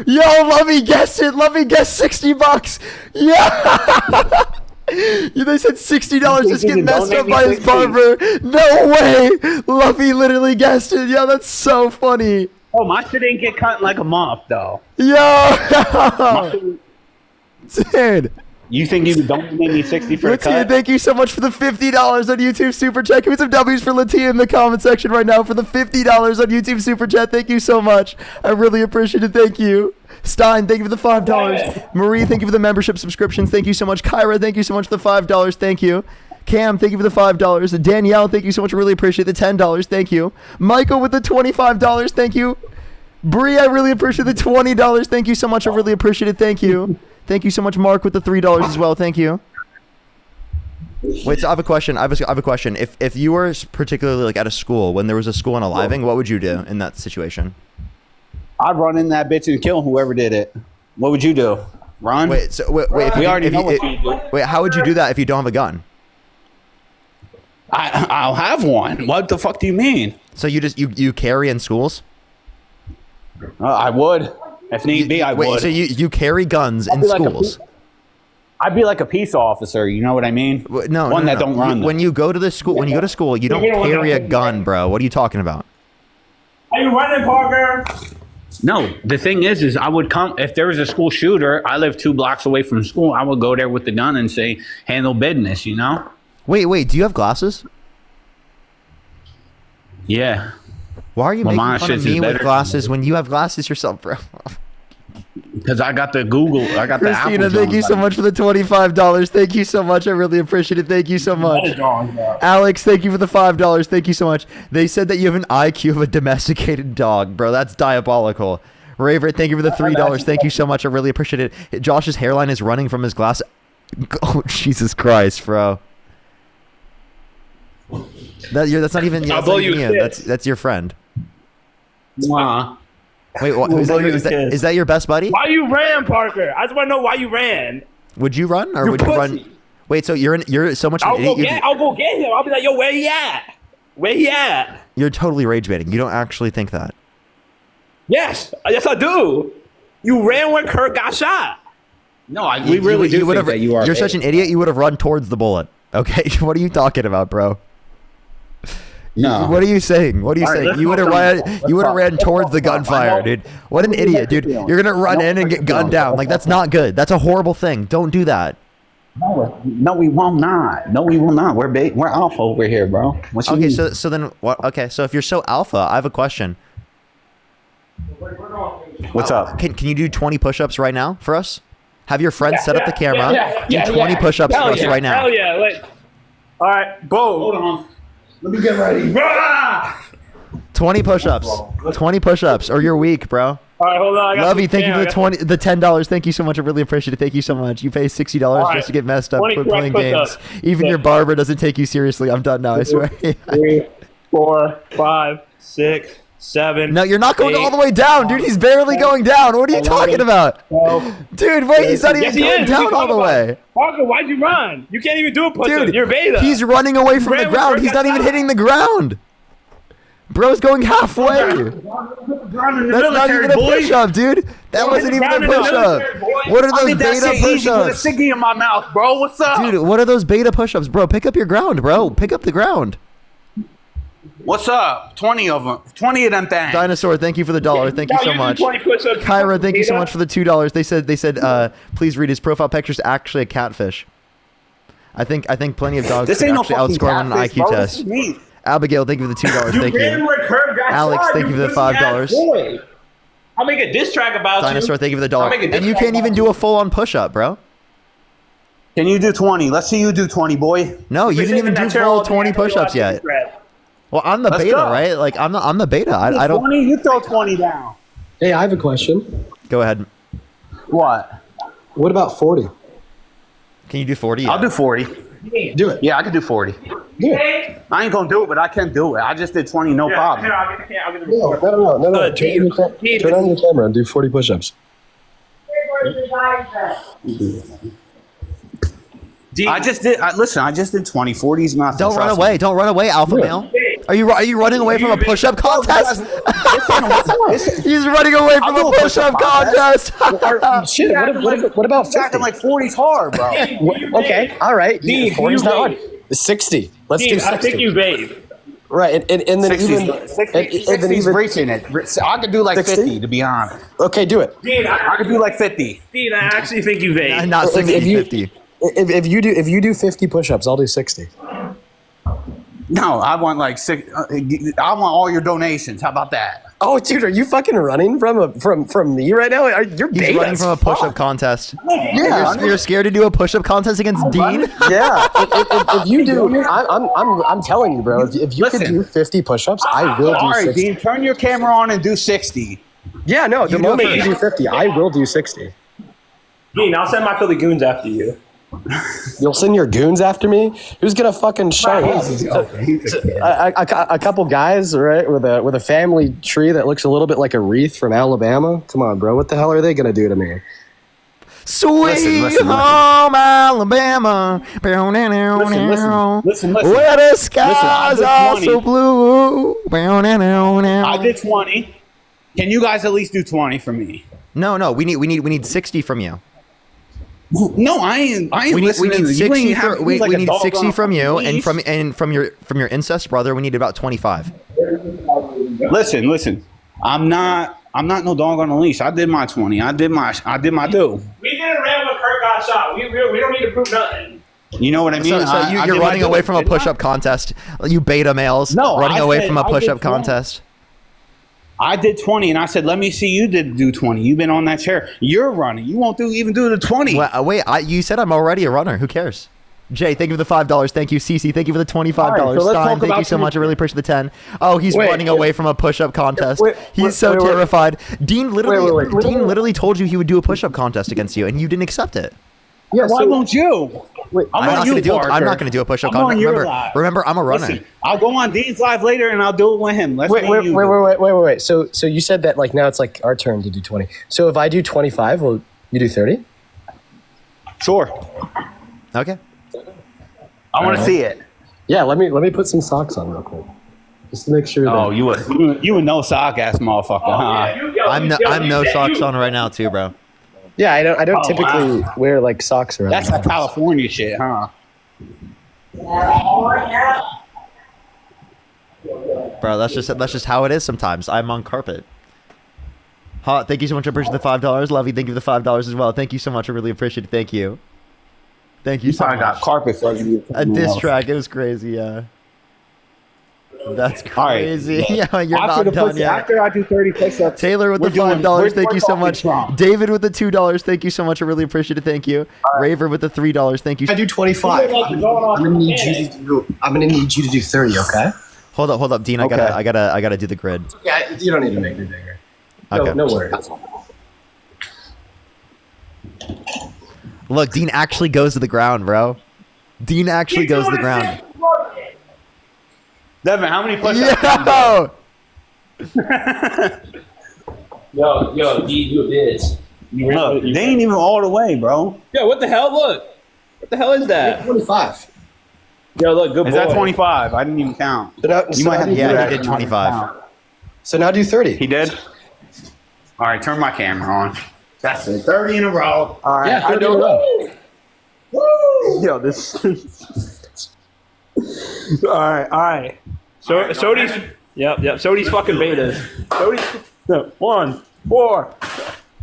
Yo, Lovey guessed it. Lovey guessed $60. Yeah. They said $60 just get messed up by his barber. No way. Lovey literally guessed it. Yo, that's so funny. Oh, my shit ain't get cut in like a month though. Yo. Dude. You think you don't make me 60 for a Latia, cut? thank you so much for the $50 on YouTube Super Chat. Give me some W's for Latia in the comment section right now for the $50 on YouTube Super Chat. Thank you so much. I really appreciate it. Thank you. Stein, thank you for the $5. Marie, thank you for the membership subscriptions. Thank you so much. Kyra, thank you so much for the $5. Thank you. Cam, thank you for the $5. Danielle, thank you so much. I really appreciate the $10. Thank you. Michael with the $25. Thank you. Bree, I really appreciate the $20. Thank you so much. I really appreciate it. Thank you. Thank you so much, Mark, with the $3 as well. Thank you. Wait, so I have a question. I have a question. If you were particularly like at a school, when there was a school unaliving, what would you do in that situation? I'd run in that bitch and kill whoever did it. What would you do? Run? Wait, if we you, already if know you, what you do. Wait, how would you do that if you don't have a gun? I'll have one. What the fuck do you mean? So you carry in schools? I would. If need be, I would. So you carry guns in schools? I'd be like a peace officer. You know what I mean? No, one that don't run. When you go to the school, you don't carry a gun, bro. What are you talking about? Are you running, Parker? No, the thing is I would come if there was a school shooter. I live 2 blocks away from school. I would go there with the gun and say, "Handle business," you know. Wait. Do you have glasses? Yeah. Why are you making fun of me with glasses when you have glasses yourself, bro? Because I got the Google. I got the Apple. Christina, thank you so much for the $25. Thank you so much. I really appreciate it. Thank you so much. Alex, thank you for the $5. Thank you so much. They said that you have an IQ of a domesticated dog, bro. That's diabolical. Raver, thank you for the $3. Thank you so much. I really appreciate it. Josh's hairline is running from his glass. Oh, Jesus Christ, bro. That's not even you. That's your friend. Wow. Wait, is that your best buddy? Why you ran, Parker? I just want to know why you ran. Would you run or would you run? Wait, so you're so much. I'll go get him. I'll be like, yo, where he at? Where he at? You're totally rage baiting. You don't actually think that. Yes, I do. You ran when Kirk got shot. No, we really do think that you are. You're such an idiot. You would have run towards the bullet. Okay, what are you talking about, bro? No. What are you saying? What are you saying? You would have ran towards the gunfire, dude. What an idiot, dude. You're gonna run in and get gunned down. Like, that's not good. That's a horrible thing. Don't do that. No, we will not. No, we will not. We're alpha over here, bro. Okay, so then what? Okay, so if you're so alpha, I have a question. What's up? Can you do 20 push-ups right now for us? Have your friends set up the camera. Do 20 push-ups for us right now. Hell yeah! Wait. All right, boom. Hold on. Let me get ready. 20 push-ups. 20 push-ups, or you're weak, bro. All right, hold on. Lovey, thank you for the $10. Thank you so much. I really appreciate it. Thank you so much. You pay $60 just to get messed up for playing games. Even your barber doesn't take you seriously. I'm done now, I swear. 3, 4, 5, 6, 7. No, you're not going 8, all the way down, dude. He's barely going down. What are you talking about? 12, dude, wait, he's not even going down all the way. Parker, why'd you run? You can't even do a push-up. You're beta. He's running away from the ground. He's not even hitting the ground. Bro's going halfway. That's not even a push-up, dude. That wasn't even a push-up. What are those beta push-ups? With a ciggy in my mouth, bro. What's up? Dude, what are those beta push-ups, bro? Pick up your ground, bro. Pick up the ground. What's up? 20 of them. 20 of them things. Dinosaur, thank you for the $1. Thank you so much. Kyra, thank you so much for the $2. They said, please read his profile picture is actually a catfish. I think plenty of dogs can actually outscore on an IQ test. Abigail, thank you for the $2. Thank you. Alex, thank you for the $5. I'll make a diss track about Dinosaur, thank you for the $1. And you can't even do a full-on push-up, bro. Can you do 20? Let's see you do 20, boy. No, you didn't even do full 20 push-ups yet. Well, I'm the beta, right? Like, I'm the beta. I don't. 20, you throw 20 down. Hey, I have a question. Go ahead. What? What about 40? Can you do 40? I'll do 40. Do it. Yeah, I can do 40. Do it. I ain't gonna do it, but I can do it. I just did 20, no problem. No. Turn on your camera and do 40 push-ups. I just did 20. 40 is nothing. Don't run away. Don't run away, alpha male. Are you running away from a push-up contest? He's running away from a push-up contest. Shit, what about 50? Acting like 40's hard, bro. Okay, all right. 40's not hard. 60. Let's do 60. I think you vape. Right, and then 60's, even 60's reaching it. I could do like 60? 50, to be honest. Okay, do it. Dean, I could do like 50. Dean, I actually think you vape. Not 60, 50. If you do 50 push-ups, I'll do 60. No, I want like six. I want all your donations. How about that? Oh, dude, are you fucking running from me right now? You're He's beta running as from a fuck. push-up contest. Yeah, You're scared to do a push-up contest against Dean? Yeah, if you do, I'm telling you, bro. If you could do 50 push-ups, I will do All right, 60. Dean, turn your camera on and do 60. Yeah, no, the You do moment it you do 50, I will do 60. Dean, I'll send my Philly goons after you. You'll send your goons after me? Who's gonna fucking shine? A couple guys, right, with a family tree that looks a little bit like a wreath from Alabama. Come on, bro. What the hell are they gonna do to me? Sweet listen. home Alabama. Listen. Where the skies Listen, are so blue. I did 20. Can you guys at least do 20 for me? No. We need 60 from you. No, I ain't We need listening. You 60 ain't for, having we, like we a need dog 60 on from you, a leash. and from your incest brother. We need about 25. Listen. I'm not no dog on a leash. I did my 20. I did my due. We did a round when Kurt got shot. We don't need to prove nothing. You know what I mean? So you're running away from a push-up contest. You beta males. No, running I away said from a I did push-up 20. contest. I did 20, and I said, "Let me see you do 20." You've been on that chair. You're running. You won't even do the 20. Wait, you said I'm already a runner. Who cares? Jay, thank you for the $5. Thank you, Cece. Thank you for the $25. All right, so let's Stein, talk thank you about so much. I really appreciate the 10. Oh, he's Wait, running away from a push-up contest. He's so wait. terrified. Dean literally, Wait. Dean literally told you he would do a push-up contest against you, and you didn't accept it. Yeah, Why won't you? I'm not going to do a push-up I'm on contest. your live. Remember, I'm a runner. Listen, I'll go on Dean's live later, and I'll do it with him. Let's Wait. So you said that like now it's like our turn to do 20. So if I do 25, will you do 30? Sure. Okay. I want to see it. Yeah, let me put some socks on real quick, just to make sure. Oh, that... you a no sock ass motherfucker, huh? I'm no socks on right now too, bro. Yeah, I don't Oh, typically wear like socks around. That's that California shit, huh? Bro, that's just how it is sometimes. I'm on carpet. Hot, thank you so much. I appreciate the $5. Lovey, thank you for the $5 as well. Thank you so much. I really appreciate it. Thank you. Thank you so much. I got carpet for you. A diss track. It was crazy. Yeah. That's crazy. Yeah, you're not done yet. After I do 30 push-ups. Taylor with the $5. Thank you so much. David with the $2. Thank you so much. I really appreciate it. Thank you. Raver with the $3. Thank you. I do 25. I'm gonna need you to do 30. Okay. Hold up, Dean. I gotta do the grid. Yeah, you don't need to make me bigger. Okay. No worries. Look, Dean actually goes to the ground, bro. Dean actually goes to the ground. Devin, how many push-ups? Yo, D, you a bitch. Look, they ain't even all the way, bro. Yo, what the hell? Look. What the hell is that? 25. Yo, look, good boy. Is that 25? I didn't even count. He did 25. So now do 30. He did? All right, turn my camera on. That's it. 30 in a row. All right. Yeah, 30 in a row. Woo! Yo, this. all right. So these. Yep. So these fucking betas. So these. No, 1, 4.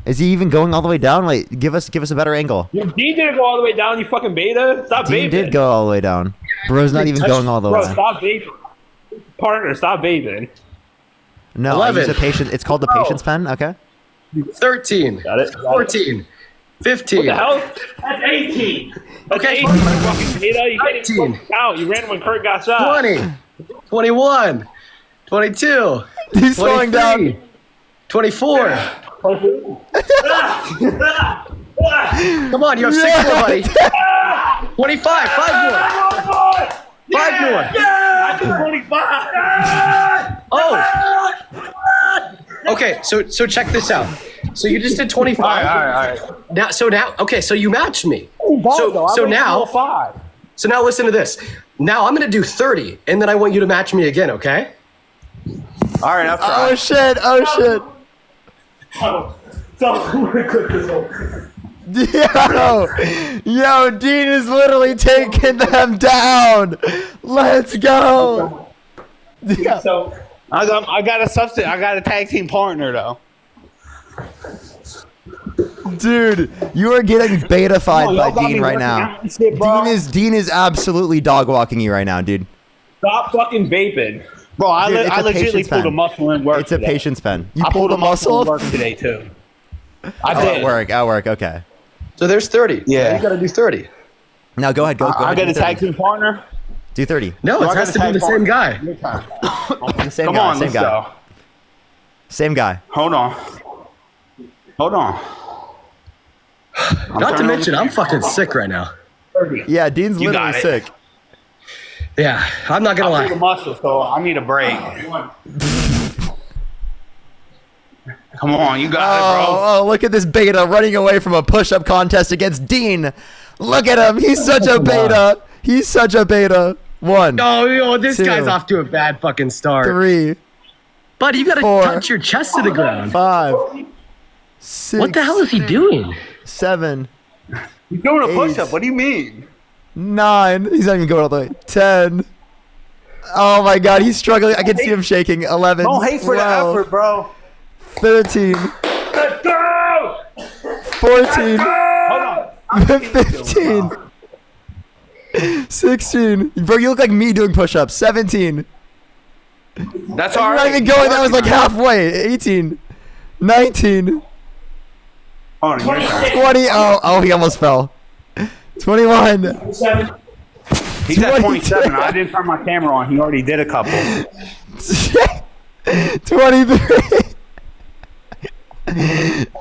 Is he even going all the way down? Like, give us a better angle. Your D didn't go all the way down, you fucking beta. Stop vaping. Dean did go all the way down. Bro's not even going all the way. Bro, stop vaping. Partner, stop vaping. No, 11. I use a patient. It's called the patience pen. Okay. 13. Got it. 14. 15. What the hell? That's 18. That's Okay. 18, you fucking beta. You can't even fucking count. You ran when Kurt got shot. 20. 21. 22. He's slowing down. 24. Come on, you have 6 more, buddy. 25. 5 more. 5 more. I did 25. Oh. Okay, so check this out. So you just did 25. All right. Now, okay, so you matched me. So now listen to this. Now I'm gonna do 30, and then I want you to match me again, okay? All right, I'll try. Oh shit. Yo, Dean is literally taking them down. Let's go. So I got a substitute. I got a tag team partner though. Dude, you are getting beta-fied by Dean right now. Dean is absolutely dog walking you right now, dude. Stop fucking vaping. Bro, I Dude, it's a legitimately patience pulled a pen. muscle in work It's a today. patience pen. You I pulled a muscle? in work today, too. I Oh, did. at work, okay. So there's 30. Yeah. You got to do 30. Now go ahead, go I ahead. got do a tag 30. team partner. Do 30. No, No, it I has got to a be the tag same partner. guy. Your turn. The same Come guy, on, same let's guy. go. Same guy. Hold on. Not to mention, I'm fucking sick right now. Yeah, Dean's You literally got it. sick. Yeah, I'm not gonna I lie. pulled a muscle, so I need a break. Come on, you got it, bro. Oh, look at this beta running away from a push-up contest against Dean. Look at him. He's such a beta. He's such a beta. 1. Oh, this 2, guy's off to a bad fucking start. 3. Buddy, you gotta 4, touch your chest to the ground. 5. 6. What the hell is he doing? 7. He's doing a 8. push-up. What do you mean? 9. He's not even going all the way. 10. Oh my god, he's struggling. I can see him shaking. 11. Don't hate for the 12, effort, bro. 13. Let's go! 14. Hold on. 15. 16. Bro, you look like me doing push-ups. 17. That's You're all not right. even going. That was like halfway. 18. 19. Hold on, your turn. 20. Oh, he almost fell. 21. He's at 27. I didn't turn my camera on. He already did a couple. 23.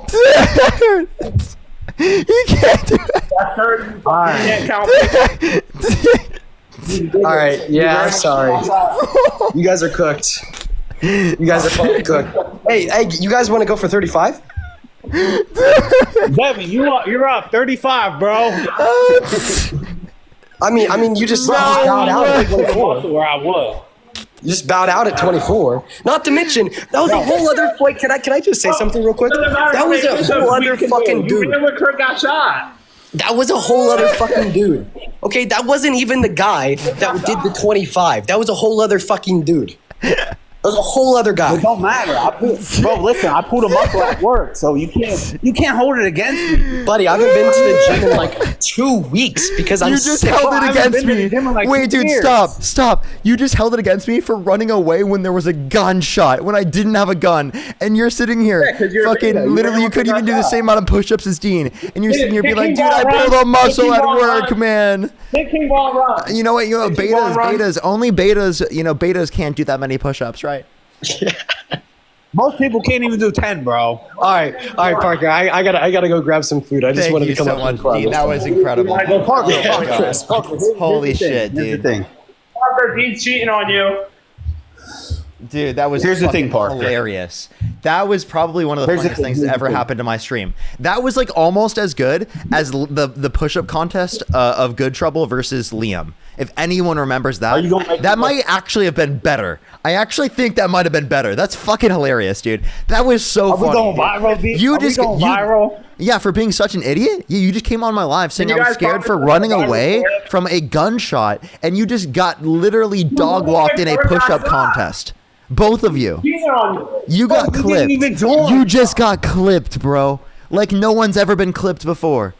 Dude. You can't do it. All right, yeah, I'm sorry. You guys are cooked. You guys are fucking cooked. Hey, you guys want to go for 35? Devin, you're up 35, bro. I mean, you just bowed out at 24. Where I was. You just bowed out at 24. Not to mention, that was a whole other. Wait, can I just say something real quick? That was a whole other fucking dude. You remember Kurt got shot? That was a whole other fucking dude. Okay, that wasn't even the guy that did the 25. That was a whole other fucking dude. That was a whole other guy. It don't matter. Bro, listen, I pulled a muscle at work, so you can't hold it against me. Buddy, I haven't been to the gym in like 2 weeks because I'm You just sick. held it haven't against been to the me. gym in like Wait, 2 dude, years. stop. You just held it against me for running away when there was a gunshot, when I didn't have a gun. And you're sitting here, 'cause you're a fucking, beta. You literally, never you couldn't even do the got same amount of push-ups as Dean. And you're sitting here being like, King dude, I Ball pulled run. a muscle King at Ball work, run. man. Hit King Ball run. You know what, King Ball run. only betas can't do that many push-ups, right? Most people can't even do 10, bro. All right, Parker. I gotta go grab some food. I just Thank wanted you to come so up much, with progress. Dean. That was incredible. Parker. Holy shit, Here's the dude. thing. Parker, Dean's cheating on you. Dude, that was Here's the fucking thing, Parker. hilarious. That was probably one of the Here's the funniest thing, things here's that the ever thing. happened to my stream. That was like almost as good as the push-up contest of Good Trouble versus Liam. If anyone remembers that, you gonna make that me might actually have been better. I actually think that might have been better. That's fucking hilarious, dude. That was so Are funny. we going viral, D? You Are just we going viral? Yeah, for being such an idiot. You just came on my live saying you I was guys scared for promise running to go viral away for it? from a gunshot, and you just got literally dog walked in a push-up contest. Both of you. Cheating on you. You got we clipped. didn't even join. You just got clipped, bro. Like no one's ever been clipped before.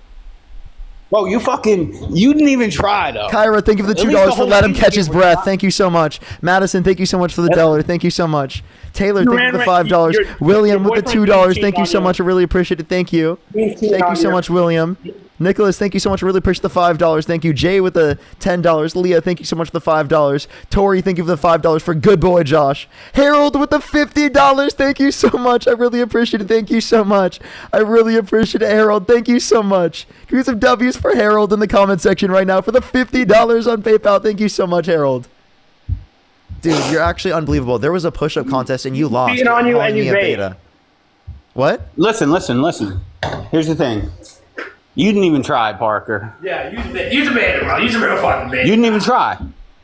Bro, you didn't even try, though. Kyra, thank you for the At least $2 the for whole let him team catch his was breath. not- Thank you so much. Madison, thank you so much for the $1. Thank you so much. Taylor, You thank you ran for the right- $5. your William with the boyfriend $2. cheated Thank you on so you. much. I really appreciate it. Thank you. He's cheating Thank you on so you. much, William. Nicholas, thank you so much. I really appreciate the $5. Thank you. Jay with the $10. Leah, thank you so much for the $5. Tori, thank you for the $5 for good boy Josh. Harold with the $50. Thank you so much. I really appreciate it. Thank you so much. I really appreciate it, Harold. Thank you so much. Give me some W's for Harold in the comment section right now for the $50 on PayPal. Thank you so much, Harold. Dude, you're actually unbelievable. There was a push-up contest and you lost. Cheating on you Calling and you me a vape. beta. What? Listen. Here's the thing. You didn't even try, Parker. Yeah, use a beta, bro. Use a real fucking beta. You didn't even try.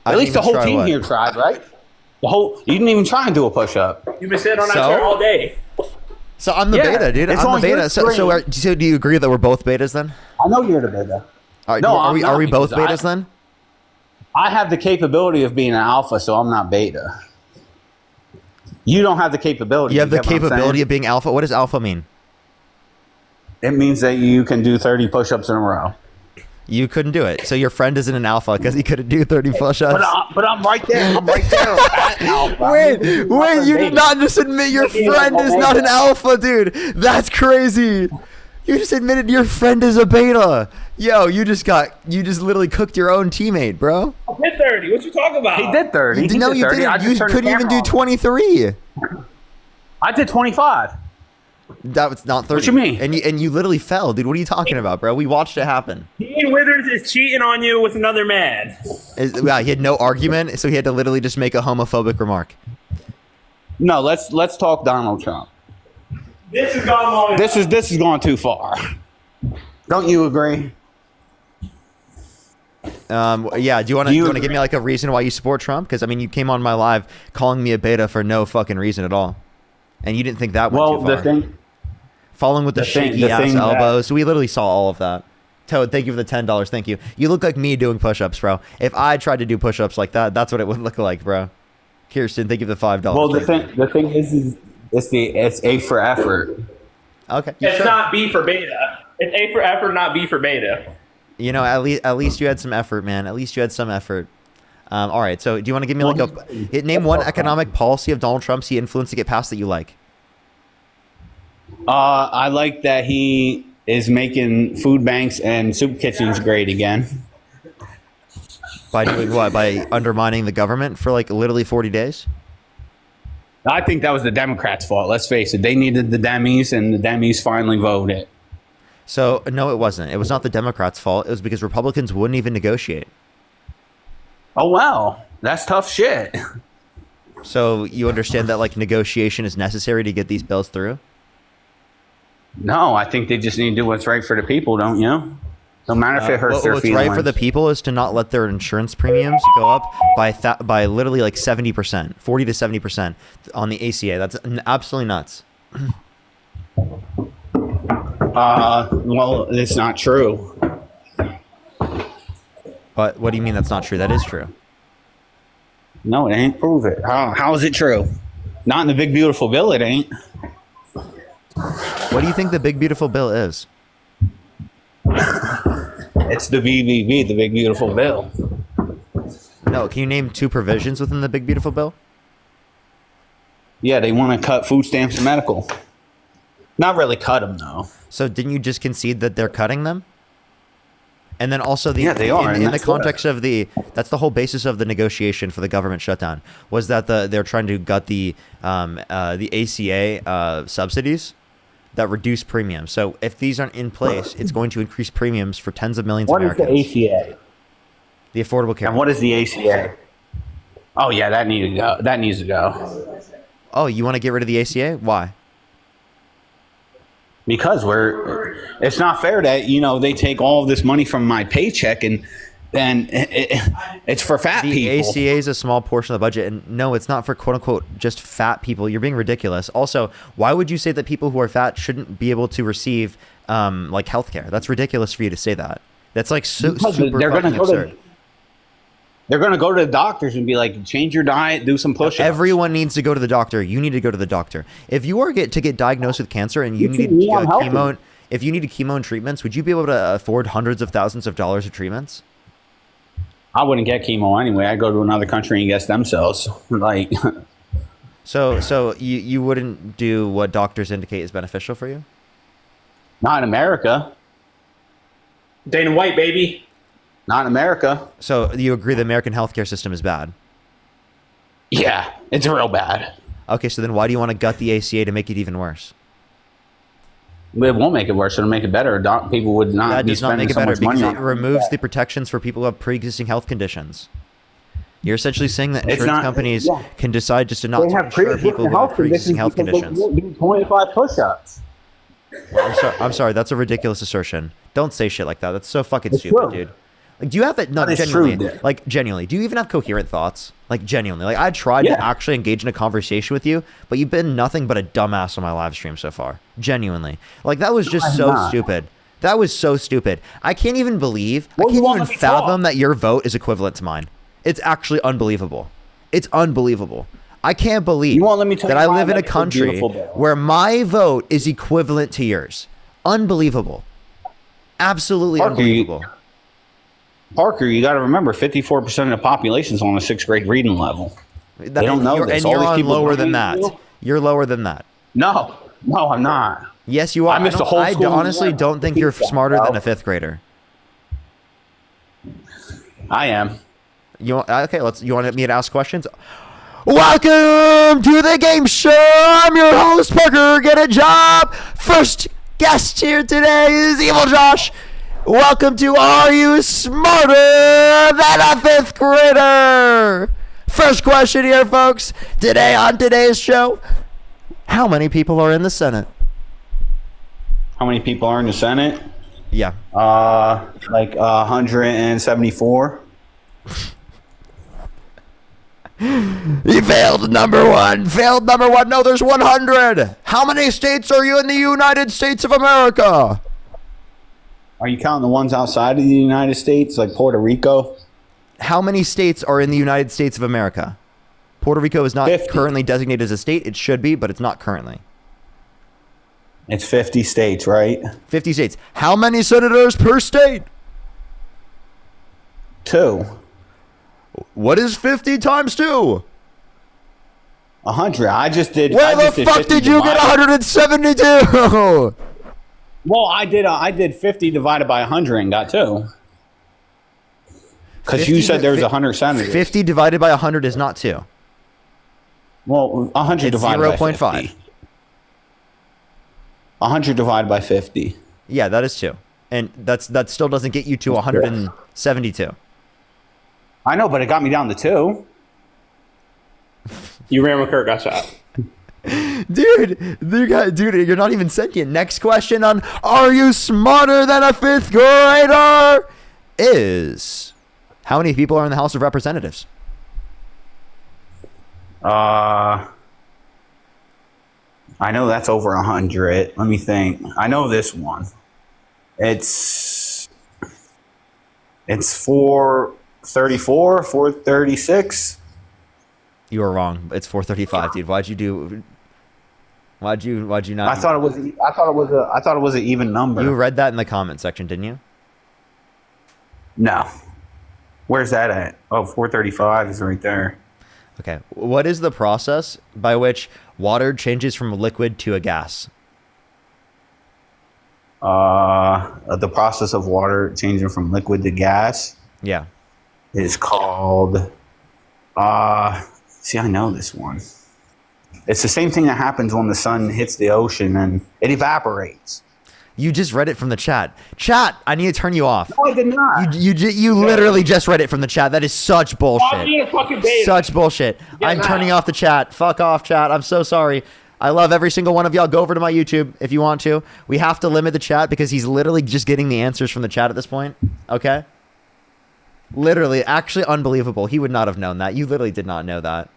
I At least the didn't even whole try team what? here tried, right? You didn't even try and do a push-up. You've been sitting on that So? chair all day. So I'm the Yeah, beta, dude. it's I'm the on your beta. So screen. do you agree that we're both betas then? I know you're the beta. Are, No, are I'm we not, are we both because betas then? I have the capability of being an alpha, so I'm not beta. You don't have the capability. You have the get what I'm capability saying? of being alpha. What does alpha mean? It means that you can do 30 push-ups in a row. You couldn't do it. So your friend isn't an alpha because he couldn't do 30 push-ups. But I'm right there. I'm right there. at alpha. Wait, you did not just admit your friend is not an alpha, dude. That's crazy. You just admitted your friend is a beta. Yo, you just literally cooked your own teammate, bro. I did 30. What you talking about? He did 30. You didn't. You couldn't even do 23. I did 25. That was not 30. What you mean? And you literally fell, dude. What are you talking about, bro? We watched it happen. Dean Withers is cheating on you with another man. Yeah, he had no argument, so he had to literally just make a homophobic remark. No, let's talk Donald Trump. This has gone long. This is going too far. Don't you agree? Yeah. Do you want to give me like a reason why you support Trump? Because I mean, you came on my live calling me a beta for no fucking reason at all, and you didn't think that went too far. Following with the shaky ass elbows, we literally saw all of that. Toad, thank you for the $10. Thank you. You look like me doing push-ups, bro. If I tried to do push-ups like that, that's what it would look like, bro. Kirsten, thank you for the $5. Well, the thing is it's A for effort. Okay. It's not B for beta. It's A for effort, not B for beta. You know, at least you had some effort, man. At least you had some effort. All right. So, do you want to give me like name one economic policy of Donald Trump's he influenced to get passed that you like? I like that he is making food banks and soup kitchens great again. By doing what? By undermining the government for like literally 40 days? I think that was the Democrats' fault. Let's face it. They needed the Demis, and the Demis finally voted. So, no, it wasn't. It was not the Democrats' fault. It was because Republicans wouldn't even negotiate. Oh, wow. That's tough shit. So, you understand that like negotiation is necessary to get these bills through? No, I think they just need to do what's right for the people, don't you? No matter if it hurts their feelings. What's right for the people is to not let their insurance premiums go up by literally like 70%, 40 to 70% on the ACA. That's absolutely nuts. Well, it's not true. But what do you mean that's not true? That is true. No, it ain't. Prove it. How is it true? Not in the big beautiful bill. It ain't. What do you think the big beautiful bill is? It's the BBB, the big beautiful bill. No, can you name two provisions within the big beautiful bill? Yeah, they want to cut food stamps and medical. Not really cut them though. So didn't you just concede that they're cutting them? And then also they are in the context of that's the whole basis of the negotiation for the government shutdown was that they're trying to gut the ACA subsidies that reduce premiums. So if these aren't in place, it's going to increase premiums for tens of millions of Americans. What is the ACA? The Affordable Care. And what is the ACA? Oh yeah, that needs to go. That needs to go. Oh, you want to get rid of the ACA? Why? Because it's not fair that they take all of this money from my paycheck and it's for fat people. The ACA is a small portion of the budget, and no, it's not for quote unquote just fat people. You're being ridiculous. Also, why would you say that people who are fat shouldn't be able to receive like healthcare? That's ridiculous for you to say that. That's like super fucking absurd. They're going to go to the doctors and be like, change your diet, do some push-ups. Everyone needs to go to the doctor. You need to go to the doctor. If you are to get diagnosed with cancer and you need chemo, if you need chemo and treatments, would you be able to afford hundreds of thousands of dollars of treatments? I wouldn't get chemo anyway. I'd go to another country and get stem cells. Like, so you wouldn't do what doctors indicate is beneficial for you? Not in America. Dana White, baby. Not in America. So you agree the American healthcare system is bad? Yeah, it's real bad. Okay, so then why do you want to gut the ACA to make it even worse? It won't make it worse. It'll make it better. People would not be spending so much money on it. Because it removes the protections for people who have pre-existing health conditions. You're essentially saying that insurance companies can decide just to not insure people who have pre-existing health conditions. They do 25 push-ups. I'm sorry. That's a ridiculous assertion. Don't say shit like that. That's so fucking stupid, dude. Like, do you have it? No, genuinely. Like, genuinely, do you even have coherent thoughts? Like, genuinely. Like, I tried to actually engage in a conversation with you, but you've been nothing but a dumbass on my live stream so far. Genuinely. Like, that was just so stupid. That was so stupid. I can't even believe, I can't even fathom that your vote is equivalent to mine. It's actually unbelievable. It's unbelievable. I can't believe that I live in a country where my vote is equivalent to yours. Unbelievable. Absolutely unbelievable. Parker, you got to remember, 54% of the population is on a 6th grade reading level. They don't know this. And All you're these on people lower than believe that. you. You're lower than that. No, I'm not. Yes, you are. I missed the whole I school honestly year. don't think you're smarter than a 5th grader. I am. Okay? You want me to ask questions? Welcome to the game show. I'm your host, Parker. Get a job. First guest here today is Evil Josh. Welcome to Are You Smarter Than a 5th Grader? First question here, folks. Today on today's show, how many people are in the Senate? How many people are in the Senate? Yeah. Like 174. He failed number one. Failed number one. No, there's 100. How many states are you in the United States of America? Are you counting the ones outside of the United States, like Puerto Rico? How many states are in the United States of America? Puerto Rico is not 50. currently designated as a state. It should be, but it's not currently. It's 50 states, right? 50 states. How many senators per state? 2. What is 50 times 2? 100. I just did. Where the fuck did you get 172? Well, I did 50 divided by 100 and got 2. Because you said there's 100 senators. 50 divided by 100 is not 2. Well, 100 It's divided 0.5. by 50. 100 divided by 50. Yeah, that is 2. And that still doesn't get you to 172. I know, but it got me down to 2. You ran with Kurt, got shot. Dude, you're not even sentient. Next question on Are You Smarter Than a 5th Grader? Is how many people are in the House of Representatives? I know that's over 100. Let me think. I know this one. It's 434, 436. You were wrong. It's 435, dude. Why'd you not? I thought it was an even number. You read that in the comment section, didn't you? No. Where's that at? Oh, 435 is right there. Okay. What is the process by which water changes from a liquid to a gas? The process of water changing from liquid to gas. Yeah. Is called. See, I know this one. It's the same thing that happens when the sun hits the ocean and it evaporates. You just read it from the chat. Chat, I need to turn you off. No, I did not. You literally just read it from the chat. That is such bullshit. Such bullshit. I'm turning off the chat. Fuck off, chat. I'm so sorry. I love every single one of y'all. Go over to my YouTube if you want to. We have to limit the chat because he's literally just getting the answers from the chat at this point. Okay? Literally, actually unbelievable. He would not have known that. You literally did not know that.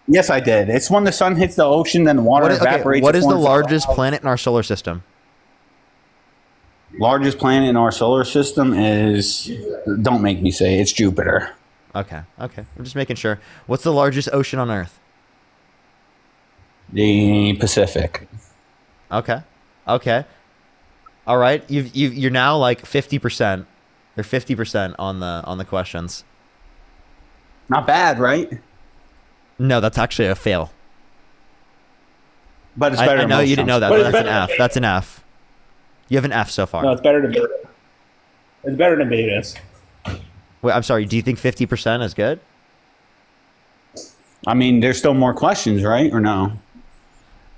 Yes, I did. It's when the sun hits the ocean, then water evaporates. What is the largest planet in our solar system? Largest planet in our solar system is, don't make me say, it's Jupiter. Okay. I'm just making sure. What's the largest ocean on Earth? The Pacific. Okay. All right. You're now like 50%. You're 50% on the questions. Not bad, right? No, that's actually a fail. But it's better. I know you didn't know that, but that's an F. That's an F. You have an F so far. No, it's better than beta. It's better than betas. Wait, I'm sorry. Do you think 50% is good? I mean, there's still more questions, right? Or no?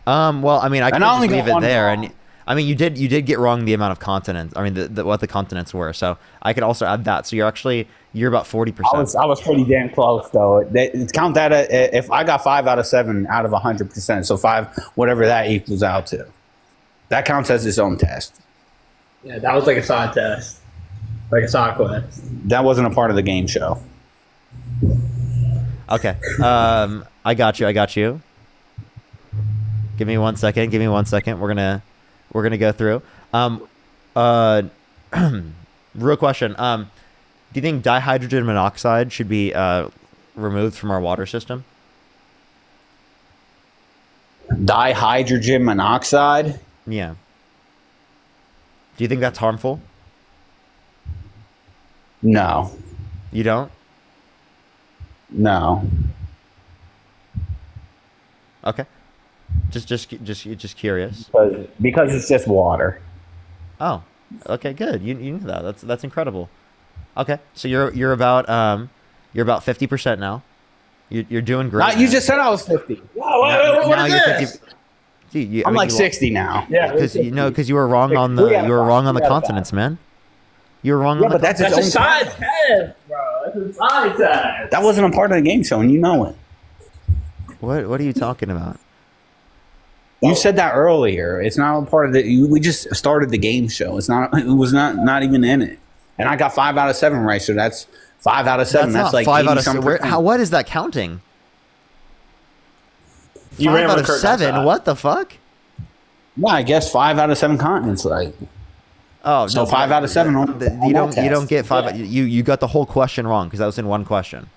Well, I mean, I can only just leave got it one there, wrong. and I mean, you did get wrong the amount of continents. I mean, what the continents were. So I could also add that. So you're about 40%. I was pretty damn close though. Count that if I got 5 out of 7 out of 100%. So 5, whatever that equals out to, that counts as its own test. Yeah, that was like a side test, like a side quest. That wasn't a part of the game show. Okay. I got you. Give me 1 second. We're gonna go through. Real question. Do you think dihydrogen monoxide should be removed from our water system? Dihydrogen monoxide? Yeah. Do you think that's harmful? No. You don't? No. Okay. Just curious. Because it's just water. Oh, okay, good. You knew that. That's incredible. Okay, so you're about 50% now. You're doing great. You just said I was 50. Now you're 50. Dude, I'm like 60 now. Yeah, because you were wrong on the continents, man. You were wrong on the that's a its own side test, bro. That's a side test. That wasn't a part of the game show, and you know it. What are you talking about? You said that earlier. It's not a part of the. We just started the game show. It's not. It was not even in it. And I got 5 out of 7 right. So that's 5 out of 7. That's not like 5 out of 7. What is that counting? You 5 out of 7. What the fuck? Yeah, I guess 5 out of 7 continents right. Oh, so no, 5 out of 7. You don't get 5. Yeah. You got the whole question wrong because that was in one question.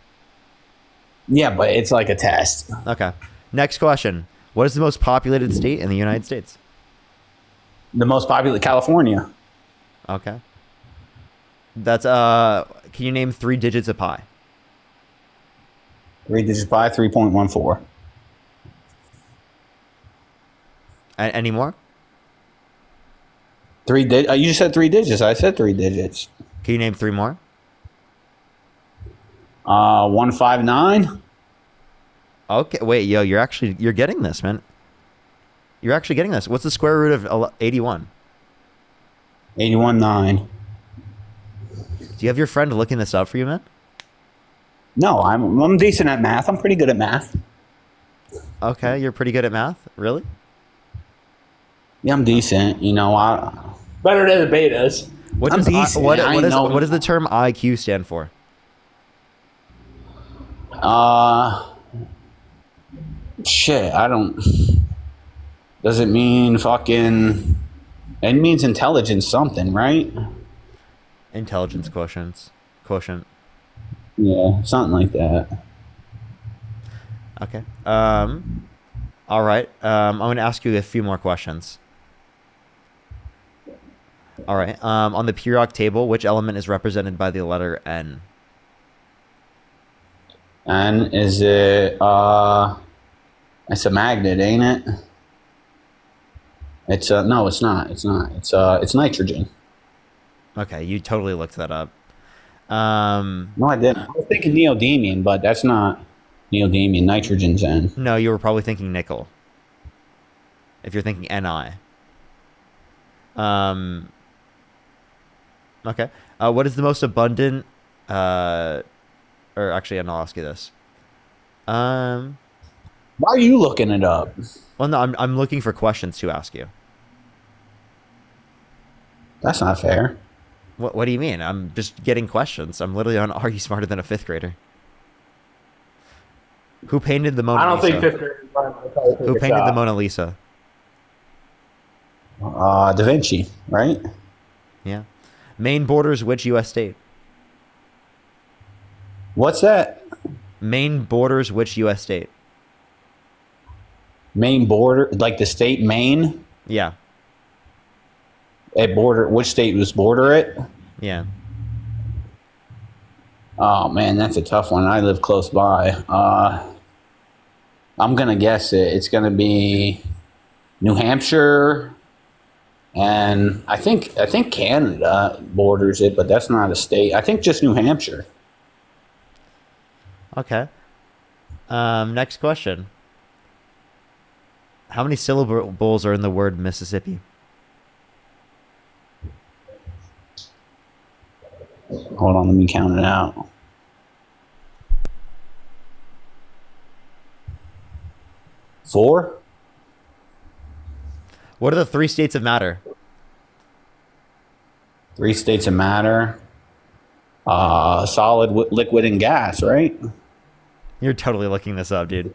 Yeah, but it's like a test. Okay. Next question. What is the most populated state in the United States? The most populated, California. Okay. That's can you name 3 digits of pi? 3 digits of pi, 3.14. Any more? 3 digits. You just said 3 digits. I said 3 digits. Can you name 3 more? 159. Okay, wait, yo, you're getting this, man. You're actually getting this. What's the square root of 81? 81.9. Do you have your friend looking this up for you, man? No, I'm decent at math. I'm pretty good at math. Okay, you're pretty good at math? Really? Yeah, I'm decent. You know, better than the betas. What does the term IQ stand for? Shit, I don't. Does it mean fucking? It means intelligence something, right? Intelligence quotient. Yeah, something like that. Okay. All right. I'm going to ask you a few more questions. All right. On the periodic table, which element is represented by the letter N? And is it? It's a magnet, ain't it? It's no, it's not. It's not. It's nitrogen. Okay, you totally looked that up. No, I didn't. I was thinking neodymium, but that's not neodymium. Nitrogen's N. No, you were probably thinking nickel. If you're thinking Ni. Okay. What is the most abundant? Or actually, I'll ask you this. Why are you looking it up? Well, no, I'm looking for questions to ask you. That's not fair. What do you mean? I'm just getting questions. I'm literally on Are You Smarter Than a Fifth Grader? Who painted the Mona Lisa? I don't think fifth graders. Who painted the Mona Lisa? Da Vinci, right? Yeah. Maine borders which U.S. state? What's that? Maine borders which U.S. state? Maine border, like the state Maine? Yeah. Which state was border it? Yeah. Oh man, that's a tough one. I live close by. I'm gonna guess it. It's gonna be New Hampshire, and I think Canada borders it, but that's not a state. I think just New Hampshire. Okay. Next question. How many syllables are in the word Mississippi? Hold on, let me count it out. Four? What are the 3 states of matter? 3 states of matter. Solid, liquid, and gas, right? You're totally looking this up, dude.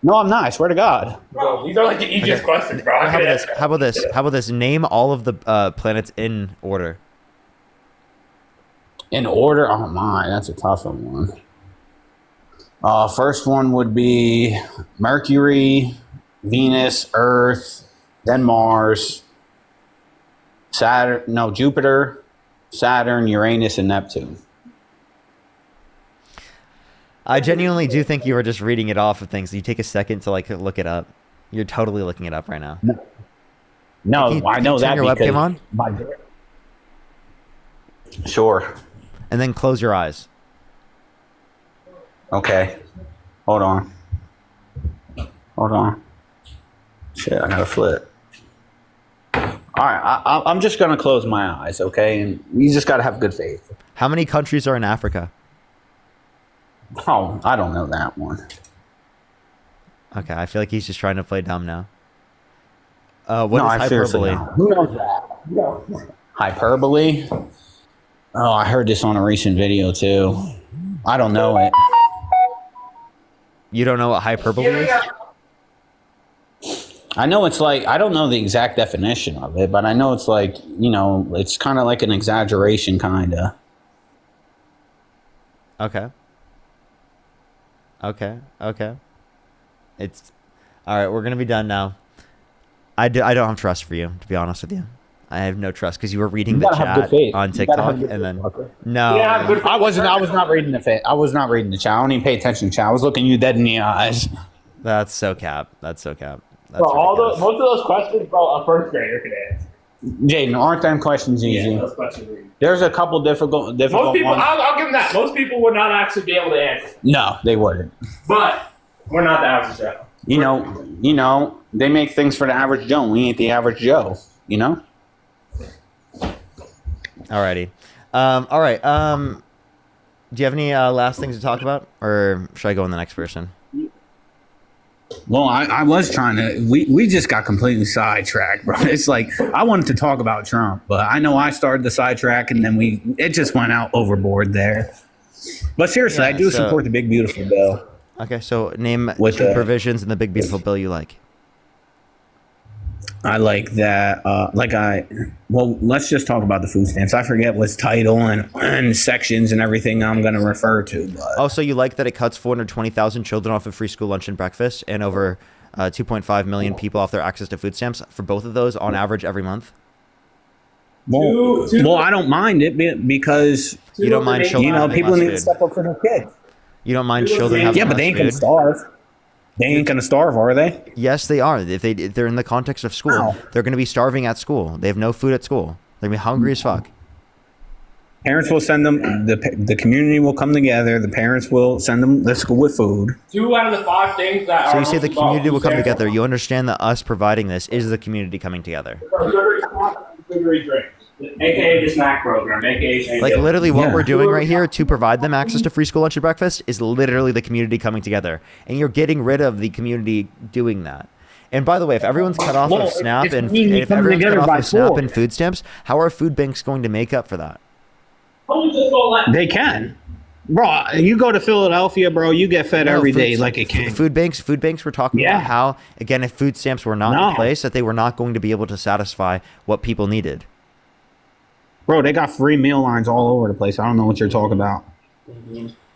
No, I'm not. I swear to God. Bro, these are like the easiest questions, bro. How about this? Name all of the planets in order. In order? Oh my, that's a tough one. First one would be Mercury, Venus, Earth, then Mars, Jupiter, Saturn, Uranus, and Neptune. I genuinely do think you were just reading it off of things. You take a second to like look it up. You're totally looking it up right now. No, I know that turn your because webcam on? Sure. And then close your eyes. Okay. Hold on. Shit, I gotta flip. All right, I'm just gonna close my eyes, okay? And you just gotta have good faith. How many countries are in Africa? Oh, I don't know that one. Okay, I feel like he's just trying to play dumb now. What is I seriously hyperbole? don't. Who knows that? Hyperbole? Oh, I heard this on a recent video too. I don't know it. You don't know what hyperbole is? I know it's like, I don't know the exact definition of it, but I know it's like, it's kind of like an exaggeration, kind of. Okay. It's all right. We're gonna be done now. I don't have trust for you, to be honest with you. I have no trust because you were reading the chat on TikTok and then no. I was not reading the chat. I was not reading the chat. I don't even pay attention to chat. I was looking you dead in the eyes. That's so cap. That's Bro, most of those questions, bro, a first grader could answer. Jaden, aren't them questions easy? Yeah, those questions are easy. There's a couple difficult Most people, ones. I'll give them that. Most people would not actually be able to answer. No, they wouldn't. But we're not the average Joe. You know, they make things for the average Joe. We ain't the average Joe, Alrighty. All right. Do you have any last things to talk about, or should I go on the next person? Well, I was trying to. We just got completely sidetracked, bro. It's like I wanted to talk about Trump, but I know I started the sidetrack, and then it just went out overboard there. But seriously, I do support the big beautiful bill. Okay, so name two provisions in the big beautiful bill you like. I like that. Well, let's just talk about the food stamps. I forget what's title and sections and everything I'm going to refer to. But also, you like that it cuts 420,000 children off of free school lunch and breakfast, and over 2.5 million people off their access to food stamps for both of those on average every month. Well, I don't mind it because you don't mind children. People need to step up for their kids. You don't mind children having but they ain't going to starve. They ain't going to starve, are they? Yes, they are. If they're in the context of school, they're going to be starving at school. They have no food at school. They're going to be hungry as fuck. Parents will send them, the community will come together. The parents will send them to school with food. 2 out of the 5 things that are. So you say the community will come together. You understand that us providing this is the community coming together. Sugary drinks. AKA the snack program, AKA like literally what we're doing right here to provide them access to free school lunch and breakfast is literally the community coming together, and you're getting rid of the community doing that. And by the way, if everyone's cut off of SNAP and if everyone's cut off of SNAP and food stamps, how are food banks going to make up for that? They can. Bro, you go to Philadelphia, bro, you get fed every day like a king. Food banks were talking about how, again, if food stamps were not in place, that they were not going to be able to satisfy what people needed. Bro, they got free meal lines all over the place. I don't know what you're talking about.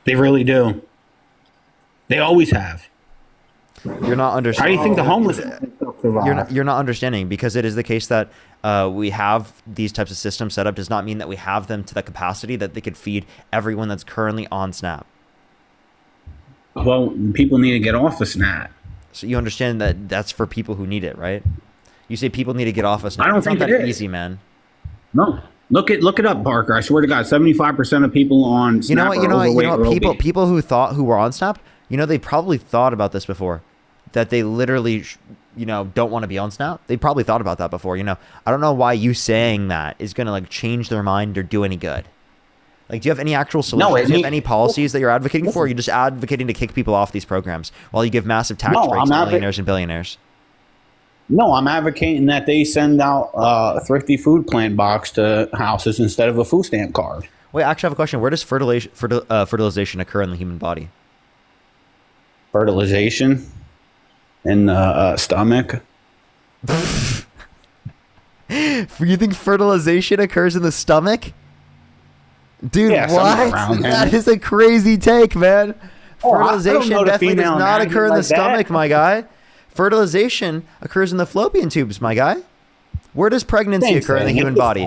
They really do. They always have. You're not understanding. How do you think the homeless you're not understanding, because it is the case that we have these types of systems set up does not mean that we have them to the capacity that they could feed everyone that's currently on SNAP. Well, people need to get off of SNAP. So you understand that that's for people who need it, right? You say people need to get off of SNAP. I don't it's think not it that is. Easy, man. No. Look it up, Parker. I swear to God, 75% of people on SNAP You know what? People who were on SNAP, they probably thought about this before, that they literally, don't want to be on SNAP. They probably thought about that before. I don't know why you saying that is going to change their mind or do any good. Do you have any actual solutions? Do you have any policies that you're advocating for? Or are you just advocating to kick people off these programs while you give massive tax breaks to millionaires and billionaires? No, I'm advocating that they send out a thrifty food plant box to houses instead of a food stamp card. Wait, actually, I have a question. Where does fertilization occur in the human body? Fertilization? In the stomach? You think fertilization occurs in the stomach? Dude, what? That is a crazy take, man. Fertilization definitely does not occur in the stomach, my guy. Fertilization occurs in the fallopian tubes, my guy. Where does pregnancy occur in the human body?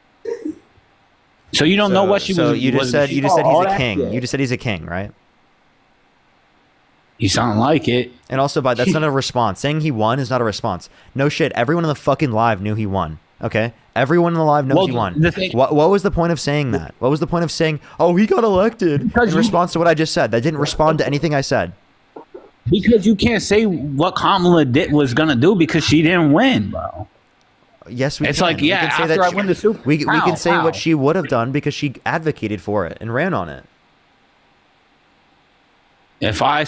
So you don't know what she So was. you just was said she you just said all he's a that king. shit? You just said he's a king, right? You sound like it. And also, by that's not a response. Saying he won is not a response. No shit. Everyone in the fucking live knew he won. Okay, everyone in the live knows Well, he won. the thing- What was the point of saying that? What was the point of saying, "Oh, he got elected"? In response to what I just said, that didn't respond to anything I said. Because you can't say what Kamala was gonna do because she didn't win, bro. Yes, we It's can. like, We yeah, can say after that I win the Super- we How? can say How? what she would have done because she advocated for it and ran on it. If I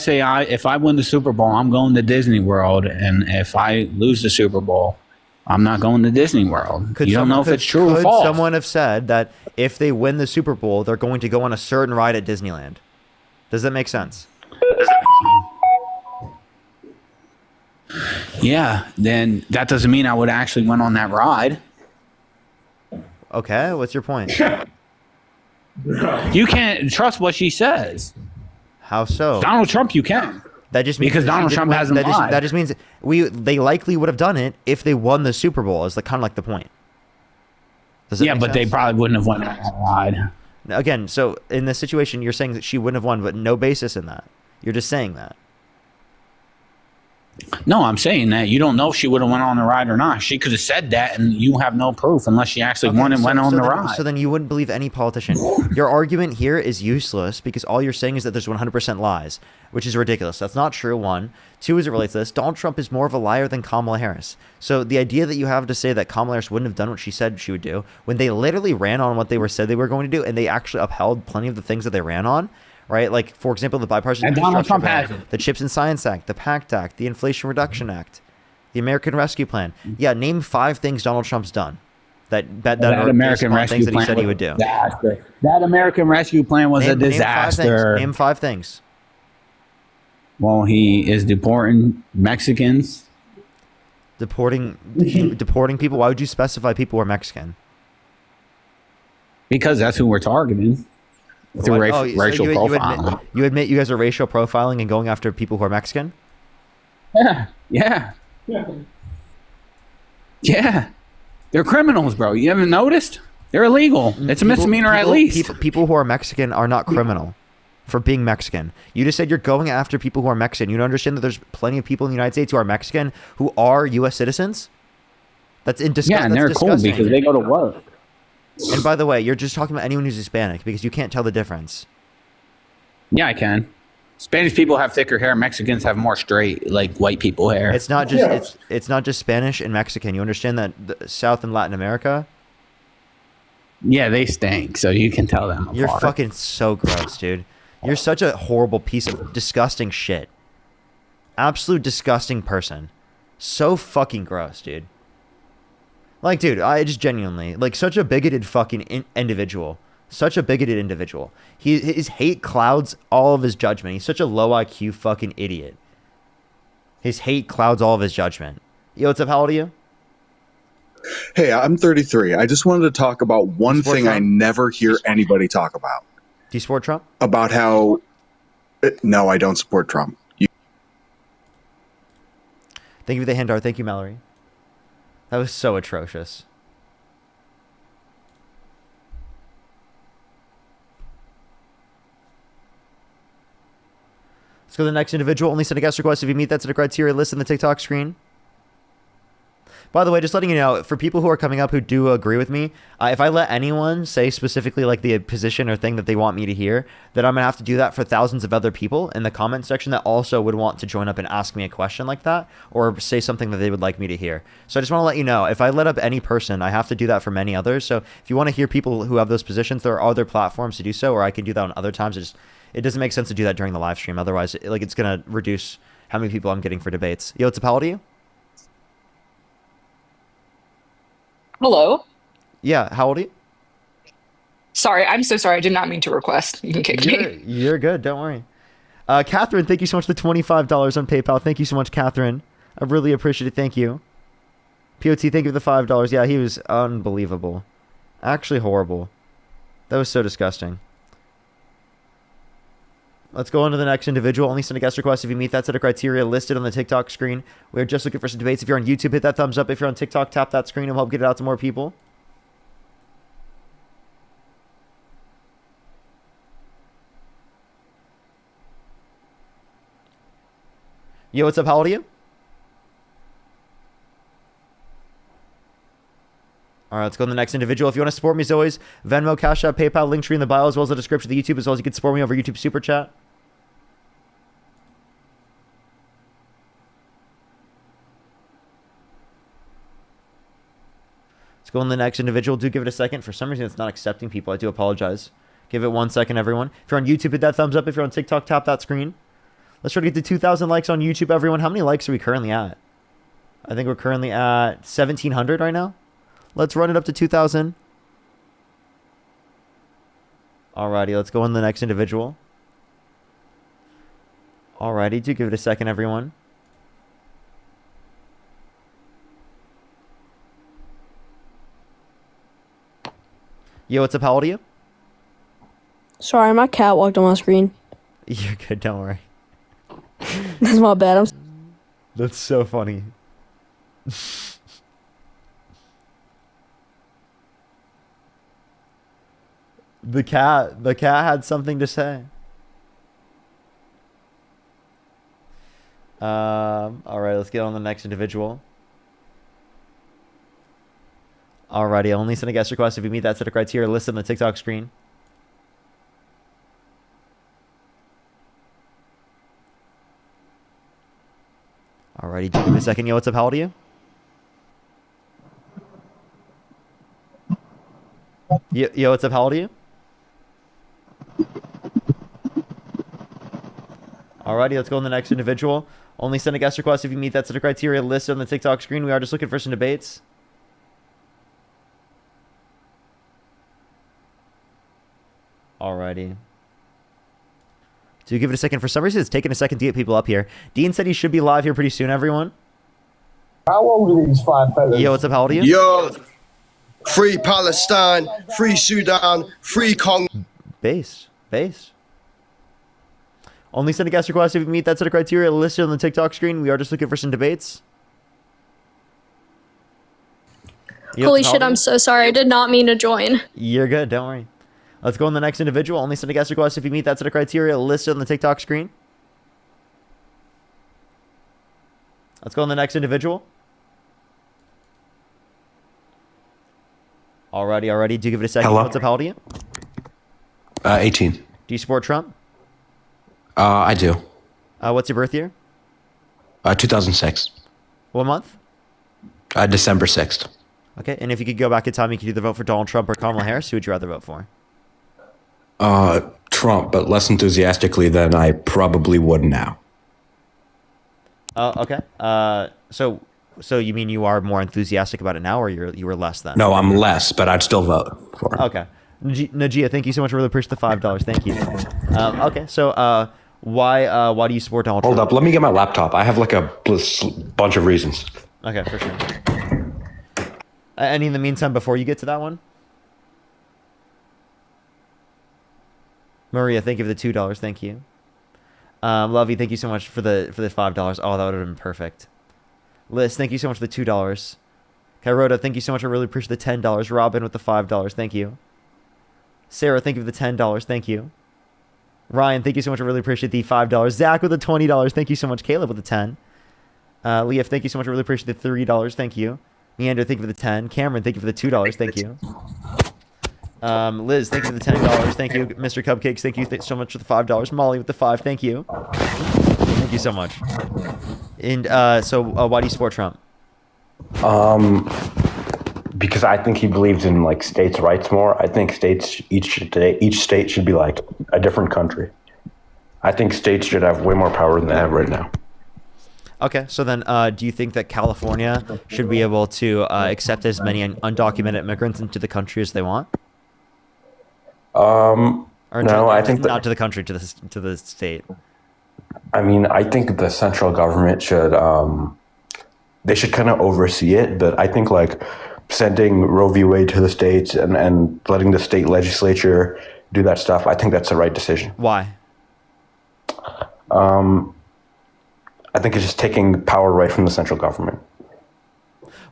win the Super Bowl, I'm going to Disney World, and if I lose the Super Bowl, I'm not going to Disney World. You don't know if it's true or Could false. someone have said that if they win the Super Bowl, they're going to go on a certain ride at Disneyland? Does that make sense? Yeah, then that doesn't mean I would actually went on that ride. Okay, what's your point? You can't trust what she says. How so? Donald Trump, you can. That just means because that she Donald didn't Trump win- hasn't lied. that just means they likely would have done it if they won the Super Bowl. Is kind of like the point. Does that Yeah, make but they sense? probably wouldn't have won that ride. Again, so in this situation, you're saying that she wouldn't have won, but no basis in that. You're just saying that. No, I'm saying that you don't know if she would have went on the ride or not. She could have said that, and you have no proof unless she actually won and went on the ride. So then you wouldn't believe any politician. Your argument here is useless because all you're saying is that there's 100% lies, which is ridiculous. That's not true, one. Two, as it relates to this, Donald Trump is more of a liar than Kamala Harris. So the idea that you have to say that Kamala Harris wouldn't have done what she said she would do, when they literally ran on what they said they were going to do, and they actually upheld plenty of the things that they ran on, right? Like, for example, the bipartisan And Donald infrastructure Trump plan, has it. the Chips and Science Act, the PACT Act, the Inflation Reduction Act, the American Rescue Plan. Yeah, name 5 things Donald Trump's done that are American based on Rescue things that he Plan said he was would a do. disaster. That American Rescue Plan was a disaster. Name 5 things. Well, he is deporting Mexicans. Deporting people. Why would you specify people who are Mexican? Because that's who we're targeting. Through What? Oh, so racial you profiling. you admit you guys are racial profiling and going after people who are Mexican? Yeah. Yeah. They're criminals, bro. You haven't noticed? They're illegal. It's a misdemeanor at least. People who are Mexican are not criminal for being Mexican. You just said you're going after people who are Mexican. You don't understand that there's plenty of people in the United States who are Mexican who are U.S. citizens? That's disgusting. Yeah, and they're cool because they go to work. And by the way, you're just talking about anyone who's Hispanic because you can't tell the difference. Yeah, I can. Spanish people have thicker hair. Mexicans have more straight, like white people hair. It's not just it's not just Spanish and Mexican. You understand that the South and Latin America? Yeah, they stink, so you can tell them apart. You're fucking so gross, dude. You're such a horrible piece of disgusting shit. Absolute disgusting person. So fucking gross, dude. Like, dude, I just genuinely, like, such a bigoted fucking individual. Such a bigoted individual. His hate clouds all of his judgment. He's such a low IQ fucking idiot. His hate clouds all of his judgment. Yo, what's up? How old are you? Hey, I'm 33. I just wanted to talk about one thing I never hear anybody talk about. Do you support Trump? About how... No, I don't support Trump. Thank you for the hand art. Thank you, Mallory. That was so atrocious. Let's go to the next individual. Only send a guest request if you meet that to the criteria list in the TikTok screen. By the way, just letting you know, for people who are coming up who do agree with me, if I let anyone say specifically like the position or thing that they want me to hear, then I'm going to have to do that for thousands of other people in the comment section that also would want to join up and ask me a question like that or say something that they would like me to hear. So I just want to let you know, if I let up any person, I have to do that for many others. So if you want to hear people who have those positions, there are other platforms to do so, or I can do that on other times. It doesn't make sense to do that during the live stream. Otherwise, it's going to reduce how many people I'm getting for debates. Yo, it's a pal to you? Hello. Yeah, how old are you? Sorry, I'm so sorry. I did not mean to request. You can kick me. You're good. Don't worry. Catherine, thank you so much for the $25 on PayPal. Thank you so much, Catherine. I really appreciate it. Thank you. POT, thank you for the $5. Yeah, he was unbelievable. Actually horrible. That was so disgusting. Let's go on to the next individual. Only send a guest request if you meet that set of criteria listed on the TikTok screen. We're just looking for some debates. If you're on YouTube, hit that thumbs up. If you're on TikTok, tap that screen and help get it out to more people. Yo, what's up? How old are you? All right, let's go to the next individual. If you want to support me, as always, Venmo, Cash App, PayPal, link tree in the bio, as well as the description of the YouTube, as well as you can support me over YouTube Super Chat. Let's go on the next individual. Do give it a second. For some reason, it's not accepting people. I do apologize. Give it 1 second, everyone. If you're on YouTube, hit that thumbs up. If you're on TikTok, tap that screen. Let's try to get to 2,000 likes on YouTube, everyone. How many likes are we currently at? I think we're currently at 1,700 right now. Let's run it up to 2,000. Alrighty, let's go on the next individual. Alrighty, do give it a second, everyone. Yo, what's up? How old are you? Sorry, my cat walked on my screen. You're good, don't worry. That's my bad. That's so funny. The cat had something to say. All right, let's get on the next individual. Alrighty, I'll only send a guest request if you meet that set of criteria listed on the TikTok screen. Alrighty, give me a second. Yo, what's up? How old are you? Yo, what's up? How old are you? Alrighty, let's go on the next individual. Only send a guest request if you meet that set of criteria listed on the TikTok screen. We are just looking for some debates. Alrighty. So you give it a second. For some reason, it's taking a second to get people up here. Dean said he should be live here pretty soon, everyone. How old are these five fellas? Yo, what's up? How old are you? Yo, free Palestine, free Sudan, free Congo. Base. Only send a guest request if you meet that set of criteria listed on the TikTok screen. We are just looking for some debates. Yo, Holy shit, I'm so sorry. I did not mean to join. You're good. Don't worry. Let's go on the next individual. Only send a guest request if you meet that set of criteria listed on the TikTok screen. Let's go on the next individual. Alrighty. Do give it a second. Hello? What's up? How old are you? 18. Do you support Trump? I do. What's your birth year? 2006. What month? December 6th. Okay, and if you could go back in time, you could either vote for Donald Trump or Kamala Harris. Who would you rather vote for? Trump, but less enthusiastically than I probably would now. Okay. So you mean you are more enthusiastic about it now, or you were less then? No, I'm less, but I'd still vote for him. Okay. Najia, thank you so much. I really appreciate the $5. Thank you. Okay, so why do you support Donald Trump? Hold up, let me get my laptop. I have like a bunch of reasons. Okay, for sure. Any in the meantime before you get to that one? Maria, thank you for the $2. Thank you. Lovey, thank you so much for the $5. Oh, that would have been perfect. Liz, thank you so much for the $2. Kyrota, thank you so much. I really appreciate the $10. Robin with the $5. Thank you. Sarah, thank you for the $10. Thank you. Ryan, thank you so much. I really appreciate the $5. Zach with the $20. Thank you so much. Caleb with the 10. Leah, thank you so much. I really appreciate the $3. Thank you. Meander, thank you for the 10. Cameron, thank you for the $2. Thank you. Liz, thank you for the $10. Thank you. Mr. Cupcakes, thank you so much for the $5. Molly with the 5. Thank you. Thank you so much. And so why do you support Trump? Because I think he believes in like states' rights more. I think each state should be like a different country. I think states should have way more power than they have right now. Okay, so then do you think that California should be able to accept as many undocumented immigrants into the country as they want? No, I think not to the country, to the state. I mean, I think the central government should they should kind of oversee it, but I think like sending Roe v. Wade to the states and letting the state legislature do that stuff, I think that's the right decision. Why? I think it's just taking power right from the central government.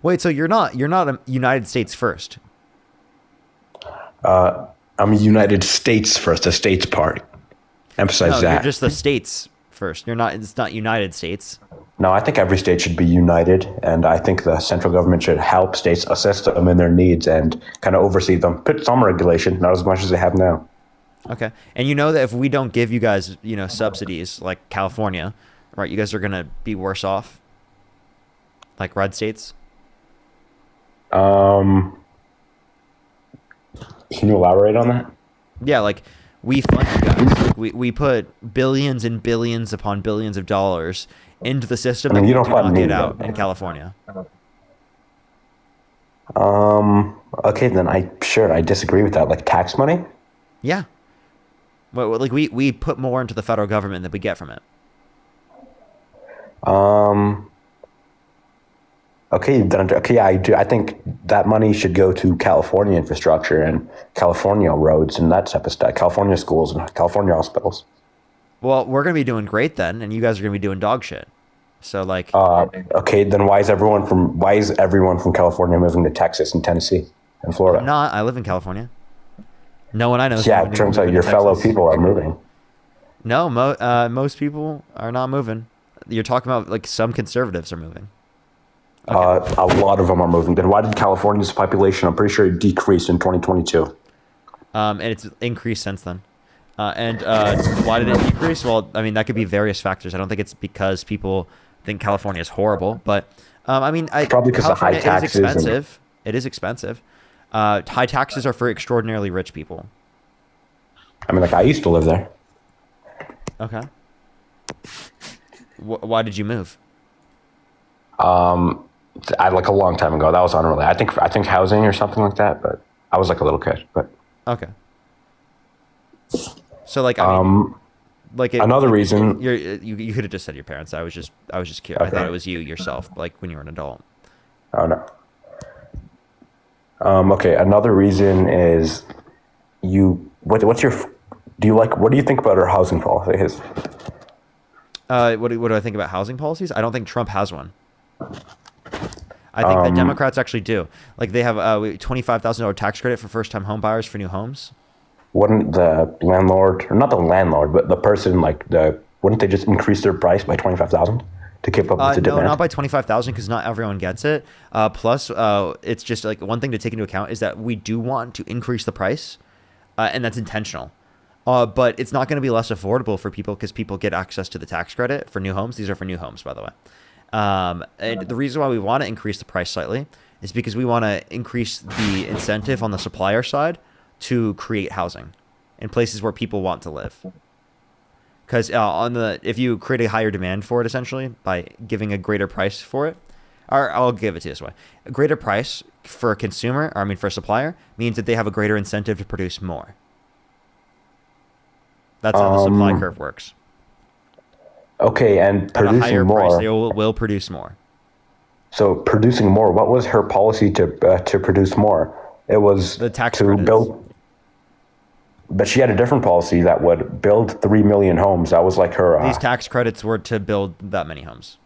Wait, so you're not a United States first? I'm a United States first, a states party. Emphasize that. You're just the states first. It's not United States. No, I think every state should be united, and I think the central government should help states assist them in their needs and kind of oversee them. Put some regulation, not as much as they have now. Okay. And you know that if we don't give you guys, subsidies like California, right, you guys are going to be worse off? Like red states? Can you elaborate on that? Yeah, like we fund you guys. Like, we put billions and billions upon billions of dollars into the system that you do not get out in California. Okay, then I disagree with that. Like tax money? Yeah. Well, like we put more into the federal government than we get from it. Okay, I do. I think that money should go to California infrastructure and California roads and that type of stuff. California schools and California hospitals. Well, we're gonna be doing great then, and you guys are gonna be doing dog shit. So like, okay, then why is everyone from California moving to Texas and Tennessee and Florida? I'm not. I live in California. No one I know. Yeah, it turns out your fellow people are moving. No, most people are not moving. You're talking about like some conservatives are moving. Okay. A lot of them are moving. Then why did California's population, I'm pretty sure it decreased in 2022? And it's increased since then. And why did it decrease? Well, I mean, that could be various factors. I don't think it's because people think California is horrible, but probably because of high taxes. It is expensive. It is expensive. High taxes are for extraordinarily rich people. I mean, like I used to live there. Okay. Why did you move? Like a long time ago. That was unrelated. I think housing or something like that. But I was like a little kid. But okay. So like another reason you could have just said your parents. I was just curious. Okay. I thought it was you yourself, like when you were an adult. Oh no. Okay. Another reason is what do you think about our housing policies? What do I think about housing policies? I don't think Trump has one. I think the Democrats actually do. Like they have $25,000 tax credit for first-time home buyers for new homes. Wouldn't the landlord, or not the landlord, but the person wouldn't they just increase their price by 25,000 to keep up with the demand? No, not by 25,000 because not everyone gets it. Plus, it's just like one thing to take into account is that we do want to increase the price, and that's intentional. But it's not going to be less affordable for people because people get access to the tax credit for new homes. These are for new homes, by the way. And the reason why we want to increase the price slightly is because we want to increase the incentive on the supplier side to create housing in places where people want to live. Because if you create a higher demand for it, essentially by giving a greater price for it, or I'll give it to you this way: a greater price for a consumer, or for a supplier, means that they have a greater incentive to produce more. That's how the supply curve works. Okay, and producing at a higher more. Price, they will produce more. So producing more. What was her policy to produce more? It was the tax to credits. Build. But she had a different policy that would build 3 million homes. That was like her. These tax credits were to build that many homes.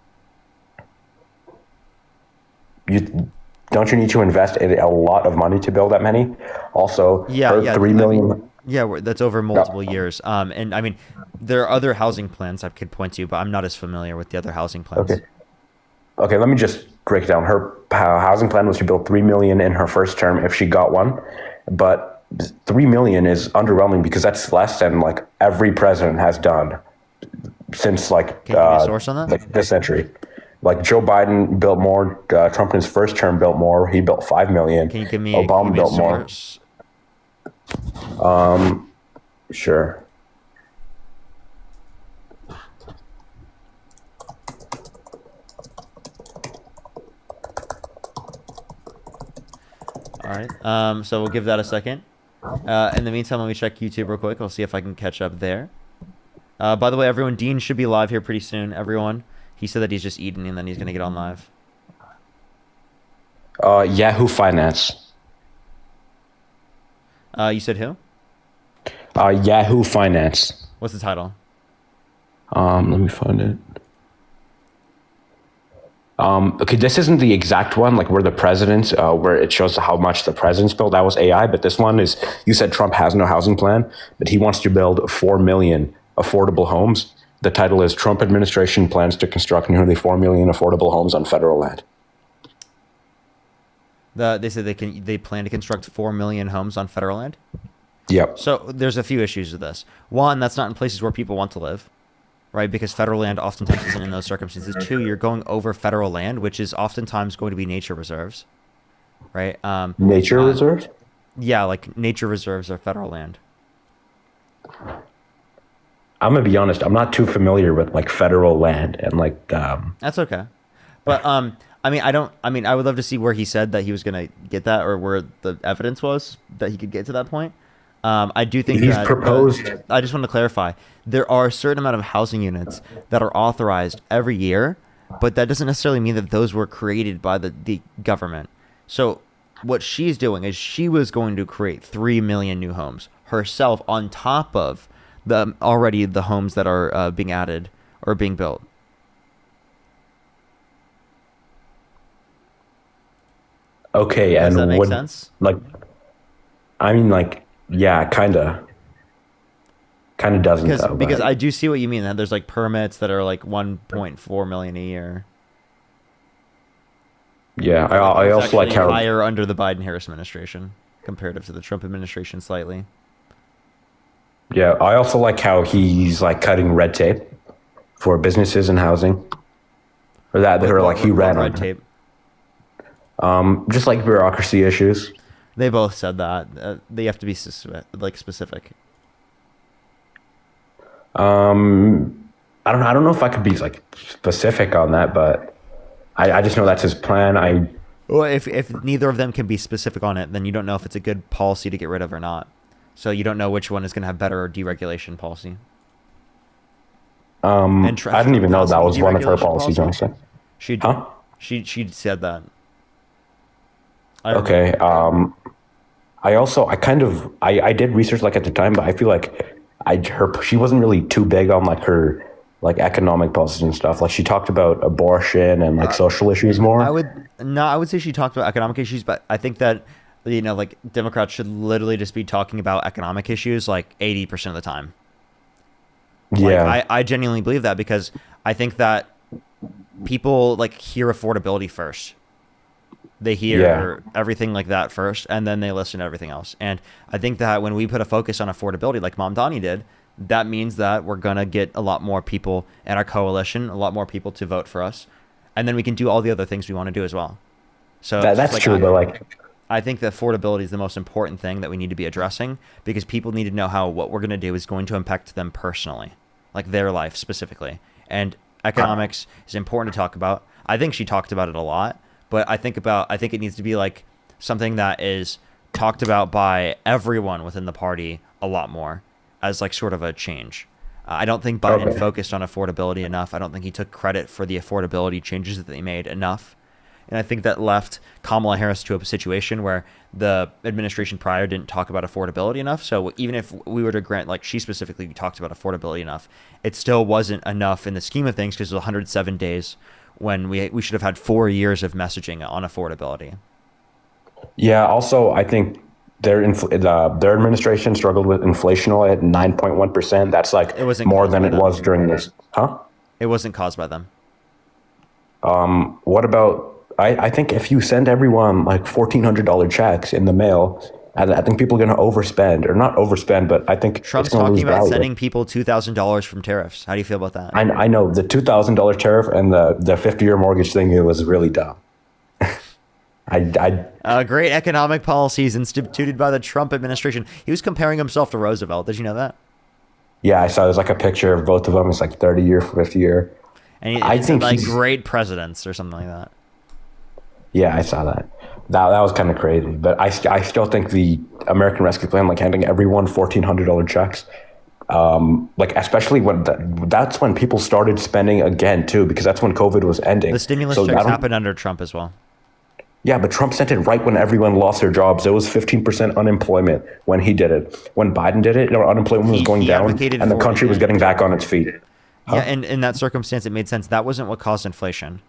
Don't you need to invest a lot of money to build that many? Also, 3 million. That's over multiple years. And there are other housing plans I could point to, but I'm not as familiar with the other housing plans. Okay, let me just break it down. Her housing plan was to build 3 million in her first term if she got one, but 3 million is underwhelming because that's less than like every president has done since Can you give me a source on that? like this century. Like Joe Biden built more. Trump in his first term built more. He built 5 million. Can you give me Obama built a source? More. Sure. All right. So we'll give that a second. In the meantime, let me check YouTube real quick. I'll see if I can catch up there. By the way, everyone, Dean should be live here pretty soon. Everyone, he said that he's just eating and then he's gonna get on live. Yahoo Finance. You said who? Yahoo Finance. What's the title? Let me find it. Okay, this isn't the exact one, like where the presidents, where it shows how much the presidents build. That was AI, but this one is, you said Trump has no housing plan, but he wants to build 4 million affordable homes. The title is Trump Administration Plans to Construct Nearly 4 Million Affordable Homes on Federal Land. They said they plan to construct 4 million homes on federal land. Yep. So there's a few issues with this. One, that's not in places where people want to live, right? Because federal land oftentimes isn't in those circumstances. Two, you're going over federal land, which is oftentimes going to be nature reserves, right? Nature reserves? Yeah, like nature reserves are federal land. I'm gonna be honest. I'm not too familiar with like federal land and like. That's okay, but I mean, I would love to see where he said that he was gonna get that, or where the evidence was that he could get to that point. I do think He's that proposed. I just want to clarify: there are a certain amount of housing units that are authorized every year, but that doesn't necessarily mean that those were created by the government. So what she's doing is she was going to create 3 million new homes herself on top of the homes that are being added or being built. Okay, Does and that make what, sense? like, I mean, like, yeah, kind of doesn't though. Because but- I do see what you mean. That there's like permits that are like 1.4 million a year. Yeah, I It's also like actually how higher under the Biden-Harris administration comparative to the Trump administration slightly. yeah, I also like how he's like cutting red tape for businesses and housing, or that or like he ran red on tape. just like bureaucracy issues. They both said that they have to be specific. I don't know if I could be like specific on that, but I just know that's his plan. Well, if neither of them can be specific on it, then you don't know if it's a good policy to get rid of or not. So you don't know which one is going to have better deregulation policy. I didn't even know that was one of her policies. Honestly, She said that. Okay. I did research like at the time, but I feel like she wasn't really too big on like her like economic policies and stuff. Like she talked about abortion and like social issues more. I would say she talked about economic issues, but I think that like Democrats should literally just be talking about economic issues like 80% of the time. Yeah. Like, I genuinely believe that because I think that people like hear affordability first. They hear everything like that first, and then they listen to everything else. And I think that when we put a focus on affordability, like Mom Donnie did, that means that we're going to get a lot more people in our coalition, a lot more people to vote for us. And then we can do all the other things we want to do as well. So that's like, true, but like, I think that affordability is the most important thing that we need to be addressing because people need to know how what we're going to do is going to impact them personally, like their life specifically. And economics is important to talk about. I think she talked about it a lot, but I think it needs to be like something that is talked about by everyone within the party a lot more as like sort of a change. I don't think Biden focused on affordability enough. I don't think he took credit for the affordability changes that they made enough. And I think that left Kamala Harris to a situation where the administration prior didn't talk about affordability enough. So even if we were to grant, like she specifically talked about affordability enough, it still wasn't enough in the scheme of things because it was 107 days when we should have had 4 years of messaging on affordability. Yeah. Also, I think their administration struggled with inflation at 9.1%. That's like more than it was during this. Huh? It wasn't caused by them. What about? I think if you send everyone like $1,400 checks in the mail, I think people are going to overspend, or not overspend, but I think Trump's it's gonna talking lose about value. sending people $2,000 from tariffs. How do you feel about that? I know the $2,000 tariff and the 50-year mortgage thing. It was really dumb. Great economic policies instituted by the Trump administration. He was comparing himself to Roosevelt. Did you know that? Yeah, I saw there's like a picture of both of them. It's like 30-year, 50-year. And I think like he's great presidents or something like that. Yeah, I saw that. That was kind of crazy, but I still think the American Rescue Plan, like handing everyone $1,400 checks, like especially when that's when people started spending again too, because that's when COVID was ending. The stimulus checks happened under Trump as well. Yeah, but Trump sent it right when everyone lost their jobs. There was 15% unemployment when he did it. When Biden did it, unemployment was going down, and the country was getting back on its feet. Yeah, and in that circumstance, it made sense. That wasn't what caused inflation.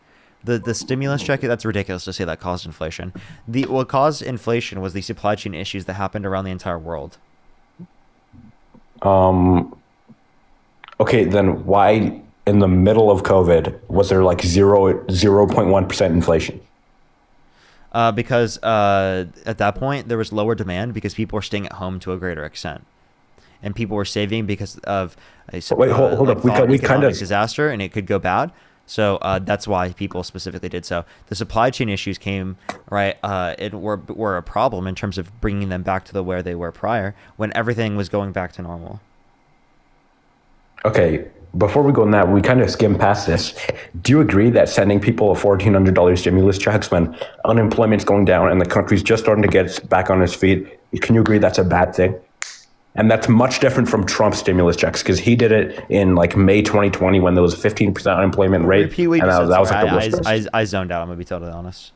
The stimulus check, that's ridiculous to say that caused inflation. What caused inflation was the supply chain issues that happened around the entire world. Okay, then why in the middle of COVID was there like 0.1% inflation? Because at that point there was lower demand because people were staying at home to a greater extent, and people were saving because of Wait, hold up. We kind of disaster, and it could go bad. So that's why people specifically did so. The supply chain issues came right. It were a problem in terms of bringing them back to where they were prior, when everything was going back to normal. Okay, before we go on that, we kind of skim past this. Do you agree that sending people a $1,400 stimulus checks when unemployment's going down and the country's just starting to get back on its feet, can you agree that's a bad thing? And that's much different from Trump's stimulus checks, because he did it in like May 2020 when there was a 15% unemployment rate. Repeat what you and said. that was like the worst. I zoned out. I'm gonna be totally honest.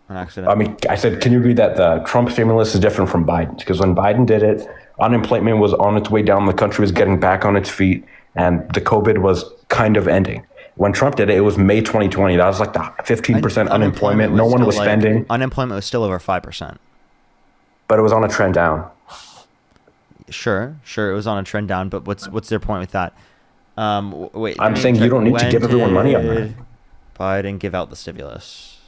On accident. I mean, I said, can you agree that the Trump stimulus is different from Biden's? Because when Biden did it, unemployment was on its way down, the country was getting back on its feet, and the COVID was kind of ending. When Trump did it, it was May 2020. That was like the 15% unemployment. No one was spending. Unemployment was still over 5%. But it was on a trend down. Sure, it was on a trend down. But what's their point with that? Wait, I'm saying you don't need to give everyone money on that. Biden give out the stimulus.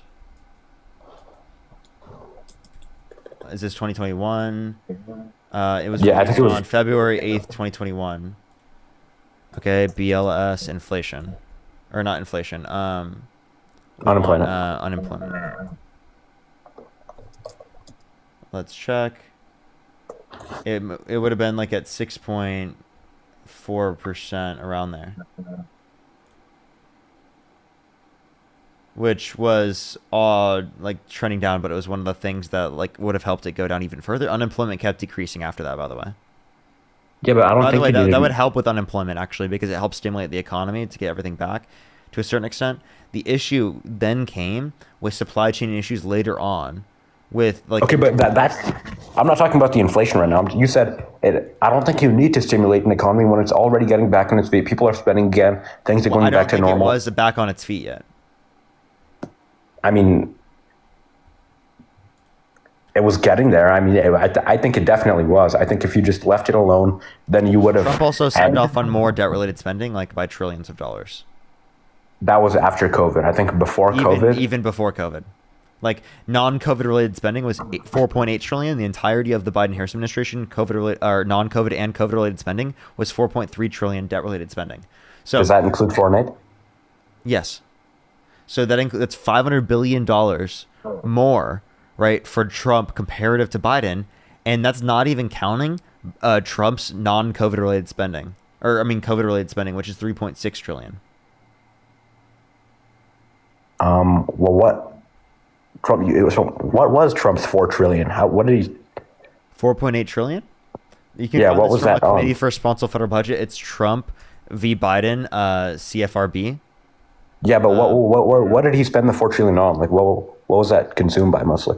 Is this 2021? It was I think it was on February 8th, 2021. Okay, BLS inflation, or not inflation. Unemployment. Unemployment. Let's check. It would have been like at 6.4% around there, which was like trending down, but it was one of the things that like would have helped it go down even further. Unemployment kept decreasing after that, by the way. Yeah, but I don't think. By the way, that would help with unemployment actually, because it helps stimulate the economy to get everything back to a certain extent. The issue then came with supply chain issues later on. With like, okay, but that's I'm not talking about the inflation right now. You said it. I don't think you need to stimulate an economy when it's already getting back on its feet. People are spending again. Things are going back to normal. It was back on its feet yet. I mean, it was getting there. I mean, I think it definitely was. I think if you just left it alone, then you would have. Trump also signed off on more debt-related spending, like by trillions of dollars. That was after COVID. I think before COVID. Even before COVID. Like non-COVID related spending was 4.8 trillion. The entirety of the Biden-Harris administration, non-COVID and COVID related spending was 4.3 trillion debt-related spending. So does that include foreign aid? Yes. So that's $500 billion more, right, for Trump comparative to Biden, and that's not even counting Trump's non-COVID related spending, COVID related spending, which is 3.6 trillion. Well, what was Trump's 4 trillion? What did he? 4.8 trillion. You can what was that? Committee for Responsible Federal Budget. It's Trump v. Biden, CFRB. Yeah, but what did he spend the 4 trillion on? Like, what was that consumed by mostly?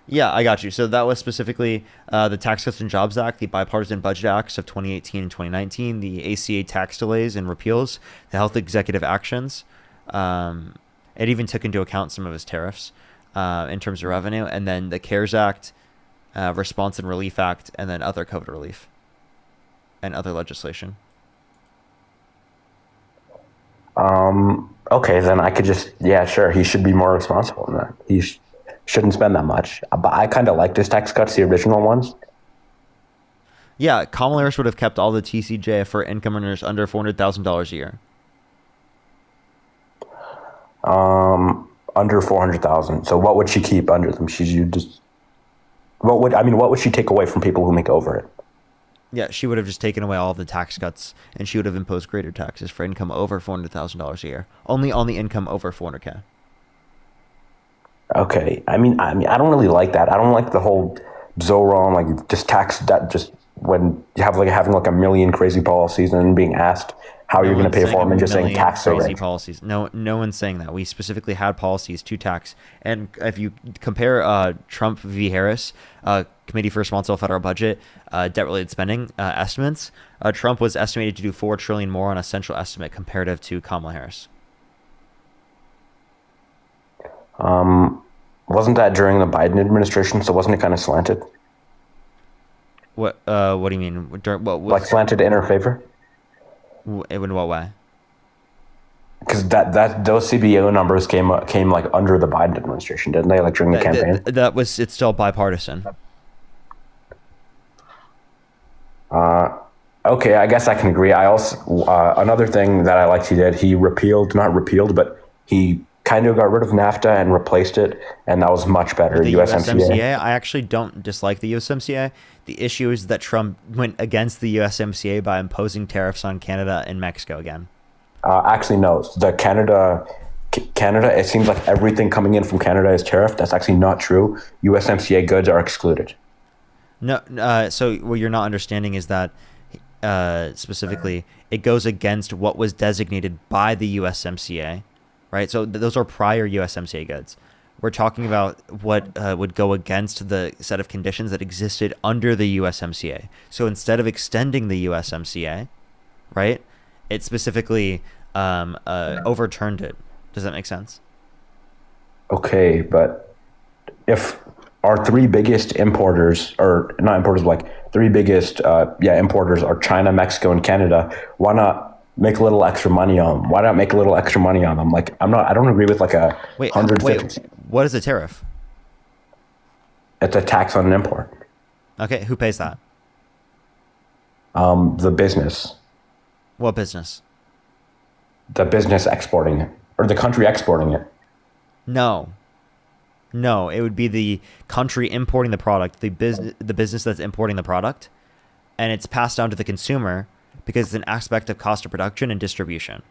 Yeah, I got you. So that was specifically the Tax Cuts and Jobs Act, the Bipartisan Budget Acts of 2018 and 2019, the ACA tax delays and repeals, the health executive actions. It even took into account some of his tariffs in terms of revenue, and then the CARES Act, Response and Relief Act, and then other COVID relief and other legislation. Okay, then I could just, sure, he should be more responsible than that. He shouldn't spend that much. But I kind of like his tax cuts, the original ones. Yeah, Kamala Harris would have kept all the TCJ for income earners under $400,000 a year. Under 400,000. So what would she keep under them? What would she take away from people who make over it? Yeah, she would have just taken away all the tax cuts, and she would have imposed greater taxes for income over $400,000 a year. Only on the income over $400K. Okay, I mean, I don't really like that. I don't like the whole Zoran, like just tax that just when you have like having like a million crazy policies and then being asked how you're going to pay for them and just saying tax crazy policies. No one's saying that. We specifically had policies to tax. And if you compare Trump v. Harris, Committee for Responsible Federal Budget, debt-related spending estimates, Trump was estimated to do $4 trillion more on a central estimate comparative to Kamala Harris. Wasn't that during the Biden administration? So wasn't it kind of slanted? What do you mean? Like slanted in her favor? In what way? Because those CBO numbers came like under the Biden administration, didn't they? Like during the campaign. It's still bipartisan. Okay, I guess I can agree. I also another thing that I liked he did, he not repealed, but he kind of got rid of NAFTA and replaced it, and that was much better. The USMCA. I actually don't dislike the USMCA. The issue is that Trump went against the USMCA by imposing tariffs on Canada and Mexico again. Actually, no. The Canada, it seems like everything coming in from Canada is tariff. That's actually not true. USMCA goods are excluded. No, so what you're not understanding is that specifically it goes against what was designated by the USMCA, right? So those are prior USMCA goods. We're talking about what would go against the set of conditions that existed under the USMCA. So instead of extending the USMCA, right, it specifically overturned it. Does that make sense? Okay, but if our three biggest importers, or not importers, like three biggest importers are China, Mexico, and Canada, why not make a little extra money on them? Why not make a little extra money on them? Like I don't agree with like a 150. What is a tariff? It's a tax on an import. Okay, who pays that? The business. What business? The business exporting it, or the country exporting it. No, it would be the country importing the product, the business that's importing the product, and it's passed down to the consumer because it's an aspect of cost of production and distribution,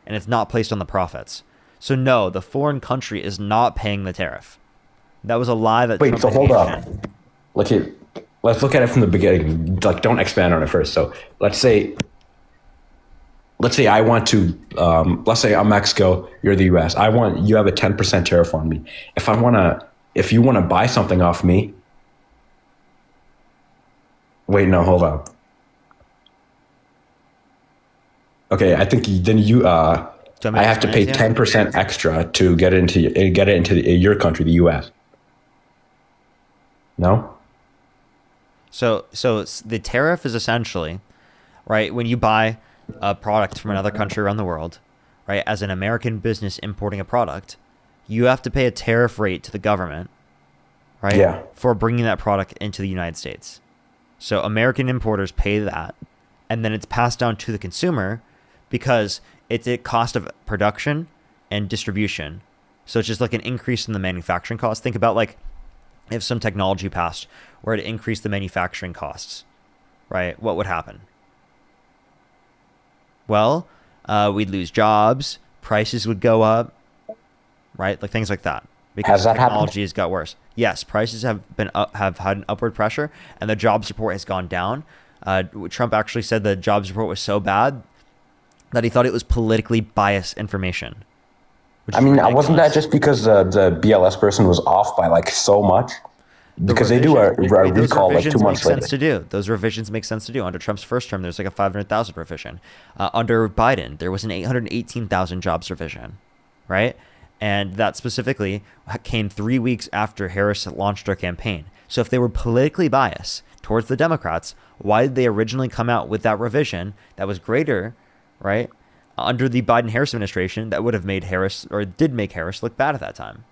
and it's not placed on the profits. So no, the foreign country is not paying the tariff. That was a lie that. Wait, so hold up. Let's look at it from the beginning. Like, don't expand on it first. So let's say I want to, let's say I'm Mexico, you're the US. You have a 10% tariff on me. If you want to buy something off me, wait, no, hold on. Okay, I think I have to pay 10% extra to get it into your country, the US. No? So the tariff is essentially, right, when you buy a product from another country around the world, right, as an American business importing a product, you have to pay a tariff rate to the government, right, for bringing that product into the United States. So American importers pay that, and then it's passed down to the consumer because it's a cost of production and distribution. So it's just like an increase in the manufacturing cost. Think about like if some technology passed where it increased the manufacturing costs, right? What would happen? Well, we'd lose jobs, prices would go up, right? Like things like that. Because technology has got worse. Yes, prices have had an upward pressure, and the jobs report has gone down. Trump actually said the jobs report was so bad that he thought it was politically biased information. I mean, wasn't that just because the BLS person was off by like so much? Because they do a recall like 2 months later. Those revisions make sense to do. Under Trump's first term, there's like a 500,000 revision. Under Biden, there was an 818,000 jobs revision, right? And that specifically came 3 weeks after Harris launched her campaign. So if they were politically biased towards the Democrats, why did they originally come out with that revision that was greater, right, under the Biden-Harris administration that would have made Harris, or did make Harris, look bad at that time?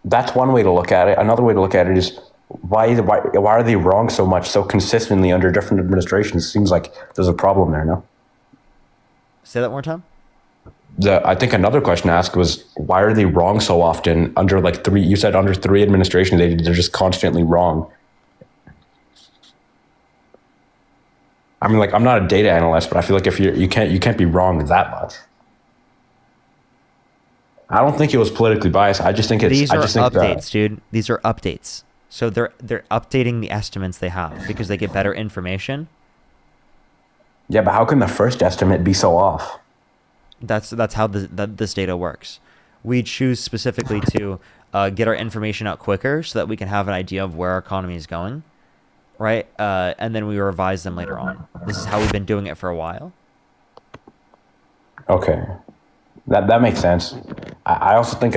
That's one way to look at it. Another way to look at it is why are they wrong so much, so consistently under different administrations? It seems like there's a problem there, no? Say that one more time. I think another question to ask was, why are they wrong so often under like three? You said under three administrations, they're just constantly wrong. I mean, like, I'm not a data analyst, but I feel like if you can't be wrong that much. I don't think it was politically biased. I just think it's. These are updates, dude. These are updates. So they're updating the estimates they have because they get better information. Yeah, but how can the first estimate be so off? That's how this data works. We choose specifically to get our information out quicker so that we can have an idea of where our economy is going, right? And then we revise them later on. This is how we've been doing it for a while. Okay, that makes sense. I also think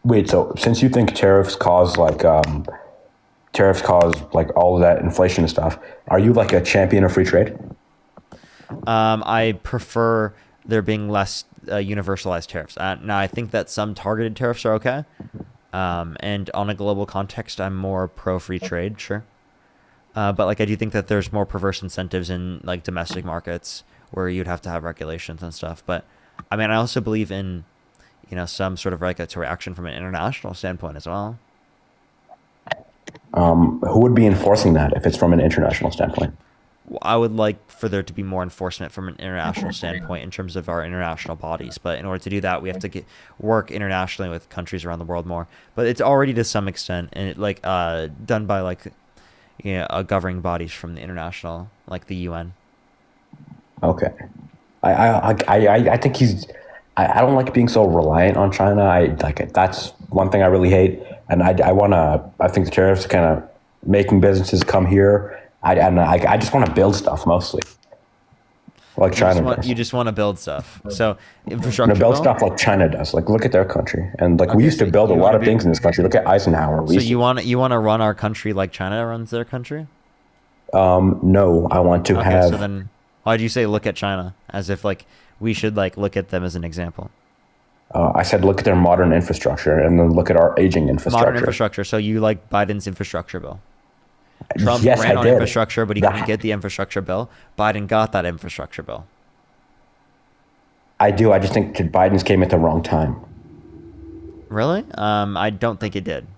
wait. So since you think tariffs cause like tariffs cause like all of that inflation and stuff. Are you like a champion of free trade? I prefer there being less universalized tariffs. Now, I think that some targeted tariffs are okay. And on a global context, I'm more pro free trade, sure. But like I do think that there's more perverse incentives in like domestic markets where you'd have to have regulations and stuff. But I mean, I also believe in, some sort of regulatory action from an international standpoint as well. Who would be enforcing that if it's from an international standpoint? I would like for there to be more enforcement from an international standpoint in terms of our international bodies. But in order to do that, we have to work internationally with countries around the world more. But it's already to some extent, and done by governing bodies from the international, like the UN. Okay, I think I don't like being so reliant on China. That's one thing I really hate, and I think the tariffs kind of making businesses come here. I just want to build stuff mostly, like China does. You just want to build stuff. So infrastructure. Build stuff like China does. Like look at their country, and we used to build a lot of things in this country. Look at Eisenhower. So you want to run our country like China runs their country? No, I want to have. So then, why'd you say look at China as if we should look at them as an example? I said look at their modern infrastructure, and then look at our aging infrastructure. Modern infrastructure. So you like Biden's infrastructure bill? Trump yes, ran I on did. infrastructure, but he couldn't get the infrastructure bill. Biden got that infrastructure bill. I do. I just think Biden's came at the wrong time. Really? I don't think it did.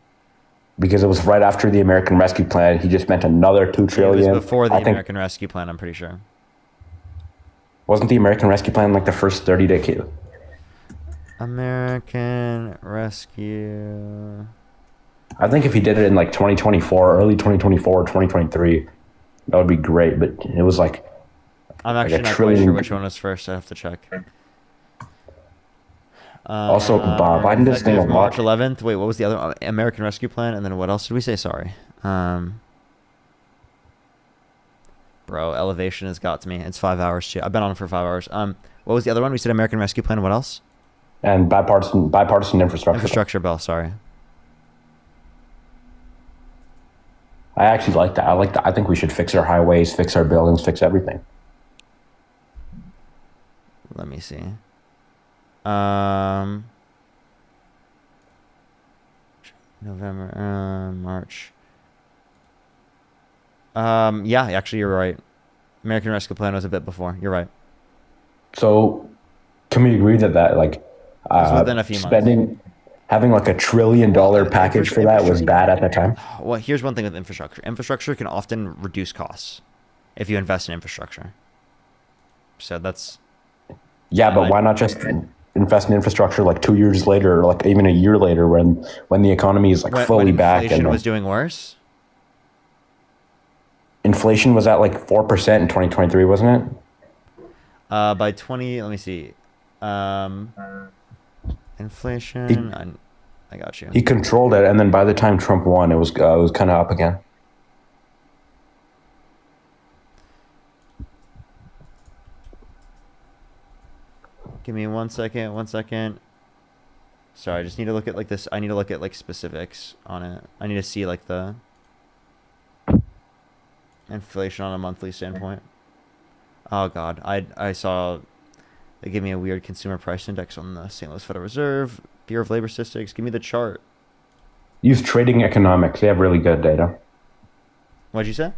Because it was right after the American Rescue Plan. He just spent another $2 trillion. It was before the American Rescue Plan, I'm pretty sure. Wasn't the American Rescue Plan like the first 30 days? American Rescue. I think if he did it in 2024, early 2024, 2023, that would be great. But it was I'm actually not quite sure which one was first. I have to check. Also, Biden does thing a lot. March 11th. Wait, what was the other one? American Rescue Plan? And then what else did we say? Sorry. Bro, elevation has got to me. It's 5 hours too. I've been on it for 5 hours. What was the other one? We said American Rescue Plan. What else? And bipartisan infrastructure. Infrastructure bill. Sorry. I actually like that. I think we should fix our highways, fix our buildings, fix everything. Let me see. November, March. Yeah, actually, you're right. American Rescue Plan was a bit before. You're right. So, can we agree that within a few spending, having $1 trillion package for that was bad at that time? Well, here's one thing with infrastructure. Infrastructure can often reduce costs if you invest in infrastructure. So that's... Yeah, but why not just invest in infrastructure 2 years later, or even a year later when the economy is fully back? Inflation was doing worse? Inflation was at 4% in 2023, wasn't it? By 20, let me see. Inflation, I got you. He controlled it, and then by the time Trump won, it was kind of up again. Give me 1 second. 1 second. Sorry, I just need to look at this. I need to look at specifics on it. I need to see the inflation on a monthly standpoint. Oh God, I saw they gave me a weird consumer price index on the St. Louis Federal Reserve, Bureau of Labor Statistics. Give me the chart. Use Trading Economics. They have really good data. What'd you say?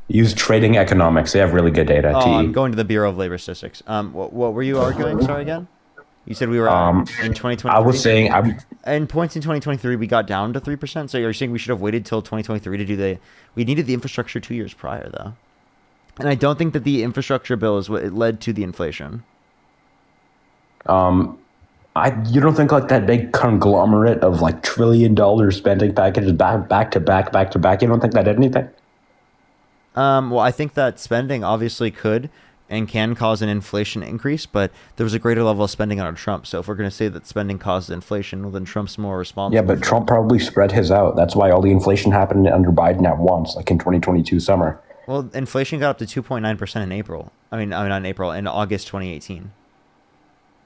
Use Trading Economics. They have really good data. Oh, I'm going to the Bureau of Labor Statistics. What were you arguing? Sorry again. You said we were in 2023. I was saying in points in 2023 we got down to 3%. So you're saying we should have waited till 2023 to do we needed the infrastructure 2 years prior though. And I don't think that the infrastructure bill is what it led to the inflation. You don't think that big conglomerate of $1 trillion spending packages back to back? You don't think that did anything? Well, I think that spending obviously could and can cause an inflation increase, but there was a greater level of spending under Trump. So if we're going to say that spending caused inflation, well, then Trump's more responsible. Yeah, but Trump probably spread his out. That's why all the inflation happened under Biden at once, in 2022 summer. Well, inflation got up to 2.9% in April. In August 2018.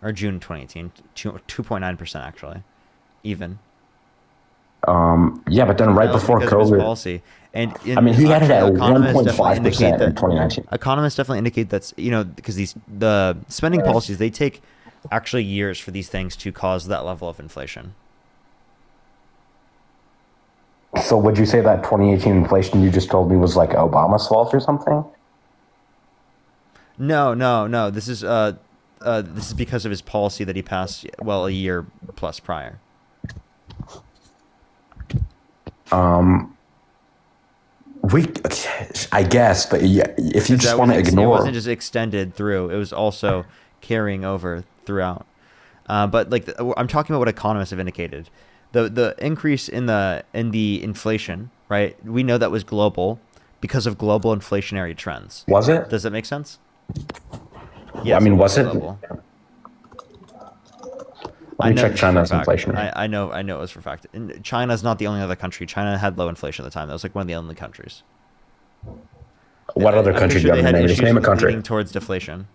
Or June 2018. 2.9% actually. Even. Yeah, but then right That was before because of his COVID, policy. And I mean, he had it at economists 1.5% definitely indicate in 2019. Economists definitely indicate that's, because the spending policies, they take actually years for these things to cause that level of inflation. So would you say that 2018 inflation you just told me was like Obama's fault or something? No. This is because of his policy that he passed a year plus prior. I guess, but if you just want to ignore, it wasn't just extended through; it was also carrying over throughout. But I'm talking about what economists have indicated. The increase in the inflation, right? We know that was global because of global inflationary trends. Was it? Does that make sense? Yeah, I mean, was it? Global. Let me check China's inflation. I know it was for a fact. And China's not the only other country. China had low inflation at the time. That was like one of the only countries. What other country do you have in? Just name a country. Leading towards deflation.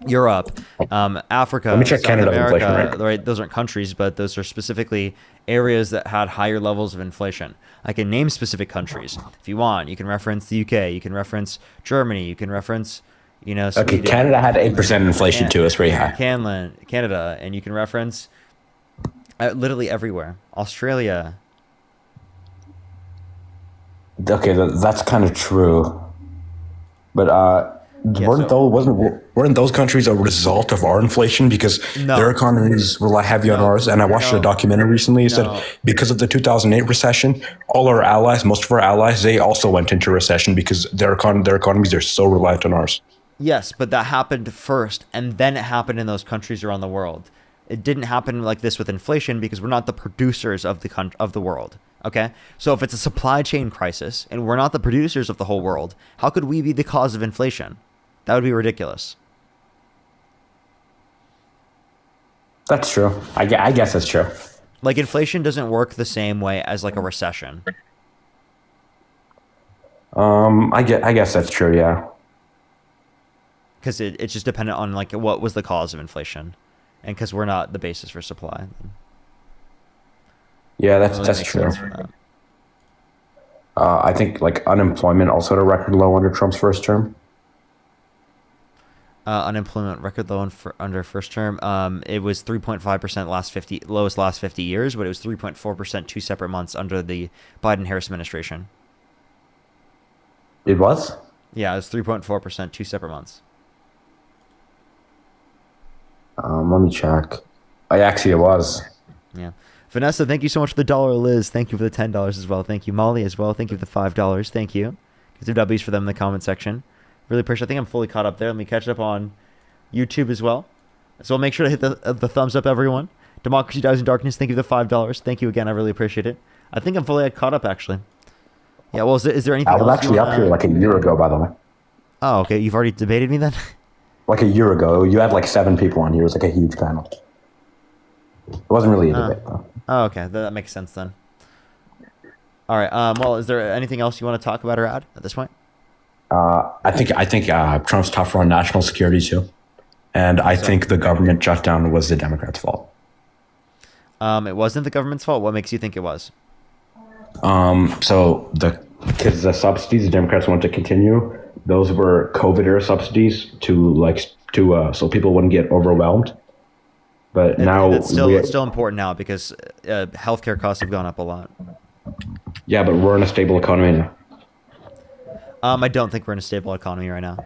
Europe, Africa, Let me check South Canada's America, inflation rate. right? Those aren't countries, but those are specifically areas that had higher levels of inflation. I can name specific countries if you want. You can reference the UK. You can reference Germany. You can reference, Okay, Sweden. Canada had 8% inflation too. It's pretty high. Canada, and you can reference literally everywhere. Australia. Okay, that's kind of true, but weren't those countries a result of our inflation because their economies rely heavy on ours? And I watched a documentary recently. It said because of the 2008 recession, all our allies, most of our allies, they also went into recession because their economies are so reliant on ours. Yes, but that happened first, and then it happened in those countries around the world. It didn't happen like this with inflation because we're not the producers of the world. Okay, so if it's a supply chain crisis and we're not the producers of the whole world, how could we be the cause of inflation? That would be ridiculous. That's true. I guess that's true. Like inflation doesn't work the same way as like a recession. I guess that's true. Yeah. Because it's just dependent on like what was the cause of inflation, and because we're not the basis for supply. Yeah, that's true. I think like unemployment also at a record low under Trump's first term. Unemployment record low under first term. It was 3.5% lowest last 50 years, but it was 3.4% 2 separate months under the Biden-Harris administration. It was? Yeah, it was 3.4% 2 separate months. Let me check. Actually, it was. Yeah. Vanessa, thank you so much for the $1. Liz, thank you for the $10 as well. Thank you. Molly as well. Thank you for the $5. Thank you. Get some W's for them in the comment section. Really appreciate it. I think I'm fully caught up there. Let me catch up on YouTube as well. So make sure to hit the thumbs up, everyone. Democracy Dies in Darkness, thank you for the $5. Thank you again. I really appreciate it. I think I'm fully caught up, actually. Yeah, well, is there anything else? I was actually up here like a year ago, by the way. Oh, okay. You've already debated me then? Like a year ago. You had like 7 people on here. It was like a huge panel. It wasn't really a debate, though. Oh, okay. That makes sense then. All right. Well, is there anything else you want to talk about or add at this point? I think Trump's tougher on national security too, and I think the government shutdown was the Democrats' fault. It wasn't the government's fault. What makes you think it was? So the subsidies the Democrats want to continue, those were COVID era subsidies so people wouldn't get overwhelmed. But now it's still important now because healthcare costs have gone up a lot. Yeah, but we're in a stable economy now. I don't think we're in a stable economy right now,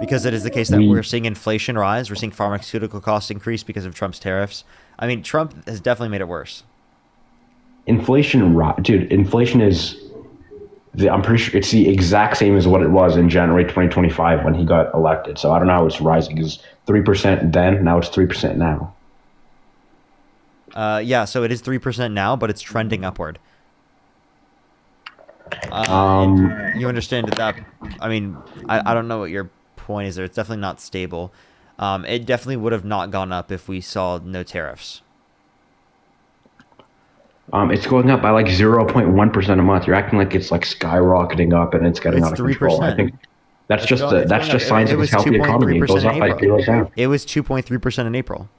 because it is the case that we're seeing inflation rise. We're seeing pharmaceutical costs increase because of Trump's tariffs. I mean, Trump has definitely made it worse. Inflation is, I'm pretty sure it's the exact same as what it was in January 2025 when he got elected. So I don't know how it's rising. It was 3% then, now it's 3% now. Yeah, so it is 3% now, but it's trending upward. You understand that? I mean, I don't know what your point is there. It's definitely not stable. It definitely would have not gone up if we saw no tariffs. It's going up by like 0.1% a month. You're acting like it's like skyrocketing up and it's getting out of control. I think that's just signs of a healthy economy. It goes up by 0 down. It was 2.3% in April.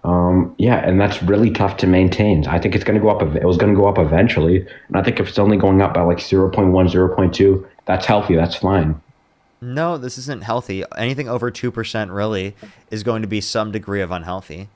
Yeah, and that's really tough to maintain. I think it's going to go up. It was going to go up eventually, and I think if it's only going up by like 0.1, 0.2, that's healthy. That's fine. No, this isn't healthy. Anything over 2% really is going to be some degree of unhealthy,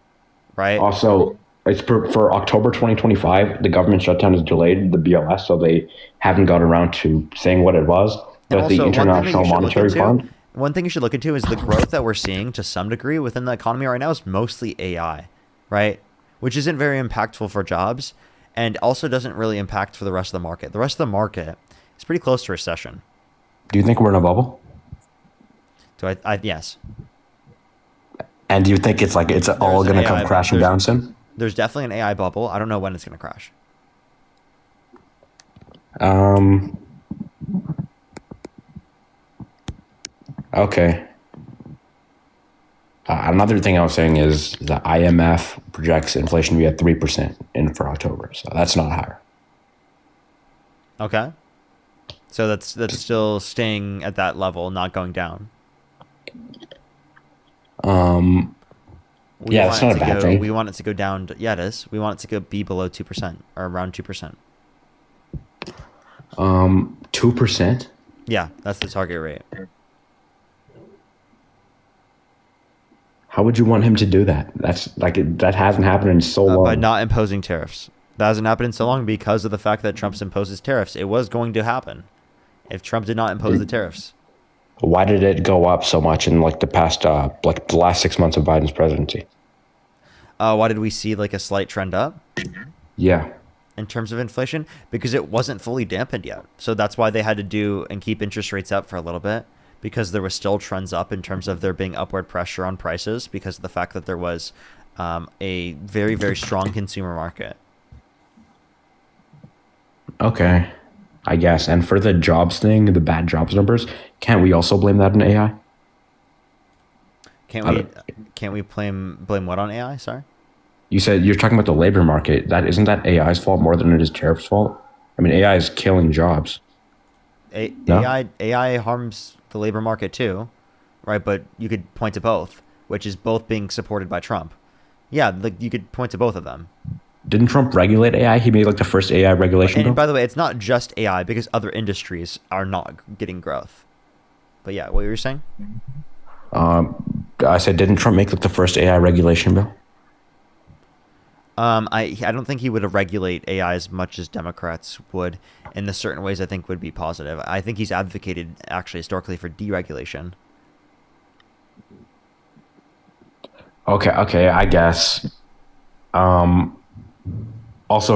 right? Also, it's for October 2025. The government shutdown is delayed, the BLS, so they haven't got around to saying what it was. And But the also, International Monetary Fund. one thing you should look into is the growth that we're seeing to some degree within the economy right now is mostly AI, right? Which isn't very impactful for jobs and also doesn't really impact for the rest of the market. The rest of the market is pretty close to recession. Do you think we're in a bubble? So yes. And do you think it's all going to come crashing down soon? There's definitely an AI bubble. I don't know when it's going to crash. Okay. Another thing I was saying is the IMF projects inflation to be at 3% for October, so that's not higher. Okay. So that's still staying at that level, not going down. Yeah, that's not a bad thing. We want it to go down. Yeah, it is. We want it to be below 2% or around 2%. 2%? Yeah, that's the target rate. How would you want him to do that? That hasn't happened in so long. By not imposing tariffs. That hasn't happened in so long because of the fact that Trump's imposes tariffs. It was going to happen if Trump did not impose the tariffs. Why did it go up so much in the past, the last 6 months of Biden's presidency? Why did we see a slight trend up? Yeah. In terms of inflation? Because it wasn't fully dampened yet. So that's why they had to do and keep interest rates up for a little bit, because there was still trends up in terms of there being upward pressure on prices because of the fact that there was a very, very strong consumer market. Okay, I guess. And for the jobs thing, the bad jobs numbers, can't we also blame that on AI? Can't we blame what on AI? Sorry? You said you're talking about the labor market. Isn't that AI's fault more than it is tariffs' fault? I mean, AI is killing jobs. No? AI harms the labor market too, right? But you could point to both, which is both being supported by Trump. Yeah, you could point to both of them. Didn't Trump regulate AI? He made the first AI regulation bill? And by the way, it's not just AI because other industries are not getting growth. But yeah, what were you saying? I said, didn't Trump make the first AI regulation bill? I don't think he would regulate AI as much as Democrats would. In the certain ways, I think would be positive. I think he's advocated actually historically for deregulation. Okay, I guess. Also,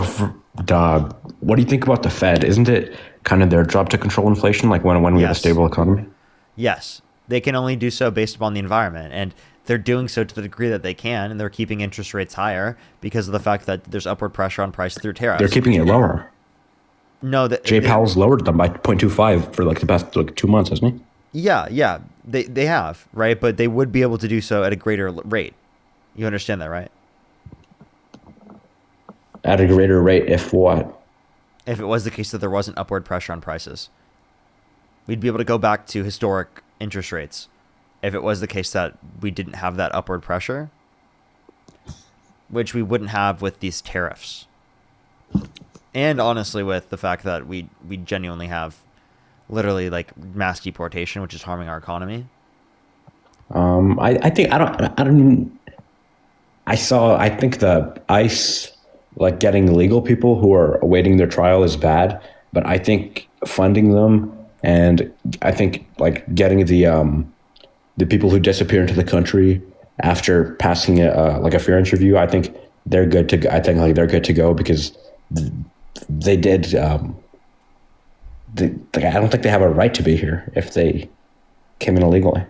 what do you think about the Fed? Isn't it kind of their job to control inflation, when we have a stable economy? Yes. They can only do so based upon the environment, and they're doing so to the degree that they can, and they're keeping interest rates higher because of the fact that there's upward pressure on prices through tariffs. They're keeping it lower. No, Jay Powell's lowered them by 0.25 for the past 2 months, hasn't he? Yeah, they have, right? But they would be able to do so at a greater rate. You understand that, right? At a greater rate, if what? If it was the case that there wasn't upward pressure on prices, we'd be able to go back to historic interest rates. If it was the case that we didn't have that upward pressure, which we wouldn't have with these tariffs. And honestly, with the fact that we genuinely have literally mass deportation, which is harming our economy. I think I think the ICE getting legal people who are awaiting their trial is bad, but I think funding them and I think getting the people who disappear into the country after passing a fair interview, I think they're good to go. I think they're good to go because they did. I don't think they have a right to be here if they came in illegally.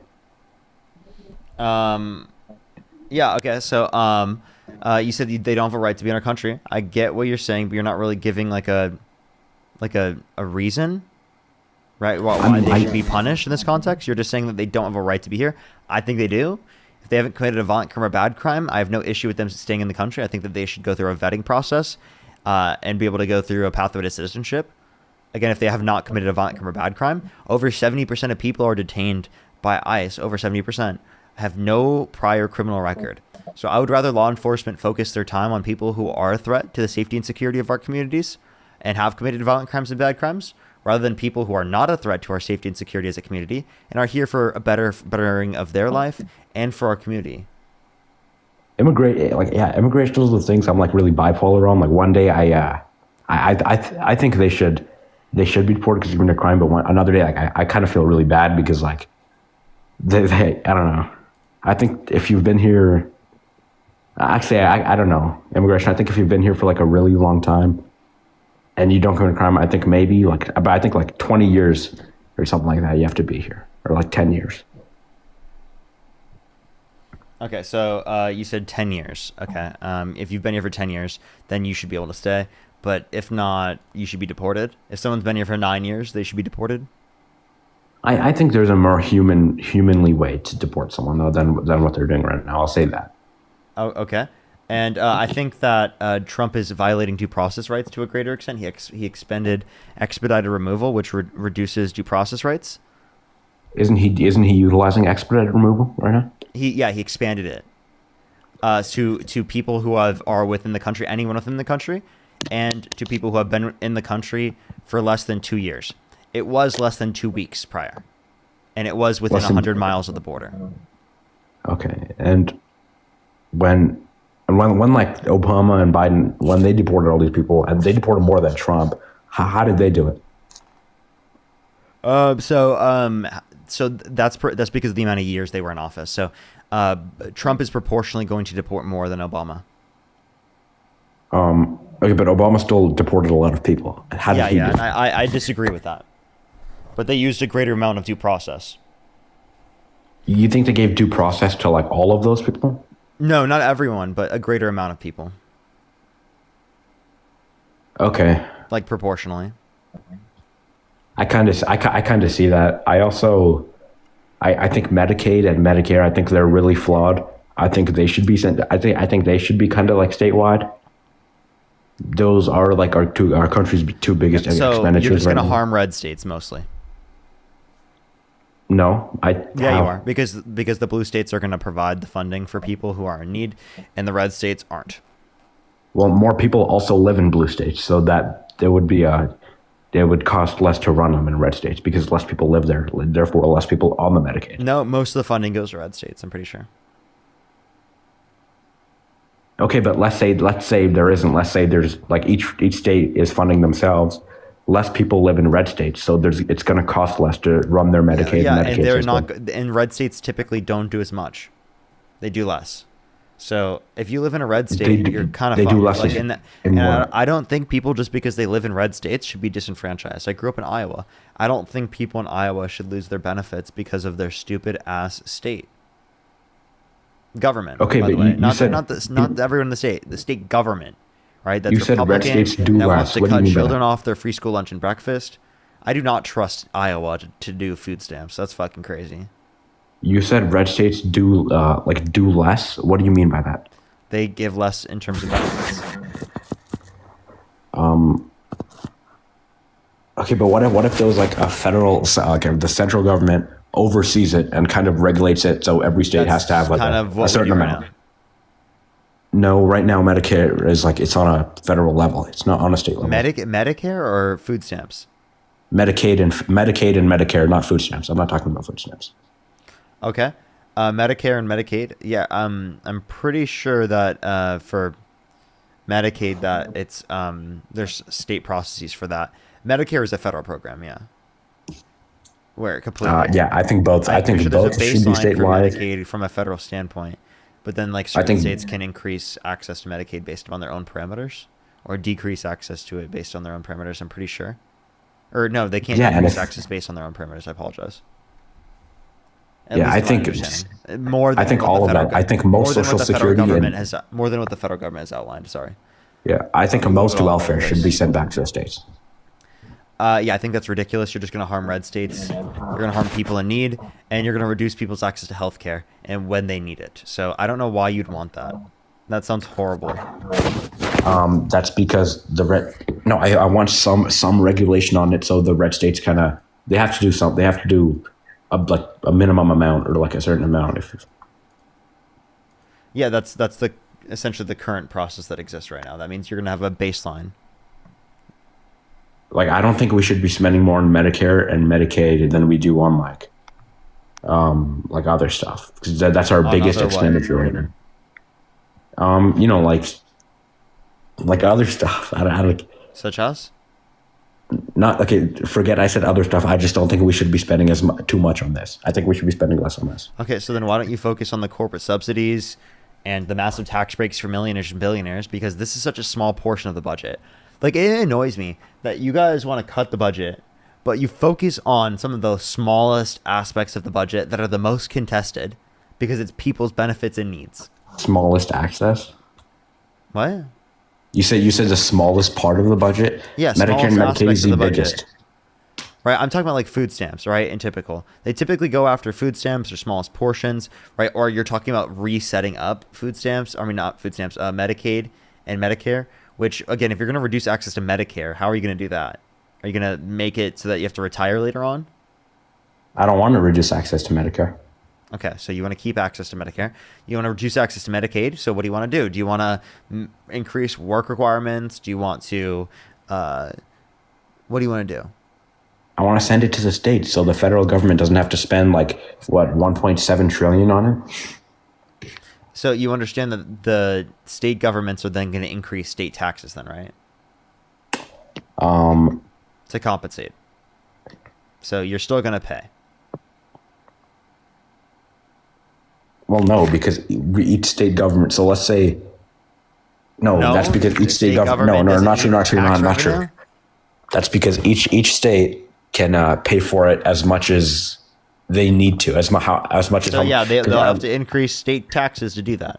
Yeah. Okay. So, you said they don't have a right to be in our country. I get what you're saying, but you're not really giving a reason, right? Why they should be punished in this context. You're just saying that they don't have a right to be here. I think they do. If they haven't committed a violent crime or bad crime, I have no issue with them staying in the country. I think that they should go through a vetting process, and be able to go through a pathway to citizenship. Again, if they have not committed a violent crime or bad crime, over 70% of people are detained by ICE. Over 70% have no prior criminal record. So I would rather law enforcement focus their time on people who are a threat to the safety and security of our communities and have committed violent crimes and bad crimes, rather than people who are not a threat to our safety and security as a community and are here for a bettering of their life and for our community. Immigration is the things I'm like really bipolar on. Like one day I think they should be deported because you're in a crime, but another day like I kind of feel really bad because like they I don't know. I think if you've been here, actually I don't know immigration. I think if you've been here for like a really long time and you don't commit a crime, I think maybe like, but I think like 20 years or something like that you have to be here, or like 10 years. Okay, so you said 10 years. Okay, if you've been here for 10 years, then you should be able to stay. But if not, you should be deported. If someone's been here for 9 years, they should be deported. I think there's a more humanly way to deport someone though than what they're doing right now. I'll say that. Oh, okay. And I think that Trump is violating due process rights to a greater extent. He expended expedited removal, which reduces due process rights. Isn't he utilizing expedited removal right now? He expanded it to people who are within the country, anyone within the country, and to people who have been in the country for less than 2 years. It was less than 2 weeks prior, and it was within 100 miles of the border. Okay, and when like Obama and Biden, when they deported all these people, and they deported more than Trump, how did they do it? So that's because of the amount of years they were in office. So Trump is proportionally going to deport more than Obama. Okay, but Obama still deported a lot of people. How did he do it? I disagree with that. But they used a greater amount of due process. You think they gave due process to like all of those people? No, not everyone, but a greater amount of people. Okay. Like proportionally. I kind of see that. I think Medicaid and Medicare, I think they're really flawed. I think they should be sent. I think they should be kind of like statewide. Those are like our country's two biggest expenditures. So you're just going to now. harm red states mostly. No, you are, because the blue states are going to provide the funding for people who are in need, and the red states aren't. Well, more people also live in blue states, so that there would be it would cost less to run them in red states because less people live there, therefore less people on the Medicaid. No, most of the funding goes to red states, I'm pretty sure. Okay, but let's say there isn't. Let's say there's like each state is funding themselves. Less people live in red states, so it's going to cost less to run their Medicaid. Yeah, Medicaid and they're system. not. And red states typically don't do as much; they do less. So if you live in a red state, you're kind of they do less. Like I don't think people just because they live in red states should be disenfranchised. I grew up in Iowa. I don't think people in Iowa should lose their benefits because of their stupid ass state government. Okay, by but the way. you said not everyone in the state government, right? That's you said red states do that less. wants to What do you cut mean by children that? off their free school lunch and breakfast. I do not trust Iowa to do food stamps. That's fucking crazy. You said red states do less. What do you mean by that? They give less in terms of benefits. Okay, but what if there was like a federal, the central government oversees it and kind of regulates it, so every state has to have like a certain amount. No, right now Medicare is like it's on a federal level. It's not on a state level. Medicare or food stamps? Medicaid and Medicare, not food stamps. I'm not talking about food stamps. Okay. Medicare and Medicaid. Yeah, I'm pretty sure that for Medicaid that it's there's state processes for that. Medicare is a federal program, yeah. Where completely. Yeah, I think both. I think both should be statewide. For Medicaid from a federal standpoint, but then like certain states can increase access to Medicaid based on their own parameters, or decrease access to it based on their own parameters. I'm pretty sure. Or no, they can't decrease access based on their own parameters. I apologize. I think more than I think all of that. I think most Social Security more than what the federal government has outlined. Sorry. Yeah, I think most welfare should be sent back to the states. Yeah, I think that's ridiculous. You're just going to harm red states. You're going to harm people in need, and you're going to reduce people's access to health care and when they need it. So I don't know why you'd want that. That sounds horrible. That's because I want some regulation on it, so the red states they have to do something. They have to do a minimum amount or like a certain amount. Yeah, that's the essentially the current process that exists right now. That means you're gonna have a baseline. Like, I don't think we should be spending more on Medicare and Medicaid than we do on like other stuff, because that's our On biggest other what? expenditure right now. Like other stuff. I don't Such as? not okay. Forget I said other stuff. I just don't think we should be spending too much on this. I think we should be spending less on this. Okay, so then why don't you focus on the corporate subsidies and the massive tax breaks for millionaires and billionaires, because this is such a small portion of the budget. Like, it annoys me that you guys want to cut the budget, but you focus on some of the smallest aspects of the budget that are the most contested because it's people's benefits and needs. Smallest access? What? You said the smallest part of the budget? Yeah, Medicare and smallest Medicaid is aspects of the the budget. biggest. Right, I'm talking about like food stamps, right? And typical. They typically go after food stamps or smallest portions, right? Or you're talking about resetting up food stamps. I mean, not food stamps, Medicaid and Medicare, which, again, if you're going to reduce access to Medicare, how are you going to do that? Are you going to make it so that you have to retire later on? I don't want to reduce access to Medicare. Okay, so you want to keep access to Medicare. You want to reduce access to Medicaid. So what do you want to do? Do you want to increase work requirements? Do you want to, what do you want to do? I want to send it to the states so the federal government doesn't have to spend 1.7 trillion on it. So you understand that the state governments are then going to increase state taxes then, right? To compensate. So you're still going to pay. Well, no, because each state government. So let's say, no, that's because each state government. No, not true. That's because each state can pay for it as much as they need to, as much as. So yeah, they'll have to increase state taxes to do that.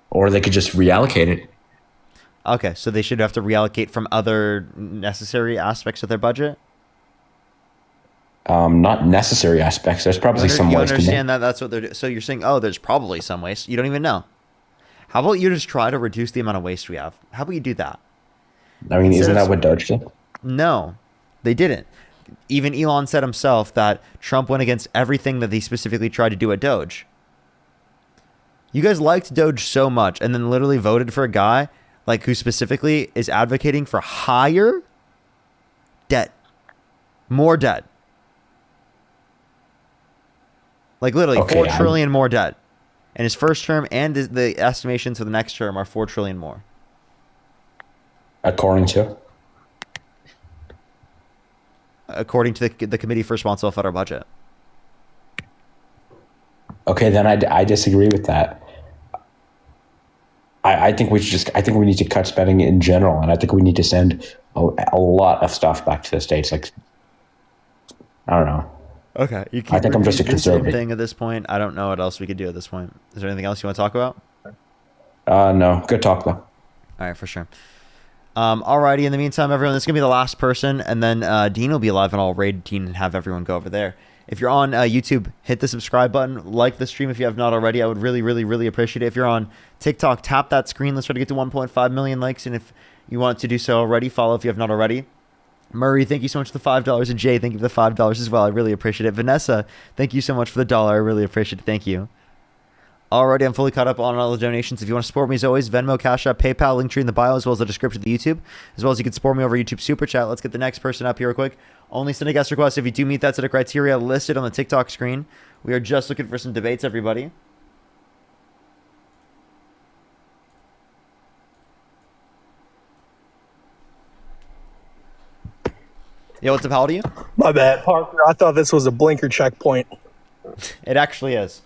Or they could just reallocate it. Okay, so they should have to reallocate from other necessary aspects of their budget? Not necessary aspects. There's probably some ways to. You understand that that's what they're doing. So you're saying, oh, there's probably some waste. You don't even know. How about you just try to reduce the amount of waste we have? How about you do that? I mean, isn't that what Doge did? No, they didn't. Even Elon said himself that Trump went against everything that he specifically tried to do at Doge. You guys liked Doge so much and then literally voted for a guy who specifically is advocating for higher debt. More debt. Literally, Okay, 4 trillion more debt. And his first term and the estimations for the next term are 4 trillion more. According to the Committee for Responsible Federal Budget. Okay, then I disagree with that. I think we need to cut spending in general, and I think we need to send a lot of stuff back to the states. I don't know. Okay, I think I'm just a conservative. Same thing at this point. I don't know what else we could do at this point. Is there anything else you want to talk about? No. Good talk though. All right, for sure. Alrighty. In the meantime, everyone, this is gonna be the last person, and then Dean will be live, and I'll raid Dean and have everyone go over there. If you're on YouTube, hit the subscribe button, like the stream if you have not already. I would really, really, really appreciate it. If you're on TikTok, tap that screen. Let's try to get to 1.5 million likes, and if you want to do so already, follow if you have not already. Murray, thank you so much for the $5, and Jay, thank you for the $5 as well. I really appreciate it. Vanessa, thank you so much for the $1. I really appreciate it. Thank you. Alrighty, I'm fully caught up on all the donations. If you want to support me, as always, Venmo, Cash App, PayPal, link tree in the bio, as well as the description of the YouTube, as well as you can support me over YouTube Super Chat. Let's get the next person up here real quick. Only send a guest request if you do meet that set of criteria listed on the TikTok screen. We are just looking for some debates, everybody. Yo, what's up? How old are you? My bad, Parker. I thought this was a blinker checkpoint. It actually is.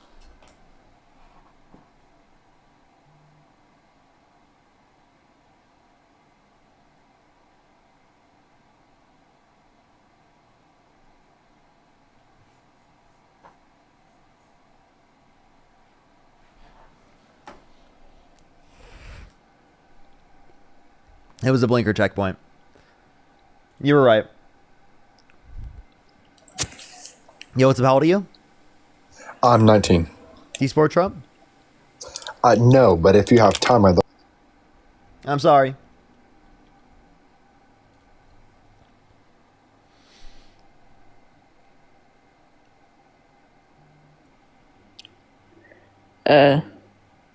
It was a blinker checkpoint. You were right. Yo, what's up? How old are you? I'm 19. Do you support Trump? No, but if you have time, I'd. I'm sorry.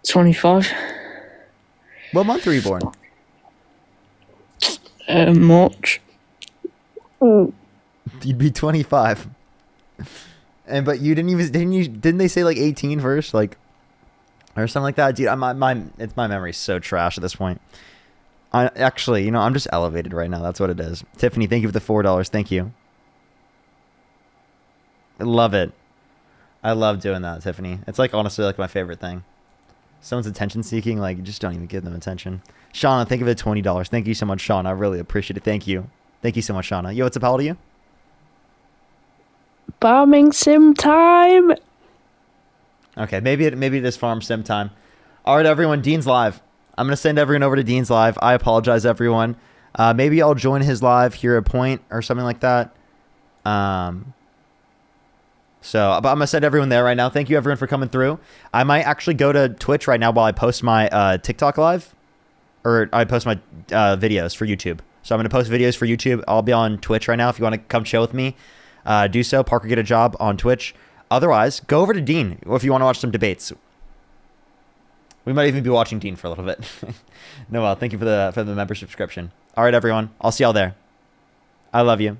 25. What month were you born? March. You'd be 25. And but you didn't they say like 18 first, like, or something like that, dude? My memory's so trash at this point. I actually, I'm just elevated right now. That's what it is. Tiffany, thank you for the $4. Thank you. I love it. I love doing that, Tiffany. It's like honestly like my favorite thing. Someone's attention seeking, like, you just don't even give them attention. Shauna, thank you for the $20. Thank you so much, Shauna. I really appreciate it. Thank you. Thank you so much, Shauna. Yo, what's up? How old are you? Farming sim time. Okay, maybe it is farm sim time. All right, everyone. Dean's live. I'm gonna send everyone over to Dean's live. I apologize, everyone. Maybe I'll join his live here at Point or something like that. So, but I'm gonna send everyone there right now. Thank you, everyone, for coming through. I might actually go to Twitch right now while I post my TikTok live, or I post my videos for YouTube. So I'm gonna post videos for YouTube. I'll be on Twitch right now. If you want to come chill with me, do so. Parker, get a job on Twitch. Otherwise, go over to Dean if you want to watch some debates. We might even be watching Dean for a little bit. Noel, thank you for the member subscription. All right, everyone. I'll see y'all there. I love you.